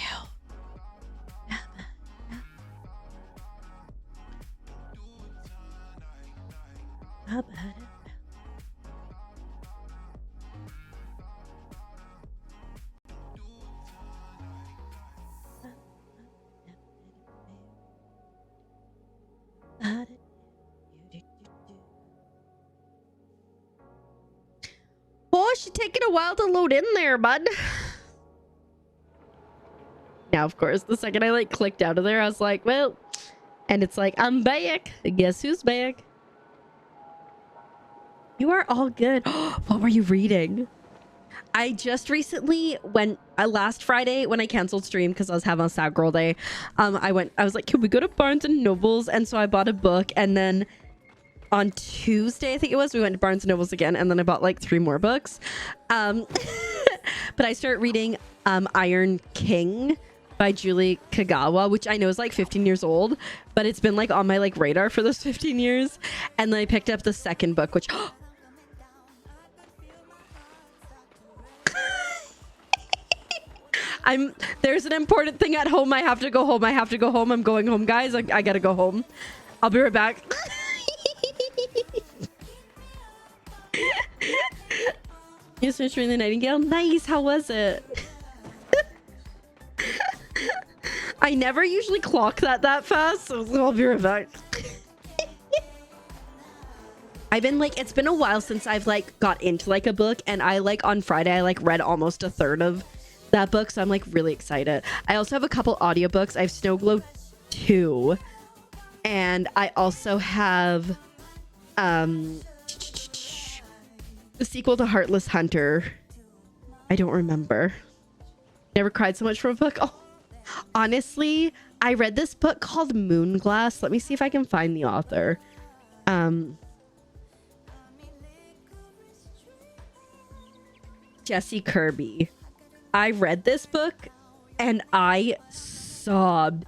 Oh, she's taking a while to load in there, bud. Now, of course, the second I like clicked out of there, I was like, well, and it's like, I'm back. Guess who's back? You are all good. What were you reading? I just recently went last Friday when I canceled stream because I was having a sad girl day. I was like, can we go to Barnes and Nobles? And so I bought a book, and then on Tuesday, I think it was, we went to Barnes and Nobles again, and then I bought like 3 more books. But I started reading Iron King by Julie Kagawa, which I know is like 15 years old, but it's been like on my like radar for those 15 years. And then I picked up the second book, which there's an important thing at home. I have to go home. I'm going home, guys. I gotta go home. I'll be right back. You searched for the Nightingale? Nice. How was it? I never usually clock that fast, so I'll be right back. I've been like, it's been a while since I've like got into like a book, and I like on Friday I like read almost a third of that book, so I'm like really excited. I also have a couple audiobooks. I have Snow Glow 2, and I also have the sequel to Heartless Hunter. I don't remember. Never cried so much for a book. Oh, honestly, I read this book called Moonglass. Let me see if I can find the author. Jesse Kirby. I read this book and I sobbed,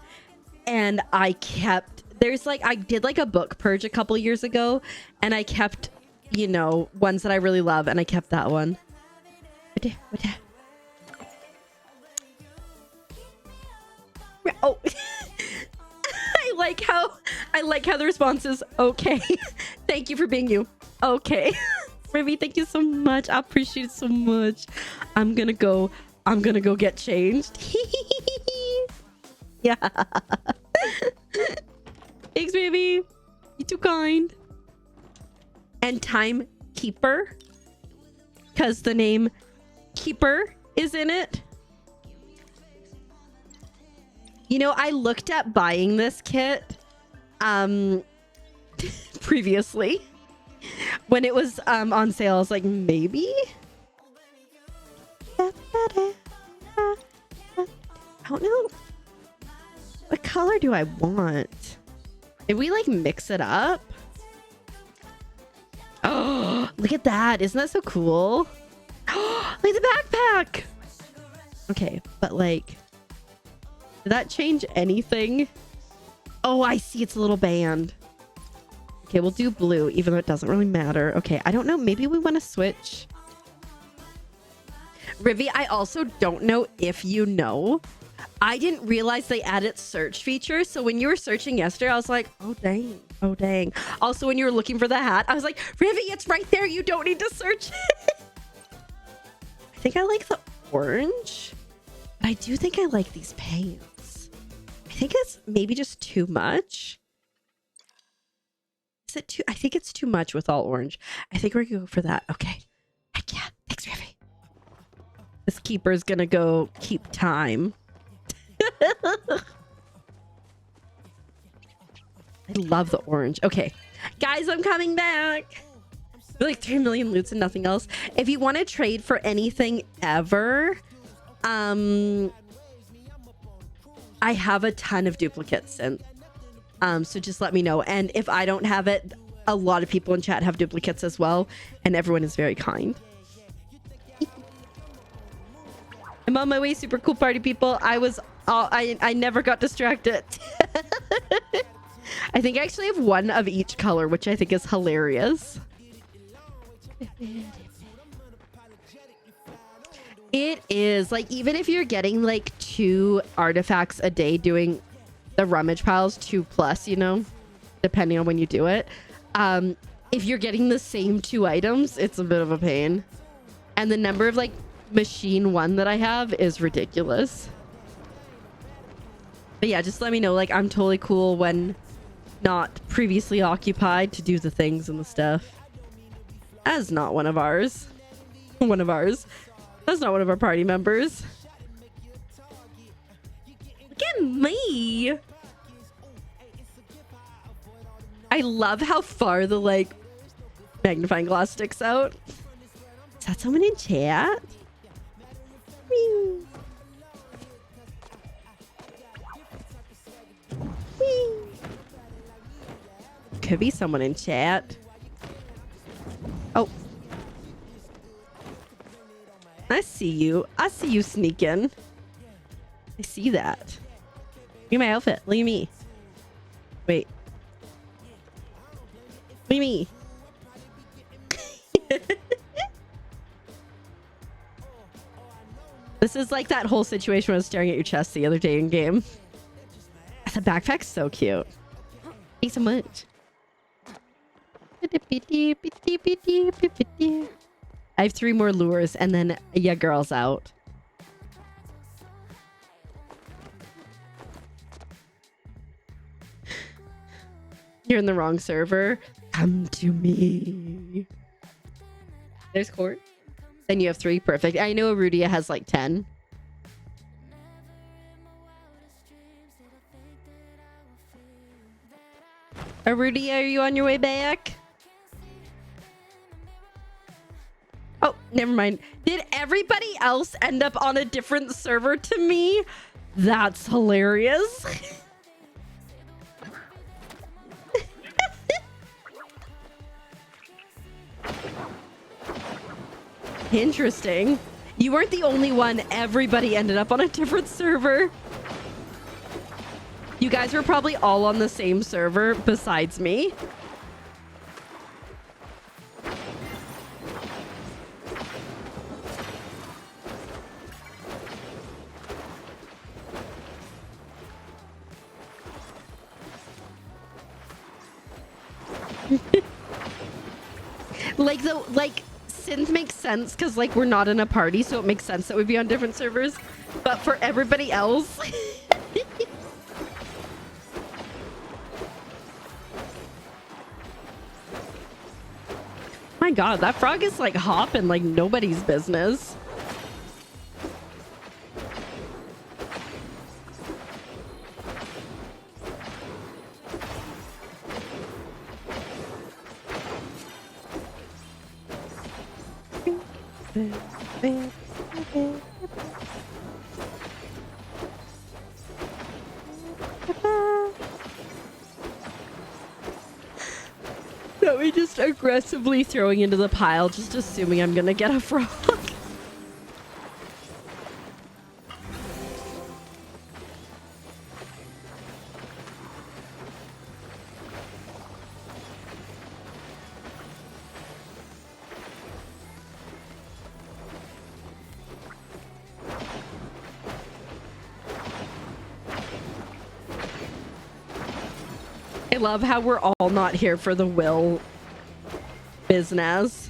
and I kept, there's like, I did like a book purge a couple years ago, and I kept, you know, ones that I really love, and I kept that one. Oh, I like how the response is okay. Thank you for being you. Okay. Ruby, thank you so much. I appreciate it so much. I'm gonna go get changed. Yeah. Thanks, baby. You're too kind. And Timekeeper, because the name Keeper is in it. You know, I looked at buying this kit previously when it was on sale. I was like, maybe. I don't know. What color do I want? If we like mix it up. Oh, look at that. Isn't that so cool? Oh, look at the backpack. Okay, but like, did that change anything? Oh, I see. It's a little band. Okay, we'll do blue, even though it doesn't really matter. Okay, I don't know. Maybe we want to switch. Rivi, I also don't know if you know. I didn't realize they added search features. So when you were searching yesterday, I was like, oh, dang. Oh, dang. Also, when you were looking for the hat, I was like, Rivi, it's right there. You don't need to search it. I think I like the orange. But I do think I like these pants. I think it's maybe just too much. Is it too? I think it's too much with all orange. I think we're going to go for that. Okay. Heck yeah. Thanks, Rivi. This keeper's going to go keep time. I love the orange. Okay. Guys, I'm coming back. Like 3 million loots and nothing else. If you want to trade for anything ever, I have a ton of duplicates, and so just let me know. And if I don't have it, a lot of people in chat have duplicates as well, and everyone is very kind. I'm on my way. Super cool party people. I never got distracted. I think I actually have one of each color, which I think is hilarious. It is like, even if you're getting like 2 artifacts a day doing the rummage piles, 2+, you know, depending on when you do it. If you're getting the same 2 items, it's a bit of a pain. And the number of like machine 1 that I have is ridiculous. But yeah, just let me know. Like, I'm totally cool when not previously occupied to do the things and the stuff. As not one of ours. One of ours. That's not one of our party members. Look at me. I love how far the like magnifying glass sticks out. Is that someone in chat? Whee. Whee. Could be someone in chat. Oh. I see you. I see you sneaking. I see that. Look at my outfit. Look at me. Wait. Look at me. This is like that whole situation when I was staring at your chest the other day in game. The backpack's so cute. Thanks so much. I have 3 more lures and then yeah, girl's out. You're in the wrong server. Come to me. There's court. Then you have 3. Perfect. I know Arudia has like 10. Arudia, are you on your way back? Oh, never mind. Did everybody else end up on a different server to me? That's hilarious. Interesting. You weren't the only one. Everybody ended up on a different server. You guys were probably all on the same server besides me. like synth makes sense because like we're not in a party, so it makes sense that we'd be on different servers. But for everybody else, my god, that frog is like hopping like nobody's business. No, we just aggressively throwing into the pile, just assuming I'm gonna get a frog. I love how we're all not here for the will business.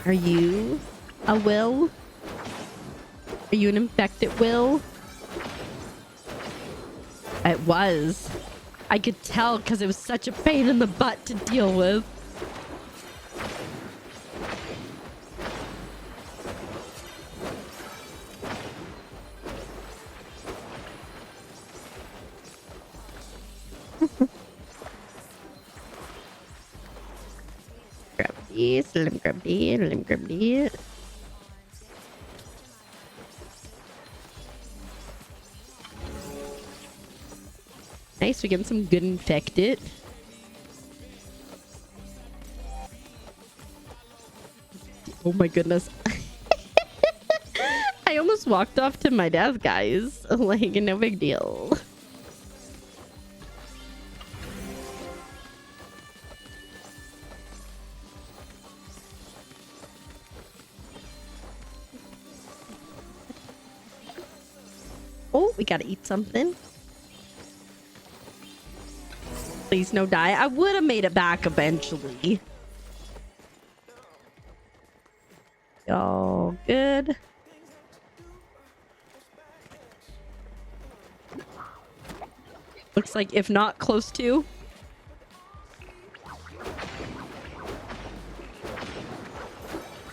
Are you a will? Are you an infected will? It was. I could tell because it was such a pain in the butt to deal with. Grab these, let me grab these, let me grab these. Nice, we get some good infected. Oh my goodness. I almost walked off to my death, guys. Like, no big deal. Oh, we gotta eat something. Please no die. I would have made it back eventually. All good. Looks like if not close to.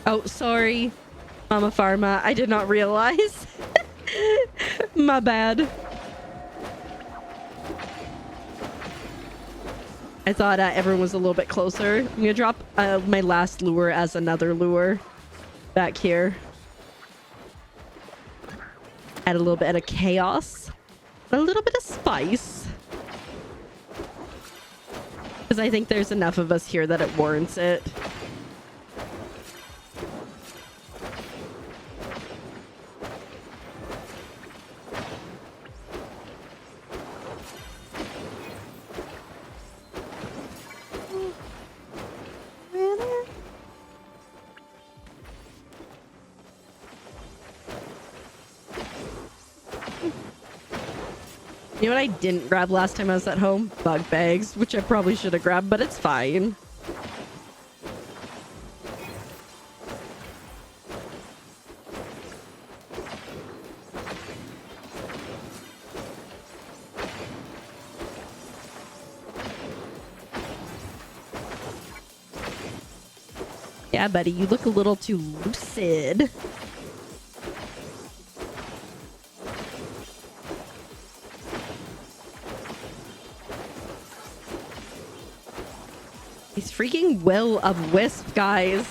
Oh, sorry, Mama Pharma. I did not realize. My bad. I thought everyone was a little bit closer. I'm gonna drop my last lure as another lure back here. Add a little bit of chaos. A little bit of spice. Because I think there's enough of us here that it warrants it. You know what I didn't grab last time I was at home? Bug bags, which I probably should have grabbed, but it's fine. Yeah, buddy, you look a little too lucid. He's freaking will of wisp, guys.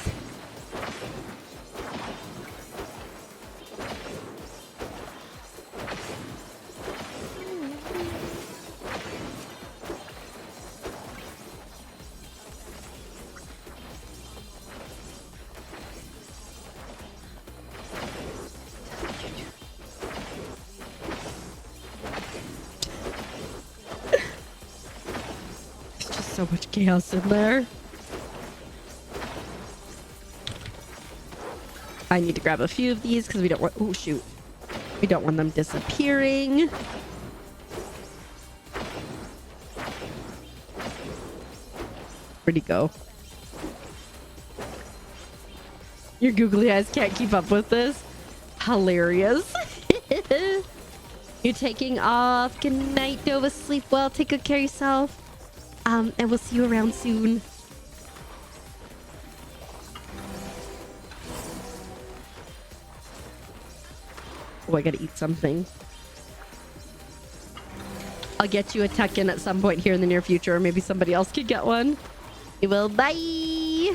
So much chaos in there. I need to grab a few of these because we don't want... Oh, shoot. We don't want them disappearing. Where'd he go? Your googly eyes can't keep up with this. Hilarious. You're taking off. Good night, Dova. Sleep well. Take good care of yourself. And we'll see you around soon. Oh, I gotta eat something. I'll get you a tuck-in at some point here in the near future, or maybe somebody else could get one. You will. Bye!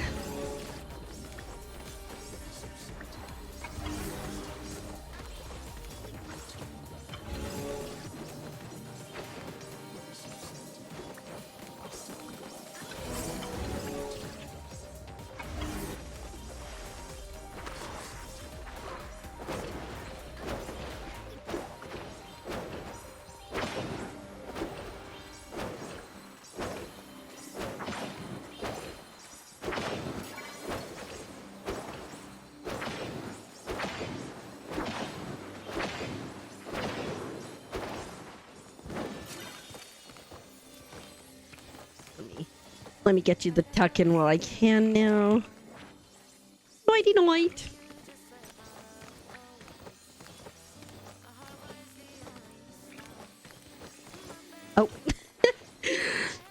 Let me get you the tuck-in while I can now. Nighty night. Oh.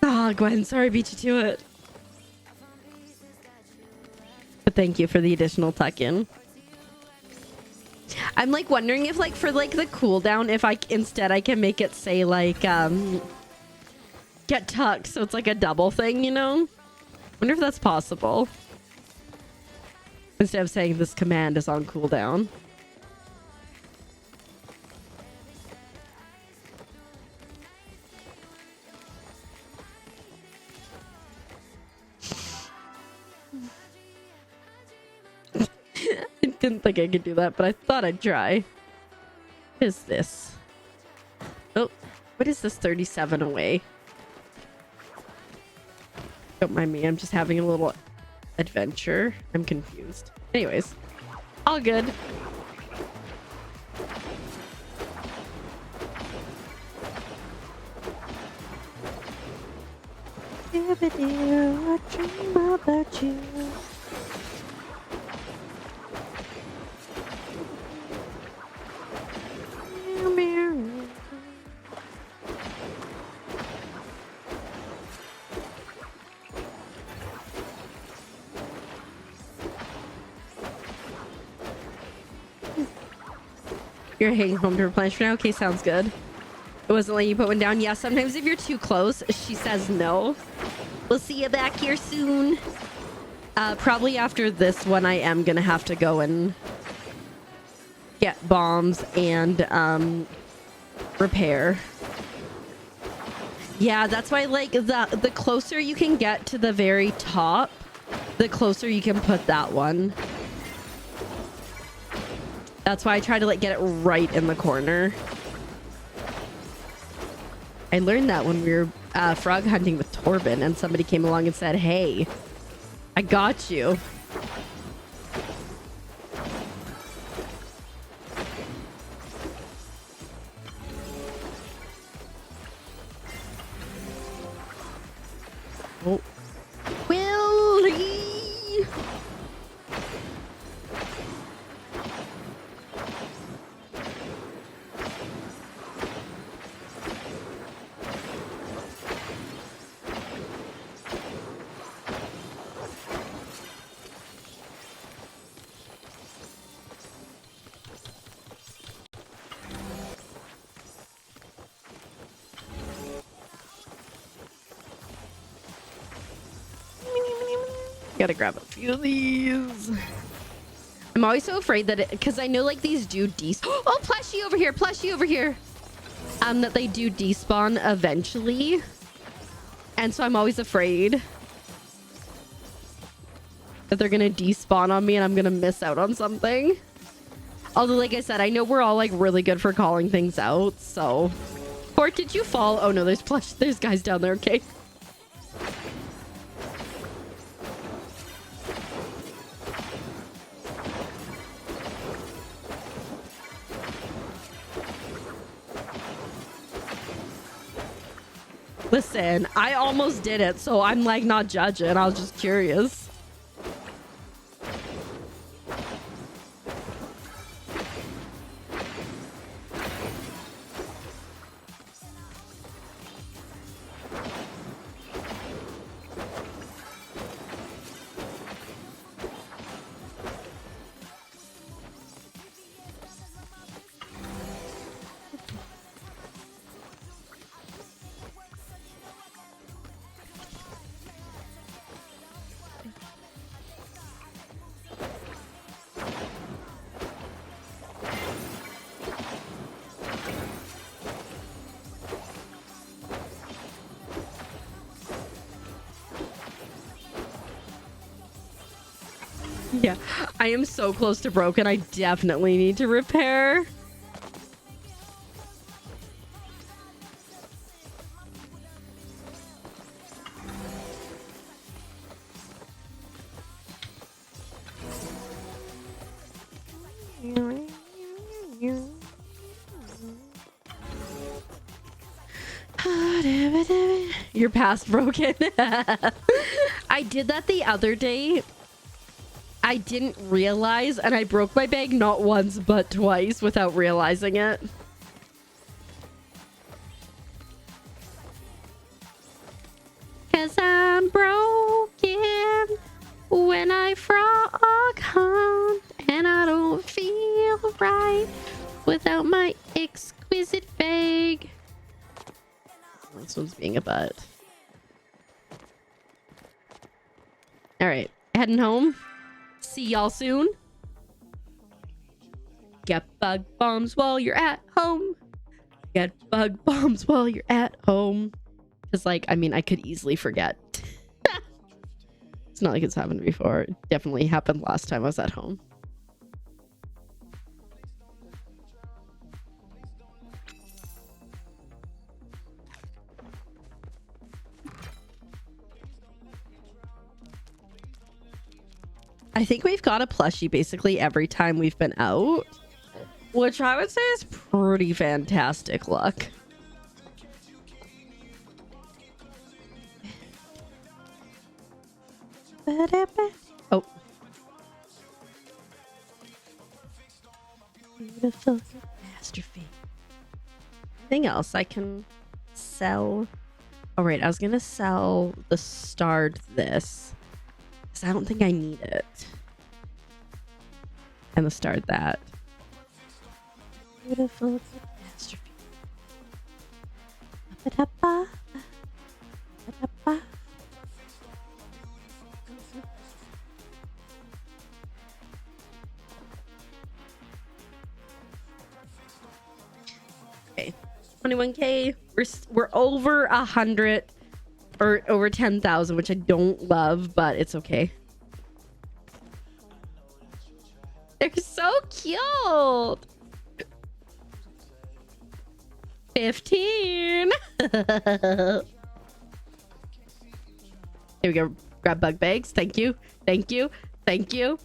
Ah, Gwen, sorry I beat you to it. But thank you for the additional tuck-in. I'm like wondering if like for like the cooldown, if I instead I can make it say like get tucked, so it's like a double thing, you know? Wonder if that's possible. Instead of saying this command is on cooldown. I didn't think I could do that, but I thought I'd try. What is this? Oh, what is this 37 away? Don't mind me, I'm just having a little adventure. I'm confused. Anyways, all good. I dream about you. You're hanging home to replenish for now? Okay, sounds good. It wasn't letting you put one down. Yeah, sometimes if you're too close, she says no. We'll see you back here soon. Probably after this one, I am going to have to go and get bombs and repair. Yeah, that's why, like, the closer you can get to the very top, the closer you can put that one. That's why I try to, like, get it right in the corner. I learned that when we were frog hunting with Torben, and somebody came along and said, hey, I got you. Oh. Willie! Gotta grab a few of these. I'm always so afraid that because I know like these do oh, plushy over here, plushy over here. That they do despawn eventually. And so I'm always afraid that they're gonna despawn on me and I'm gonna miss out on something. Although, like I said, I know we're all like really good for calling things out, so. Port, did you fall? Oh no, there's guys down there, okay. Listen, I almost did it, so I'm like not judging. I was just curious. Yeah, I am so close to broken. I definitely need to repair. You're past broken. I did that the other day. I didn't realize, and I broke my bag not once but twice without realizing it. Cause I'm broken when I frog hunt, and I don't feel right without my exquisite bag. This one's being a butt. All right, heading home. See y'all soon. Get bug bombs while you're at home. Get bug bombs while you're at home. Because, like, I mean, I could easily forget. It's not like it's happened before. It definitely happened last time I was at home. I think we've got a plushie basically every time we've been out, which I would say is pretty fantastic luck. Oh. Beautiful catastrophe. Anything else I can sell? All right, I was going to sell the starred this. I don't think I need it. And the start that. Beautiful catastrophe. Ba-da-ba, ba-da-ba. Okay, 21K. We're over 100 or over 10,000, which I don't love, but it's okay. They're so cute. 15. Here we go. Grab bug bags. Thank you. Thank you. Thank you.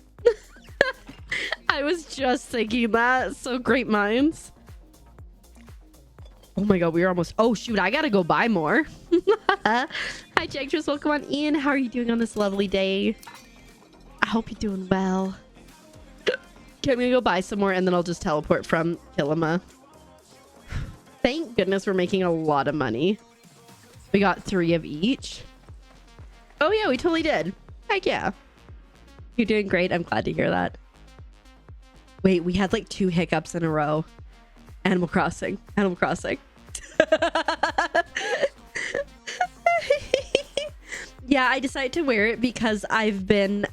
I was just thinking that. So great minds. Oh my god, we were almost... Oh shoot, I gotta go buy more. Hi Jactress, welcome on in. How are you doing on this lovely day? I hope you're doing well. Okay, I'm gonna go buy some more and then I'll just teleport from Kilima. Thank goodness we're making a lot of money. We got 3 of each. Oh yeah, we totally did. Heck yeah. You're doing great. I'm glad to hear that. Wait, we had like 2 hiccups in a row. Animal Crossing. Animal Crossing. Yeah, I decided to wear it because I've been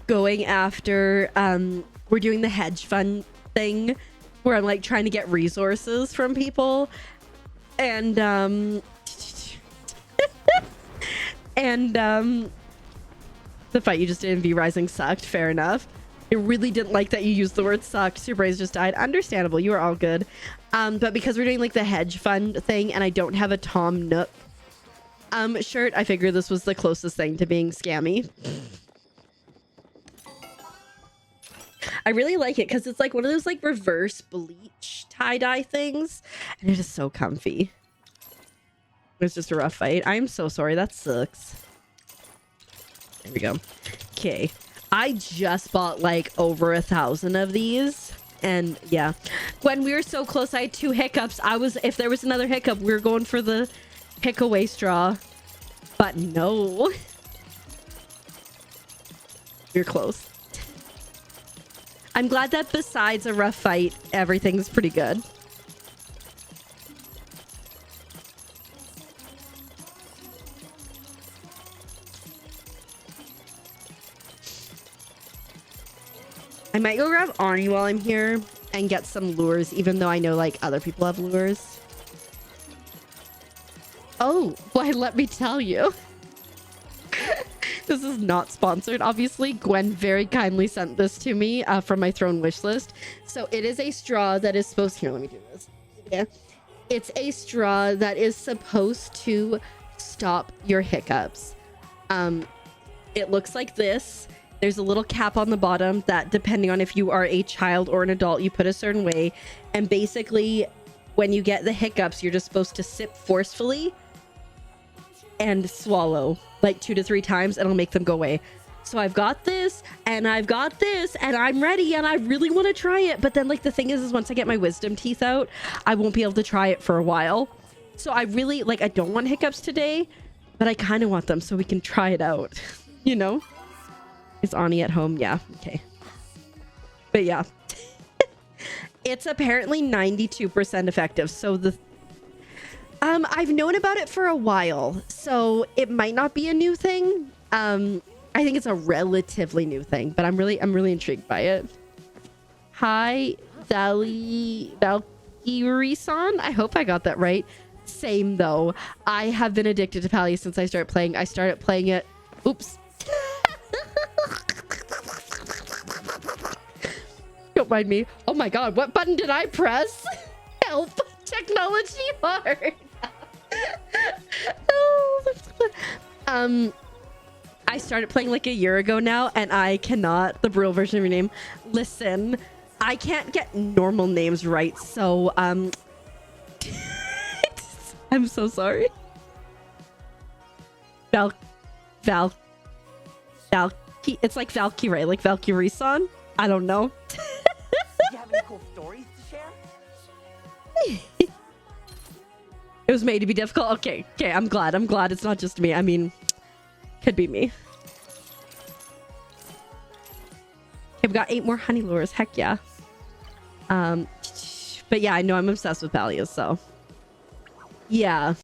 going after we're doing the hedge fund thing where I'm like trying to get resources from people and and the fight you just did in V Rising sucked. Fair enough. I really didn't like that you used the word sucked. Your brains just died. Understandable. You are all good. But because we're doing like the hedge fund thing and I don't have a Tom Nook shirt, I figured this was the closest thing to being scammy. I really like it because it's like one of those like reverse bleach tie-dye things and it is so comfy. It's just a rough fight. I'm so sorry. That sucks. There we go. Okay. I just bought like over 1,000 of these. And yeah, when we were so close, I had 2 hiccups. If there was another hiccup, we were going for the pick away straw. But no. You're close. I'm glad that besides a rough fight, everything's pretty good. I might go grab Arnie while I'm here and get some lures, even though I know like other people have lures. Oh, why, let me tell you. This is not sponsored, obviously. Gwen very kindly sent this to me from my throne wish list. So it is a straw that is supposed... Here, let me do this. Yeah. It's a straw that is supposed to stop your hiccups. It looks like this. There's a little cap on the bottom that, depending on if you are a child or an adult, you put a certain way. And basically, when you get the hiccups, you're just supposed to sip forcefully and swallow like 2 to 3 times and it'll make them go away. So I've got this and I've got this and I'm ready and I really want to try it. But then like the thing is once I get my wisdom teeth out, I won't be able to try it for a while. So I really like, I don't want hiccups today, but I kind of want them so we can try it out. You know? Is Ani at home? Yeah. Okay. But yeah. It's apparently 92% effective. So I've known about it for a while, so it might not be a new thing. I think it's a relatively new thing, but I'm really intrigued by it. Hi, Valkyrie-san. I hope I got that right. Same though. I have been addicted to Palia since I started playing. I started playing it. Oops. Don't mind me. Oh my god, what button did I press? Help. Technology hard. I started playing like a year ago now and I cannot, the Brio version of your name, listen, I can't get normal names right, so I'm so sorry. It's like Valkyrie, like Valkyrie-san. I don't know. Do you have any cool stories to share? It was made to be difficult. Okay, I'm glad it's not just me. I mean, could be me. Okay, we got 8 more honey lures. Heck yeah. But yeah, I know I'm obsessed with Palia, so yeah.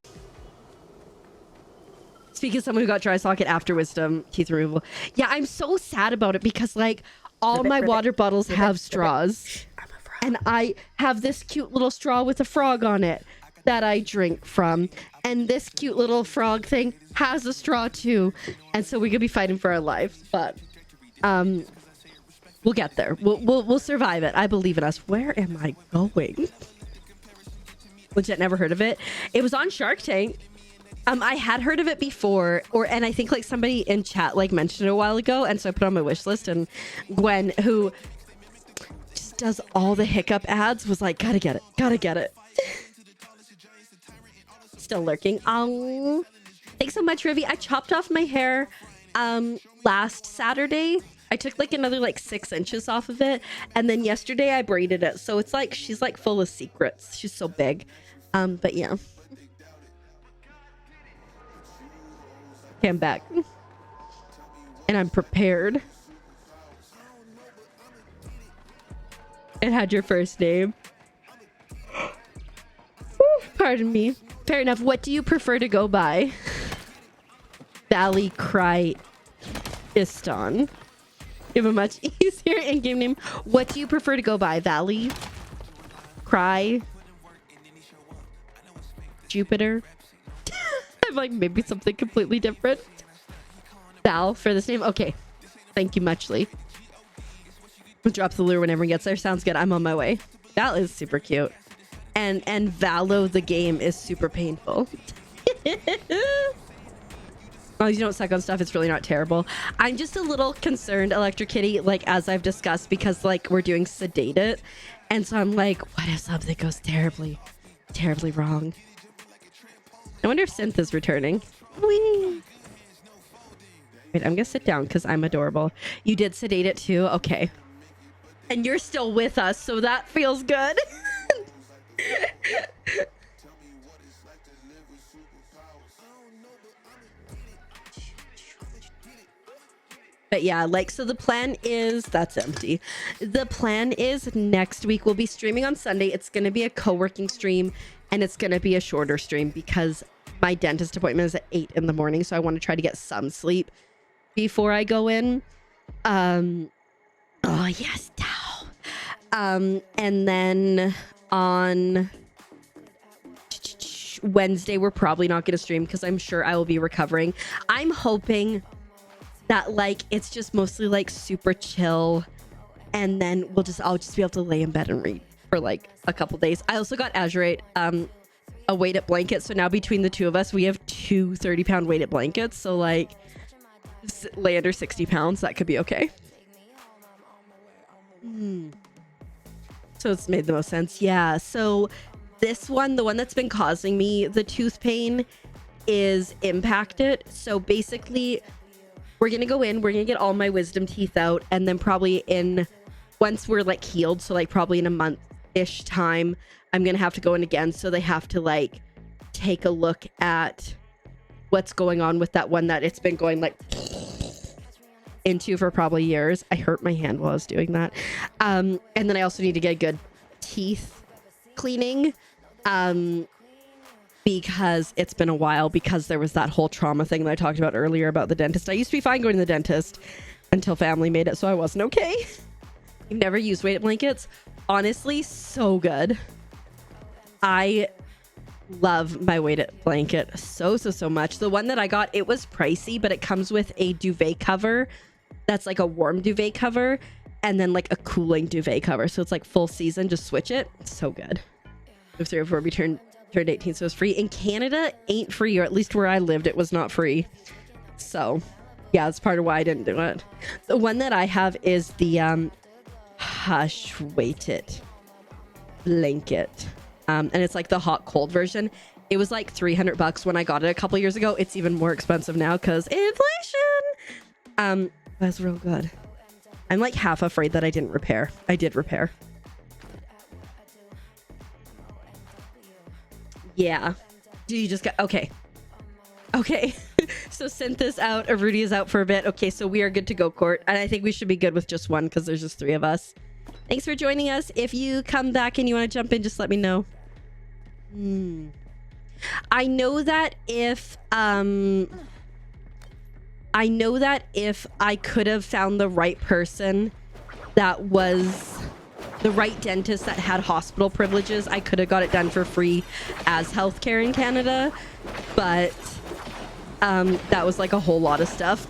Speaking of someone who got dry socket after wisdom teeth removal, yeah, I'm so sad about it because like all my water bottles have straws, and I have this cute little straw with a frog on it that I drink from, and this cute little frog thing has a straw too, and so we could be fighting for our lives, but we'll get there. We'll survive it. I believe in us. Where am I going? Legit never heard of it. It was on Shark Tank. I had heard of it before, and I think like somebody in chat like mentioned it a while ago, and so I put it on my wish list, and Gwen, who just does all the hiccup ads, was like, gotta get it. Still lurking. Oh, thanks so much, Rivi. I chopped off my hair last Saturday. I took like another like 6 inches off of it, and then yesterday I braided it, so it's like she's like full of secrets. She's so big. But yeah. Okay, I'm back. And I'm prepared. It had your first name. Pardon me. Fair enough. What do you prefer to go by? Valley Cry Iston. You have a much easier in-game name. What do you prefer to go by? Valley? Cry? Jupiter? I'm like, maybe something completely different. Val for this name? Okay. Thank you muchly. We'll drop the lure whenever he gets there. Sounds good. I'm on my way. Val is super cute. And Valo the game is super painful. Oh, you don't suck on stuff. It's really not terrible. I'm just a little concerned, Electric Kitty, like as I've discussed, because like we're doing Sedated. And so I'm like, what if something goes terribly wrong? I wonder if Synth is returning. Whee! Wait, I'm gonna sit down because I'm adorable. You did sedate it too? Okay. And you're still with us, so that feels good. But yeah, like, so the plan is, that's empty. The plan is next week we'll be streaming on Sunday. It's going to be a co-working stream, and it's going to be a shorter stream because my dentist appointment is at 8 in the morning. So I want to try to get some sleep before I go in. Oh yes, Tao. And then on Wednesday, we're probably not going to stream because I'm sure I will be recovering. I'm hoping that like it's just mostly like super chill, and then I'll just be able to lay in bed and read for like a couple days. I also got Azurite a weighted blanket, so now between the two of us we have 2 30-pound weighted blankets, so like lay under 60 pounds, that could be okay. So it's made the most sense. Yeah, so this one, the one that's been causing me the tooth pain, is impacted. So basically we're gonna go in, we're gonna get all my wisdom teeth out, and then probably once we're like healed, so like probably in a month-ish time, I'm gonna have to go in again. So they have to like take a look at what's going on with that one that it's been going like into for probably years. I hurt my hand while I was doing that. And then I also need to get a good teeth cleaning. Because it's been a while, because there was that whole trauma thing that I talked about earlier about the dentist. I used to be fine going to the dentist until family made it so I wasn't okay. You've never used weighted blankets? Honestly, so good. I love my weighted blanket so much. The one that I got, it was pricey, but it comes with a duvet cover that's like a warm duvet cover and then like a cooling duvet cover. So it's like full season, just switch it. It's so good. If there before we turned 18, so it's free. In Canada, ain't free, or at least where I lived, it was not free. So yeah, that's part of why I didn't do it. The one that I have is the Hush weighted blanket, and it's like the hot cold version. It was like $300 when I got it a couple years ago. It's even more expensive now because inflation. That's real good. I'm like half afraid that I didn't repair. I did repair. Yeah. Do you just get okay? So Synth is out, Arudi is out for a bit. Okay, so we are good to go, Court, and I think we should be good with just one because there's just 3 of us. Thanks for joining us. If you come back and you want to jump in, just let me know. I know that if I could have found the right person that was the right dentist that had hospital privileges, I could have got it done for free as healthcare in Canada. But that was like a whole lot of stuff.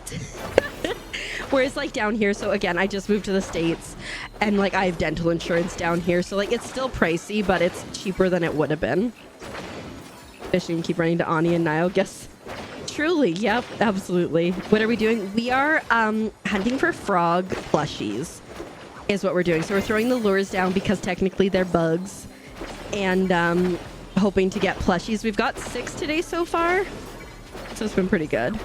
Whereas like down here, so again, I just moved to the States and like I have dental insurance down here. So like it's still pricey, but it's cheaper than it would have been. Fishing, keep running to Ani and Niall. Guess truly. Yep, absolutely. What are we doing? We are hunting for frog plushies is what we're doing. So we're throwing the lures down because technically they're bugs and hoping to get plushies. We've got 6 today so far. So it's been pretty good.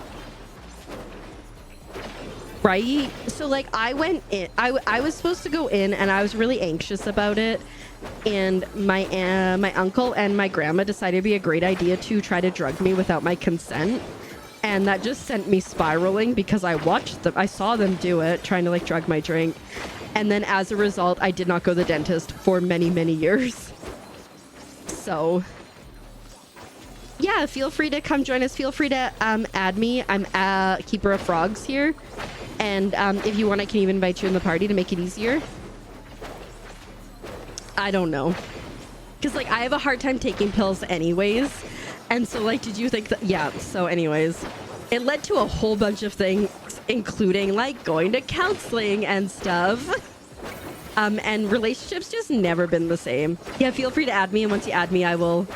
Right? So like I went in, I was supposed to go in and I was really anxious about it. And my uncle and my grandma decided it'd be a great idea to try to drug me without my consent. And that just sent me spiraling because I watched them. I saw them do it, trying to like drug my drink. And then as a result, I did not go to the dentist for many, many years. So yeah, feel free to come join us. Feel free to add me. I'm a keeper of frogs here. And if you want, I can even invite you in the party to make it easier. I don't know. Because like I have a hard time taking pills anyways. And so like, did you think that? Yeah. So anyways, it led to a whole bunch of things, including like going to counseling and stuff. And relationships just never been the same. Yeah, feel free to add me. And once you add me, I will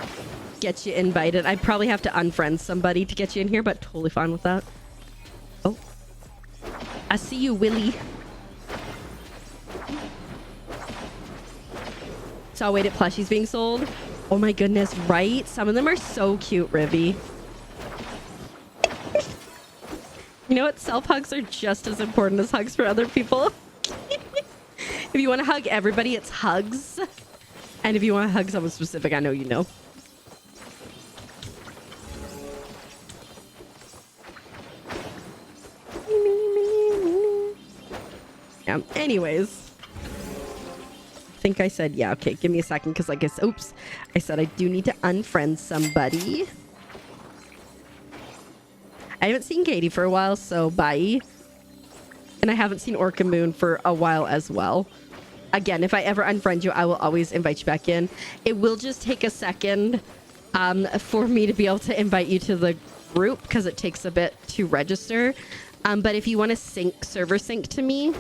get you invited. I probably have to unfriend somebody to get you in here, but totally fine with that. Oh, I see you, Willie. So I'll wait at plushies being sold. Oh my goodness, right? Some of them are so cute, Rivy. You know what? Self-hugs are just as important as hugs for other people. If you want to hug everybody, it's hugs. And if you want to hug someone specific, I know you know. Yeah, anyways. I think I said, yeah, okay, give me a second, because I guess, oops. I said I do need to unfriend somebody. I haven't seen Katie for a while, so bye. And I haven't seen Orca Moon for a while as well. Again, if I ever unfriend you, I will always invite you back in. It will just take a second for me to be able to invite you to the group because it takes a bit to register. But if you want to server sync to me,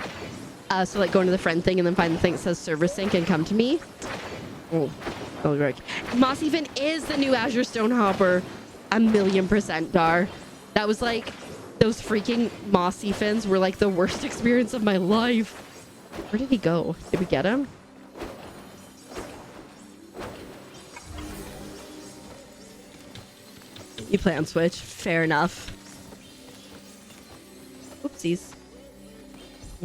so like go into the friend thing and then find the thing that says server sync and come to me. Oh, right. Mossy Fin is the new Azure Stonehopper. 1,000,000%, Dar. That was like, those freaking Mossy Fins were like the worst experience of my life. Where did he go? Did we get him? You play on Switch? Fair enough. Oopsies.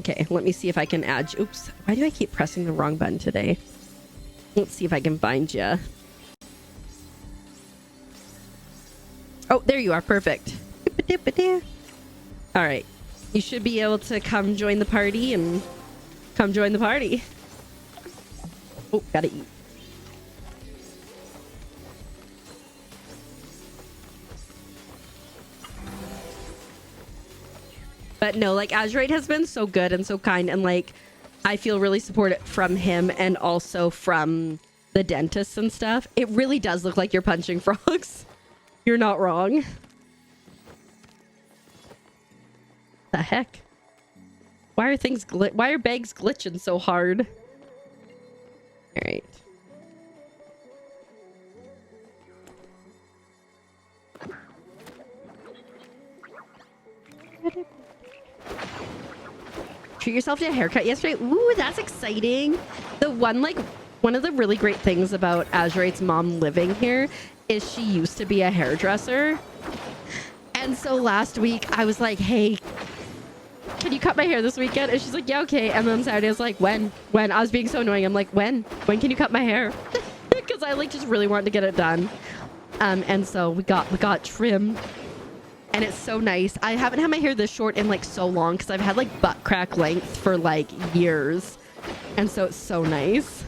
Okay, let me see if I can add you. Oops. Why do I keep pressing the wrong button today? Let's see if I can find you. Oh, there you are. Perfect. All right. You should be able to come join the party and come join the party. Oh, gotta eat. But no, like Azurite has been so good and so kind, and like I feel really supported from him and also from the dentists and stuff. It really does look like you're punching frogs. You're not wrong. The heck? Why are bags glitching so hard? All right. Treat yourself to a haircut yesterday. Ooh, that's exciting. One of the really great things about Azurite's mom living here is she used to be a hairdresser. And so last week I was like, hey, can you cut my hair this weekend? And she's like, yeah, okay. And then Saturday I was like, when? I was being so annoying. I'm like, when can you cut my hair? Because I like just really wanted to get it done. And so we got trim. And it's so nice. I haven't had my hair this short in like so long because I've had like butt crack length for like years. And so it's so nice.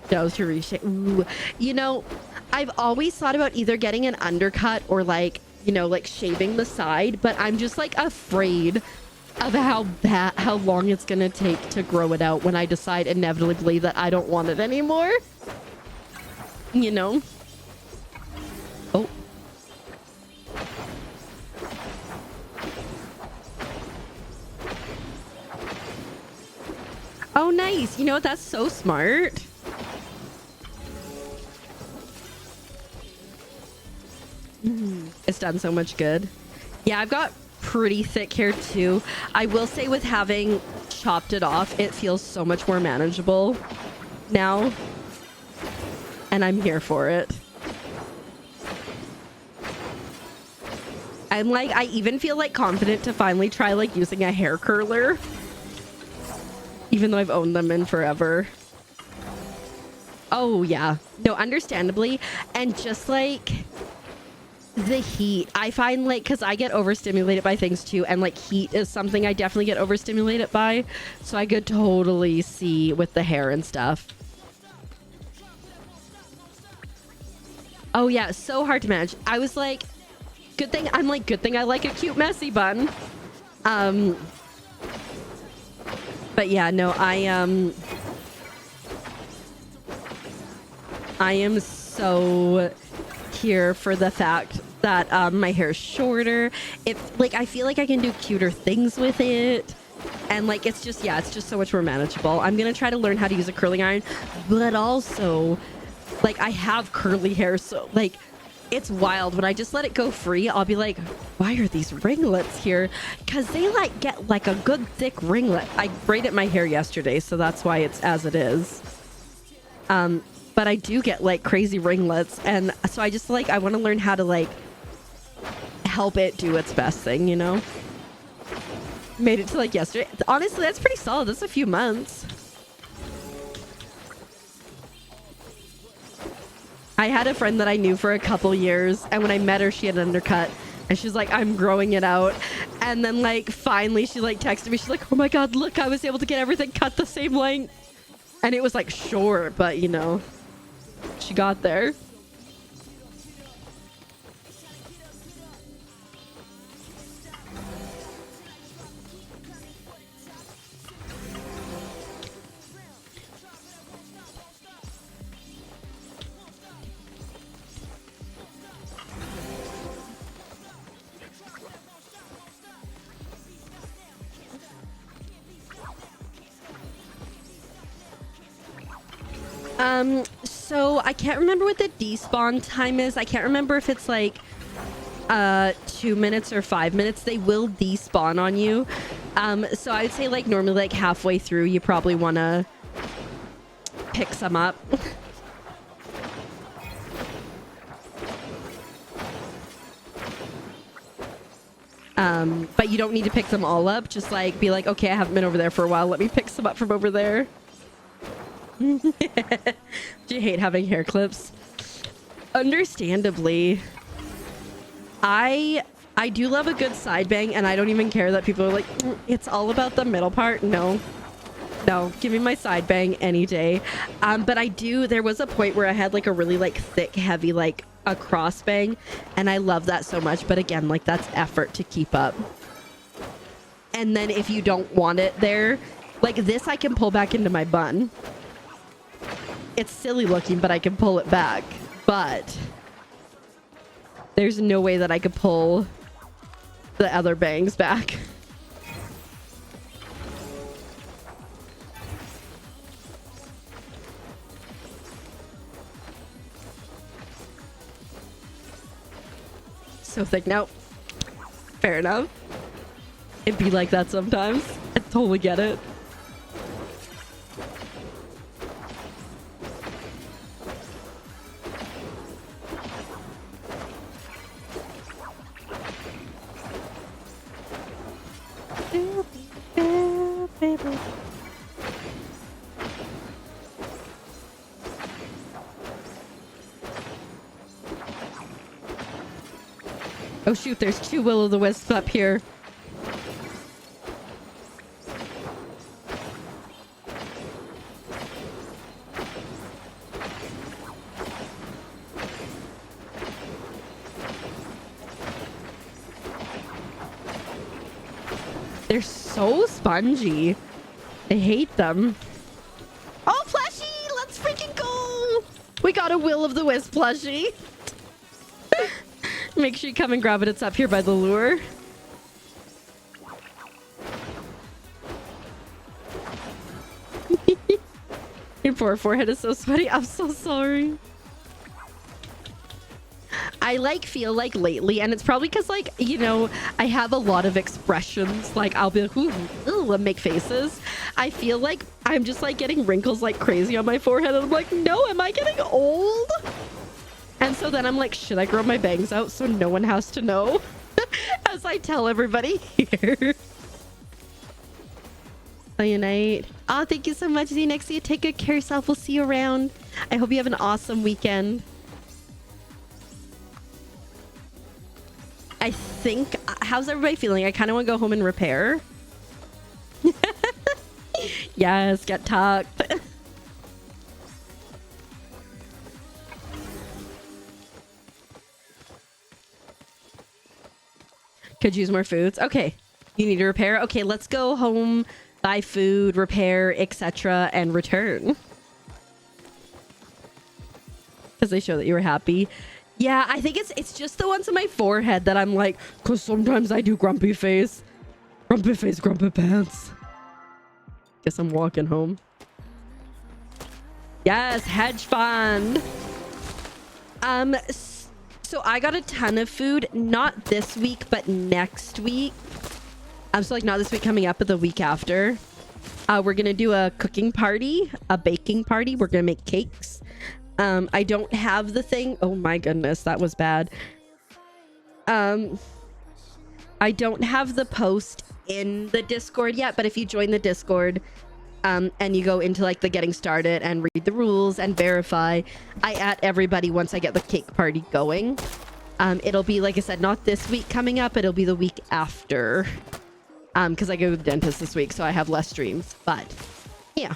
Does to reshape. Ooh. You know, I've always thought about either getting an undercut or like, you know, like shaving the side, but I'm just like afraid of how long it's gonna take to grow it out when I decide inevitably that I don't want it anymore. You know? Oh. Oh, nice. You know what? That's so smart. It's done so much good. Yeah, I've got pretty thick hair too. I will say with having chopped it off, it feels so much more manageable now. And I'm here for it. I'm like, I even feel like confident to finally try like using a hair curler. Even though I've owned them in forever. Oh yeah. No, understandably. And just like the heat, I find like, because I get overstimulated by things too, and like heat is something I definitely get overstimulated by, so I could totally see with the hair and stuff. Oh yeah, so hard to manage. I was like, good thing I like a cute messy bun. But yeah, no, I am so here for the fact that my hair is shorter. Like, I feel like I can do cuter things with it, and like it's just so much more manageable. I'm gonna try to learn how to use a curling iron, but also like I have curly hair, so like it's wild. When I just let it go free, I'll be like, why are these ringlets here? Because they like get like a good thick ringlet. I braided my hair yesterday, so that's why it's as it is. But I do get like crazy ringlets, and so I just like, I want to learn how to like help it do its best thing, you know? Made it to like yesterday. Honestly, that's pretty solid. That's a few months. I had a friend that I knew for a couple years, and when I met her, she had an undercut, and she's like, I'm growing it out. And then like finally she like texted me, she's like, oh my god, look, I was able to get everything cut the same length. And it was like short, but you know, she got there. So I can't remember what the despawn time is. I can't remember if it's like 2 minutes or 5 minutes. They will despawn on you. So I would say like normally like halfway through you probably want to pick some up. But you don't need to pick them all up. Just like be like, okay, I haven't been over there for a while. Let me pick some up from over there. Do you hate having hair clips? Understandably. I do love a good side bang, and I don't even care that people are like, it's all about the middle part. No, give me my side bang any day. But there was a point where I had like a really like thick, heavy, like a cross bang, and I love that so much. But again, like that's effort to keep up. And then if you don't want it there, like this, I can pull back into my bun. It's silly looking, but I can pull it back. But there's no way that I could pull the other bangs back. So thick. Now, fair enough. It'd be like that sometimes. I totally get it. Oh shoot, there's 2 will-o'-the-wisps up here. They're so spongy. I hate them. Oh, plushie! Let's freaking go! We got a Will of the Wisp plushie. Make sure you come and grab it. It's up here by the lure. Your poor forehead is so sweaty. I'm so sorry. I feel like lately, and it's probably because like, you know, I have a lot of expressions. Like I'll be like, ooh, and make faces. I feel like I'm just like getting wrinkles like crazy on my forehead. And I'm like, no, am I getting old? And so then I'm like, should I grow my bangs out so no one has to know? As I tell everybody here. Night. Oh, thank you so much, Xenexia. Take good care of yourself. We'll see you around. I hope you have an awesome weekend. I think, how's everybody feeling? I kind of want to go home and repair. Yes, get tucked. Could use more foods. Okay, you need to repair. Okay, let's go home, buy food, repair, etc., and return. Because they show that you were happy. Yeah, I think it's just the ones on my forehead that I'm like, because sometimes I do grumpy face. Grumpy face, grumpy pants. Guess I'm walking home. Yes, hedge fund. So I got a ton of food, not this week, but next week. So like not this week coming up, but the week after. We're going to do a cooking party, a baking party. We're going to make cakes. I don't have the thing. Oh my goodness, that was bad. I don't have the post in the Discord yet, but if you join the Discord and you go into like the getting started and read the rules and verify, I add everybody once I get the cake party going. It'll be, like I said, not this week coming up, it'll be the week after. Because I go to the dentist this week, so I have less streams. But yeah.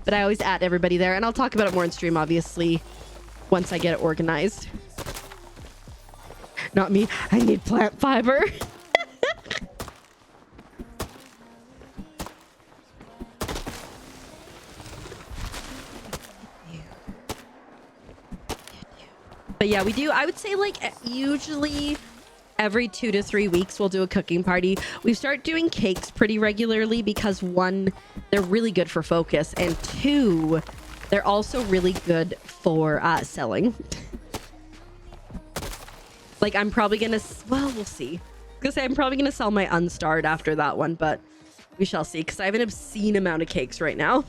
But I always add everybody there, and I'll talk about it more in stream, obviously, once I get it organized. Not me. I need plant fiber. But yeah, we do. I would say like usually every 2 to 3 weeks we'll do a cooking party. We start doing cakes pretty regularly because 1, they're really good for focus, and 2, they're also really good for selling. Like I'm probably gonna, well, we'll see. Because I'm probably gonna sell my unstarred after that one, but we shall see. Because I have an obscene amount of cakes right now.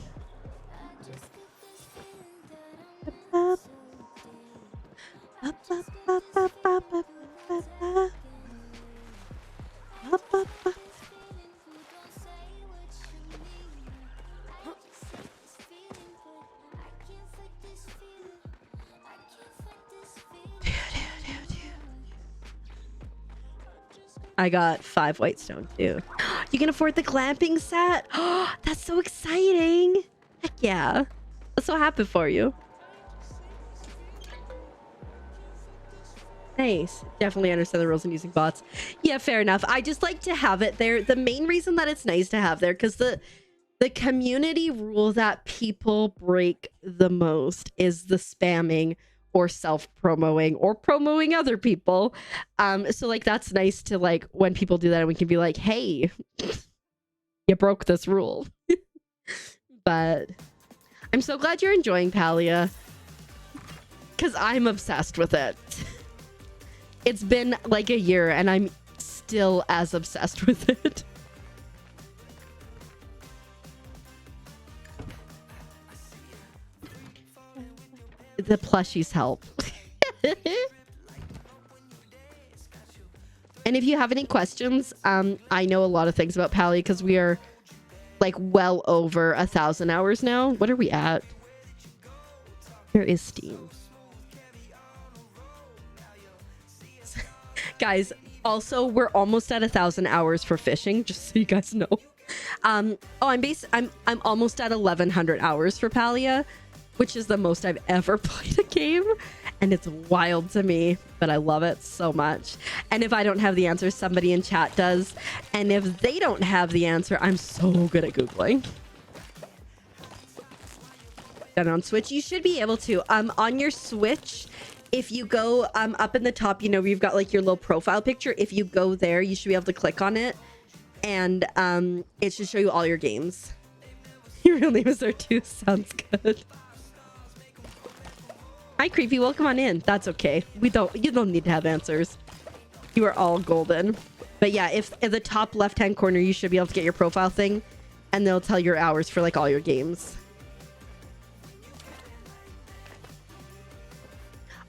I got 5 white stone too. You can afford the glamping set? Oh, that's so exciting. Heck yeah. I'm so happy for you. Nice. Definitely understand the rules in using bots. Yeah, fair enough. I just like to have it there. The main reason that it's nice to have there, because the community rule that people break the most is the spamming or self-promoting or promoting other people. So like that's nice to like when people do that and we can be like, hey, you broke this rule. But I'm so glad you're enjoying Palia, because I'm obsessed with it. It's been like a year and I'm still as obsessed with it. The plushies help. And if you have any questions, I know a lot of things about Palia because we are like well over 1,000 hours now. What are we at? There is Steam. Guys, also we're almost at 1,000 hours for fishing, just so you guys know. I'm almost at 1,100 hours for Palia. which is the most I've ever played a game. And it's wild to me, but I love it so much. And if I don't have the answer, somebody in chat does. And if they don't have the answer, I'm so good at Googling. Done on Switch, you should be able to. On your Switch, if you go up in the top, you know, you've got like your little profile picture. If you go there, you should be able to click on it. And it should show you all your games. Your real name is R2. Sounds good. Hi, Creepy. Welcome on in. That's okay. You don't need to have answers. You are all golden. But yeah, if in the top left-hand corner, you should be able to get your profile thing, and they'll tell your hours for like all your games.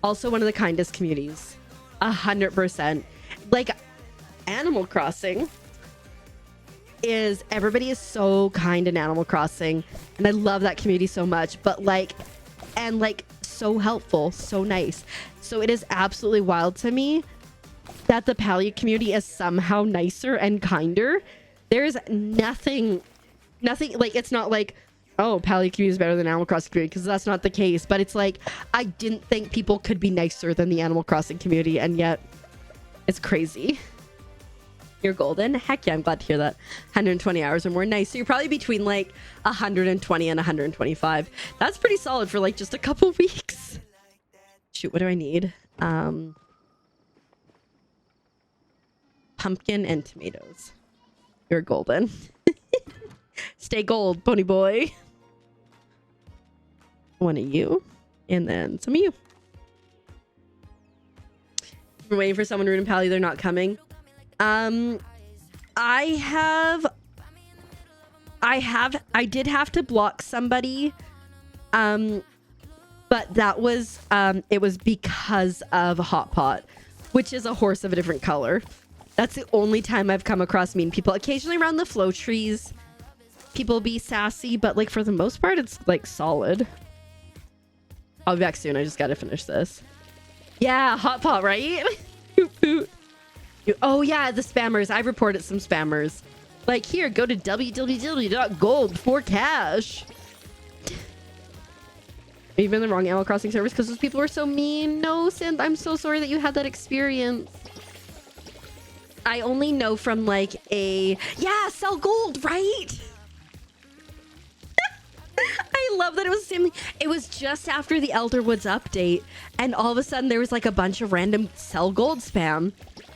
Also, one of the kindest communities. 100%. Like, Animal Crossing is, everybody is so kind in Animal Crossing, and I love that community so much. But like, and like, so helpful, so nice. So it is absolutely wild to me that the Palia community is somehow nicer and kinder. There's nothing like, it's not like, oh, Palia community is better than Animal Crossing community, because that's not the case. But it's like, I didn't think people could be nicer than the Animal Crossing community, and yet it's crazy. You're golden. Heck yeah, I'm glad to hear that. 120 hours or more. Nice. So you're probably between like 120 and 125. That's pretty solid for like just a couple weeks. Shoot, what do I need? Pumpkin and tomatoes. You're golden. Stay gold, pony boy. One of you. And then some of you. We're waiting for someone to root in Palia. They're not coming. I did have to block somebody, but that was, it was because of Hot Pot, which is a horse of a different color. That's the only time I've come across mean people. Occasionally around the flow trees, people be sassy, but like for the most part, it's like solid. I'll be back soon. I just got to finish this. Yeah, Hot Pot, right? Oh yeah, the spammers. I've reported some spammers. Like, here, go to www.gold for cash. You've been in the wrong Animal Crossing servers because those people were so mean. No, Synth, I'm so sorry that you had that experience. I only know from like yeah, sell gold, right? I love that it was the same thing. It was just after the Elder Woods update, and all of a sudden there was like a bunch of random sell gold spam.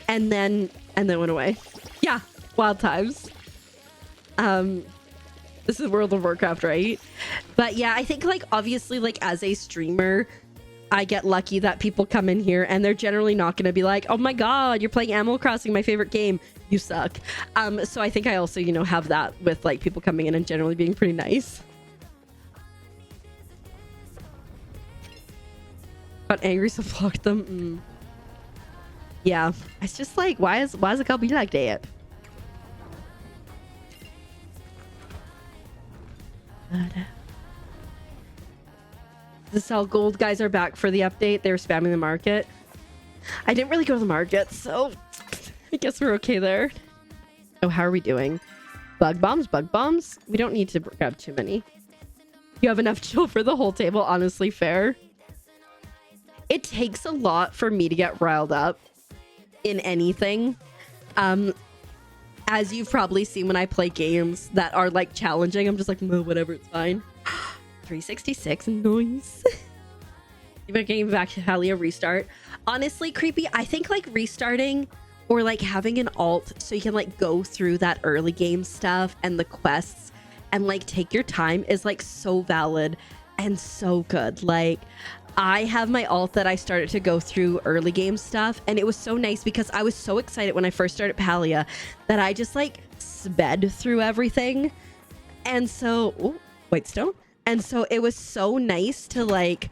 And then went away. Yeah, wild times. This is World of Warcraft, right? But yeah, I think like obviously like as a streamer, I get lucky that people come in here and they're generally not going to be like, oh my god, you're playing Animal Crossing, my favorite game. You suck. So I think I also, you know, have that with like people coming in and generally being pretty nice. Got angry, so blocked them. Yeah, it's just like, why is it gotta be like that? The sell gold guys are back for the update. They were spamming the market. I didn't really go to the market, so I guess we're okay there. Oh, how are we doing? Bug bombs, bug bombs. We don't need to grab too many. You have enough chill for the whole table. Honestly, fair. It takes a lot for me to get riled up in anything. As you've probably seen when I play games that are like challenging, I'm just like, no, whatever, it's fine. 366, nice. You're getting back to Palia restart. Honestly, Creepy, I think like restarting or like having an alt so you can like go through that early game stuff and the quests and like take your time is like so valid and so good. Like, I have my alt that I started to go through early game stuff, and it was so nice because I was so excited when I first started Palia that I just like sped through everything. And so, ooh, Whitestone. And so it was so nice to like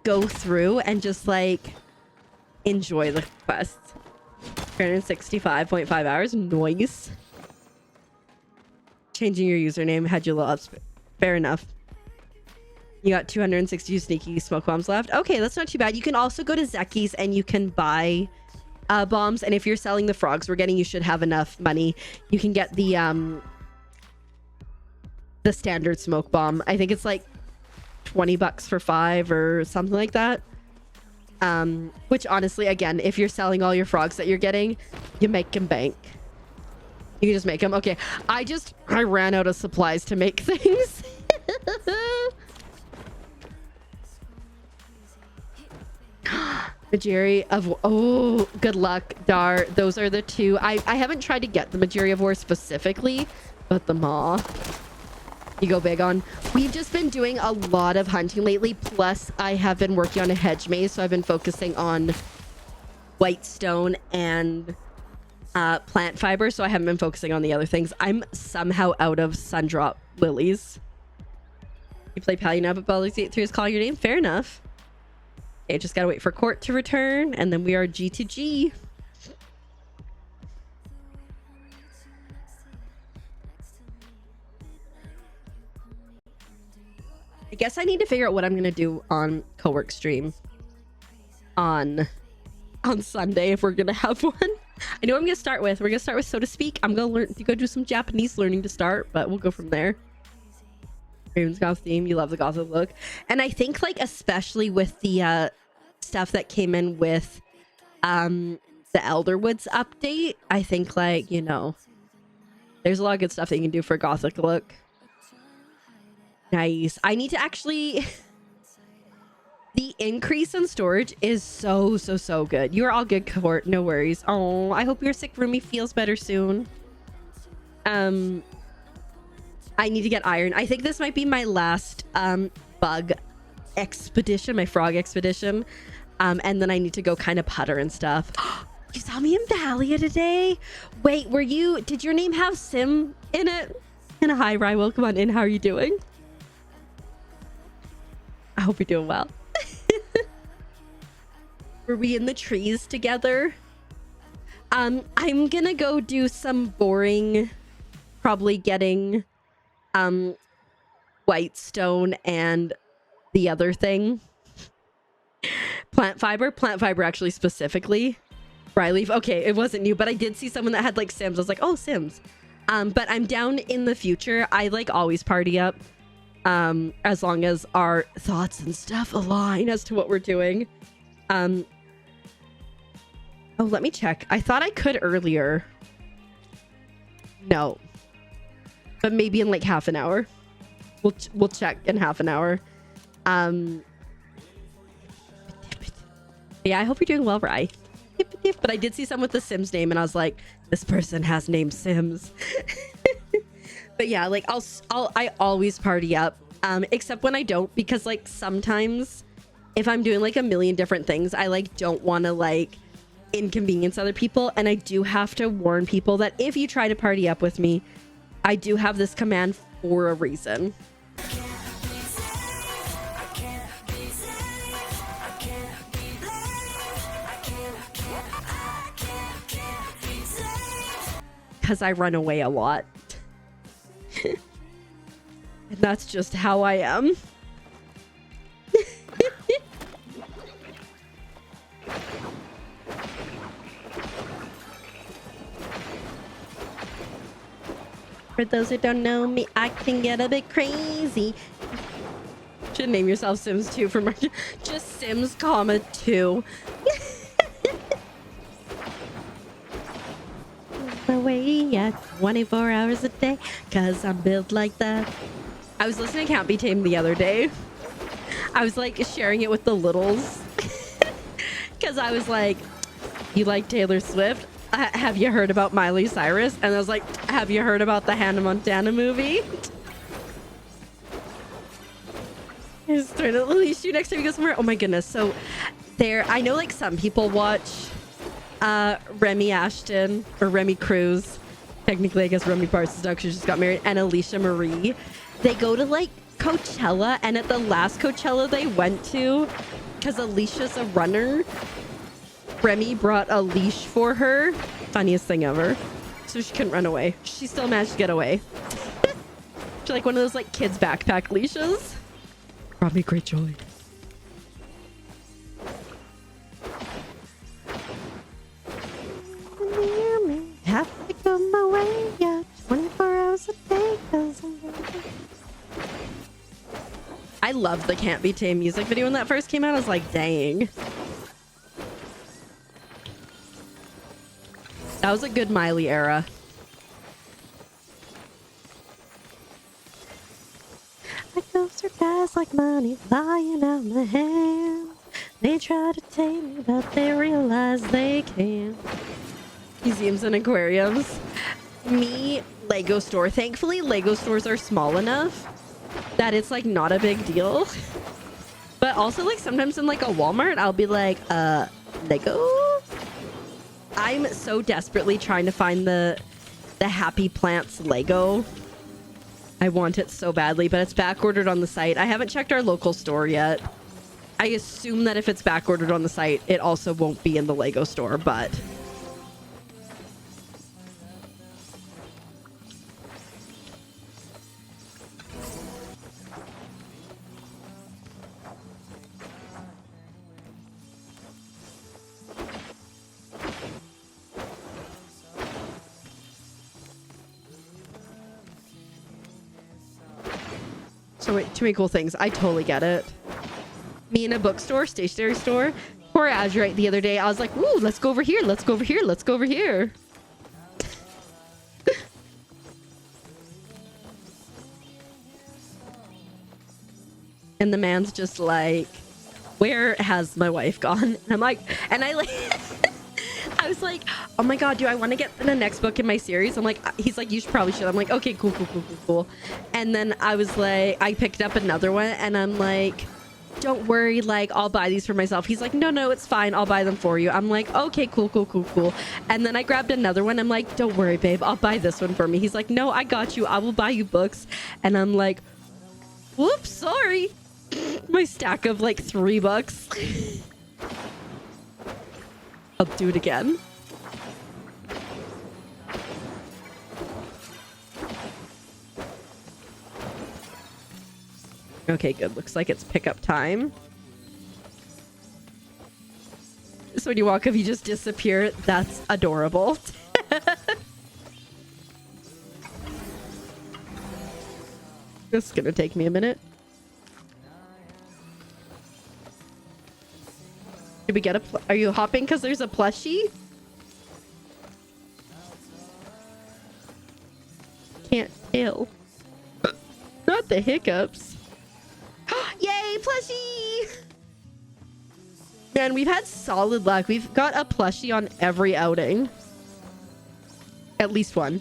go through and just like enjoy the quests. 365.5 hours, nice. Changing your username had you lost. Fair enough. You got 262 sneaky smoke bombs left. Okay, that's not too bad. You can also go to Zeki's and you can buy bombs. And if you're selling the frogs we're getting, you should have enough money. You can get the standard smoke bomb. I think it's like 20 bucks for 5 or something like that. Which honestly, again, if you're selling all your frogs that you're getting, you make them bank. You can just make them. Okay, I ran out of supplies to make things. Majiri of... Oh, good luck, Dar. Those are the two. I haven't tried to get the Majiri of War specifically, but the Maw. You go big on. We've just been doing a lot of hunting lately. Plus, I have been working on a hedge maze, so I've been focusing on white stone and plant fiber, so I haven't been focusing on the other things. I'm somehow out of sundrop lilies. You play Palia now, but Baldur's Gate 3 is calling your name. Fair enough. Okay, just gotta wait for court to return, and then we are G to G. I guess I need to figure out what I'm gonna do on co-work stream on Sunday if we're gonna have one. I know what I'm gonna start with. We're gonna start with So to Speak. I'm gonna go do some Japanese learning to start, but we'll go from there. Raven's Goth theme. You love the gothic look. And I think, like, especially with the stuff that came in with the Elderwoods update, I think, like, you know, there's a lot of good stuff that you can do for gothic look. Nice. I need to actually... The increase in storage is so good. You're all good, Court. No worries. Oh, I hope your sick roomie feels better soon. I need to get iron. I think this might be my last bug expedition, my frog expedition. And then I need to go kind of putter and stuff. You saw me in Palia today? Wait, did your name have Sim in it? And hi, Rye, welcome on in. How are you doing? I hope you're doing well. Were we in the trees together? I'm gonna go do some boring, probably getting white stone and the other thing. Plant fiber actually specifically. Fryleaf. Okay, it wasn't you, but I did see someone that had like Sims. I was like, oh, Sims. But I'm down in the future. I like always party up. As long as our thoughts and stuff align as to what we're doing. Oh, let me check. I thought I could earlier. No. But maybe in like half an hour. We'll check in half an hour. Yeah, I hope you're doing well, Rye. But I did see someone with the Sims name and I was like, this person has named Sims. But yeah, like I always party up, except when I don't, because like sometimes if I'm doing like a million different things, I like don't want to like inconvenience other people. And I do have to warn people that if you try to party up with me, I do have this command for a reason. Because I run away a lot. And that's just how I am. For those who don't know me, I can get a bit crazy. Should name yourself Sims 2 for March. Just Sims, comma 2. Away at 24 hours a day, cause I'm built like that. I was listening to Can't Be Tamed the other day. I was like sharing it with the littles. Cause I was like, you like Taylor Swift? Have you heard about Miley Cyrus? And I was like, have you heard about the Hannah Montana movie? I just turned to release you next time you go somewhere. Oh my goodness. So there, I know like some people watch Remy Ashton or Remy Cruz. Technically, I guess Remy Parsons now because she just got married. And Alicia Marie. They go to like Coachella. And at the last Coachella they went to, because Alicia's a runner, Remy brought a leash for her. Funniest thing ever. So she couldn't run away. She still managed to get away. She's like one of those like kids backpack leashes. Brought me great joy. Have to go my way, yeah, 24 hours a day. I loved the Can't Be Tamed music video when that first came out. I was like, dang. That was a good Miley era. I ghost her guys like money flying out my hand. They try to tame me, but they realize they can't. Museums and aquariums. Me, Lego store. Thankfully, Lego stores are small enough that it's like not a big deal. But also like sometimes in like a Walmart, I'll be like, Lego? I'm so desperately trying to find the Happy Plants Lego. I want it so badly, but it's back ordered on the site. I haven't checked our local store yet. I assume that if it's back ordered on the site, it also won't be in the Lego store, but... So wait, too many cool things. I totally get it. Me in a bookstore, stationery store, poor Azurite the other day. I was like, "Ooh, let's go over here. Let's go over here. Let's go over here." And the man's just like, "Where has my wife gone?" And I'm like, and I like, I was like, "Oh my god, do I want to get the next book in my series?" I'm like, he's like, "You should probably should." I'm like, "Okay, cool, cool, cool, cool, cool." And then I was like, I picked up another one, and I'm like, "Don't worry, like I'll buy these for myself." He's like, no, it's fine, I'll buy them for you. I'm like, "Okay, cool, cool, cool, cool." And then I grabbed another one. I'm like, "Don't worry, babe, I'll buy this one for me." He's like, "No, I got you. I will buy you books." And I'm like, "Whoops, sorry." My stack of like 3 bucks. I'll do it again. Okay, good. Looks like it's pickup time. So when you walk up, you just disappear. That's adorable. This is gonna take me a minute. Did we get a... Are you hopping because there's a plushie? Can't tell. Not the hiccups. Yay, plushie! Man, we've had solid luck. We've got a plushie on every outing. At least one.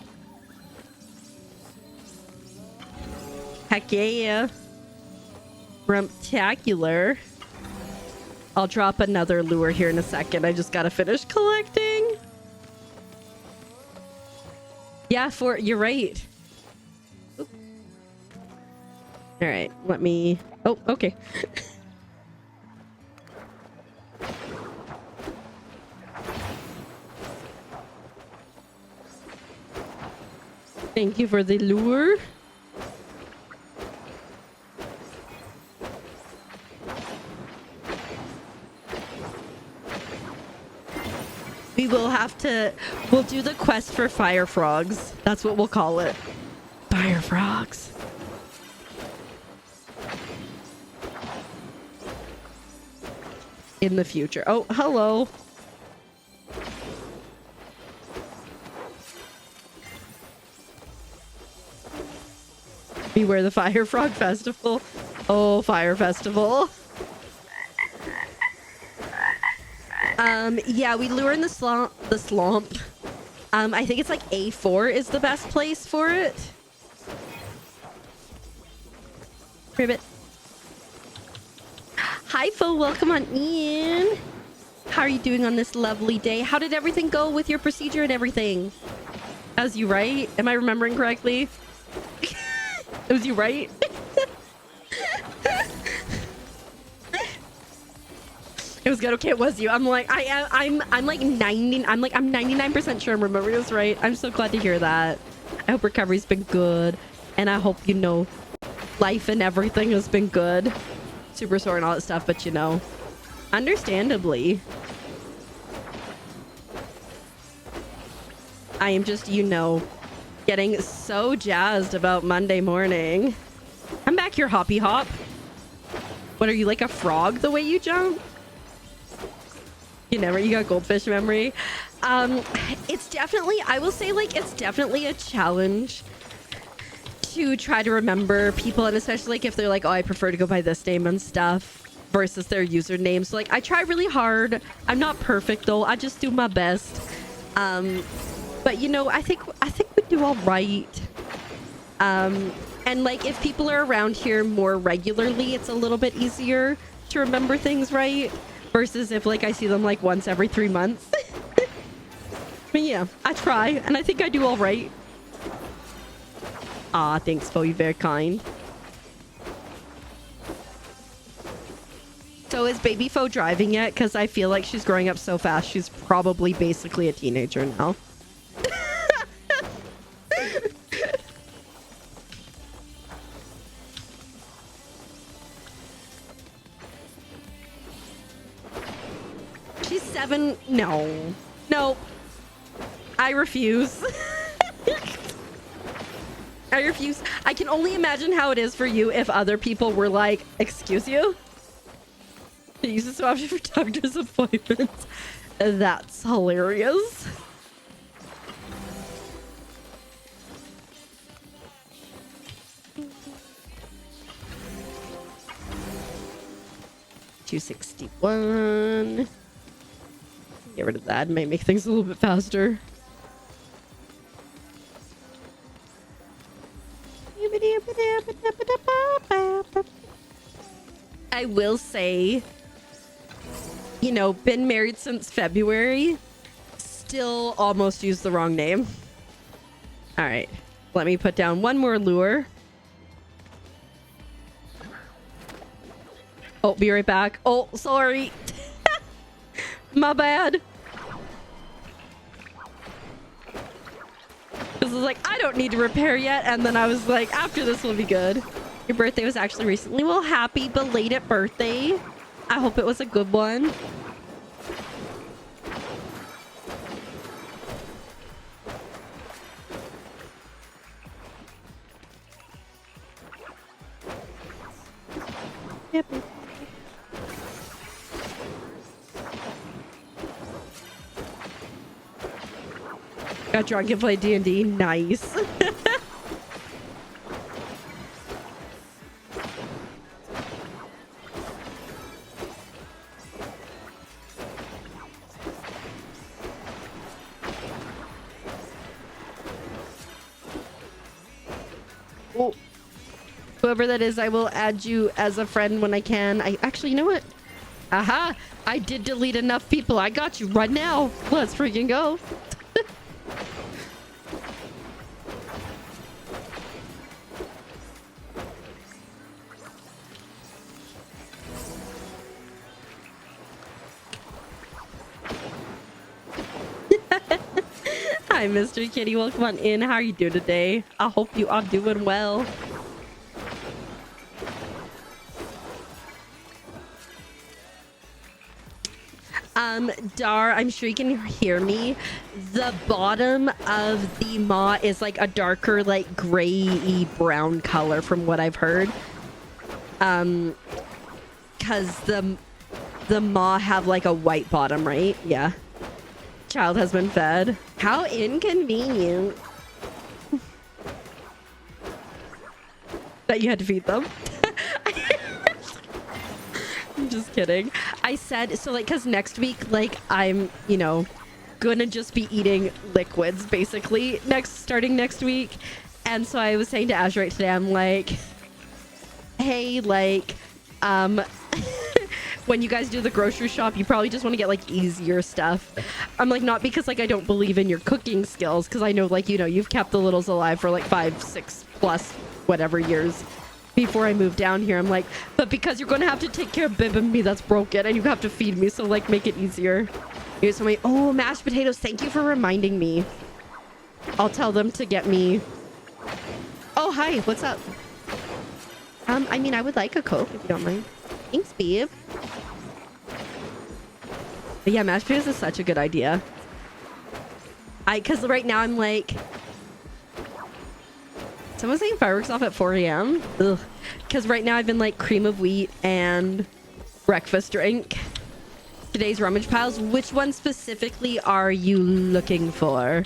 Heck yeah. Rumptacular. I'll drop another lure here in a second. I just gotta finish collecting. Yeah, you're right. Oop. All right, let me... Oh, okay. Thank you for the lure. We will have to... We'll do the quest for fire frogs. That's what we'll call it. Fire frogs. In the future. Oh, hello. Beware the Fire Frog Festival. Oh, Fire Festival. Yeah, we lure in the swamp. I think it's like A4 is the best place for it. Ribbit. Hi, Fo. Welcome on in. How are you doing on this lovely day? How did everything go with your procedure and everything? That was you, right? Am I remembering correctly? It was you, right? It was good. Okay, it was you. I'm like, I'm like 99% sure I'm remembering this right. I'm so glad to hear that. I hope recovery's been good, and I hope, you know, life and everything has been good. Super sore and all that stuff, but you know, understandably. I am just, you know, getting so jazzed about Monday morning. I'm back here, Hoppy Hop. What are you, like a frog the way you jump? You got goldfish memory. It's definitely, I will say, like, it's definitely a challenge to try to remember people, and especially like if they're like, oh, I prefer to go by this name and stuff versus their username. So like I try really hard. I'm not perfect though. I just do my best. But I think we do all right. And like if people are around here more regularly, it's a little bit easier to remember things, right? Versus if like I see them like once every 3 months. But yeah, I try and I think I do all right. Ah, thanks, Fo. You're very kind. So is baby Fo driving yet? Because I feel like she's growing up so fast. She's probably basically a teenager now. She's 7. No. No. I refuse. I refuse. I can only imagine how it is for you if other people were like, excuse you? They use it so often for doctor's appointments. That's hilarious. $261. Get rid of that. Might make things a little bit faster. I will say, been married since February, still almost used the wrong name. All right, let me put down one more lure. Oh, be right back. Oh, sorry. My bad. This is like, I don't need to repair yet. And then I was like, after this will be good. Your birthday was actually recently. Well, happy belated birthday. I hope it was a good one. Yep. Got drunk and played D&D. Nice. Oh. Whoever that is, I will add you as a friend when I can. I actually, you know what? Aha! I did delete enough people. I got you right now. Let's freaking go. Hi, Mr. Kitty. Welcome on in. How are you doing today? I hope you are doing well. Dar, I'm sure you can hear me. The bottom of the maw is like a darker, like gray-y brown color from what I've heard. Because the maw have like a white bottom, right? Yeah. Child has been fed. How inconvenient. That you had to feed them. I'm just kidding. I said, so like, cause next week, like I'm, gonna just be eating liquids basically starting next week. And so I was saying to Azurite today, I'm like, hey, like, when you guys do the grocery shop, you probably just want to get like easier stuff. I'm like, not because like I don't believe in your cooking skills, because I know like, you've kept the littles alive for like 5, 6 plus whatever years before I moved down here. I'm like, but because you're going to have to take care of Bib and me that's broken, and you have to feed me, so like make it easier. Here's somebody. Oh, mashed potatoes. Thank you for reminding me. I'll tell them to get me. Oh, hi. What's up? I mean, I would like a Coke if you don't mind. Thanks, babe. But yeah, mashed potatoes is such a good idea. Because right now I'm like... Someone's saying fireworks off at 4 a.m.? Ugh. because right now I've been like cream of wheat and breakfast drink. Today's rummage piles. Which one specifically are you looking for?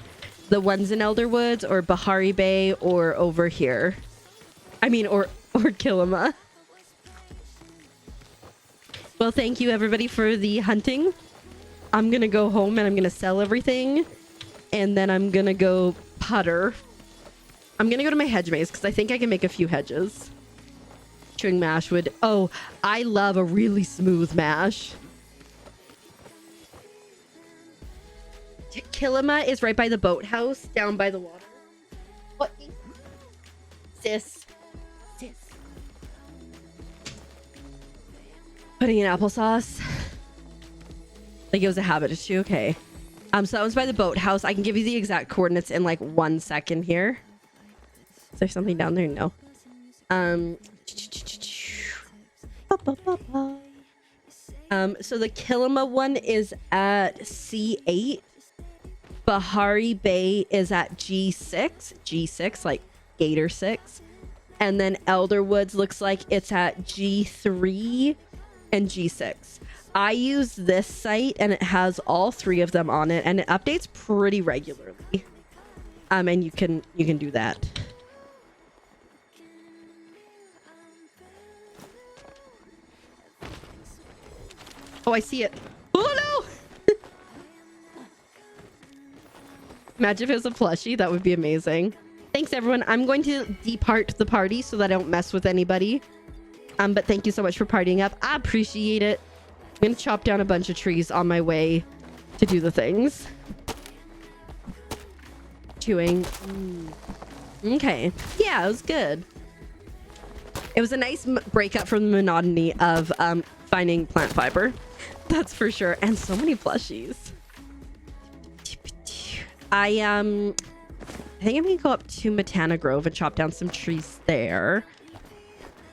The ones in Elderwoods or Bahari Bay or over here? I mean, or Kilima. Well, thank you everybody for the hunting. I'm gonna go home and I'm gonna sell everything, and then I'm gonna go putter. I'm gonna go to my hedge maze because I think I can make a few hedges. Chewing mash would... Oh, I love a really smooth mash. Kilima is right by the boathouse, down by the water. What? Sis. Putting in applesauce. Like it was a habit issue. Okay. So that one's by the boathouse. I can give you the exact coordinates in like 1 second here. Is there something down there? No. So the Kilima one is at C8. Bahari Bay is at G6, like Gator 6. And then Elderwoods looks like it's at G3 and G6. I use this site and it has all three of them on it, and it updates pretty regularly. And you can do that. Oh, I see it. Oh no! Imagine if it was a plushie. That would be amazing. Thanks everyone. I'm going to depart the party so that I don't mess with anybody. But thank you so much for partying up. I appreciate it. I'm gonna chop down a bunch of trees on my way to do the things. Chewing. Okay. Yeah, it was good. It was a nice breakup from the monotony of finding plant fiber. That's for sure. And so many plushies. I think I'm gonna go up to Matana Grove and chop down some trees there.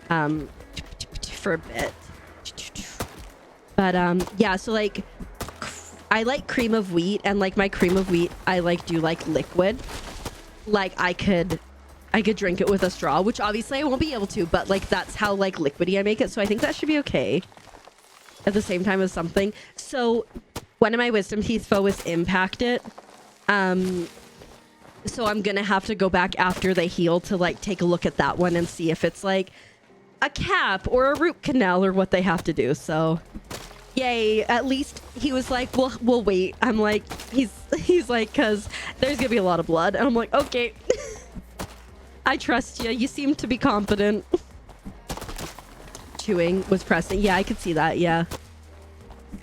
For a bit. But yeah, so like I like cream of wheat, and like my cream of wheat I do like liquid. Like I could drink it with a straw, which obviously I won't be able to, but like that's how like liquidy I make it, so I think that should be okay. At the same time as something. So one of my wisdom teeth was impacted. So I'm gonna have to go back after they heal to like take a look at that one and see if it's like a cap or a root canal or what they have to do. So yay, at least he was like, well, we'll wait. I'm like, he's like, because there's gonna be a lot of blood, and I'm like, okay. I trust you. You seem to be competent. Chewing was pressing. Yeah, I could see that. Yeah,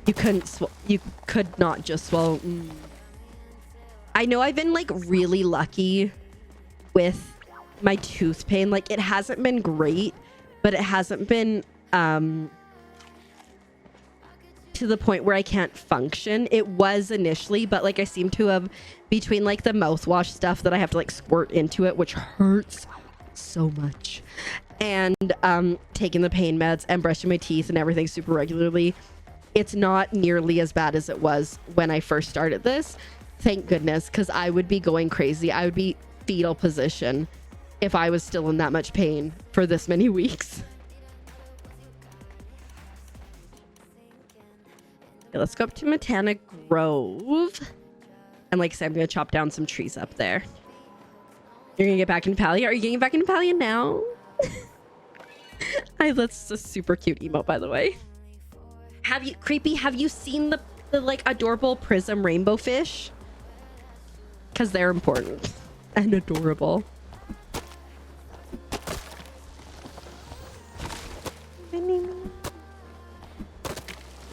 you could not just swallow. I know I've been like really lucky with my tooth pain. Like it hasn't been great, but it hasn't been to the point where I can't function. It was initially, but like I seem to have, between like the mouthwash stuff that I have to like squirt into it, which hurts so much, and taking the pain meds and brushing my teeth and everything super regularly, it's not nearly as bad as it was when I first started this. Thank goodness, because I would be going crazy. I would be fetal position if I was still in that much pain for this many weeks. Okay, let's go up to Matana Grove. And like I said, I'm going to chop down some trees up there. You're going to get back into Palia? Are you getting back into Palia now? That's a super cute emote, by the way. Have you seen the like adorable prism rainbow fish? Because they're important and adorable.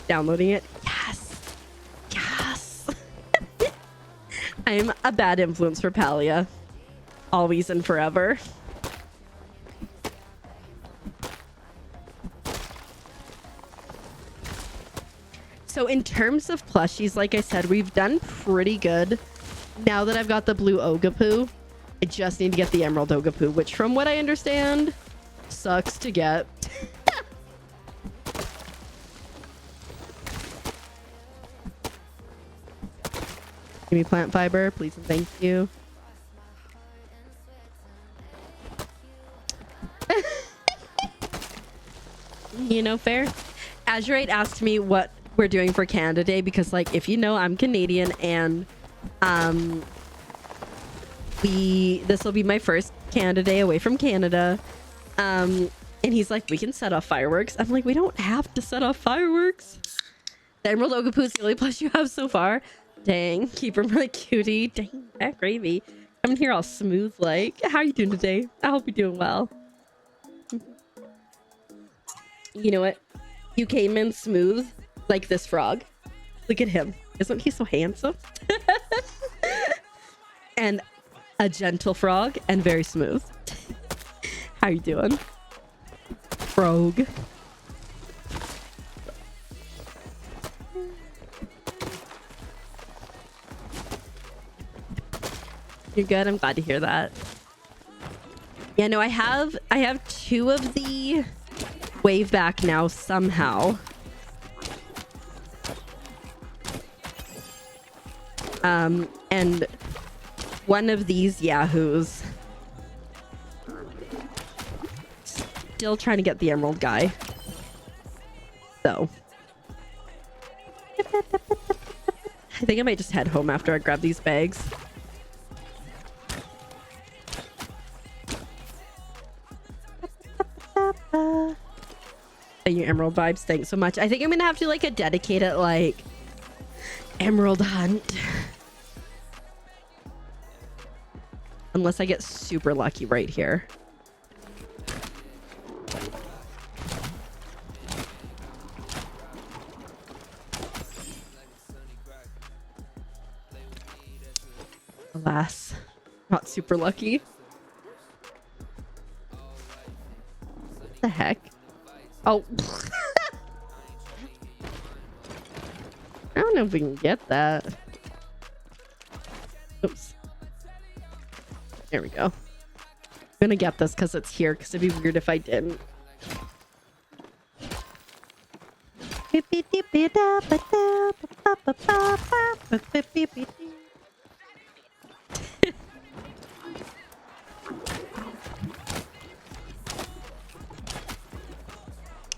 Downloading it. Yes. Yes. I'm a bad influence for Palia. Always and forever. So in terms of plushies, like I said, we've done pretty good. Now that I've got the blue Ogapoo, I just need to get the emerald Ogapoo, which from what I understand, sucks to get. Give me plant fiber, please and thank you. You know, fair. Azurite asked me what we're doing for Canada Day because, like, if you know, I'm Canadian and this will be my first Canada Day away from Canada. And he's like, we can set off fireworks. I'm like, we don't have to set off fireworks. The Emerald Ogapoo is the only plush you have so far. Dang, keep her really cutie. Dang, that gravy. Coming here all smooth like. How are you doing today? I hope you're doing well. You know what? You came in smooth like this frog. Look at him. Isn't he so handsome? And a gentle frog and very smooth. How you doing? Frog. You're good. I'm glad to hear that. Yeah, no, I have 2 of the wave back now somehow. And one of these yahoos still trying to get the emerald guy. So I think I might just head home after I grab these bags. Your emerald vibes, thanks so much. I think I'm gonna have to like a dedicated like emerald hunt, unless I get super lucky right here. Alas, not super lucky. What the heck? Oh. I don't know if we can get that. Oops. There we go. I'm gonna get this because it's here, because it'd be weird if I didn't.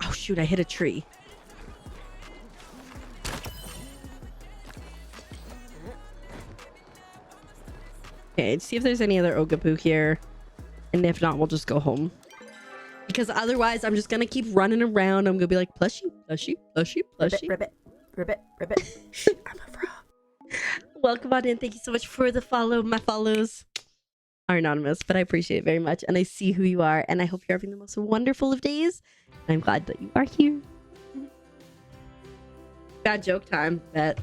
Oh shoot, I hit a tree. Okay, see if there's any other Ogapoo here. And if not, we'll just go home. Because otherwise, I'm just gonna keep running around. I'm gonna be like, plushy, plushy, plushy, plushy. Ribbit, ribbit, ribbit. I'm a frog. Welcome on in. Thank you so much for the follow. My follows are anonymous, but I appreciate it very much. And I see who you are. And I hope you're having the most wonderful of days. And I'm glad that you are here. Bad joke time, bet.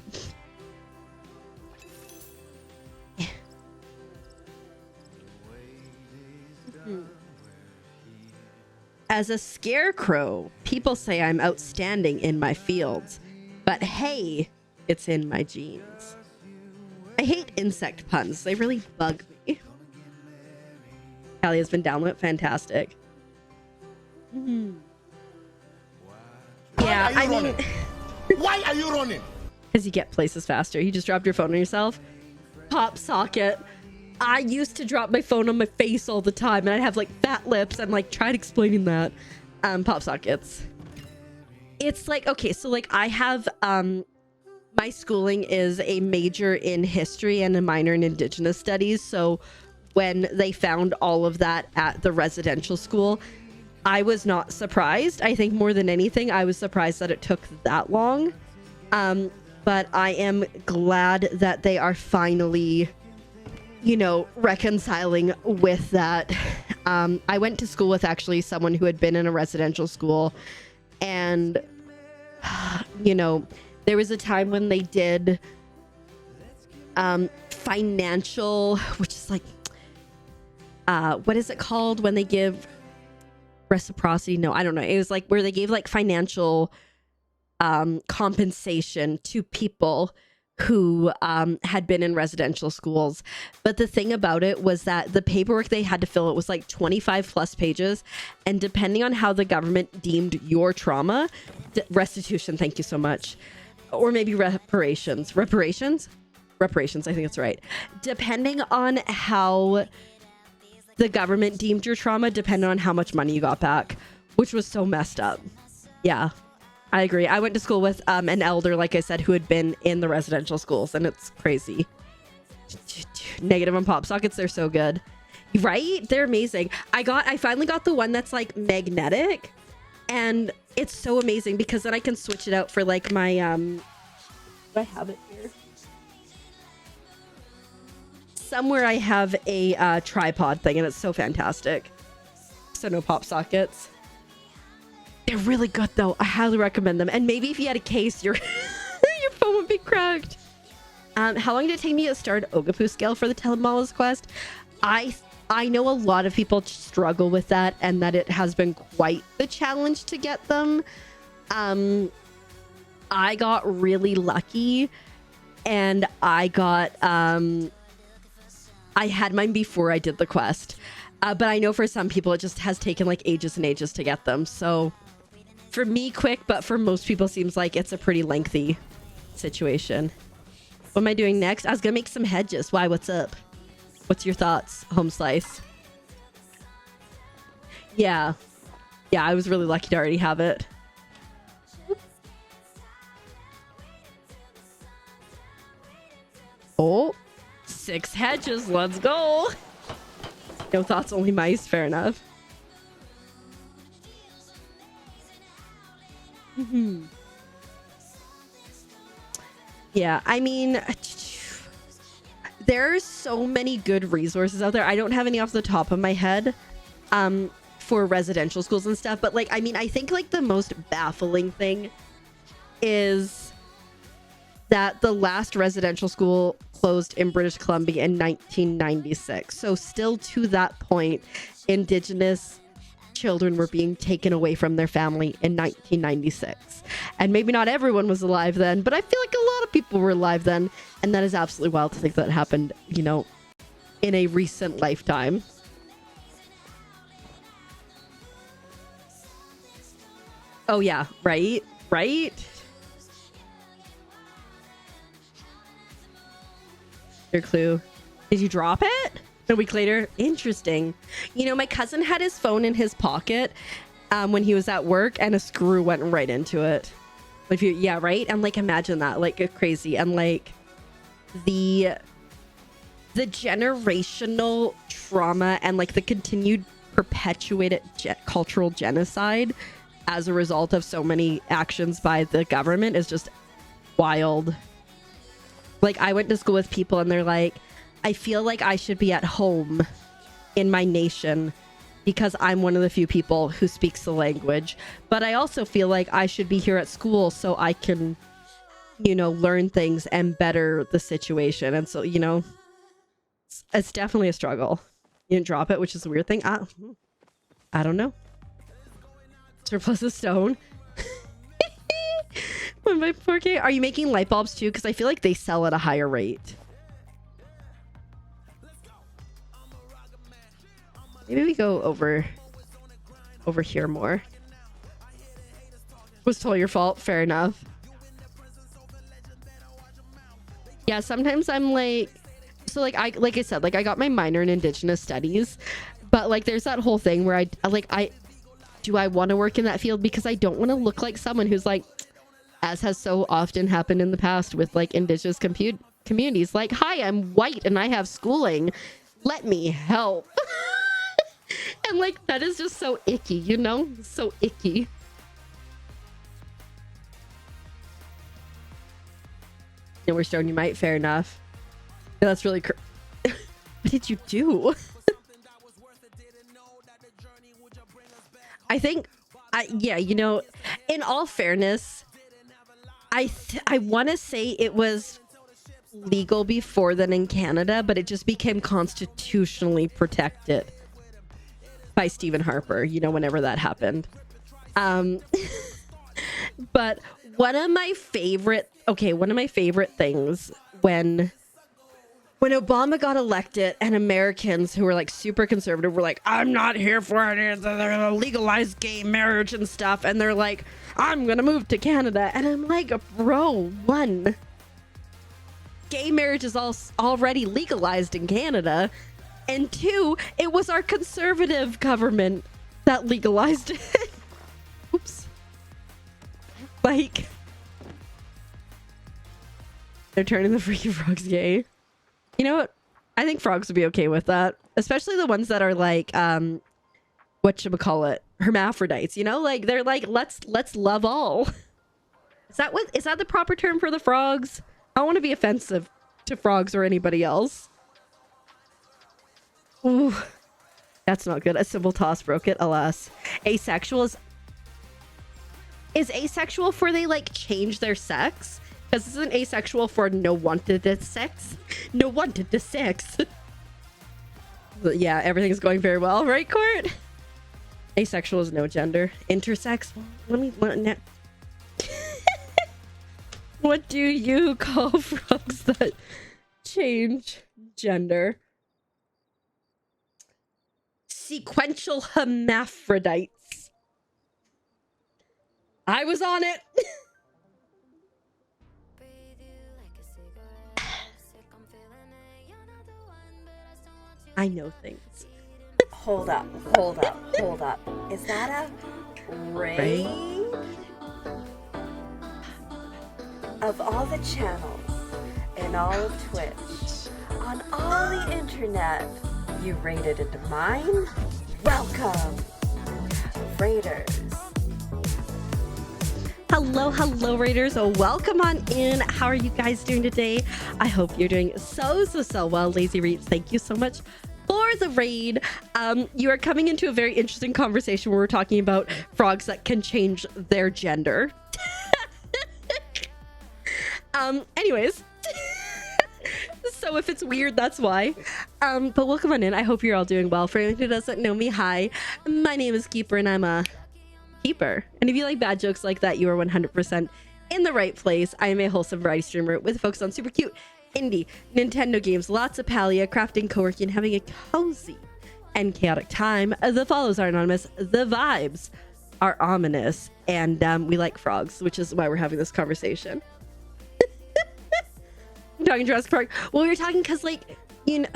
As a scarecrow, people say I'm outstanding in my fields. But hey, it's in my genes. I hate insect puns. They really bug me. Palia's been downloaded. Fantastic. Yeah, I mean... Why are you running? Because you get places faster. You just dropped your phone on yourself. Pop socket. I used to drop my phone on my face all the time, and I'd have like fat lips. And like tried explaining that. Pop sockets. It's like, okay, so like I have my schooling is a major in history and a minor in Indigenous studies. So when they found all of that at the residential school, I was not surprised. I think more than anything, I was surprised that it took that long. But I am glad that they are finally, you know, reconciling with that. I went to school with actually someone who had been in a residential school, and you know, there was a time when they did financial, which is like what is it called when they give reciprocity? No, I don't know. It was like where they gave like financial compensation to people who had been in residential schools. But the thing about it was that the paperwork they had to fill, it was like 25 plus pages. And depending on how the government deemed your trauma, restitution, thank you so much. Or maybe reparations. Reparations, I think that's right. Depending on how the government deemed your trauma, depended on how much money you got back, which was so messed up. Yeah, I agree. I went to school with an elder, like I said, who had been in the residential schools, and it's crazy. Negative on pop sockets, they're so good. Right? They're amazing. I finally got the one that's like magnetic, and it's so amazing because then I can switch it out for like my do I have it here? Somewhere I have a tripod thing, and it's so fantastic. So no pop sockets. They're really good though. I highly recommend them. And maybe if you had a case, your your phone would be cracked. How long did it take me to start Ogapu scale for the Telemala's quest? I know a lot of people struggle with that, and that it has been quite the challenge to get them. I got really lucky, and I got I had mine before I did the quest. But I know for some people it just has taken like ages and ages to get them. So for me, quick, but for most people seems like it's a pretty lengthy situation. What am I doing next? I was gonna make some hedges. Why? What's up? What's your thoughts, Home Slice? Yeah. Yeah, I was really lucky to already have it. Oh, 6 hedges. Let's go. No thoughts, only mice. Fair enough. Yeah, I mean, there's so many good resources out there. I don't have any off the top of my head for residential schools and stuff, but like, I mean, I think like the most baffling thing is that the last residential school closed in British Columbia in 1996. So still to that point, Indigenous children were being taken away from their family in 1996. And maybe not everyone was alive then, but I feel like a lot of people were alive then. And that is absolutely wild to think that happened, you know, in a recent lifetime. Oh yeah, right? Right? Your clue. Did you drop it? A week later? Interesting. You know, my cousin had his phone in his pocket when he was at work, and a screw went right into it. If you, yeah, right? And like, imagine that, like, crazy. And like the generational trauma and like the continued perpetuated cultural genocide as a result of so many actions by the government is just wild. Like, I went to school with people and they're like, I feel like I should be at home in my nation because I'm one of the few people who speaks the language. But I also feel like I should be here at school so I can, you know, learn things and better the situation. And so, you know, it's definitely a struggle. You didn't drop it, which is a weird thing. I don't know. Surplus of stone. 1x4K. Are you making light bulbs too? Because I feel like they sell at a higher rate. Maybe we go over here more. Was totally your fault. Fair enough. Yeah, sometimes I'm like, so like I said, like I got my minor in Indigenous Studies, but like there's that whole thing where I do I want to work in that field because I don't want to look like someone who's like, as has so often happened in the past with like Indigenous communities, like, hi, I'm white and I have schooling. Let me help. And like, that is just so icky, you know? So icky. No, we're showing you might. Fair enough. Yeah, that's really what did you do? I think, yeah, you know, in all fairness, I want to say it was legal before then in Canada, but it just became constitutionally protected by Stephen Harper, you know, whenever that happened. But one of my favorite things when Obama got elected and Americans who were like super conservative were like, I'm not here for it, they're legalized gay marriage and stuff, and they're like, I'm gonna move to Canada, and I'm like, bro, one, gay marriage is already legalized in Canada, and two, it was our conservative government that legalized it. Oops. Like, they're turning the freaking frogs gay. You know what? I think frogs would be okay with that. Especially the ones that are like, whatchamacallit, hermaphrodites, you know? Like, they're like, let's love all. Is that the proper term for the frogs? I don't want to be offensive to frogs or anybody else. Ooh, that's not good. A simple toss broke it, alas. Asexual is asexual for they like change their sex? Because this isn't asexual for no wanted to sex. No wanted to sex. But yeah, everything's going very well, right, Court? Asexual is no gender. Intersex? What do you call frogs that change gender? Sequential hermaphrodites. I was on it. I know things. Hold up. Is that a raid? Of all the channels in all of Twitch, on all the internet, you raided into mine? Welcome, Raiders. Hello, Raiders. Welcome on in. How are you guys doing today? I hope you're doing so well. Lazy Reaps, thank you so much for the raid. You are coming into a very interesting conversation where we're talking about frogs that can change their gender. Anyways. So if it's weird, that's why. But welcome on in. I hope you're all doing well. For anyone who doesn't know me, hi. My name is Keeper and I'm a keeper. And if you like bad jokes like that, you are 100% in the right place. I am a wholesome variety streamer with a focus on super cute indie Nintendo games, lots of Palia, crafting, co-working, and having a cozy and chaotic time. The follows are anonymous. The vibes are ominous. And we like frogs, which is why we're having this conversation. I'm talking Jurassic Park. Well, we were talking because, like, you know,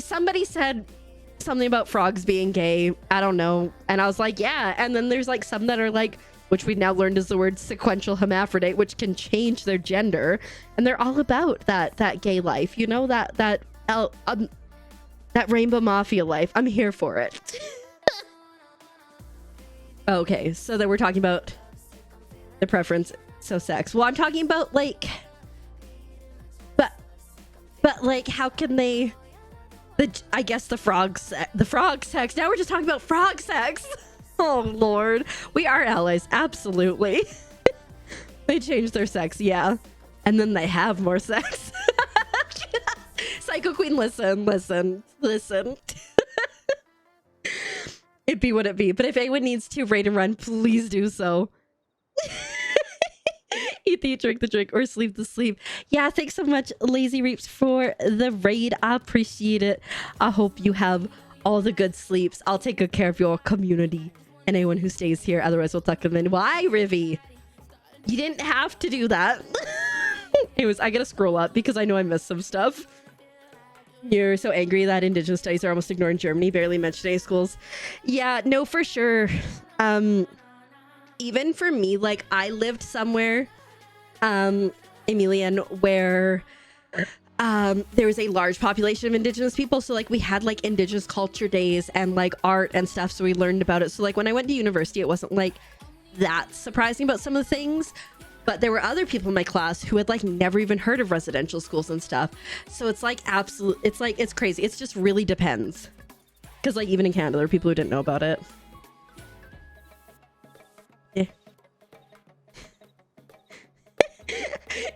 somebody said something about frogs being gay. I don't know. And I was like, yeah. And then there's like some that are like, which we now learned is the word sequential hermaphrodite, which can change their gender. And they're all about that gay life, you know, that rainbow mafia life. I'm here for it. Okay, so then we're talking about the preference. So sex. Well, I'm talking about like, but like, how can they? I guess the frog sex. Now we're just talking about frog sex. Oh Lord, we are allies, absolutely. They change their sex, yeah, and then they have more sex. Psycho Queen, listen. It be what it be. But if anyone needs to raid and run, please do so. Eat the eat, drink the drink, or sleep the sleep. Yeah, thanks so much, Lazy Reaps, for the raid. I appreciate it. I hope you have all the good sleeps. I'll take good care of your community and anyone who stays here. Otherwise, we'll tuck them in. Why, Rivy? You didn't have to do that. Anyways, I gotta scroll up because I know I missed some stuff. You're so angry that Indigenous studies are almost ignored in Germany, barely mentioned any schools. Yeah, no, for sure. Even for me, like, I lived somewhere, Emilian, where there was a large population of Indigenous people. So, like, we had, like, Indigenous culture days and, like, art and stuff. So we learned about it. So, like, when I went to university, it wasn't, like, that surprising about some of the things. But there were other people in my class who had, like, never even heard of residential schools and stuff. So it's, like, it's crazy. It's just really depends. Because, like, even in Canada, there are people who didn't know about it. Yeah.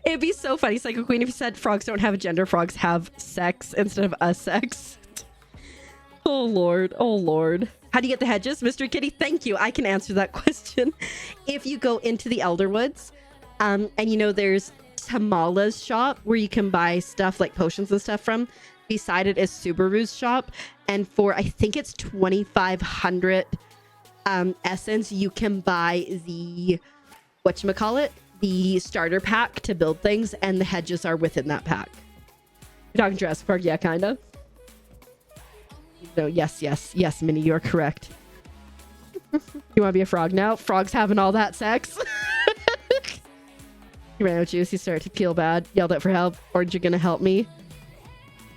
It'd be so funny, Psycho Queen, if you said frogs don't have a gender, frogs have sex instead of a sex. Oh lord, oh lord. How do you get the hedges, Mr. Kitty? Thank you. I can answer that question. If you go into the Elderwoods, and you know there's Tamala's shop where you can buy stuff like potions and stuff from. Beside it is Subaru's shop, and for I think it's 2,500 essence, you can buy the whatchamacallit, the starter pack to build things, and the hedges are within that pack. You're talking Jurassic Park? Yeah, kind of. No, yes, Minnie, you're correct. You want to be a frog now? Frogs having all that sex? He ran out of juice. He started to feel bad. Yelled out for help. Aren't you gonna help me?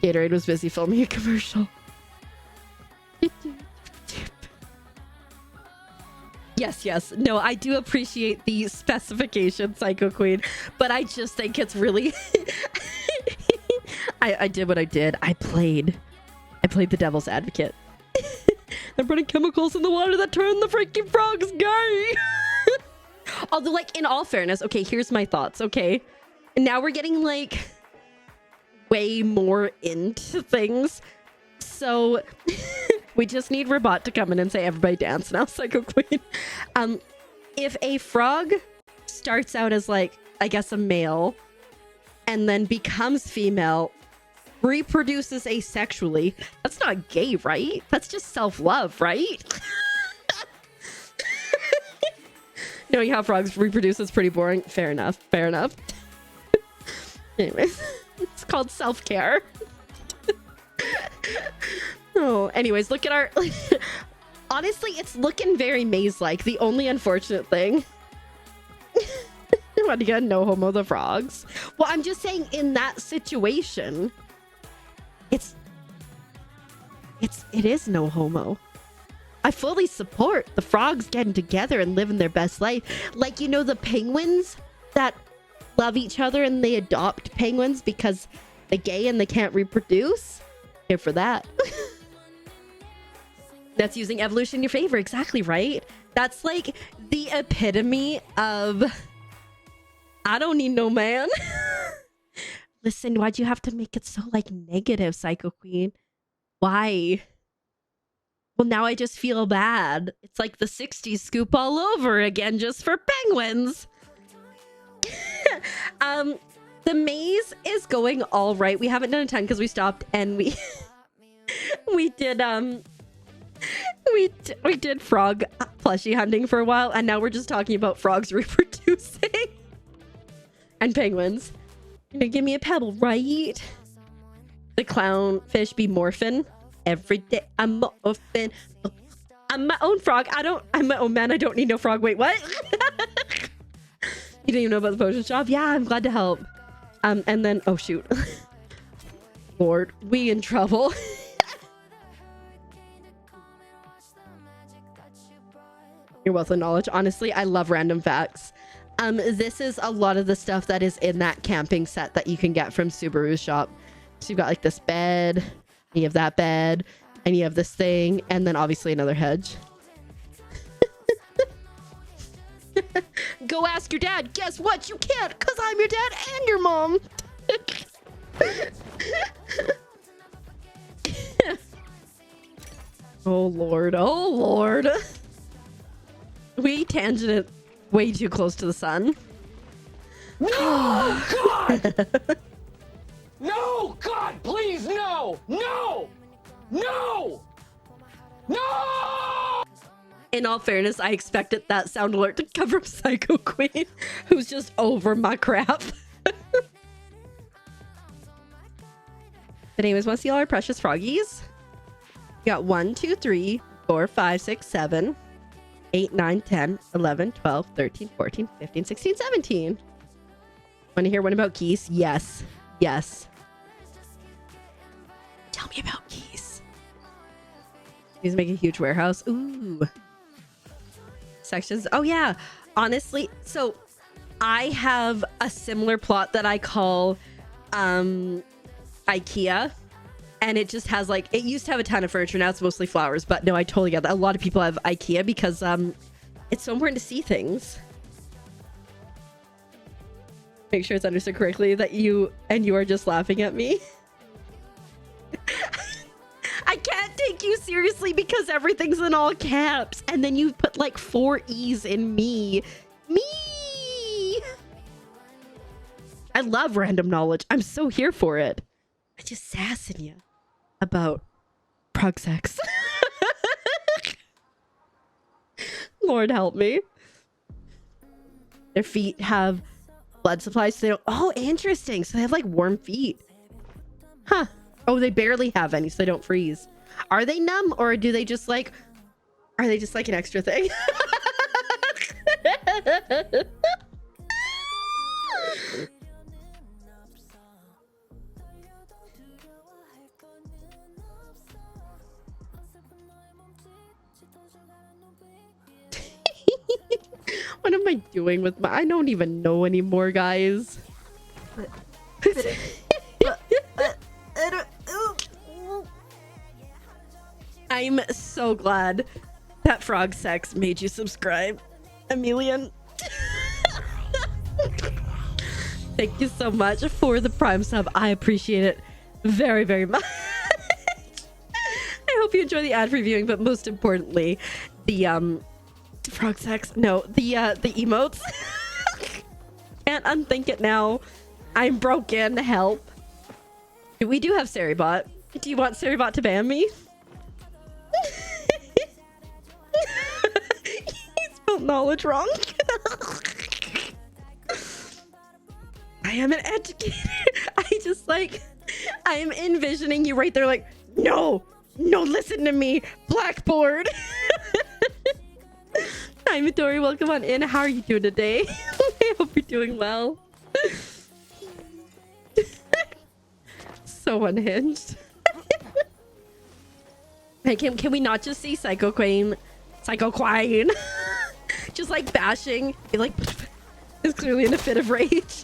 Gatorade was busy filming a commercial. Yes. No, I do appreciate the specification, Psycho Queen, but I just think it's really... I did what I did. I played the devil's advocate. They're putting chemicals in the water that turn the freaking frogs gay. Although, like, in all fairness, okay, here's my thoughts, okay? Now we're getting, like, way more into things. So... we just need Robot to come in and say, everybody dance now, Psycho Queen. If a frog starts out as, like, I guess a male, and then becomes female, reproduces asexually, that's not gay, right? That's just self-love, right? Knowing how frogs reproduce is pretty boring. Fair enough. Anyways, it's called self-care. Oh, anyways, look at our... Honestly, it's looking very maze-like. The only unfortunate thing... What, again? No homo the frogs? Well, I'm just saying, in that situation... It is no homo. I fully support the frogs getting together and living their best life. Like, you know, the penguins that love each other and they adopt penguins because they're gay and they can't reproduce? Here for that. That's using evolution in your favor. Exactly, right? That's like the epitome of I don't need no man. Listen, why'd you have to make it so like negative, Psycho Queen? Why? Well, now I just feel bad. It's like the 60s scoop all over again just for penguins. The maze is going all right. We haven't done a ton because we stopped and we did frog plushie hunting for a while, and now we're just talking about frogs reproducing and penguins. You know, give me a pebble, right? The clownfish be morphin' every day. I'm morphin'. I'm my own frog. I'm my own man. I don't need no frog. Wait, what? You didn't even know about the potion shop? Yeah, I'm glad to help. And then, oh shoot. Lord, we in trouble. Your wealth of knowledge. Honestly, I love random facts. This is a lot of the stuff that is in that camping set that you can get from Subaru's shop. So you've got like this bed, you have that bed, and you have this thing, and then obviously another hedge. Go ask your dad. Guess what? You can't, because I'm your dad and your mom. Oh Lord, oh Lord. We tangented way too close to the sun. No, God! No, God, please, no! No! No! No! In all fairness, I expected that sound alert to come from Psycho Queen, who's just over my crap. But anyways, want to see all our precious froggies? We got 1, 2, 3, 4, 5, 6, 7, 8, 9, 10, 11, 12, 13, 14, 15, 16, 17. Want to hear one about geese? Yes. Yes. Tell me about geese. He's making a huge warehouse. Ooh. Sections. Oh, yeah. Honestly, so I have a similar plot that I call IKEA. And it just has like, it used to have a ton of furniture. Now it's mostly flowers. But no, I totally get that. A lot of people have IKEA because it's so important to see things. Make sure it's understood correctly that you are just laughing at me. I can't take you seriously because everything's in all caps. And then you put like 4 E's in me. Me! I love random knowledge. I'm so here for it. I just sassing you about prog sex. Lord help me. Their feet have blood supplies. So they don't... Oh, interesting. So they have like warm feet. Huh. Oh, they barely have any, so they don't freeze. Are they numb, or do they just like... Are they just like an extra thing? I doing with my... I don't even know anymore, guys. I'm so glad that frog sex made you subscribe, Emilian. Thank you so much for the Prime sub. I appreciate it very, very much. I hope you enjoy the ad reviewing, but most importantly, the frog sex. No, the emotes. Can't unthink it now. I'm broken. Help. We do have Saribot. Do you want Saribot to ban me? He spelled knowledge wrong. I am an educator. I am envisioning you right there like, no, listen to me, Blackboard. Hi, Midori, welcome on in. How are you doing today? I hope you're doing well. So unhinged. Hey, can we not just see Psycho Queen? Just like bashing. He like is clearly in a fit of rage.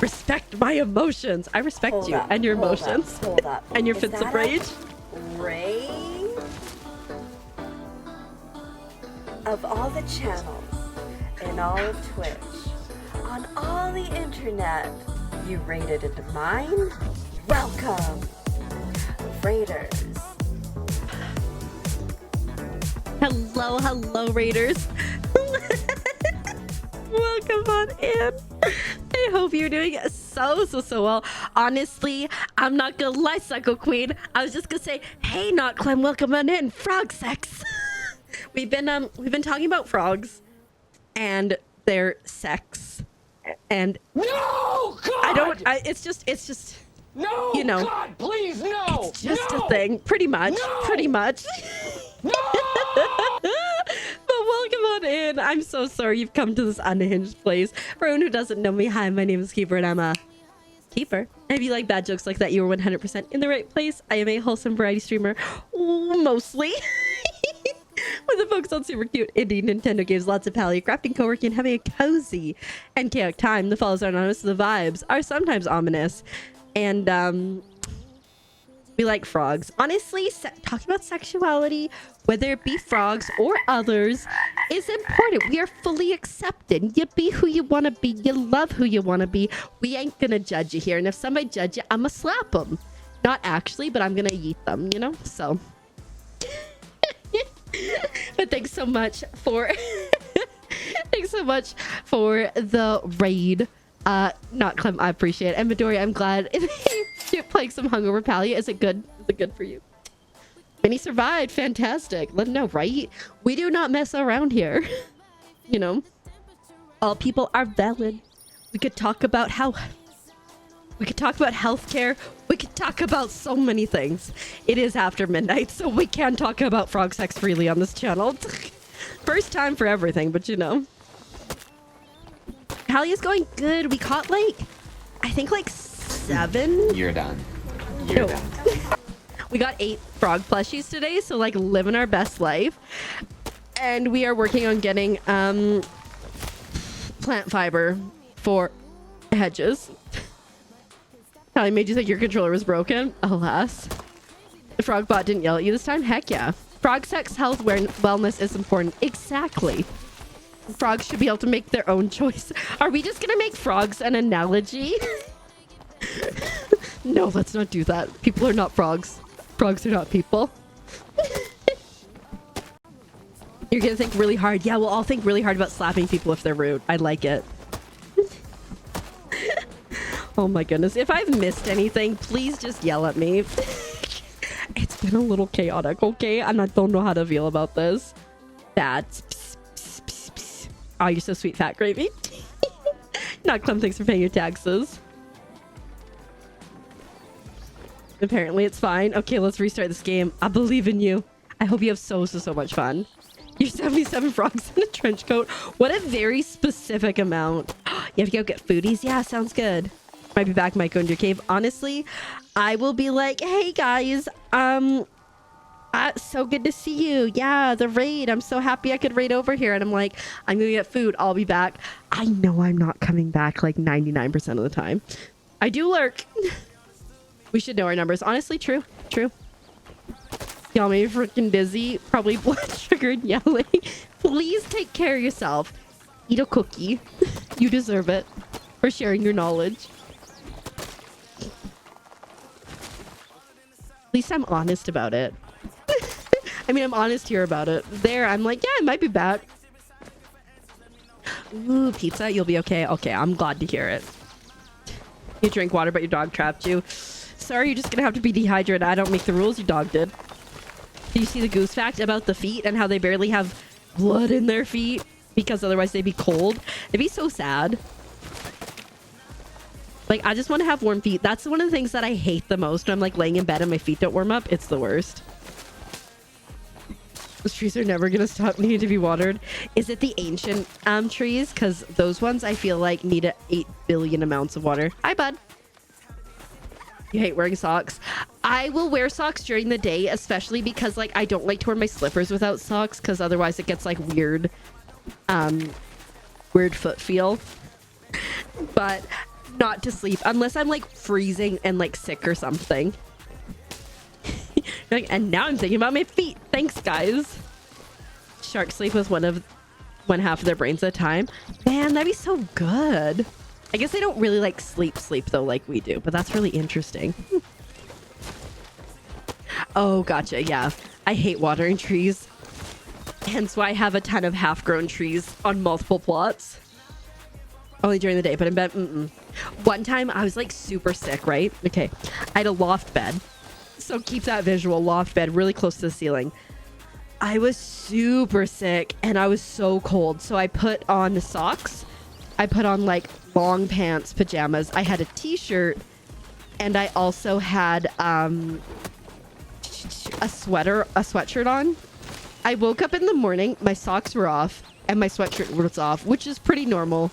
Respect my emotions. I respect Hold you up, and your hold emotions. Hold up. And your Is fits of that rage. Rage? Of all the channels in all of Twitch, on all the internet, you raided into mine? Welcome, Raiders. Hello, Raiders. Welcome on in. I hope you're doing so well. Honestly, I'm not gonna lie, Psycho Queen. I was just gonna say, hey, Not Clem, welcome on in. Frog sex. We've been talking about frogs and their sex, and No, God! It's just. No, you know, God, please, no! It's just no! a thing, pretty much. No! But welcome on in. I'm so sorry you've come to this unhinged place. For anyone who doesn't know me, hi, my name is Keeper and I'm a keeper. And if you like bad jokes like that, you are 100% in the right place. I am a wholesome variety streamer, mostly. With a focus on super cute indie Nintendo games, lots of Palia, crafting, co-working, having a cozy and chaotic time. The follows are anonymous, the vibes are sometimes ominous. And we like frogs. Honestly, talking about sexuality, whether it be frogs or others, is important. We are fully accepted. You be who you want to be. You love who you want to be. We ain't gonna judge you here. And if somebody judge you, I'm gonna slap them. Not actually, but I'm gonna eat them, you know? So. But thanks so much for the raid. Not Clem, I appreciate it. And Midori, I'm glad you're playing some hungover Palia. Is it good? Is it good for you? Minnie survived. Fantastic. Let him know, right? We do not mess around here. You know, all people are valid. We could talk about healthcare. We could talk about so many things. It is after midnight, so we can talk about frog sex freely on this channel. First time for everything, but you know. Palia's going good. We caught I think 7. You're done. You're done. We got 8 frog plushies today, so living our best life. And we are working on getting plant fiber for hedges. Palia made you think your controller was broken? Alas. The frog bot didn't yell at you this time? Heck yeah. Frog sex, health, wellness is important. Exactly. Frogs should be able to make their own choice. Are we just gonna make frogs an analogy? No, let's not do that. People are not frogs. Frogs are not people. You're gonna think really hard. Yeah, we'll all think really hard about slapping people if they're rude. I like it. Oh my goodness. If I've missed anything, please just yell at me. It's been a little chaotic, okay? And I don't know how to feel about this. Bad. Oh, you're so sweet, fat gravy. Not Clem, thanks for paying your taxes. Apparently it's fine. Okay, let's restart this game. I believe in you. I hope you have so much fun. You're 77 frogs in a trench coat. What a very specific amount. You have to go get foodies? Yeah, sounds good. Might be back, might go into your cave. Honestly, I will be like, hey guys, So good to see you. Yeah, the raid. I'm so happy I could raid over here. And I'm like, I'm gonna get food. I'll be back. I know I'm not coming back like 99% of the time. I do lurk. We should know our numbers. Honestly, true. Y'all made me freaking dizzy. Probably blood sugar and yelling. Please take care of yourself. Eat a cookie. You deserve it for sharing your knowledge. At least I'm honest about it. I mean, I'm honest here about it. There, I'm like, yeah, I might be back. Ooh, pizza, you'll be okay. Okay, I'm glad to hear it. You drink water, but your dog trapped you. Sorry, you're just gonna have to be dehydrated. I don't make the rules, your dog did. Do you see the goose fact about the feet and how they barely have blood in their feet? Because otherwise they'd be cold. It'd be so sad. Like, I just want to have warm feet. That's one of the things that I hate the most when I'm like laying in bed and my feet don't warm up. It's the worst. Those trees are never gonna stop needing to be watered. Is it the ancient trees? Because those ones I feel like need 8 billion amounts of water. Hi, bud. You hate wearing socks. I will wear socks during the day, especially because like I don't like to wear my slippers without socks because otherwise it gets like weird foot feel. But not to sleep unless I'm like freezing and like sick or something. And now I'm thinking about my feet. Thanks, guys. Sharks sleep with one half of their brains at a time. Man, that'd be so good. I guess they don't really like sleep though like we do, but that's really interesting. Oh, gotcha. Yeah, I hate watering trees. Hence why I have a ton of half-grown trees on multiple plots. Only during the day, but in bed, One time I was like super sick, right? Okay, I had a loft bed. So keep that visual, loft bed really close to the ceiling. I was super sick and I was so cold. So I put on the socks. I put on like long pants, pajamas. I had a t-shirt and I also had a sweatshirt on. I woke up in the morning, my socks were off and my sweatshirt was off, which is pretty normal.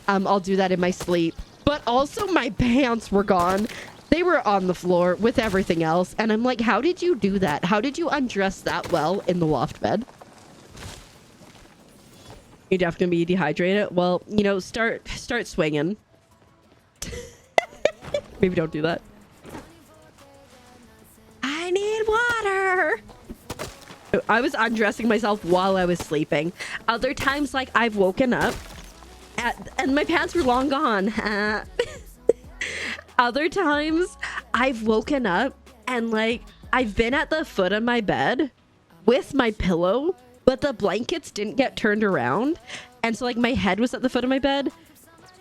I'll do that in my sleep. But also my pants were gone. They were on the floor with everything else. And I'm like, how did you do that? How did you undress that well in the loft bed? You're definitely gonna be dehydrated. Well, you know, start swinging. Maybe don't do that. I need water. I was undressing myself while I was sleeping. Other times, like, I've woken up and my pants were long gone. Other times, I've woken up and, like, I've been at the foot of my bed with my pillow, but the blankets didn't get turned around. And so, like, my head was at the foot of my bed.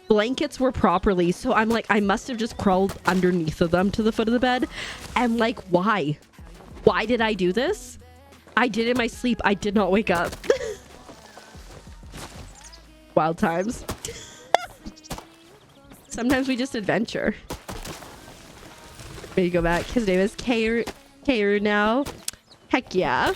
Blankets were properly. So I'm like, I must have just crawled underneath of them to the foot of the bed. And, like, why? Why did I do this? I did it in my sleep. I did not wake up. Wild times. Sometimes we just adventure. Maybe go back. His name is Karu now. Heck yeah.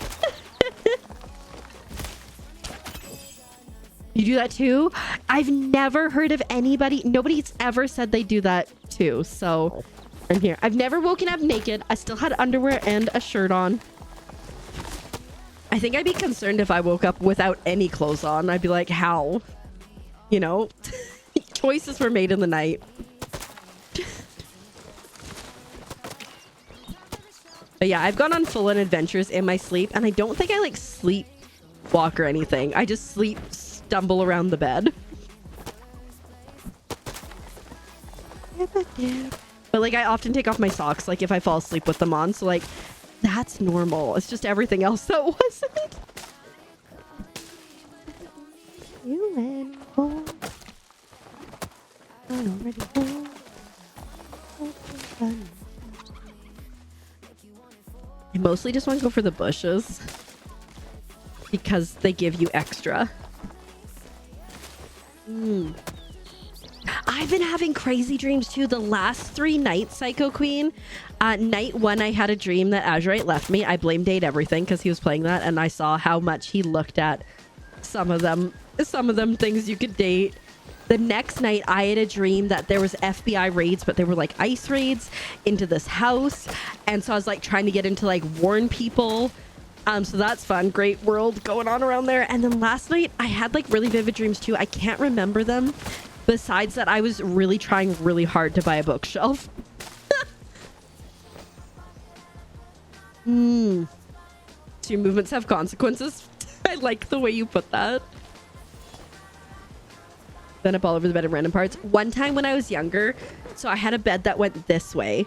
You do that too? I've never heard of anybody. Nobody's ever said they do that too. So I'm here. I've never woken up naked. I still had underwear and a shirt on. I think I'd be concerned if I woke up without any clothes on. I'd be like, how? You know? Choices were made in the night. But yeah, I've gone on full-on adventures in my sleep, and I don't think I like sleep walk or anything. I just stumble around the bed. But like, I often take off my socks, like if I fall asleep with them on. So like, that's normal. It's just everything else that wasn't. You went home. Already home. I mostly just want to go for the bushes because they give you extra. I've been having crazy dreams too. The last 3 nights, Psycho Queen. Night 1, I had a dream that Azurite left me. I blamed Date everything because he was playing that, and I saw how much he looked at some of them things you could date. The next night, I had a dream that there was FBI raids, but they were like ice raids into this house. And so I was like trying to get into like warn people. So that's fun. Great world going on around there. And then last night, I had like really vivid dreams too. I can't remember them. Besides that, I was really trying really hard to buy a bookshelf. So your movements have consequences. I like the way you put that. Then up all over the bed in random parts. One time when I was younger, so I had a bed that went this way.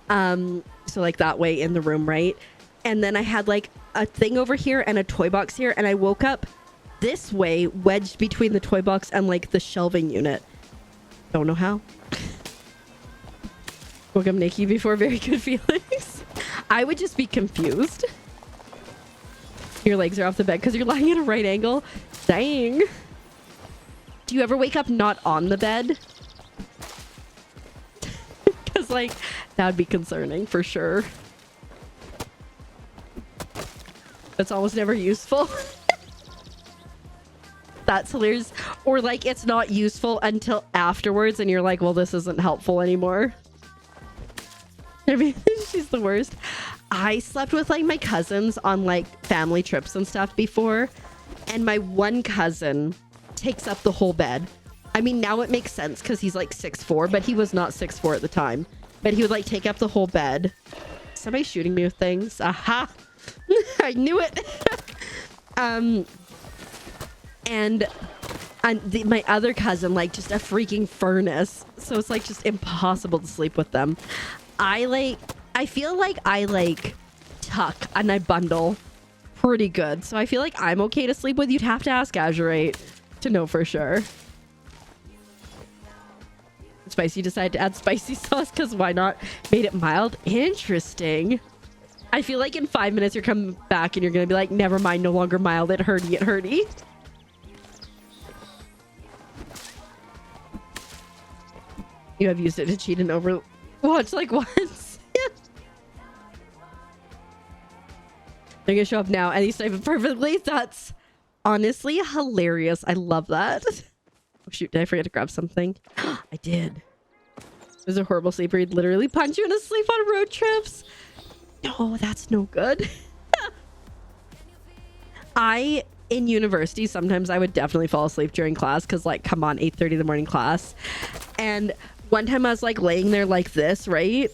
So like that way in the room, right? And then I had like a thing over here and a toy box here. And I woke up this way, wedged between the toy box and like the shelving unit. Don't know how. Woke up naked before, very good feelings. I would just be confused. Your legs are off the bed because you're lying at a right angle. Dang. Do you ever wake up not on the bed? Because like that would be concerning for sure. It's almost never useful. That's hilarious. Or like it's not useful until afterwards and you're like, well, this isn't helpful anymore. I mean, she's the worst. I slept with like my cousins on like family trips and stuff before. And my one cousin takes up the whole bed. I mean, now it makes sense because he's like 6'4", but he was not 6'4" at the time. But he would like take up the whole bed. Somebody shooting me with things. Aha! I knew it. My other cousin, like just a freaking furnace. So it's like just impossible to sleep with them. I feel like I tuck and I bundle pretty good. So I feel like I'm okay to sleep with. You'd have to ask Azurate to know for sure. Spicy decided to add spicy sauce because why not? Made it mild. Interesting. I feel like in 5 minutes you're coming back and you're going to be like, never mind, no longer mild. It hurty. You have used it to cheat and overwatch like once. They're going to show up now and he's typing perfectly. That's honestly hilarious. I love that. Oh shoot, did I forget to grab something? I did. It was a horrible sleeper. He'd literally punch you in his sleep on road trips. No, that's no good. In university, sometimes I would definitely fall asleep during class because like, come on, 8:30 in the morning class. And one time I was like laying there like this, right?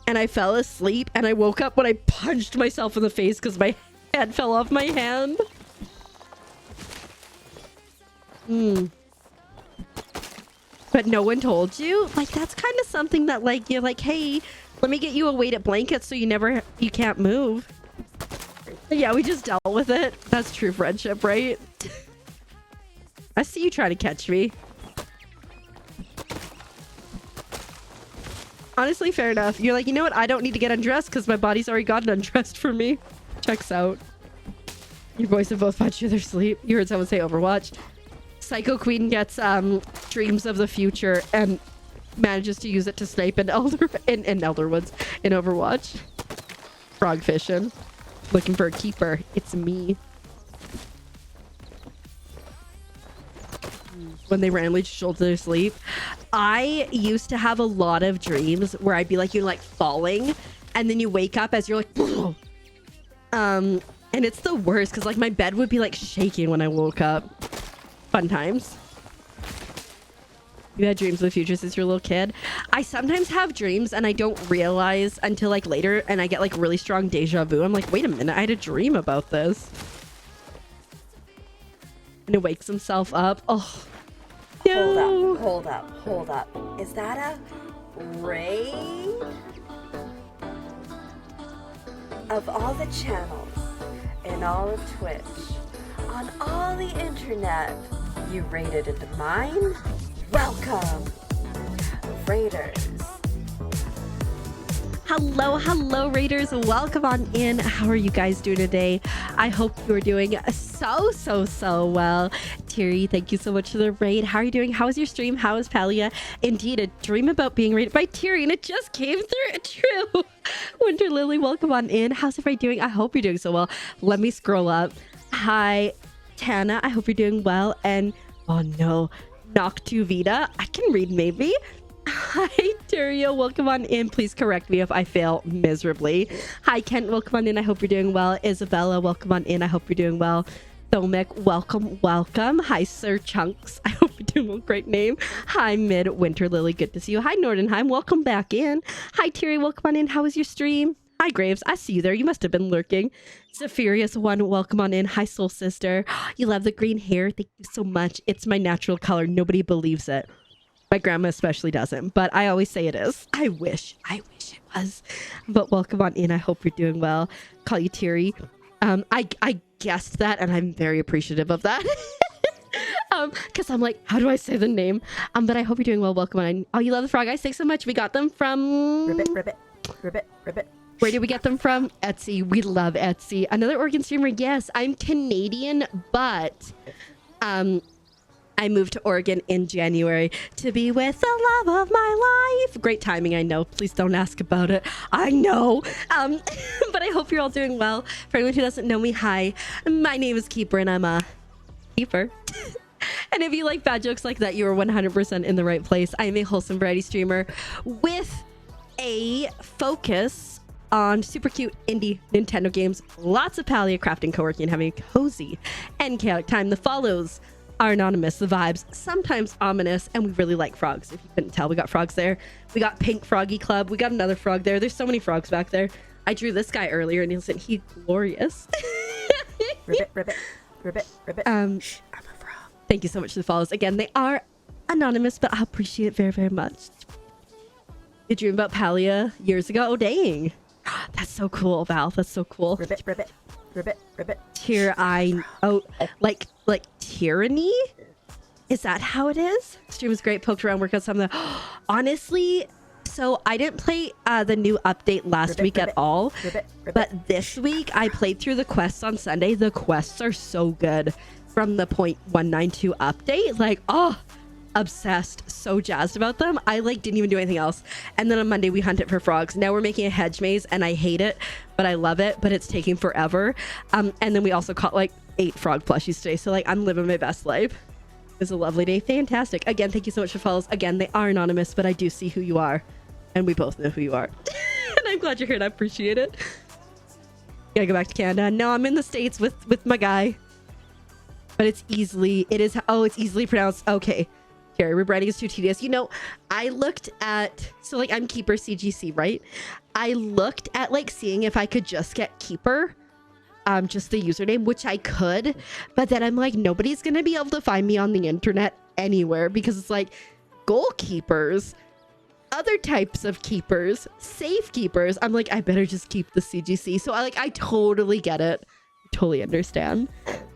And I fell asleep and I woke up when I punched myself in the face because my head fell off my hand. But no one told you? Like, that's kind of something that like, you're like, hey, let me get you a weighted blanket so you can't move. But yeah, we just dealt with it. That's true friendship, right? I see you trying to catch me. Honestly, fair enough. You're like, you know what? I don't need to get undressed because my body's already gotten undressed for me. Checks out. Your boys have both punched you in their sleep. You heard someone say Overwatch. Psycho Queen gets dreams of the future and manages to use it to snipe in Elderwoods in Overwatch. Frog fishing. Looking for a keeper. It's me. When they randomly shoulder their sleep. I used to have a lot of dreams where I'd be like, you're like falling and then you wake up as you're like, whoa. And it's the worst because like my bed would be like shaking when I woke up. Fun times. You had dreams of the future since you're a little kid. I sometimes have dreams and I don't realize until like later and I get like really strong deja vu. I'm like, wait a minute, I had a dream about this. And it wakes himself up. Oh, no. Hold up. Is that a raid? Of all the channels in all of Twitch, on all the internet, you raided into mine? Welcome, Raiders. Hello, Raiders. Welcome on in. How are you guys doing today? I hope you are doing so well. Terry, thank you so much for the raid. How are you doing? How was your stream? How is Palia? Indeed, a dream about being raided by Terry, and it just came through. True. Winter Lily, welcome on in. How's everybody doing? I hope you're doing so well. Let me scroll up. Hi, Tana. I hope you're doing well. And oh no, Noctu Vita. I can read maybe. Hi, Dario. Welcome on in. Please correct me if I fail miserably. Hi, Kent. Welcome on in. I hope you're doing well. Isabella, welcome on in. I hope you're doing well. Thomic, welcome. Hi, Sir Chunks. I hope you're doing well. Great name. Hi, Midwinter Lily. Good to see you. Hi, Nordenheim. Welcome back in. Hi, Terry. Welcome on in. How was your stream? Hi, Graves. I see you there. You must have been lurking. Zephyrus One, welcome on in. Hi, Soul Sister. You love the green hair. Thank you so much. It's my natural color. Nobody believes it. My grandma especially doesn't, but I always say it is. I wish it was. But welcome on in. I hope you're doing well. Call you Terry. I guessed that, and I'm very appreciative of that. Because I'm like, how do I say the name? But I hope you're doing well. Welcome on. Oh, you love the frog eyes? Thanks so much. We got them from Ribbit. Where did we get them from? Etsy. We love Etsy. Another Oregon streamer. Yes, I'm Canadian, but I moved to Oregon in January to be with the love of my life. Great timing, I know. Please don't ask about it. I know. But I hope you're all doing well. For anyone who doesn't know me, hi. My name is Keeper, and I'm a keeper. And if you like bad jokes like that, you are 100% in the right place. I am a wholesome variety streamer with a focus on super cute indie Nintendo games, lots of Palia crafting, co-working, and having a cozy and chaotic time. The follows are anonymous, the vibes sometimes ominous, and we really like frogs. If you couldn't tell, we got frogs there. We got Pink Froggy Club. We got another frog there. There's so many frogs back there. I drew this guy earlier, and he's glorious. Ribbit. Shh, I'm a frog. Thank you so much for the follows. Again, they are anonymous, but I appreciate it very, very much. You dreamed about Palia years ago? Oh, dang. That's so cool, Val. That's so cool. Ribbit. Like tyranny? Is that how it is? Stream was great. Poked around, worked out some of the... Honestly, so I didn't play the new update last week at all. But this week, I played through the quests on Sunday. The quests are so good from the 0.192 update. Like, oh, obsessed. So jazzed about them. I didn't even do anything else. And then on Monday, we hunted for frogs. Now we're making a hedge maze, and I hate it, but I love it. But it's taking forever. And then we also caught 8 frog plushies today. So I'm living my best life. It was a lovely day. Fantastic. Again, thank you so much for follows. Again, they are anonymous, but I do see who you are. And we both know who you are. And I'm glad you're here and I appreciate it. Gotta go back to Canada. No, I'm in the States with my guy. But it's easily pronounced. Okay. Carrie, rebranding is too tedious. I looked at, I'm Keeper CGC, right? I looked at seeing if I could just get Keeper. Just the username, which I could, but then I'm nobody's gonna be able to find me on the internet anywhere because it's goalkeepers, other types of keepers, safe keepers. I'm I better just keep the CGC. So I totally get it, totally understand.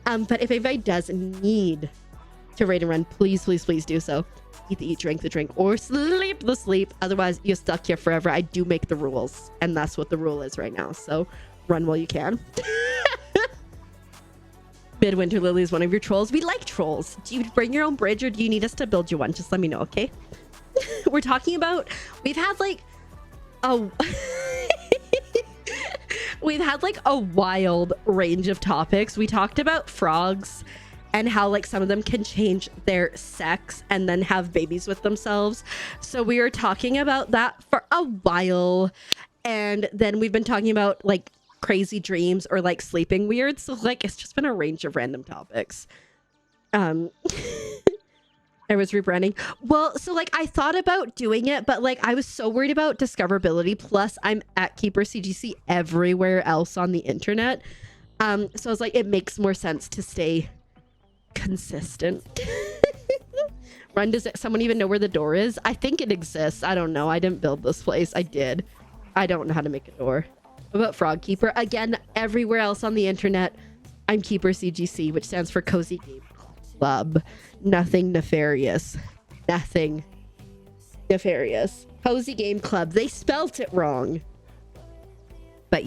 But if anybody does need to raid and run, please do so. Eat the eat, drink the drink, or sleep the sleep. Otherwise, you're stuck here forever. I do make the rules, and that's what the rule is right now. So run while you can. Midwinter Lily is one of your trolls. We like trolls. Do you bring your own bridge or do you need us to build you one? Just let me know, okay? We're talking about, we've had a wild range of topics. We talked about frogs and how some of them can change their sex and then have babies with themselves. So we were talking about that for a while. And then we've been talking about crazy dreams or sleeping weird. So it's just been a range of random topics. I was rebranding. Well, so I thought about doing it, but I was so worried about discoverability. Plus I'm at Keeper CGC everywhere else on the internet. So I was it makes more sense to stay consistent. Run, does someone even know where the door is? I think it exists. I don't know. I didn't build this place. I did. I don't know how to make a door. What about Frog Keeper? Again, everywhere else on the internet, I'm Keeper CGC, which stands for Cozy Game Club. Nothing nefarious. Nothing nefarious. Cozy Game Club. They spelt it wrong. But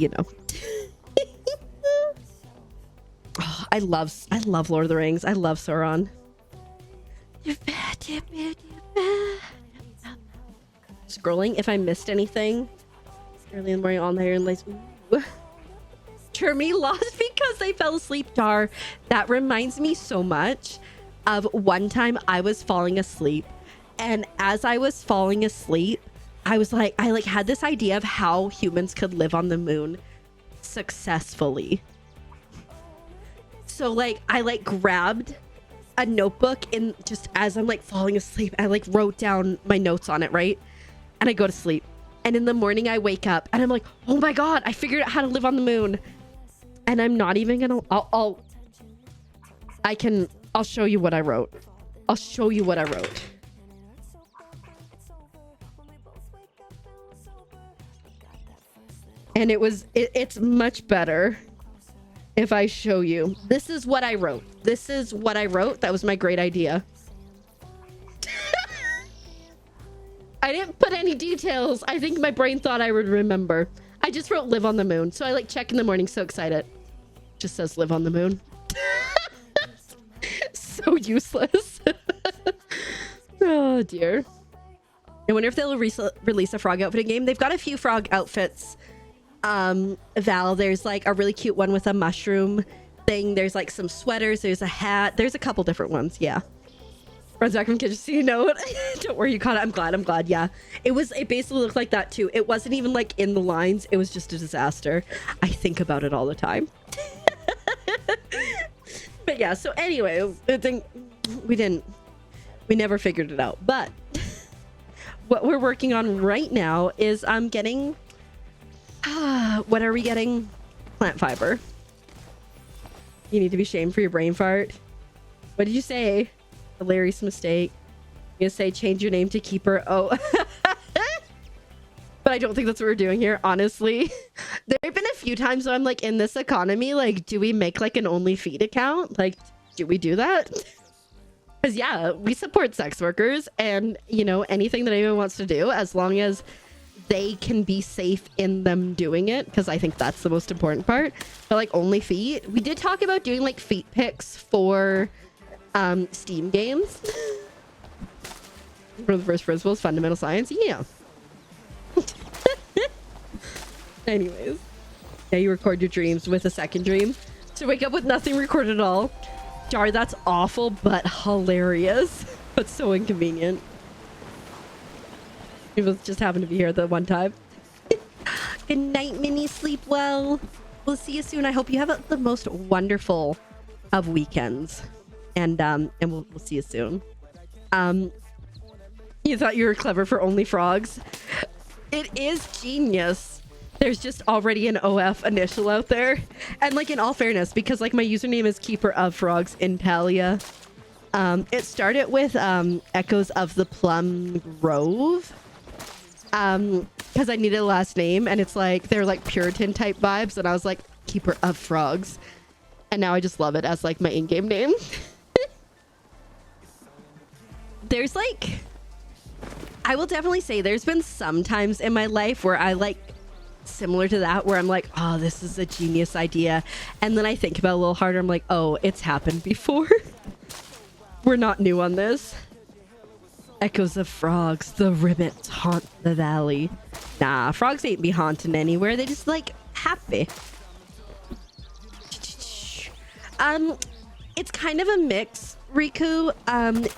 Oh, I love Lord of the Rings. I love Sauron. Scrolling if I missed anything. Early in the morning, all night and late. Termy lost because they fell asleep. Dar, that reminds me so much of one time I was falling asleep, and as I was falling asleep, I had this idea of how humans could live on the moon successfully. So like I like grabbed a notebook, and just as I'm like falling asleep, I like wrote down my notes on it, right? And I go to sleep. And in the morning I wake up and I'm like, oh my God, I figured out how to live on the moon. And I'm not even gonna, I'll show you what I wrote. I'll show you what I wrote. And it's much better if I show you. This is what I wrote. This is what I wrote. That was my great idea. I didn't put any details. I think my brain thought I would remember. I just wrote live on the moon. So I like check in the morning, so excited. Just says live on the moon. So useless. Oh dear. I wonder if they'll release a frog outfitting game. They've got a few frog outfits. Val, there's like a really cute one with a mushroom thing. There's like some sweaters. There's a hat. There's a couple different ones. Yeah. Runs back from kitchen, so you know it. Don't worry, you caught it. I'm glad. Yeah. It basically looked like that too. It wasn't even like in the lines. It was just a disaster. I think about it all the time. But yeah, so anyway, I think we never figured it out. But what we're working on right now is I'm getting, what are we getting? Plant fiber. You need to be shamed for your brain fart. What did you say? Hilarious mistake. You say change your name to Keeper. Oh. But I don't think that's what we're doing here, honestly. There have been a few times where I'm like, in this economy, like, do we make like an only feed account? Like, do we do that? Because yeah, we support sex workers, and you know, anything that anyone wants to do, as long as they can be safe in them doing it, because I think that's the most important part. But like only feet, we did talk about doing like feet pics for Steam games. One of the first principles, fundamental science. Yeah. Anyways, yeah, you record your dreams with a second dream to wake up with nothing recorded at all. Jar, that's awful, but hilarious, but so inconvenient. You both just happened to be here at the one time. Good night, Minnie. Sleep well. We'll see you soon. I hope you have the most wonderful of weekends. And we'll see you soon. You thought you were clever for only frogs. It is genius. There's just already an OF initial out there. And like, in all fairness, because like my username is Keeper of Frogs in Palia. It started with Echoes of the Plum Grove. Because I needed a last name, and it's like they're like Puritan type vibes, and I was like Keeper of Frogs. And now I just love it as like my in-game name. There's like, I will definitely say there's been some times in my life where I like, similar to that, where I'm like, oh, this is a genius idea. And then I think about it a little harder. I'm like, oh, it's happened before. We're not new on this. Echoes of frogs, the ribbons haunt the valley. Nah, frogs ain't be haunting anywhere. They just like happy. It's kind of a mix, Riku.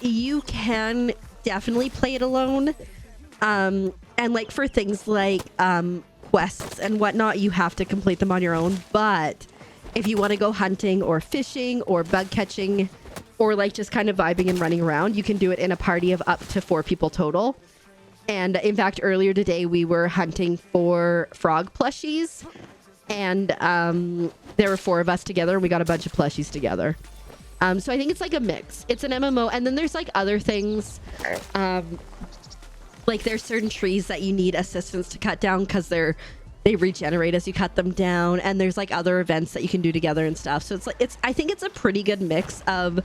You can definitely play it alone. And like for things like quests and whatnot, you have to complete them on your own. But if you want to go hunting or fishing or bug catching, or like just kind of vibing and running around, you can do it in a party of up to 4 people total. And in fact, earlier today, we were hunting for frog plushies. And there were 4 of us together, and we got a bunch of plushies together. So I think it's like a mix. It's an MMO. And then there's like other things. Like there's certain trees that you need assistance to cut down because they regenerate as you cut them down. And there's like other events that you can do together and stuff. So it's like, I think it's a pretty good mix of,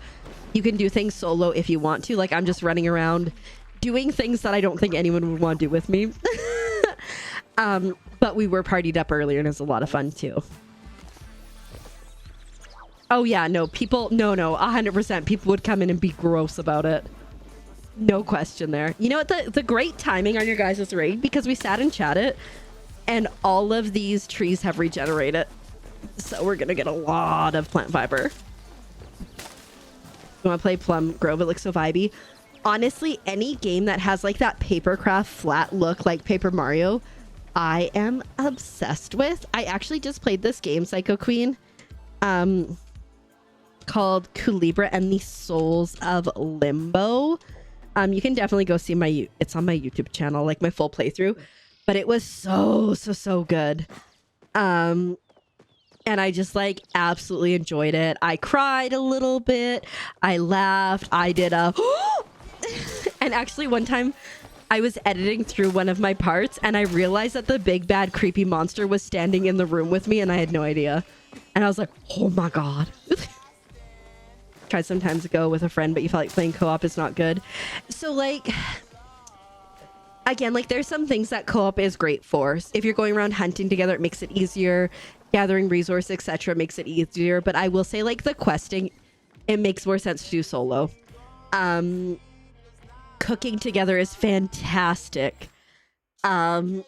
you can do things solo if you want to. Like I'm just running around doing things that I don't think anyone would want to do with me. But we were partied up earlier, and it was a lot of fun too. Oh yeah, no, 100% people would come in and be gross about it. No question there. You know what, the great timing on your guys' raid, because we sat and chatted, and all of these trees have regenerated. So we're gonna get a lot of plant fiber. You want to play Plum Grove? It looks so vibey. Honestly, any game that has like that papercraft flat look like Paper Mario, I am obsessed with. I actually just played this game, Psycho Queen, called Culebra and the Souls of Limbo. You can definitely go see it's on my YouTube channel, like my full playthrough, but it was so good. And I just like absolutely enjoyed it. I cried a little bit. I laughed. I did a and actually one time I was editing through one of my parts and I realized that the big bad creepy monster was standing in the room with me and I had no idea. And I was like, oh my God. Tried some times ago with a friend, but you felt like playing co-op is not good. So like, again, like there's some things that co-op is great for. If you're going around hunting together, it makes it easier. Gathering resources, etc. makes it easier. But I will say like the questing, it makes more sense to do solo. Cooking together is fantastic. So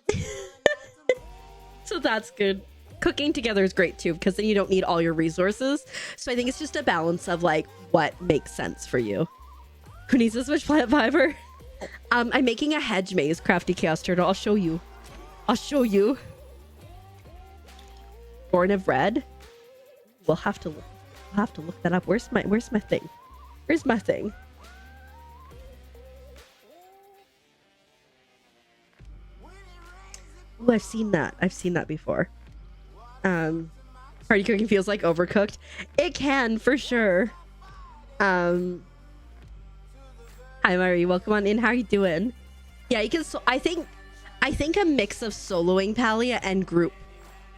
that's good. Cooking together is great too, because then you don't need all your resources. So I think it's just a balance of like what makes sense for you. Who needs to switch plant fiber? I'm making a hedge maze, Crafty Chaos Turtle. I'll show you. Born of Red. We'll have to look that up. Where's my thing? Where's my thing? Oh, I've seen that before. Party cooking feels like overcooked. It can for sure. Hi Mari, welcome on in. How are you doing? Yeah, you can. I think a mix of soloing Palia and group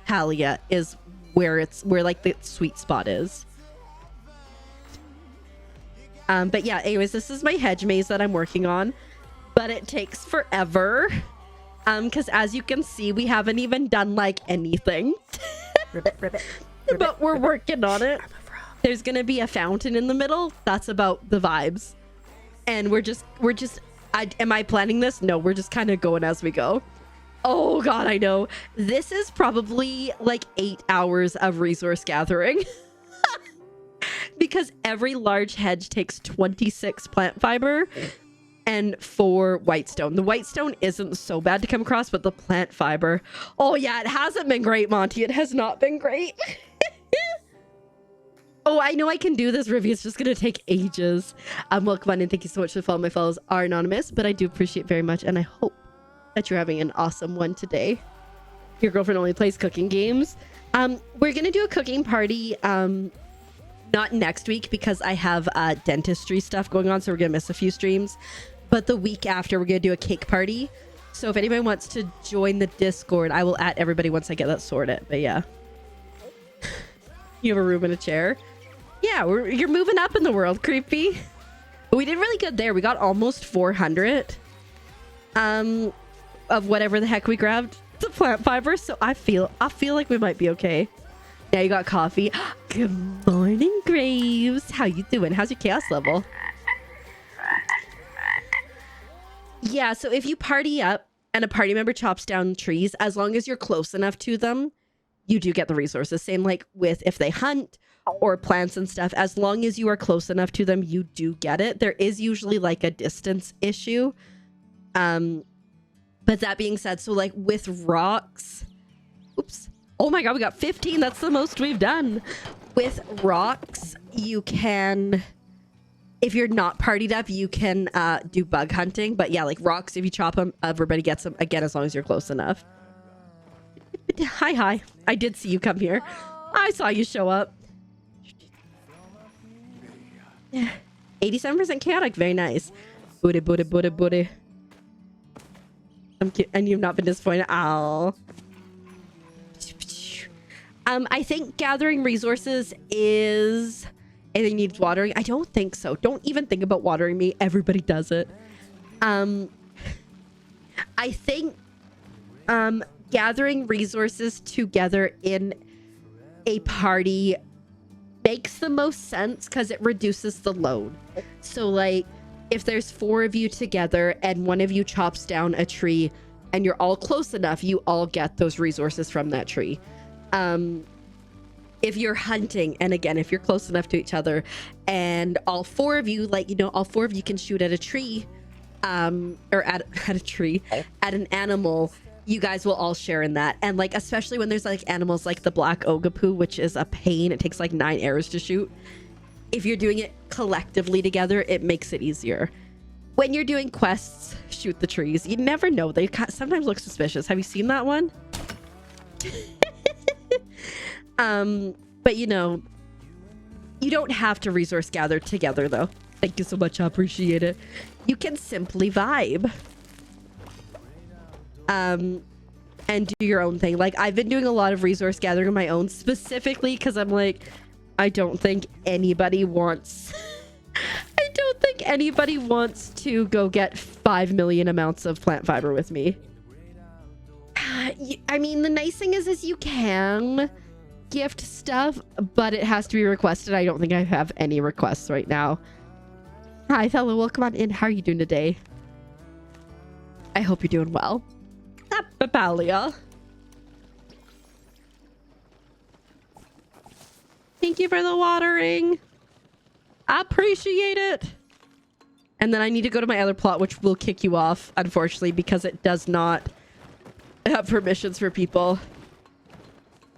Palia is where like the sweet spot is. But yeah, anyways, this is my hedge maze that I'm working on, but it takes forever. Because as you can see, we haven't even done like anything. Ribbit, but we're working on it. There's gonna be a fountain in the middle. That's about the vibes. And we're just am I planning this? No, we're just kind of going as we go. Oh God, I know. This is probably like 8 hours of resource gathering. Because every large hedge takes 26 plant fiber and 4 whitestone. The whitestone isn't so bad to come across, but the plant fiber. Oh yeah, it hasn't been great, Monty. It has not been great. Oh, I know I can do this, Rivi. It's just going to take ages. Welcome on and thank you so much for following. My follows are anonymous, but I do appreciate very much. And I hope that you're having an awesome one today. Your girlfriend only plays cooking games. We're going to do a cooking party, not next week because I have dentistry stuff going on. So we're going to miss a few streams. But the week after, we're going to do a cake party. So if anybody wants to join the Discord, I will add everybody once I get that sorted. But yeah. You have a room and a chair. Yeah, you're moving up in the world, creepy. But we did really good there. We got almost 400 of whatever the heck we grabbed, the plant fiber. So I feel like we might be okay. Yeah, you got coffee. Good morning, Graves. How you doing? How's your chaos level? Yeah, so if you party up and a party member chops down trees, as long as you're close enough to them, you do get the resources. Same like with if they hunt or plants and stuff, as long as you are close enough to them, you do get it. There is usually like a distance issue. But that being said, so like with rocks, oops. Oh my God, we got 15. That's the most we've done. With rocks, you can, if you're not partied up, you can do bug hunting. But yeah, like rocks, if you chop them, everybody gets them again, as long as you're close enough. Hi. I did see you come here. I saw you show up. 87% chaotic. Very nice. Booty. I'm cute. And you've not been disappointed. Ow. I think gathering resources is anything needs watering. I don't think so. Don't even think about watering me. Everybody does it. I think gathering resources together in a party makes the most sense because it reduces the load. So like if there's 4 of you together and one of you chops down a tree and you're all close enough, you all get those resources from that tree. if you're hunting, and again, if you're close enough to each other, and all four of you, like, you know, all four of you can shoot at a tree, or at a tree, at an animal, you guys will all share in that. And like, especially when there's like animals like the black ogapoo, which is a pain. It takes like 9 arrows to shoot. If you're doing it collectively together, it makes it easier. When you're doing quests, shoot the trees. You never know. They sometimes look suspicious. Have you seen that one? But you know, you don't have to resource gather together though. Thank you so much. I appreciate it. You can simply vibe. And do your own thing. Like, I've been doing a lot of resource gathering on my own, specifically because I'm like, I don't think anybody wants I don't think anybody wants to go get 5 million amounts of plant fiber with me. I mean, the nice thing is you can gift stuff, but it has to be requested. I don't think I have any requests right now. Hi, fellow. Welcome on in. How are you doing today? I hope you're doing well. Palia. Thank you for the watering. I appreciate it. And then I need to go to my other plot, which will kick you off, unfortunately, because it does not have permissions for people.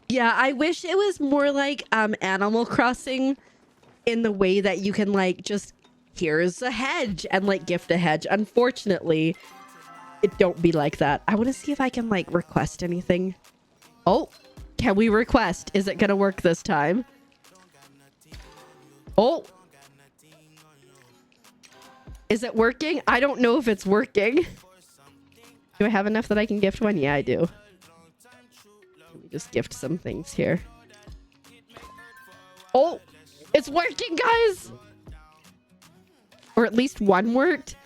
Yeah, I wish it was more like Animal Crossing in the way that you can like just, here's a hedge and like gift a hedge. Unfortunately, it don't be like that. I want to see if I can like request anything. Oh, can we request? Is it gonna work this time? Oh, is it working? I don't know if it's working. Do I have enough that I can gift one? Yeah, I do. Let me just gift some things here. Oh, it's working, guys. Or at least one worked.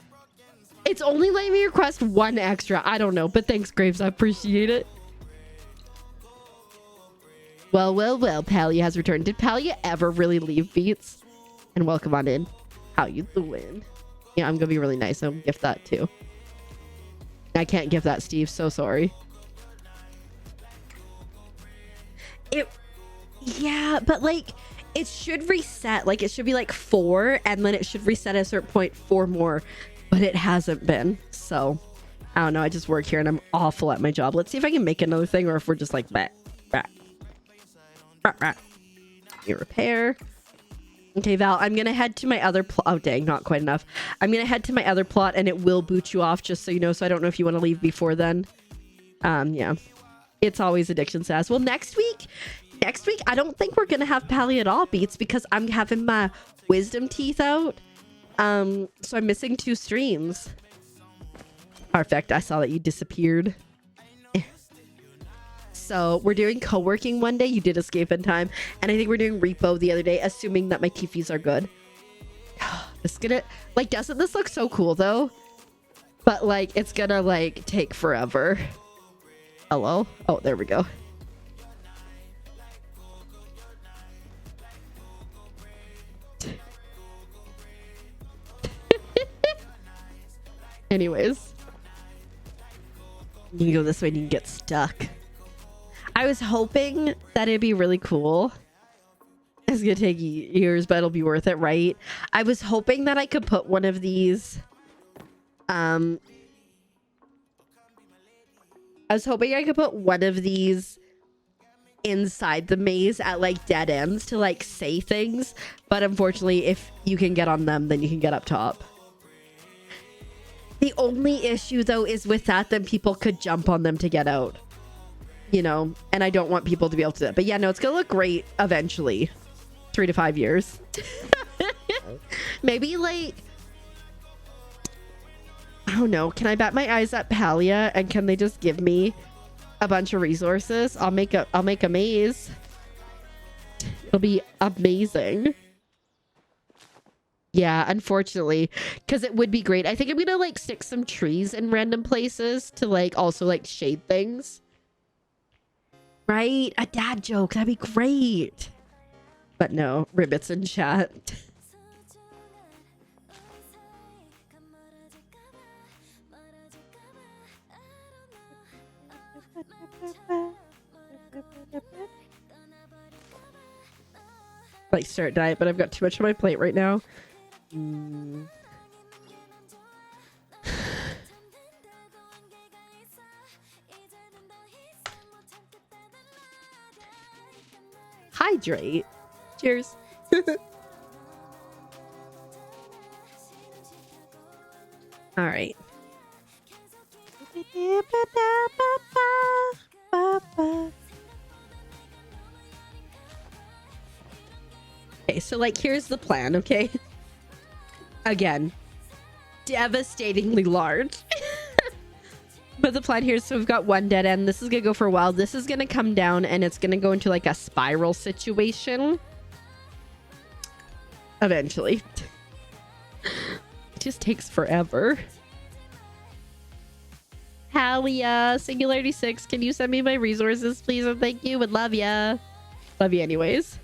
It's only letting me request one extra. I don't know, but thanks, Graves. I appreciate it. Well, Palia has returned. Did Palia ever really leave Beats? And welcome on in. How you doing? Yeah, I'm gonna be really nice. I'll gift that too. I can't give that, Steve. So sorry. Yeah, but like, it should reset. Like, it should be like 4, and then it should reset at a certain point 4 more. But it hasn't been. So, I don't know. I just work here and I'm awful at my job. Let's see if I can make another thing, or if we're just like, you repair. Okay, Val, I'm gonna head to my other plot. Oh, dang, not quite enough. I'm gonna head to my other plot, and it will boot you off, just so you know. So I don't know if you want to leave before then. Yeah, it's always addiction sass. Well, next week, I don't think we're gonna have Palia at all, Beats, because I'm having my wisdom teeth out. So I'm missing 2 streams. Perfect. I saw that you disappeared. So we're doing co-working one day. You did escape in time. And I think we're doing repo the other day, assuming that my TVs are good. It's gonna, like, doesn't this look so cool though? But like, it's gonna like take forever. Hello? Oh, there we go. Anyways, you can go this way and you can get stuck. I was hoping that it'd be really cool. It's gonna take years, but it'll be worth it, right? I was hoping that I could put one of these. I was hoping I could put one of these inside the maze at like dead ends to like say things, but unfortunately, if you can get on them, then you can get up top. The only issue though is with that, then people could jump on them to get out, you know, and I don't want people to be able to do that. But yeah, no, it's gonna look great eventually. 3 to 5 years. Maybe like, I don't know, can I bat my eyes at Palia and can they just give me a bunch of resources? I'll make a maze. It'll be amazing. Yeah, unfortunately, because it would be great. I think I'm gonna like stick some trees in random places to like also like shade things. Right? A dad joke. That'd be great. But no, ribbits in chat. like start diet, but I've got too much on my plate right now. Hydrate. Cheers. All right. Okay, so like here's the plan, okay? Again, devastatingly large. But the plan here is, so we've got one dead end. This is gonna go for a while. This is gonna come down and it's gonna go into like a spiral situation. Eventually. It just takes forever. Palia, Singularity 6, can you send me my resources, please? And thank you. Would love ya. Love you anyways.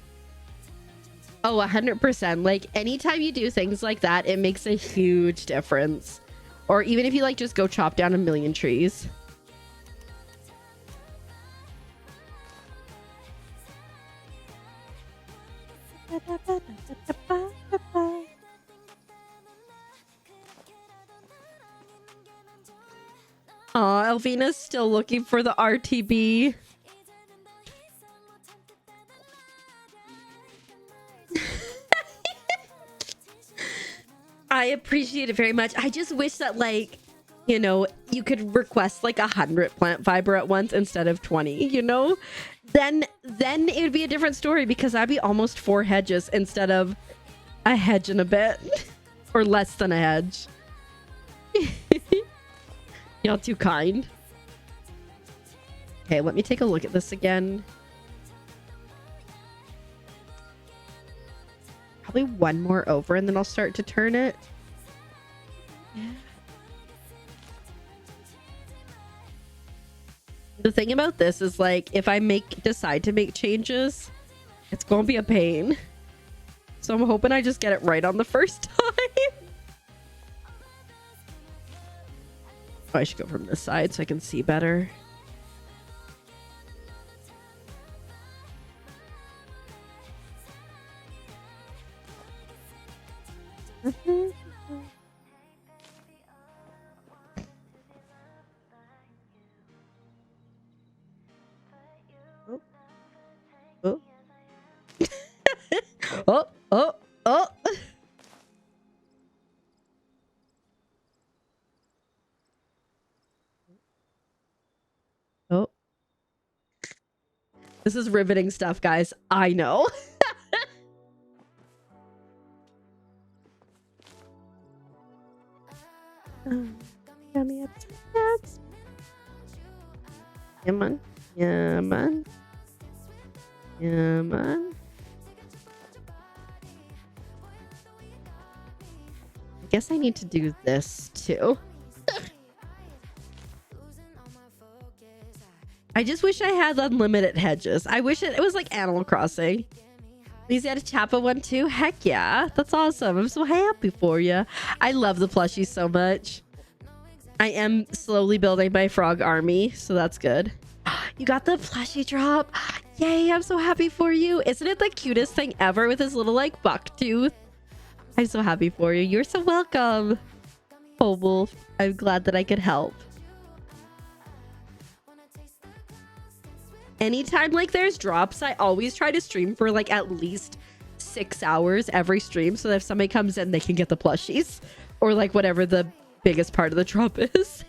Oh, 100%. Like, anytime you do things like that, it makes a huge difference. Or even if you, like, just go chop down 1,000,000 trees. Aw, Elvina's still looking for the RTB. I appreciate it very much. I just wish that, like, you know, you could request like 100 plant fiber at once instead of 20, you know? Then it would be a different story, because I'd be almost 4 hedges instead of a hedge and a bit. Or less than a hedge. Y'all too kind. Okay, let me take a look at this again. Probably one more over and then I'll start to turn it. Yeah. The thing about this is, like, if I decide to make changes, it's gonna be a pain. So I'm hoping I just get it right on the first time. Oh, I should go from this side so I can see better. Oh. Oh. Oh. Oh. Oh. This is riveting stuff, guys. I know. Yummy upsets. Yeah, man. Yeah, man. Yeah, man. I guess I need to do this too. I just wish I had unlimited hedges. I wish it was like Animal Crossing. Please add a Chappa one too. Heck yeah. That's awesome. I'm so happy for you. I love the plushies so much. I am slowly building my frog army, so that's good. You got the plushie drop. Yay, I'm so happy for you. Isn't it the cutest thing ever with his little like buck tooth? I'm so happy for you. You're so welcome. Oh, Wolf. I'm glad that I could help. Anytime like there's drops, I always try to stream for like at least 6 hours every stream, so that if somebody comes in, they can get the plushies or like whatever the biggest part of the drop is.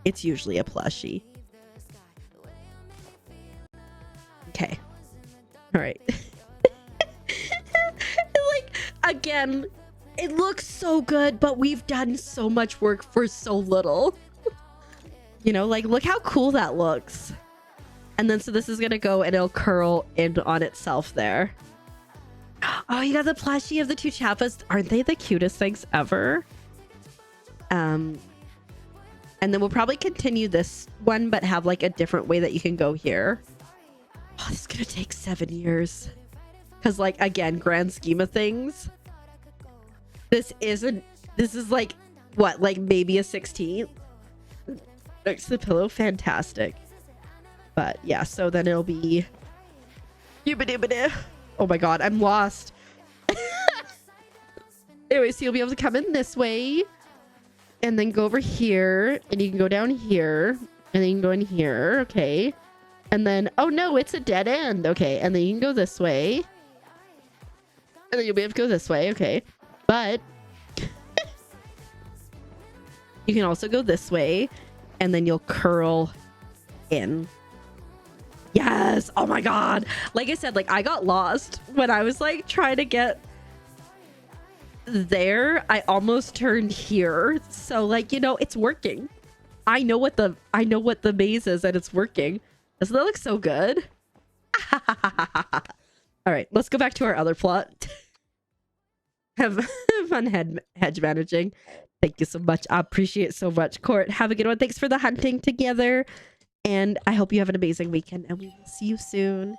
It's usually a plushie. Okay. All right. Like, again, it looks so good, but we've done so much work for so little. You know, like, look how cool that looks. And then, so this is going to go and it'll curl in on itself there. Oh, you got the plushie of the 2 Chappas. Aren't they the cutest things ever? And then we'll probably continue this one, but have like a different way that you can go here. Oh, this is going to take 7 years. Because, like, again, grand scheme of things, this is like, what, like maybe a 16th? next to the pillow. Fantastic. But yeah, so then it'll be... Oh my god, I'm lost. Anyway, so you'll be able to come in this way and then go over here, and you can go down here, and then you can go in here. Okay. And then, oh no, it's a dead end. Okay. And then you can go this way, and then you'll be able to go this way. Okay. But you can also go this way, and then you'll curl in. Yes. Oh my god. Like I said, like I got lost when I was like trying to get there. I almost turned here. So like, you know, it's working. I know what the maze is, and it's working. Doesn't that look so good? All right, let's go back to our other plot. Have fun hedge managing. Thank you so much. I appreciate it so much. Court, have a good one. Thanks for the hunting together. And I hope you have an amazing weekend, and we will see you soon.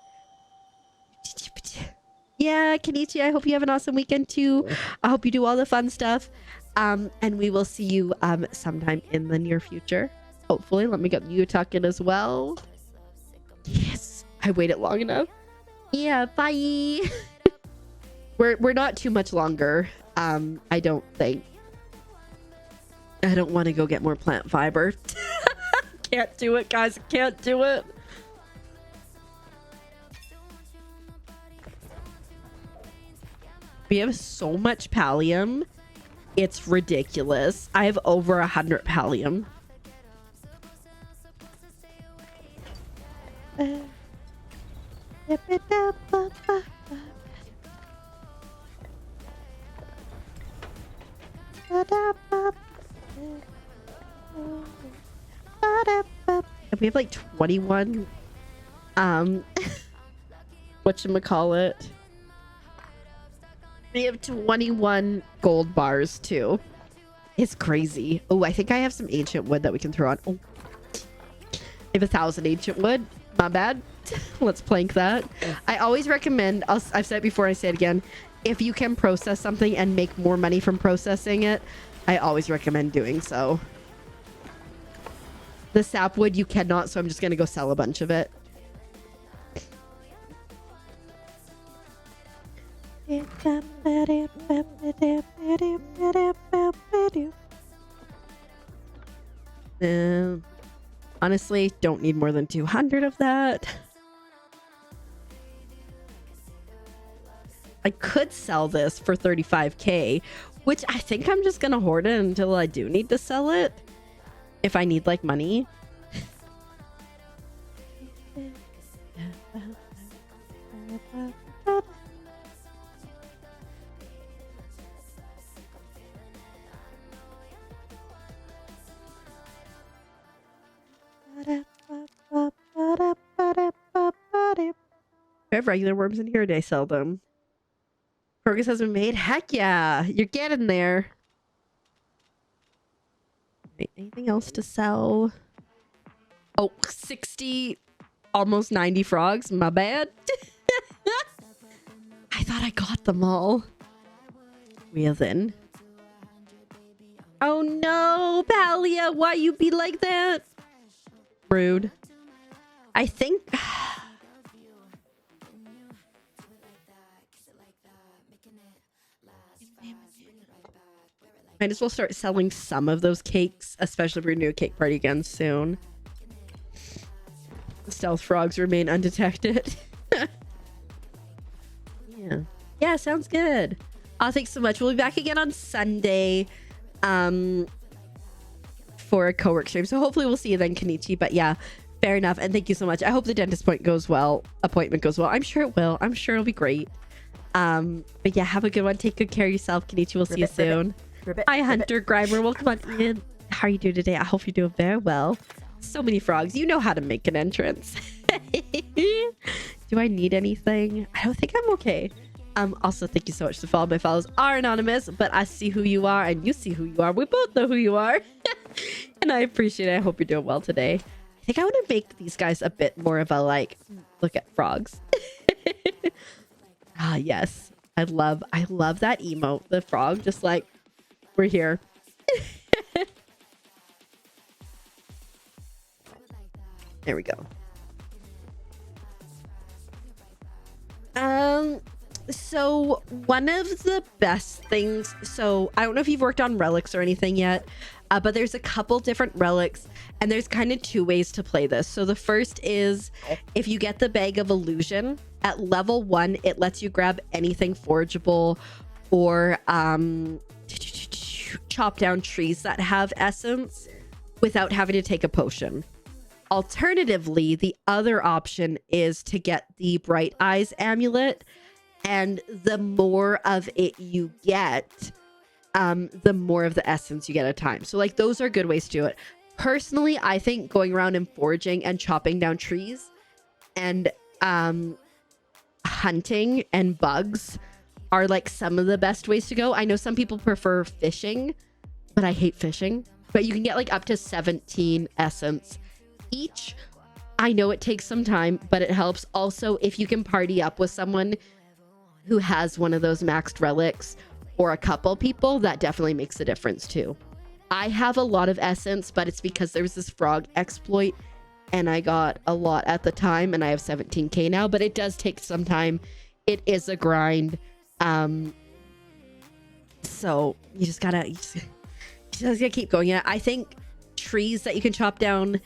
Yeah, Kenichi, I hope you have an awesome weekend too. I hope you do all the fun stuff. And we will see you sometime in the near future. Hopefully. Let me get you talking as well. Yes, I waited long enough. Yeah, bye. We're not too much longer. I don't think. I don't want to go get more plant fiber. Can't do it, guys. Can't do it. We have so much pallium. It's ridiculous. I have over 100 pallium. We have like 21 whatchamacallit. We have 21 gold bars too. It's crazy. Oh, I think I have some ancient wood that we can throw on. Oh, I have 1,000 ancient wood. My bad. Let's plank that. I always recommend, I've said it before, I say it again, if you can process something and make more money from processing it, I always recommend doing so. The sapwood you cannot, so I'm just going to go sell a bunch of it. Honestly, don't need more than 200 of that. I could sell this for 35k, which I think I'm just gonna hoard it until I do need to sell it. If I need like money. I have regular worms in here, or do I sell them? Progress has been made. Heck yeah, you're getting there. Wait, anything else to sell? Oh, 60, almost 90 frogs. My bad. I thought I got them all. Well then. Oh no, Palia, why you be like that? Rude. I think... Might as well start selling some of those cakes, especially if we're doing a cake party again soon. Stealth frogs remain undetected. Yeah. Yeah, sounds good. Thanks so much. We'll be back again on Sunday for a co-work stream. So hopefully we'll see you then, Kenichi. But yeah, fair enough. And thank you so much. I hope the dentist appointment goes well. I'm sure it will. I'm sure it'll be great. But yeah, have a good one. Take good care of yourself, Kenichi. We'll see you soon. Hi, Hunter Grimer. Welcome on in. How are you doing today? I hope you're doing very well. So many frogs. You know how to make an entrance. Do I need anything? I don't think I'm okay. Also, thank you so much to follow. My follows are anonymous, but I see who you are and you see who you are. We both know who you are. And I appreciate it. I hope you're doing well today. I think I want to make these guys a bit more of a like, look at frogs. Ah, yes. I love that emote. The frog just like, we're here. There we go. So one of the best things, so I don't know if you've worked on relics or anything yet, but there's a couple different relics, and there's kind of two ways to play this. So the first is if you get the Bag of Illusion at level 1, it lets you grab anything forgeable or chop down trees that have essence without having to take a potion. Alternatively, the other option is to get the Bright Eyes amulet, and the more of it you get, the more of the essence you get at a time. So like those are good ways to do it. Personally, I think going around and foraging and chopping down trees and hunting and bugs are like some of the best ways to go. I know some people prefer fishing, but I hate fishing. But you can get like up to 17 essence each. I know it takes some time, but it helps. Also, if you can party up with someone who has one of those maxed relics or a couple people, that definitely makes a difference too. I have a lot of essence, but it's because there was this frog exploit and I got a lot at the time, and I have 17k now, but it does take some time. It is a grind. So you just gotta keep going. Yeah, I think trees that you can chop down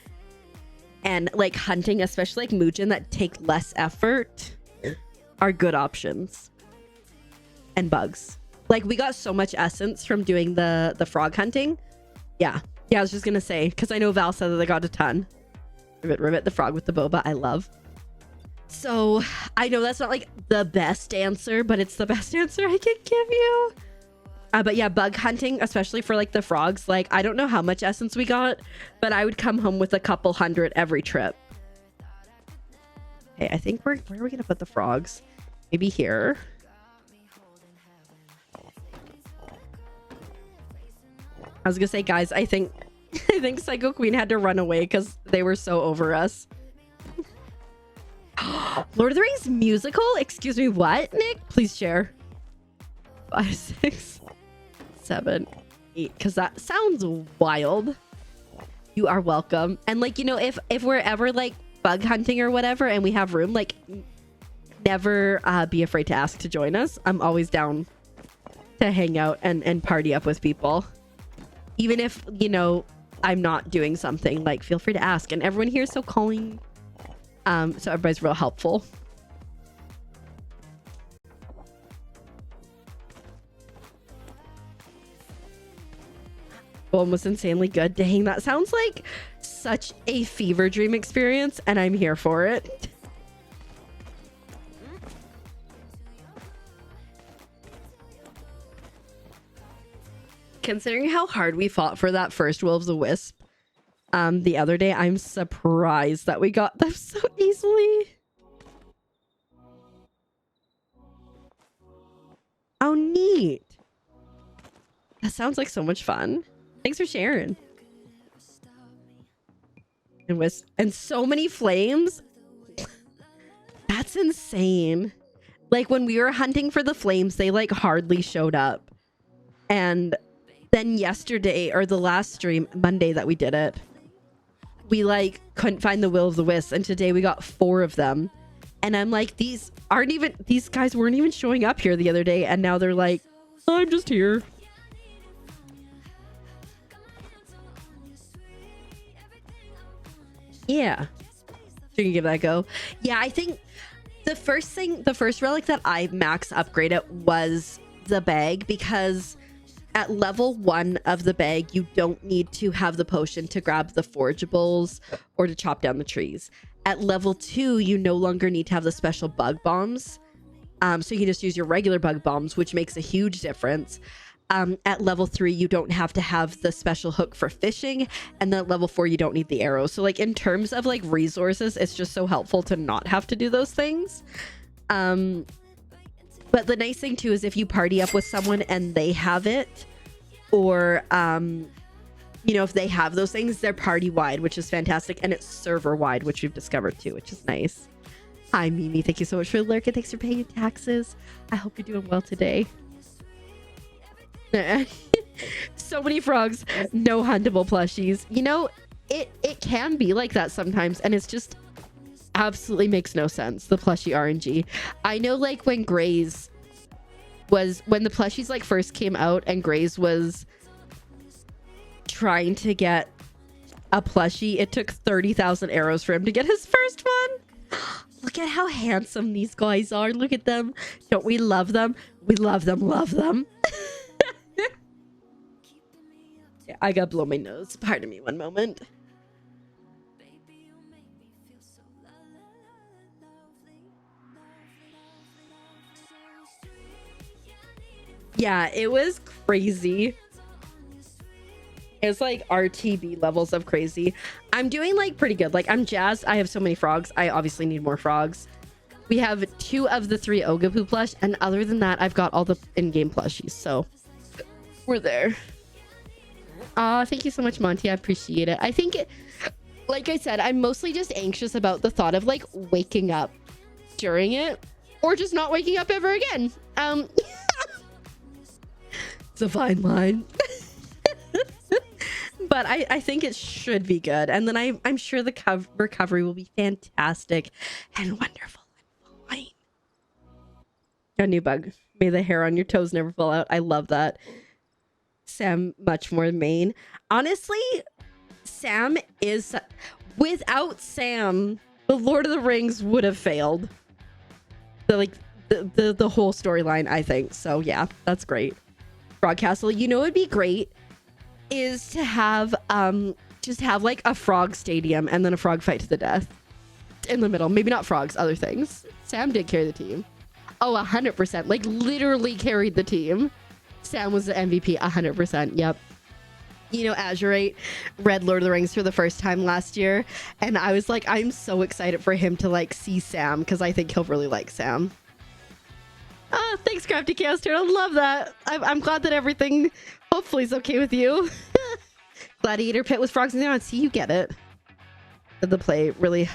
and like hunting, especially like Muujin, that take less effort are good options. And bugs. Like we got so much essence from doing the frog hunting. Yeah, I was just gonna say, because I know Val said that they got a ton. Ribbit, the frog with the boba, I love. So I know that's not like the best answer, but it's the best answer I can give you. But yeah, bug hunting, especially for like the frogs, like I don't know how much essence we got, but I would come home with a couple hundred every trip. Okay, I think where are we gonna put the frogs? Maybe here. I was gonna say, guys, I think Psycho Queen had to run away because they were so over us. Lord of the Rings musical? Excuse me, what, Nick? Please share. 5, 6, 7, 8, because that sounds wild. You are welcome. And like, you know, if we're ever like bug hunting or whatever and we have room, like never be afraid to ask to join us. I'm always down to hang out and party up with people. Even if, you know, I'm not doing something, like feel free to ask. And everyone here is so calling. So everybody's real helpful. One was insanely good. Dang, that sounds like such a fever dream experience, and I'm here for it. Considering how hard we fought for that first Will of the Wisp the other day, I'm surprised that we got them so easily. Oh, neat. That sounds like so much fun. Thanks for sharing. And so many flames. That's insane. Like when we were hunting for the flames, they like hardly showed up. And then yesterday, or the last stream, Monday that we did it, we like couldn't find the Will of the Wisp, and today we got 4 of them. And I'm like, these guys weren't even showing up here the other day, and now they're like, I'm just here. Yeah. You can give that a go. Yeah, I think the first relic that I max upgraded was the bag, because at level 1 of the bag, you don't need to have the potion to grab the forageables or to chop down the trees. At level 2, you no longer need to have the special bug bombs. So you can just use your regular bug bombs, which makes a huge difference. At level 3, you don't have to have the special hook for fishing. And then at level 4, you don't need the arrows. So like in terms of like resources, it's just so helpful to not have to do those things. But the nice thing too is if you party up with someone and they have it, or you know, if they have those things, they're party wide, which is fantastic, and it's server wide, which we've discovered too, which is nice. Hi Mimi, thank you so much for the lurk, and thanks for paying your taxes. I hope you're doing well today. So many frogs, no huntable plushies. You know, it can be like that sometimes, and it's just absolutely makes no sense. The plushie RNG. I know, like when Graze was, when the plushies like first came out and Graze was trying to get a plushie, it took 30,000 arrows for him to get his first one. Look at how handsome these guys are. Look at them. Don't we love them? We love them, love them. Yeah, I gotta blow my nose. Pardon me one moment. Yeah, it was crazy. It's like RTB levels of crazy. I'm doing like pretty good. Like I'm jazzed. I have so many frogs. I obviously need more frogs. We have 2 of the 3 Ogapoo plush, and other than that, I've got all the in-game plushies. So we're there. Thank you so much, Monty. I appreciate it. I think, like I said, I'm mostly just anxious about the thought of like waking up during it, or just not waking up ever again. It's a fine line. But I think it should be good. And then I'm sure the recovery will be fantastic and wonderful and fine. A new bug. May the hair on your toes never fall out. I love that. Sam, much more main. Honestly, Sam is... Without Sam, the Lord of the Rings would have failed. The whole storyline, I think. So yeah, that's great. Frog Castle. You know, it'd be great is to have just have like a frog stadium and then a frog fight to the death in the middle. Maybe not frogs, other things. Sam did carry the team. Oh, 100%. Like literally carried the team. Sam was the MVP. 100%. Yep. You know, Azurite read Lord of the Rings for the first time last year, and I was like, I'm so excited for him to like see Sam because I think he'll really like Sam. Thanks, Crafty Chaos Turtle. Love that. I'm glad that everything hopefully is okay with you. Gladiator Pit with frogs in there. See, you get it. The play really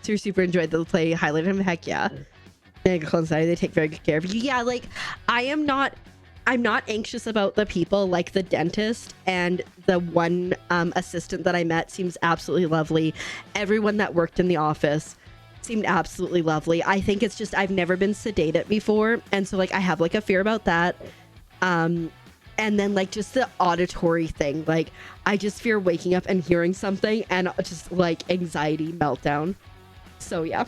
super enjoyed the play. Highlighted him. Heck yeah. They take very good care of you. Yeah, like I'm not anxious about the people. Like the dentist and the one assistant that I met seems absolutely lovely. Everyone that worked in the office seemed absolutely lovely. I think it's just I've never been sedated before, and so like I have like a fear about that. And then like just the auditory thing, like I just fear waking up and hearing something and just like anxiety meltdown. So yeah,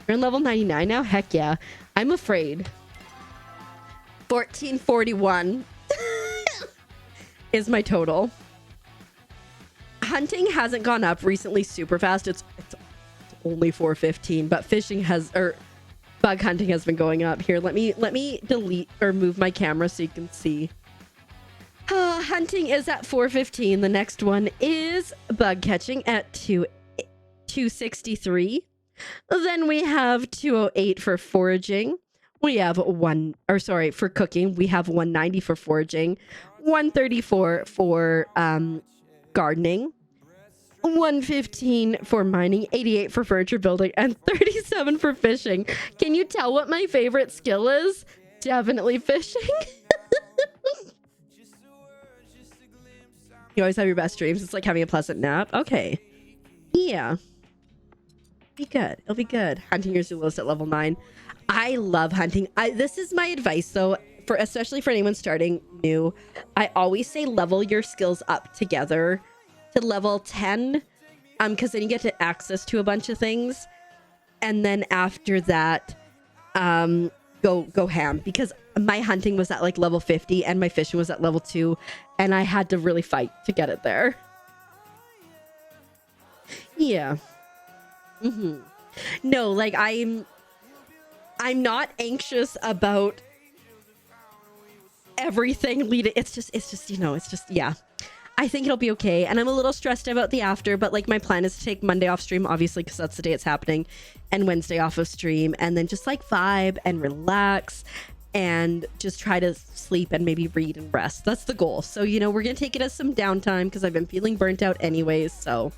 you're on level 99 now. Heck yeah. I'm afraid. 1441 is my total. Hunting hasn't gone up recently super fast. It's only 415, but fishing has, or bug hunting has been going up. Here, let me delete or move my camera so you can see. Hunting is at 415. The next one is bug catching at 263. Then we have 208 for foraging. We have for cooking. We have 190 for foraging, 134 for gardening, 115 for mining, 88 for furniture building, and 37 for fishing. Can you tell what my favorite skill is? Definitely fishing. You always have your best dreams. It's like having a pleasant nap. Okay. Yeah. Be good. It'll be good. Hunting your Zulus at level 9. I love hunting. This is my advice though, especially for anyone starting new. I always say level your skills up together to level 10, because then you get to access to a bunch of things, and then after that, go ham. Because my hunting was at like level 50 and my fishing was at level 2, and I had to really fight to get it there. Yeah. No, like I'm not anxious about everything leading. It's just, yeah. I think it'll be okay. And I'm a little stressed about the after, but like my plan is to take Monday off stream, obviously, because that's the day it's happening, and Wednesday off of stream, and then just like vibe and relax and just try to sleep and maybe read and rest. That's the goal. So, we're going to take it as some downtime because I've been feeling burnt out anyways. So,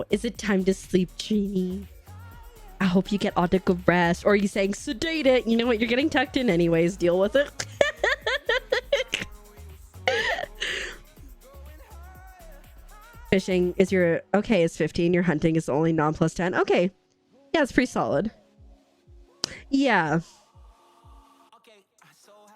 is it time to sleep, Jeannie? I hope you get audible rest. Or are you saying sedate it? You know what? You're getting tucked in anyways. Deal with it. Fishing is your okay is 15. Your hunting is only non plus 10. Okay. Yeah, it's pretty solid. Yeah.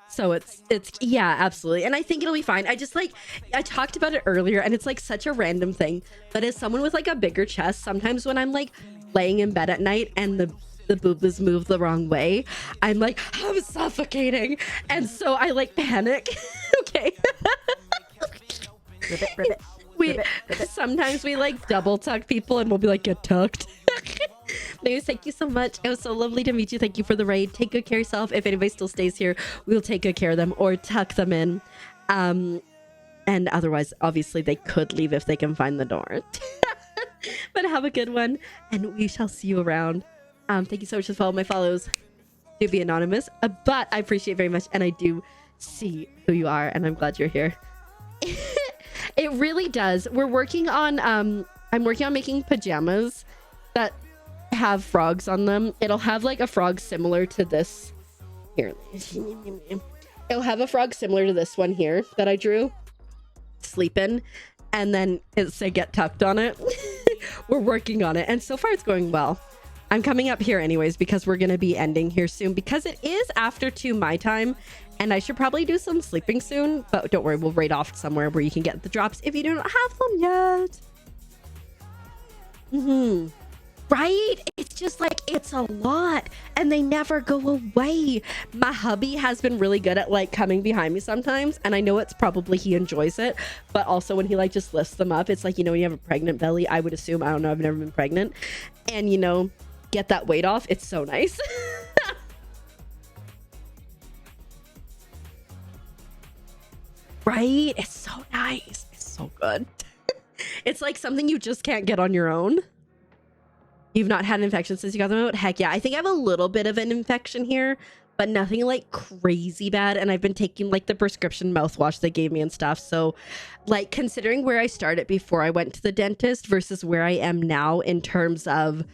So it's yeah, absolutely. And I think it'll be fine. I just like, I talked about it earlier and it's like such a random thing. But as someone with like a bigger chest, sometimes when I'm like laying in bed at night and the boobas move the wrong way, I'm like, I'm suffocating. And so I like panic. Okay. Sometimes we like double tuck people and we'll be like, get tucked. Anyways, thank you so much. It was so lovely to meet you. Thank you for the raid. Take good care of yourself. If anybody still stays here, we'll take good care of them or tuck them in. And otherwise, obviously, they could leave if they can find the door. But have a good one, and we shall see you around. Thank you so much for following my follows. Do be anonymous, but I appreciate it very much, and I do see who you are, and I'm glad you're here. It really does. We're working on I'm working on making pajamas that have frogs on them. It'll have like a frog similar to this here. It'll have a frog similar to this one here that I drew, sleeping, and then it's a get tucked on it. We're working on it, and so far it's going well. I'm coming up here anyways because we're gonna be ending here soon because it is after 2 my time, and I should probably do some sleeping soon, but don't worry, we'll raid off somewhere where you can get the drops if you don't have them yet. Right? It's just like, it's a lot and they never go away. My hubby has been really good at like coming behind me sometimes, and I know it's probably he enjoys it, but also when he like just lifts them up, it's like, you know, when you have a pregnant belly, I would assume, I don't know, I've never been pregnant, and you know, get that weight off. It's so nice. Right? It's so nice. It's so good. It's like something you just can't get on your own. You've not had an infection since you got them out? Heck yeah. I think I have a little bit of an infection here, but nothing like crazy bad. And I've been taking like the prescription mouthwash they gave me and stuff. So like considering where I started before I went to the dentist versus where I am now in terms of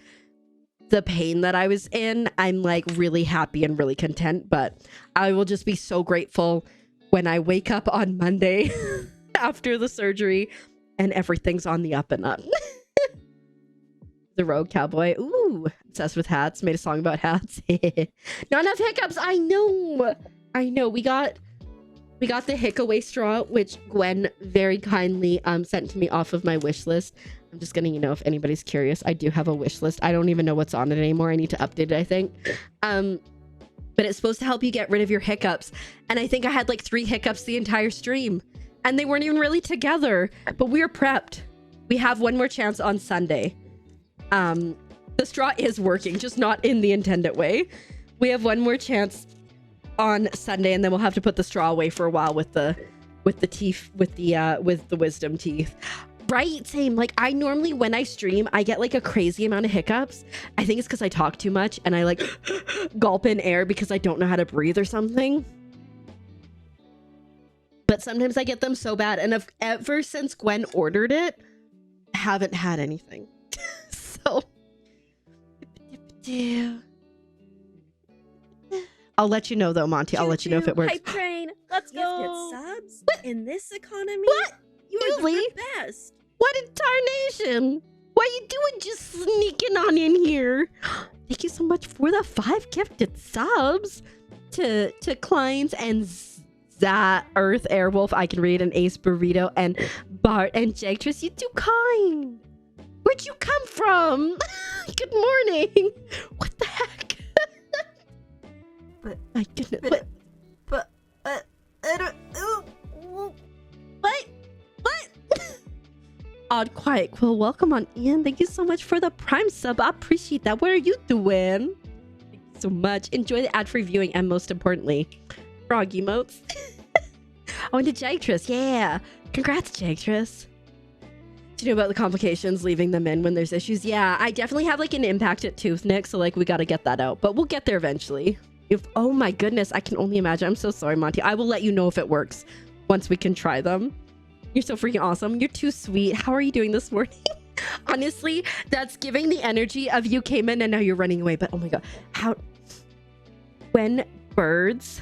the pain that I was in, I'm like really happy and really content. But I will just be so grateful when I wake up on Monday after the surgery and everything's on the up and up. The Rogue Cowboy. Ooh, obsessed with hats. Made a song about hats. Not enough hiccups. I know. We got the hick-away straw, which Gwen very kindly sent to me off of my wish list. I'm just gonna, you know, if anybody's curious, I do have a wish list. I don't even know what's on it anymore. I need to update it, I think. But it's supposed to help you get rid of your hiccups. And I think I had like 3 hiccups the entire stream. And they weren't even really together. But we are prepped. We have one more chance on Sunday. The straw is working, just not in the intended way. We have one more chance on Sunday, and then we'll have to put the straw away for a while with the teeth, with the wisdom teeth. Right, same. Like I normally when I stream, I get like a crazy amount of hiccups. I think it's because I talk too much and I like gulp in air because I don't know how to breathe or something. But sometimes I get them so bad, and ever since Gwen ordered it, I haven't had anything. So I'll let you know though, Monty. I'll let you know if it works. Hype train. Let's go. Subs in this economy. What? You are the best. What in tarnation? What are you doing just sneaking on in here? Thank you so much for the 5 gifted subs to Kleins and Earth Airwolf. I can read, an Ace Burrito and Bart and Jagtress. You too kind. Where'd you come from? Good morning. What the heck? But my goodness. But I don't. What? Odd Quiet Quill, welcome on in. Thank you so much for the Prime sub. I appreciate that. What are you doing? Thank you so much. Enjoy the ad-free viewing, and most importantly, frog emotes. Oh, and to Jagtress. Yeah. Congrats, Jagtress. Do you know about the complications leaving them in when there's issues? Yeah, I definitely have like an impacted tooth, Nick, so like we got to get that out, but we'll get there eventually. Oh my goodness, I can only imagine. I'm so sorry, Monty. I will let you know if it works once we can try them. You're so freaking awesome. You're too sweet. How are you doing this morning? Honestly, that's giving the energy of you came in and now you're running away. But oh my god, when birds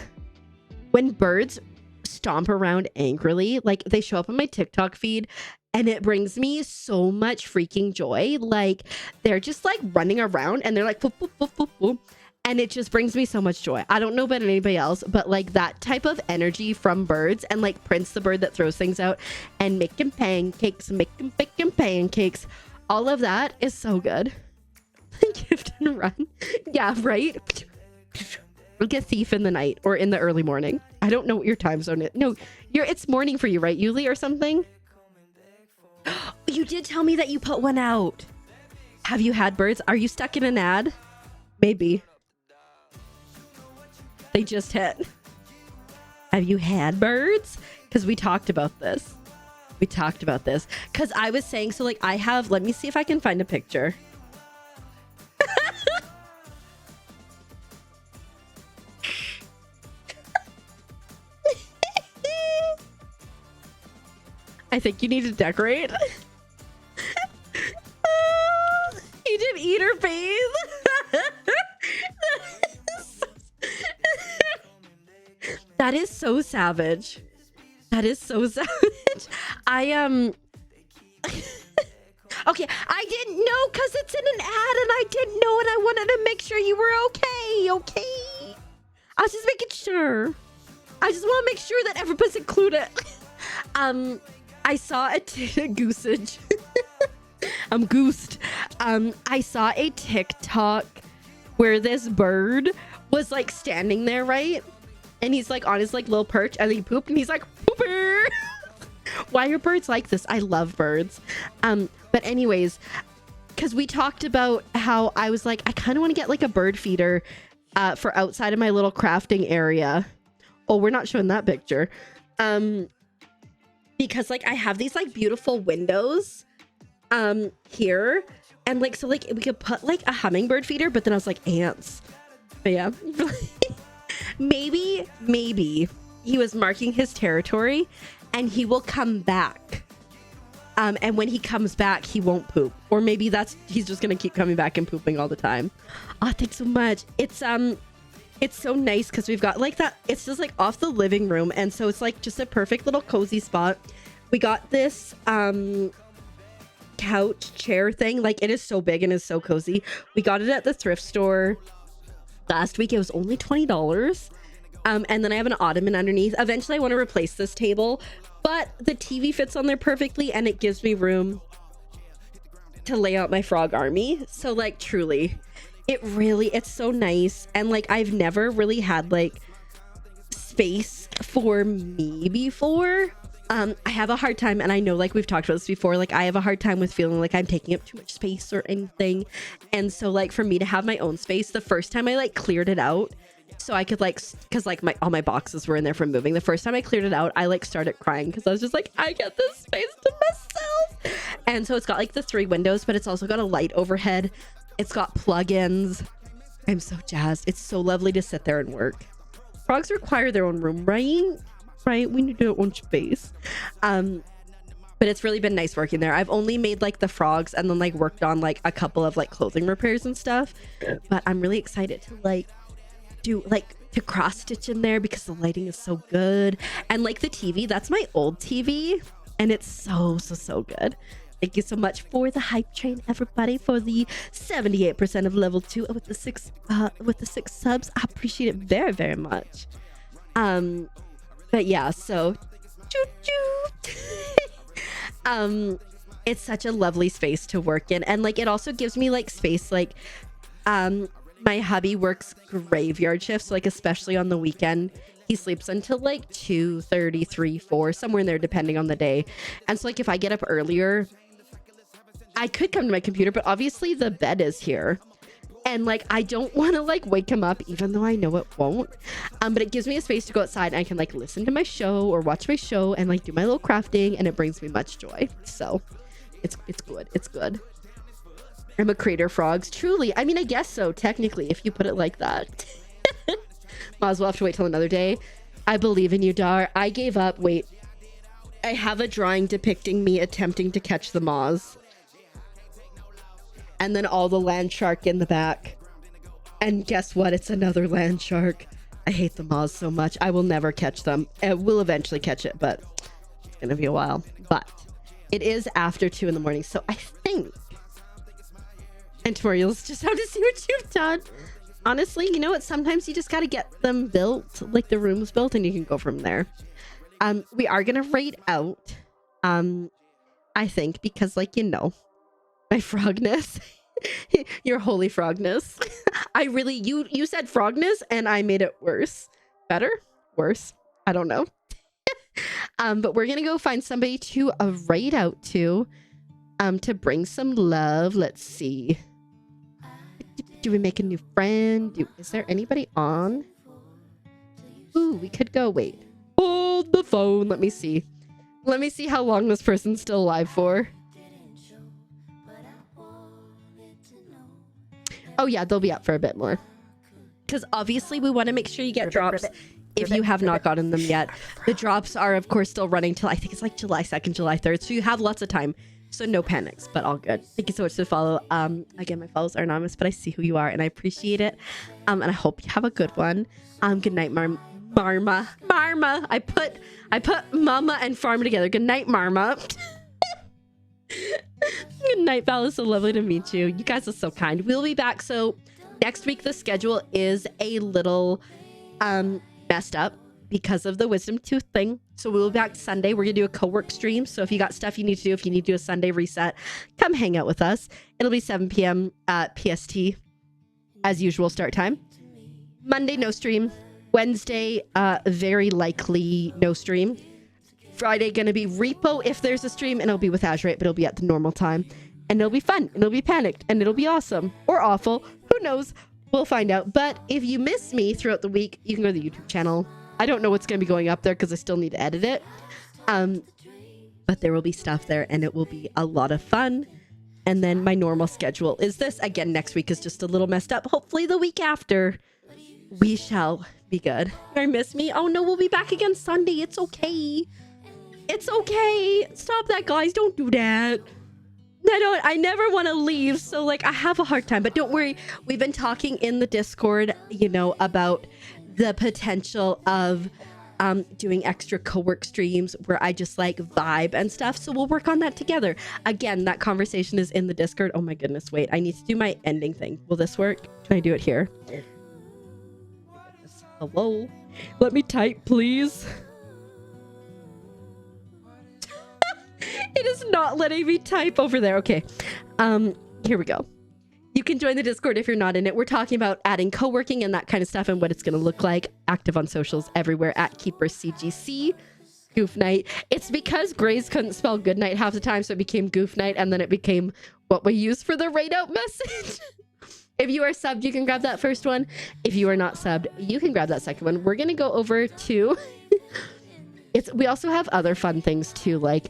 stomp around angrily. Like they show up on my TikTok feed and it brings me so much freaking joy. Like they're just like running around and they're like, boop, boop, boop, boop, boop. And it just brings me so much joy. I don't know about anybody else, but like that type of energy from birds, and like Prince, the bird that throws things out and making pancakes, making pancakes. All of that is so good. Gift and run. Yeah, right? Like a thief in the night or in the early morning. I don't know what your time zone is. No, it's morning for you, right, Yuli, or something? You did tell me that you put one out. Have you had birds? Are you stuck in an ad? Maybe. They just hit. Have you had birds? Because we talked about this. Because I was saying, so like I have, let me see if I can find a picture. I think you need to decorate. You did eat or bathe. That is so savage. That is so savage. Okay, I didn't know because it's in an ad and I didn't know, and I wanted to make sure you were okay. I was just making sure. I just want to make sure that everybody's included. I saw a goosage. I'm goosed. I saw a TikTok where this bird was like standing there, right? And he's like on his like little perch and he pooped and he's like, pooper. Why are birds like this? I love birds. But anyways, because we talked about how I was like, I kind of want to get like a bird feeder for outside of my little crafting area. Oh, we're not showing that picture. Because like I have these like beautiful windows here, and like so like we could put like a hummingbird feeder, but then I was like ants. But yeah. maybe he was marking his territory and he will come back. And when he comes back, he won't poop. Or maybe he's just gonna keep coming back and pooping all the time. Oh, thanks so much. It's so nice because we've got like that. It's just like off the living room. And so it's like just a perfect little cozy spot. We got this couch chair thing. Like it is so big and is so cozy. We got it at the thrift store last week. It was only $20. And then I have an ottoman underneath. Eventually I want to replace this table, but the TV fits on there perfectly and it gives me room to lay out my frog army. So like truly, it's so nice. And like I've never really had like space for me before. I have a hard time, and I know like we've talked about this before, like I have a hard time with feeling like I'm taking up too much space or anything. And so like for me to have my own space, the first time I like cleared it out so I could like, because like all my boxes were in there from moving. The first time I cleared it out, I like started crying because I was just like, I get this space to myself. And so it's got like the 3 windows, but it's also got a light overhead. It's got plugins. I'm so jazzed. It's so lovely to sit there and work. Frogs require their own room, right? We need their own space. But it's really been nice working there. I've only made like the frogs and then like worked on like a couple of like clothing repairs and stuff. But I'm really excited to like do like to cross stitch in there because the lighting is so good. And like the TV, that's my old TV and it's so good. Thank you so much for the hype train, everybody, for the 78% of level 2 with the 6 subs. I appreciate it very, very much. But yeah, so it's such a lovely space to work in, and like it also gives me like space. Like my hubby works graveyard shifts, so, like especially on the weekend he sleeps until like 2:30, 3, 4, somewhere in there depending on the day. And so like if I get up earlier, I could come to my computer, but obviously the bed is here. And like I don't want to like wake him up, even though I know it won't. But it gives me a space to go outside and I can like listen to my show or watch my show and like do my little crafting, and it brings me much joy. So it's good. I'm a creator, frogs. Truly. I mean, I guess so, technically, if you put it like that. Might as well have to wait till another day. I believe in you, Dar. I gave up. Wait. I have a drawing depicting me attempting to catch the moths. And then all the land shark in the back. And guess what? It's another land shark. I hate the moths so much. I will never catch them. I will eventually catch it, but it's gonna be a while. But it is after 2 in the morning, so I think. And tomorrow you'll just have to see what you've done. Honestly, you know what? Sometimes you just gotta get them built, like the rooms built, and you can go from there. We are gonna rate out. I think because, like, you know, my frogness. Your holy frogness. I really, you said frogness and I made it worse. Better? Worse? I don't know. But we're gonna go find somebody to raid out to bring some love. Let's see. Do we make a new friend? Is there anybody on? Ooh, we could go. Wait. Hold the phone. Let me see. Let me see how long this person's still alive for. Oh yeah, they'll be up for a bit more. Because obviously we want to make sure you get drops if you have not gotten them yet. The drops are, of course, still running till I think it's like July 2nd, July 3rd. So you have lots of time. So no panics, but all good. Thank you so much for the follow. Again, my follows are anonymous, but I see who you are and I appreciate it. And I hope you have a good one. Good night, Marma. I put Mama and Farm together. Good night, Marma. Good night, Val. It's so lovely to meet you. You guys are so kind. We'll be back. So next week, the schedule is a little messed up because of the wisdom tooth thing. So we'll be back Sunday. We're going to do a co-work stream. So if you got stuff you need to do, if you need to do a Sunday reset, come hang out with us. It'll be 7 p.m. PST as usual start time. Monday, no stream. Wednesday, very likely no stream. Friday gonna be repo if there's a stream, and it'll be with Azurite, but it'll be at the normal time, and it'll be fun, and it'll be panicked, and it'll be awesome or awful. Who knows? We'll find out. But if you miss me throughout the week, you can go to the YouTube channel. I don't know what's gonna be going up there because I still need to edit it. But there will be stuff there, and it will be a lot of fun. And then my normal schedule is this. Again, next week is just a little messed up. Hopefully the week after we shall be good. You miss me? Oh no, we'll be back again Sunday. It's okay. It's okay. Stop that, guys. Don't do that. I never want to leave, so like I have a hard time, but don't worry. We've been talking in the Discord, you know, about the potential of doing extra co-work streams where I just like vibe and stuff. So we'll work on that together. Again, that conversation is in the Discord. Oh my goodness, wait. I need to do my ending thing. Will this work? Can I do it here? Hello? Let me type, please. It is not letting me type over there. Okay. Here we go. You can join the Discord if you're not in it. We're talking about adding co-working and that kind of stuff and what it's going to look like. Active on socials everywhere at KeeperCGC. Goof Night. It's because Grays couldn't spell good night half the time, so it became Goof Night, and then it became what we use for the raid out message. If you are subbed, you can grab that first one. If you are not subbed, you can grab that second one. We're going to go over to... We also have other fun things too, like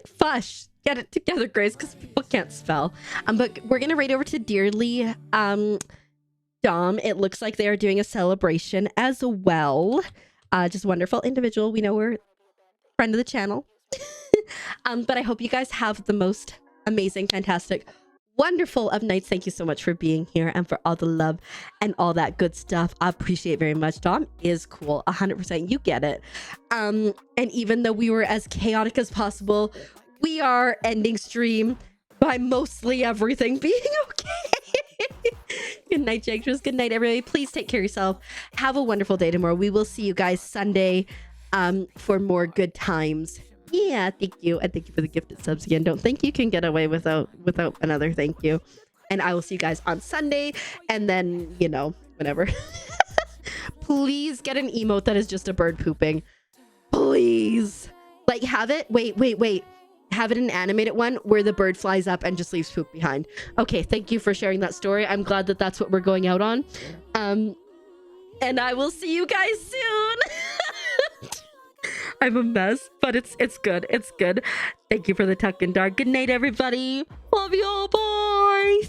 Fush. Get it together, Grace, because people can't spell. But we're gonna raid over to Dearly Dom. It looks like they are doing a celebration as well. Just wonderful individual. We know we're friend of the channel. But I hope you guys have the most amazing, fantastic, wonderful of nights. Thank you so much for being here and for all the love and all that good stuff. I appreciate it very much. Dom is cool. 100%. You get it. And even though we were as chaotic as possible, we are ending stream by mostly everything being okay. Good night, Jagers. Good night, everybody. Please take care of yourself. Have a wonderful day tomorrow. We will see you guys Sunday for more good times. Yeah, thank you. And thank you for the gifted subs again. Don't think you can get away without another thank you. And I will see you guys on Sunday. And then, you know, whenever. Please get an emote that is just a bird pooping. Please. Like, have it. Wait. Have it an animated one where the bird flies up and just leaves poop behind. Okay, thank you for sharing that story. I'm glad that that's what we're going out on. And I will see you guys soon. I'm a mess, but it's good. It's good. Thank you for the tuck and dark. Good night, everybody. Love you all. Bye.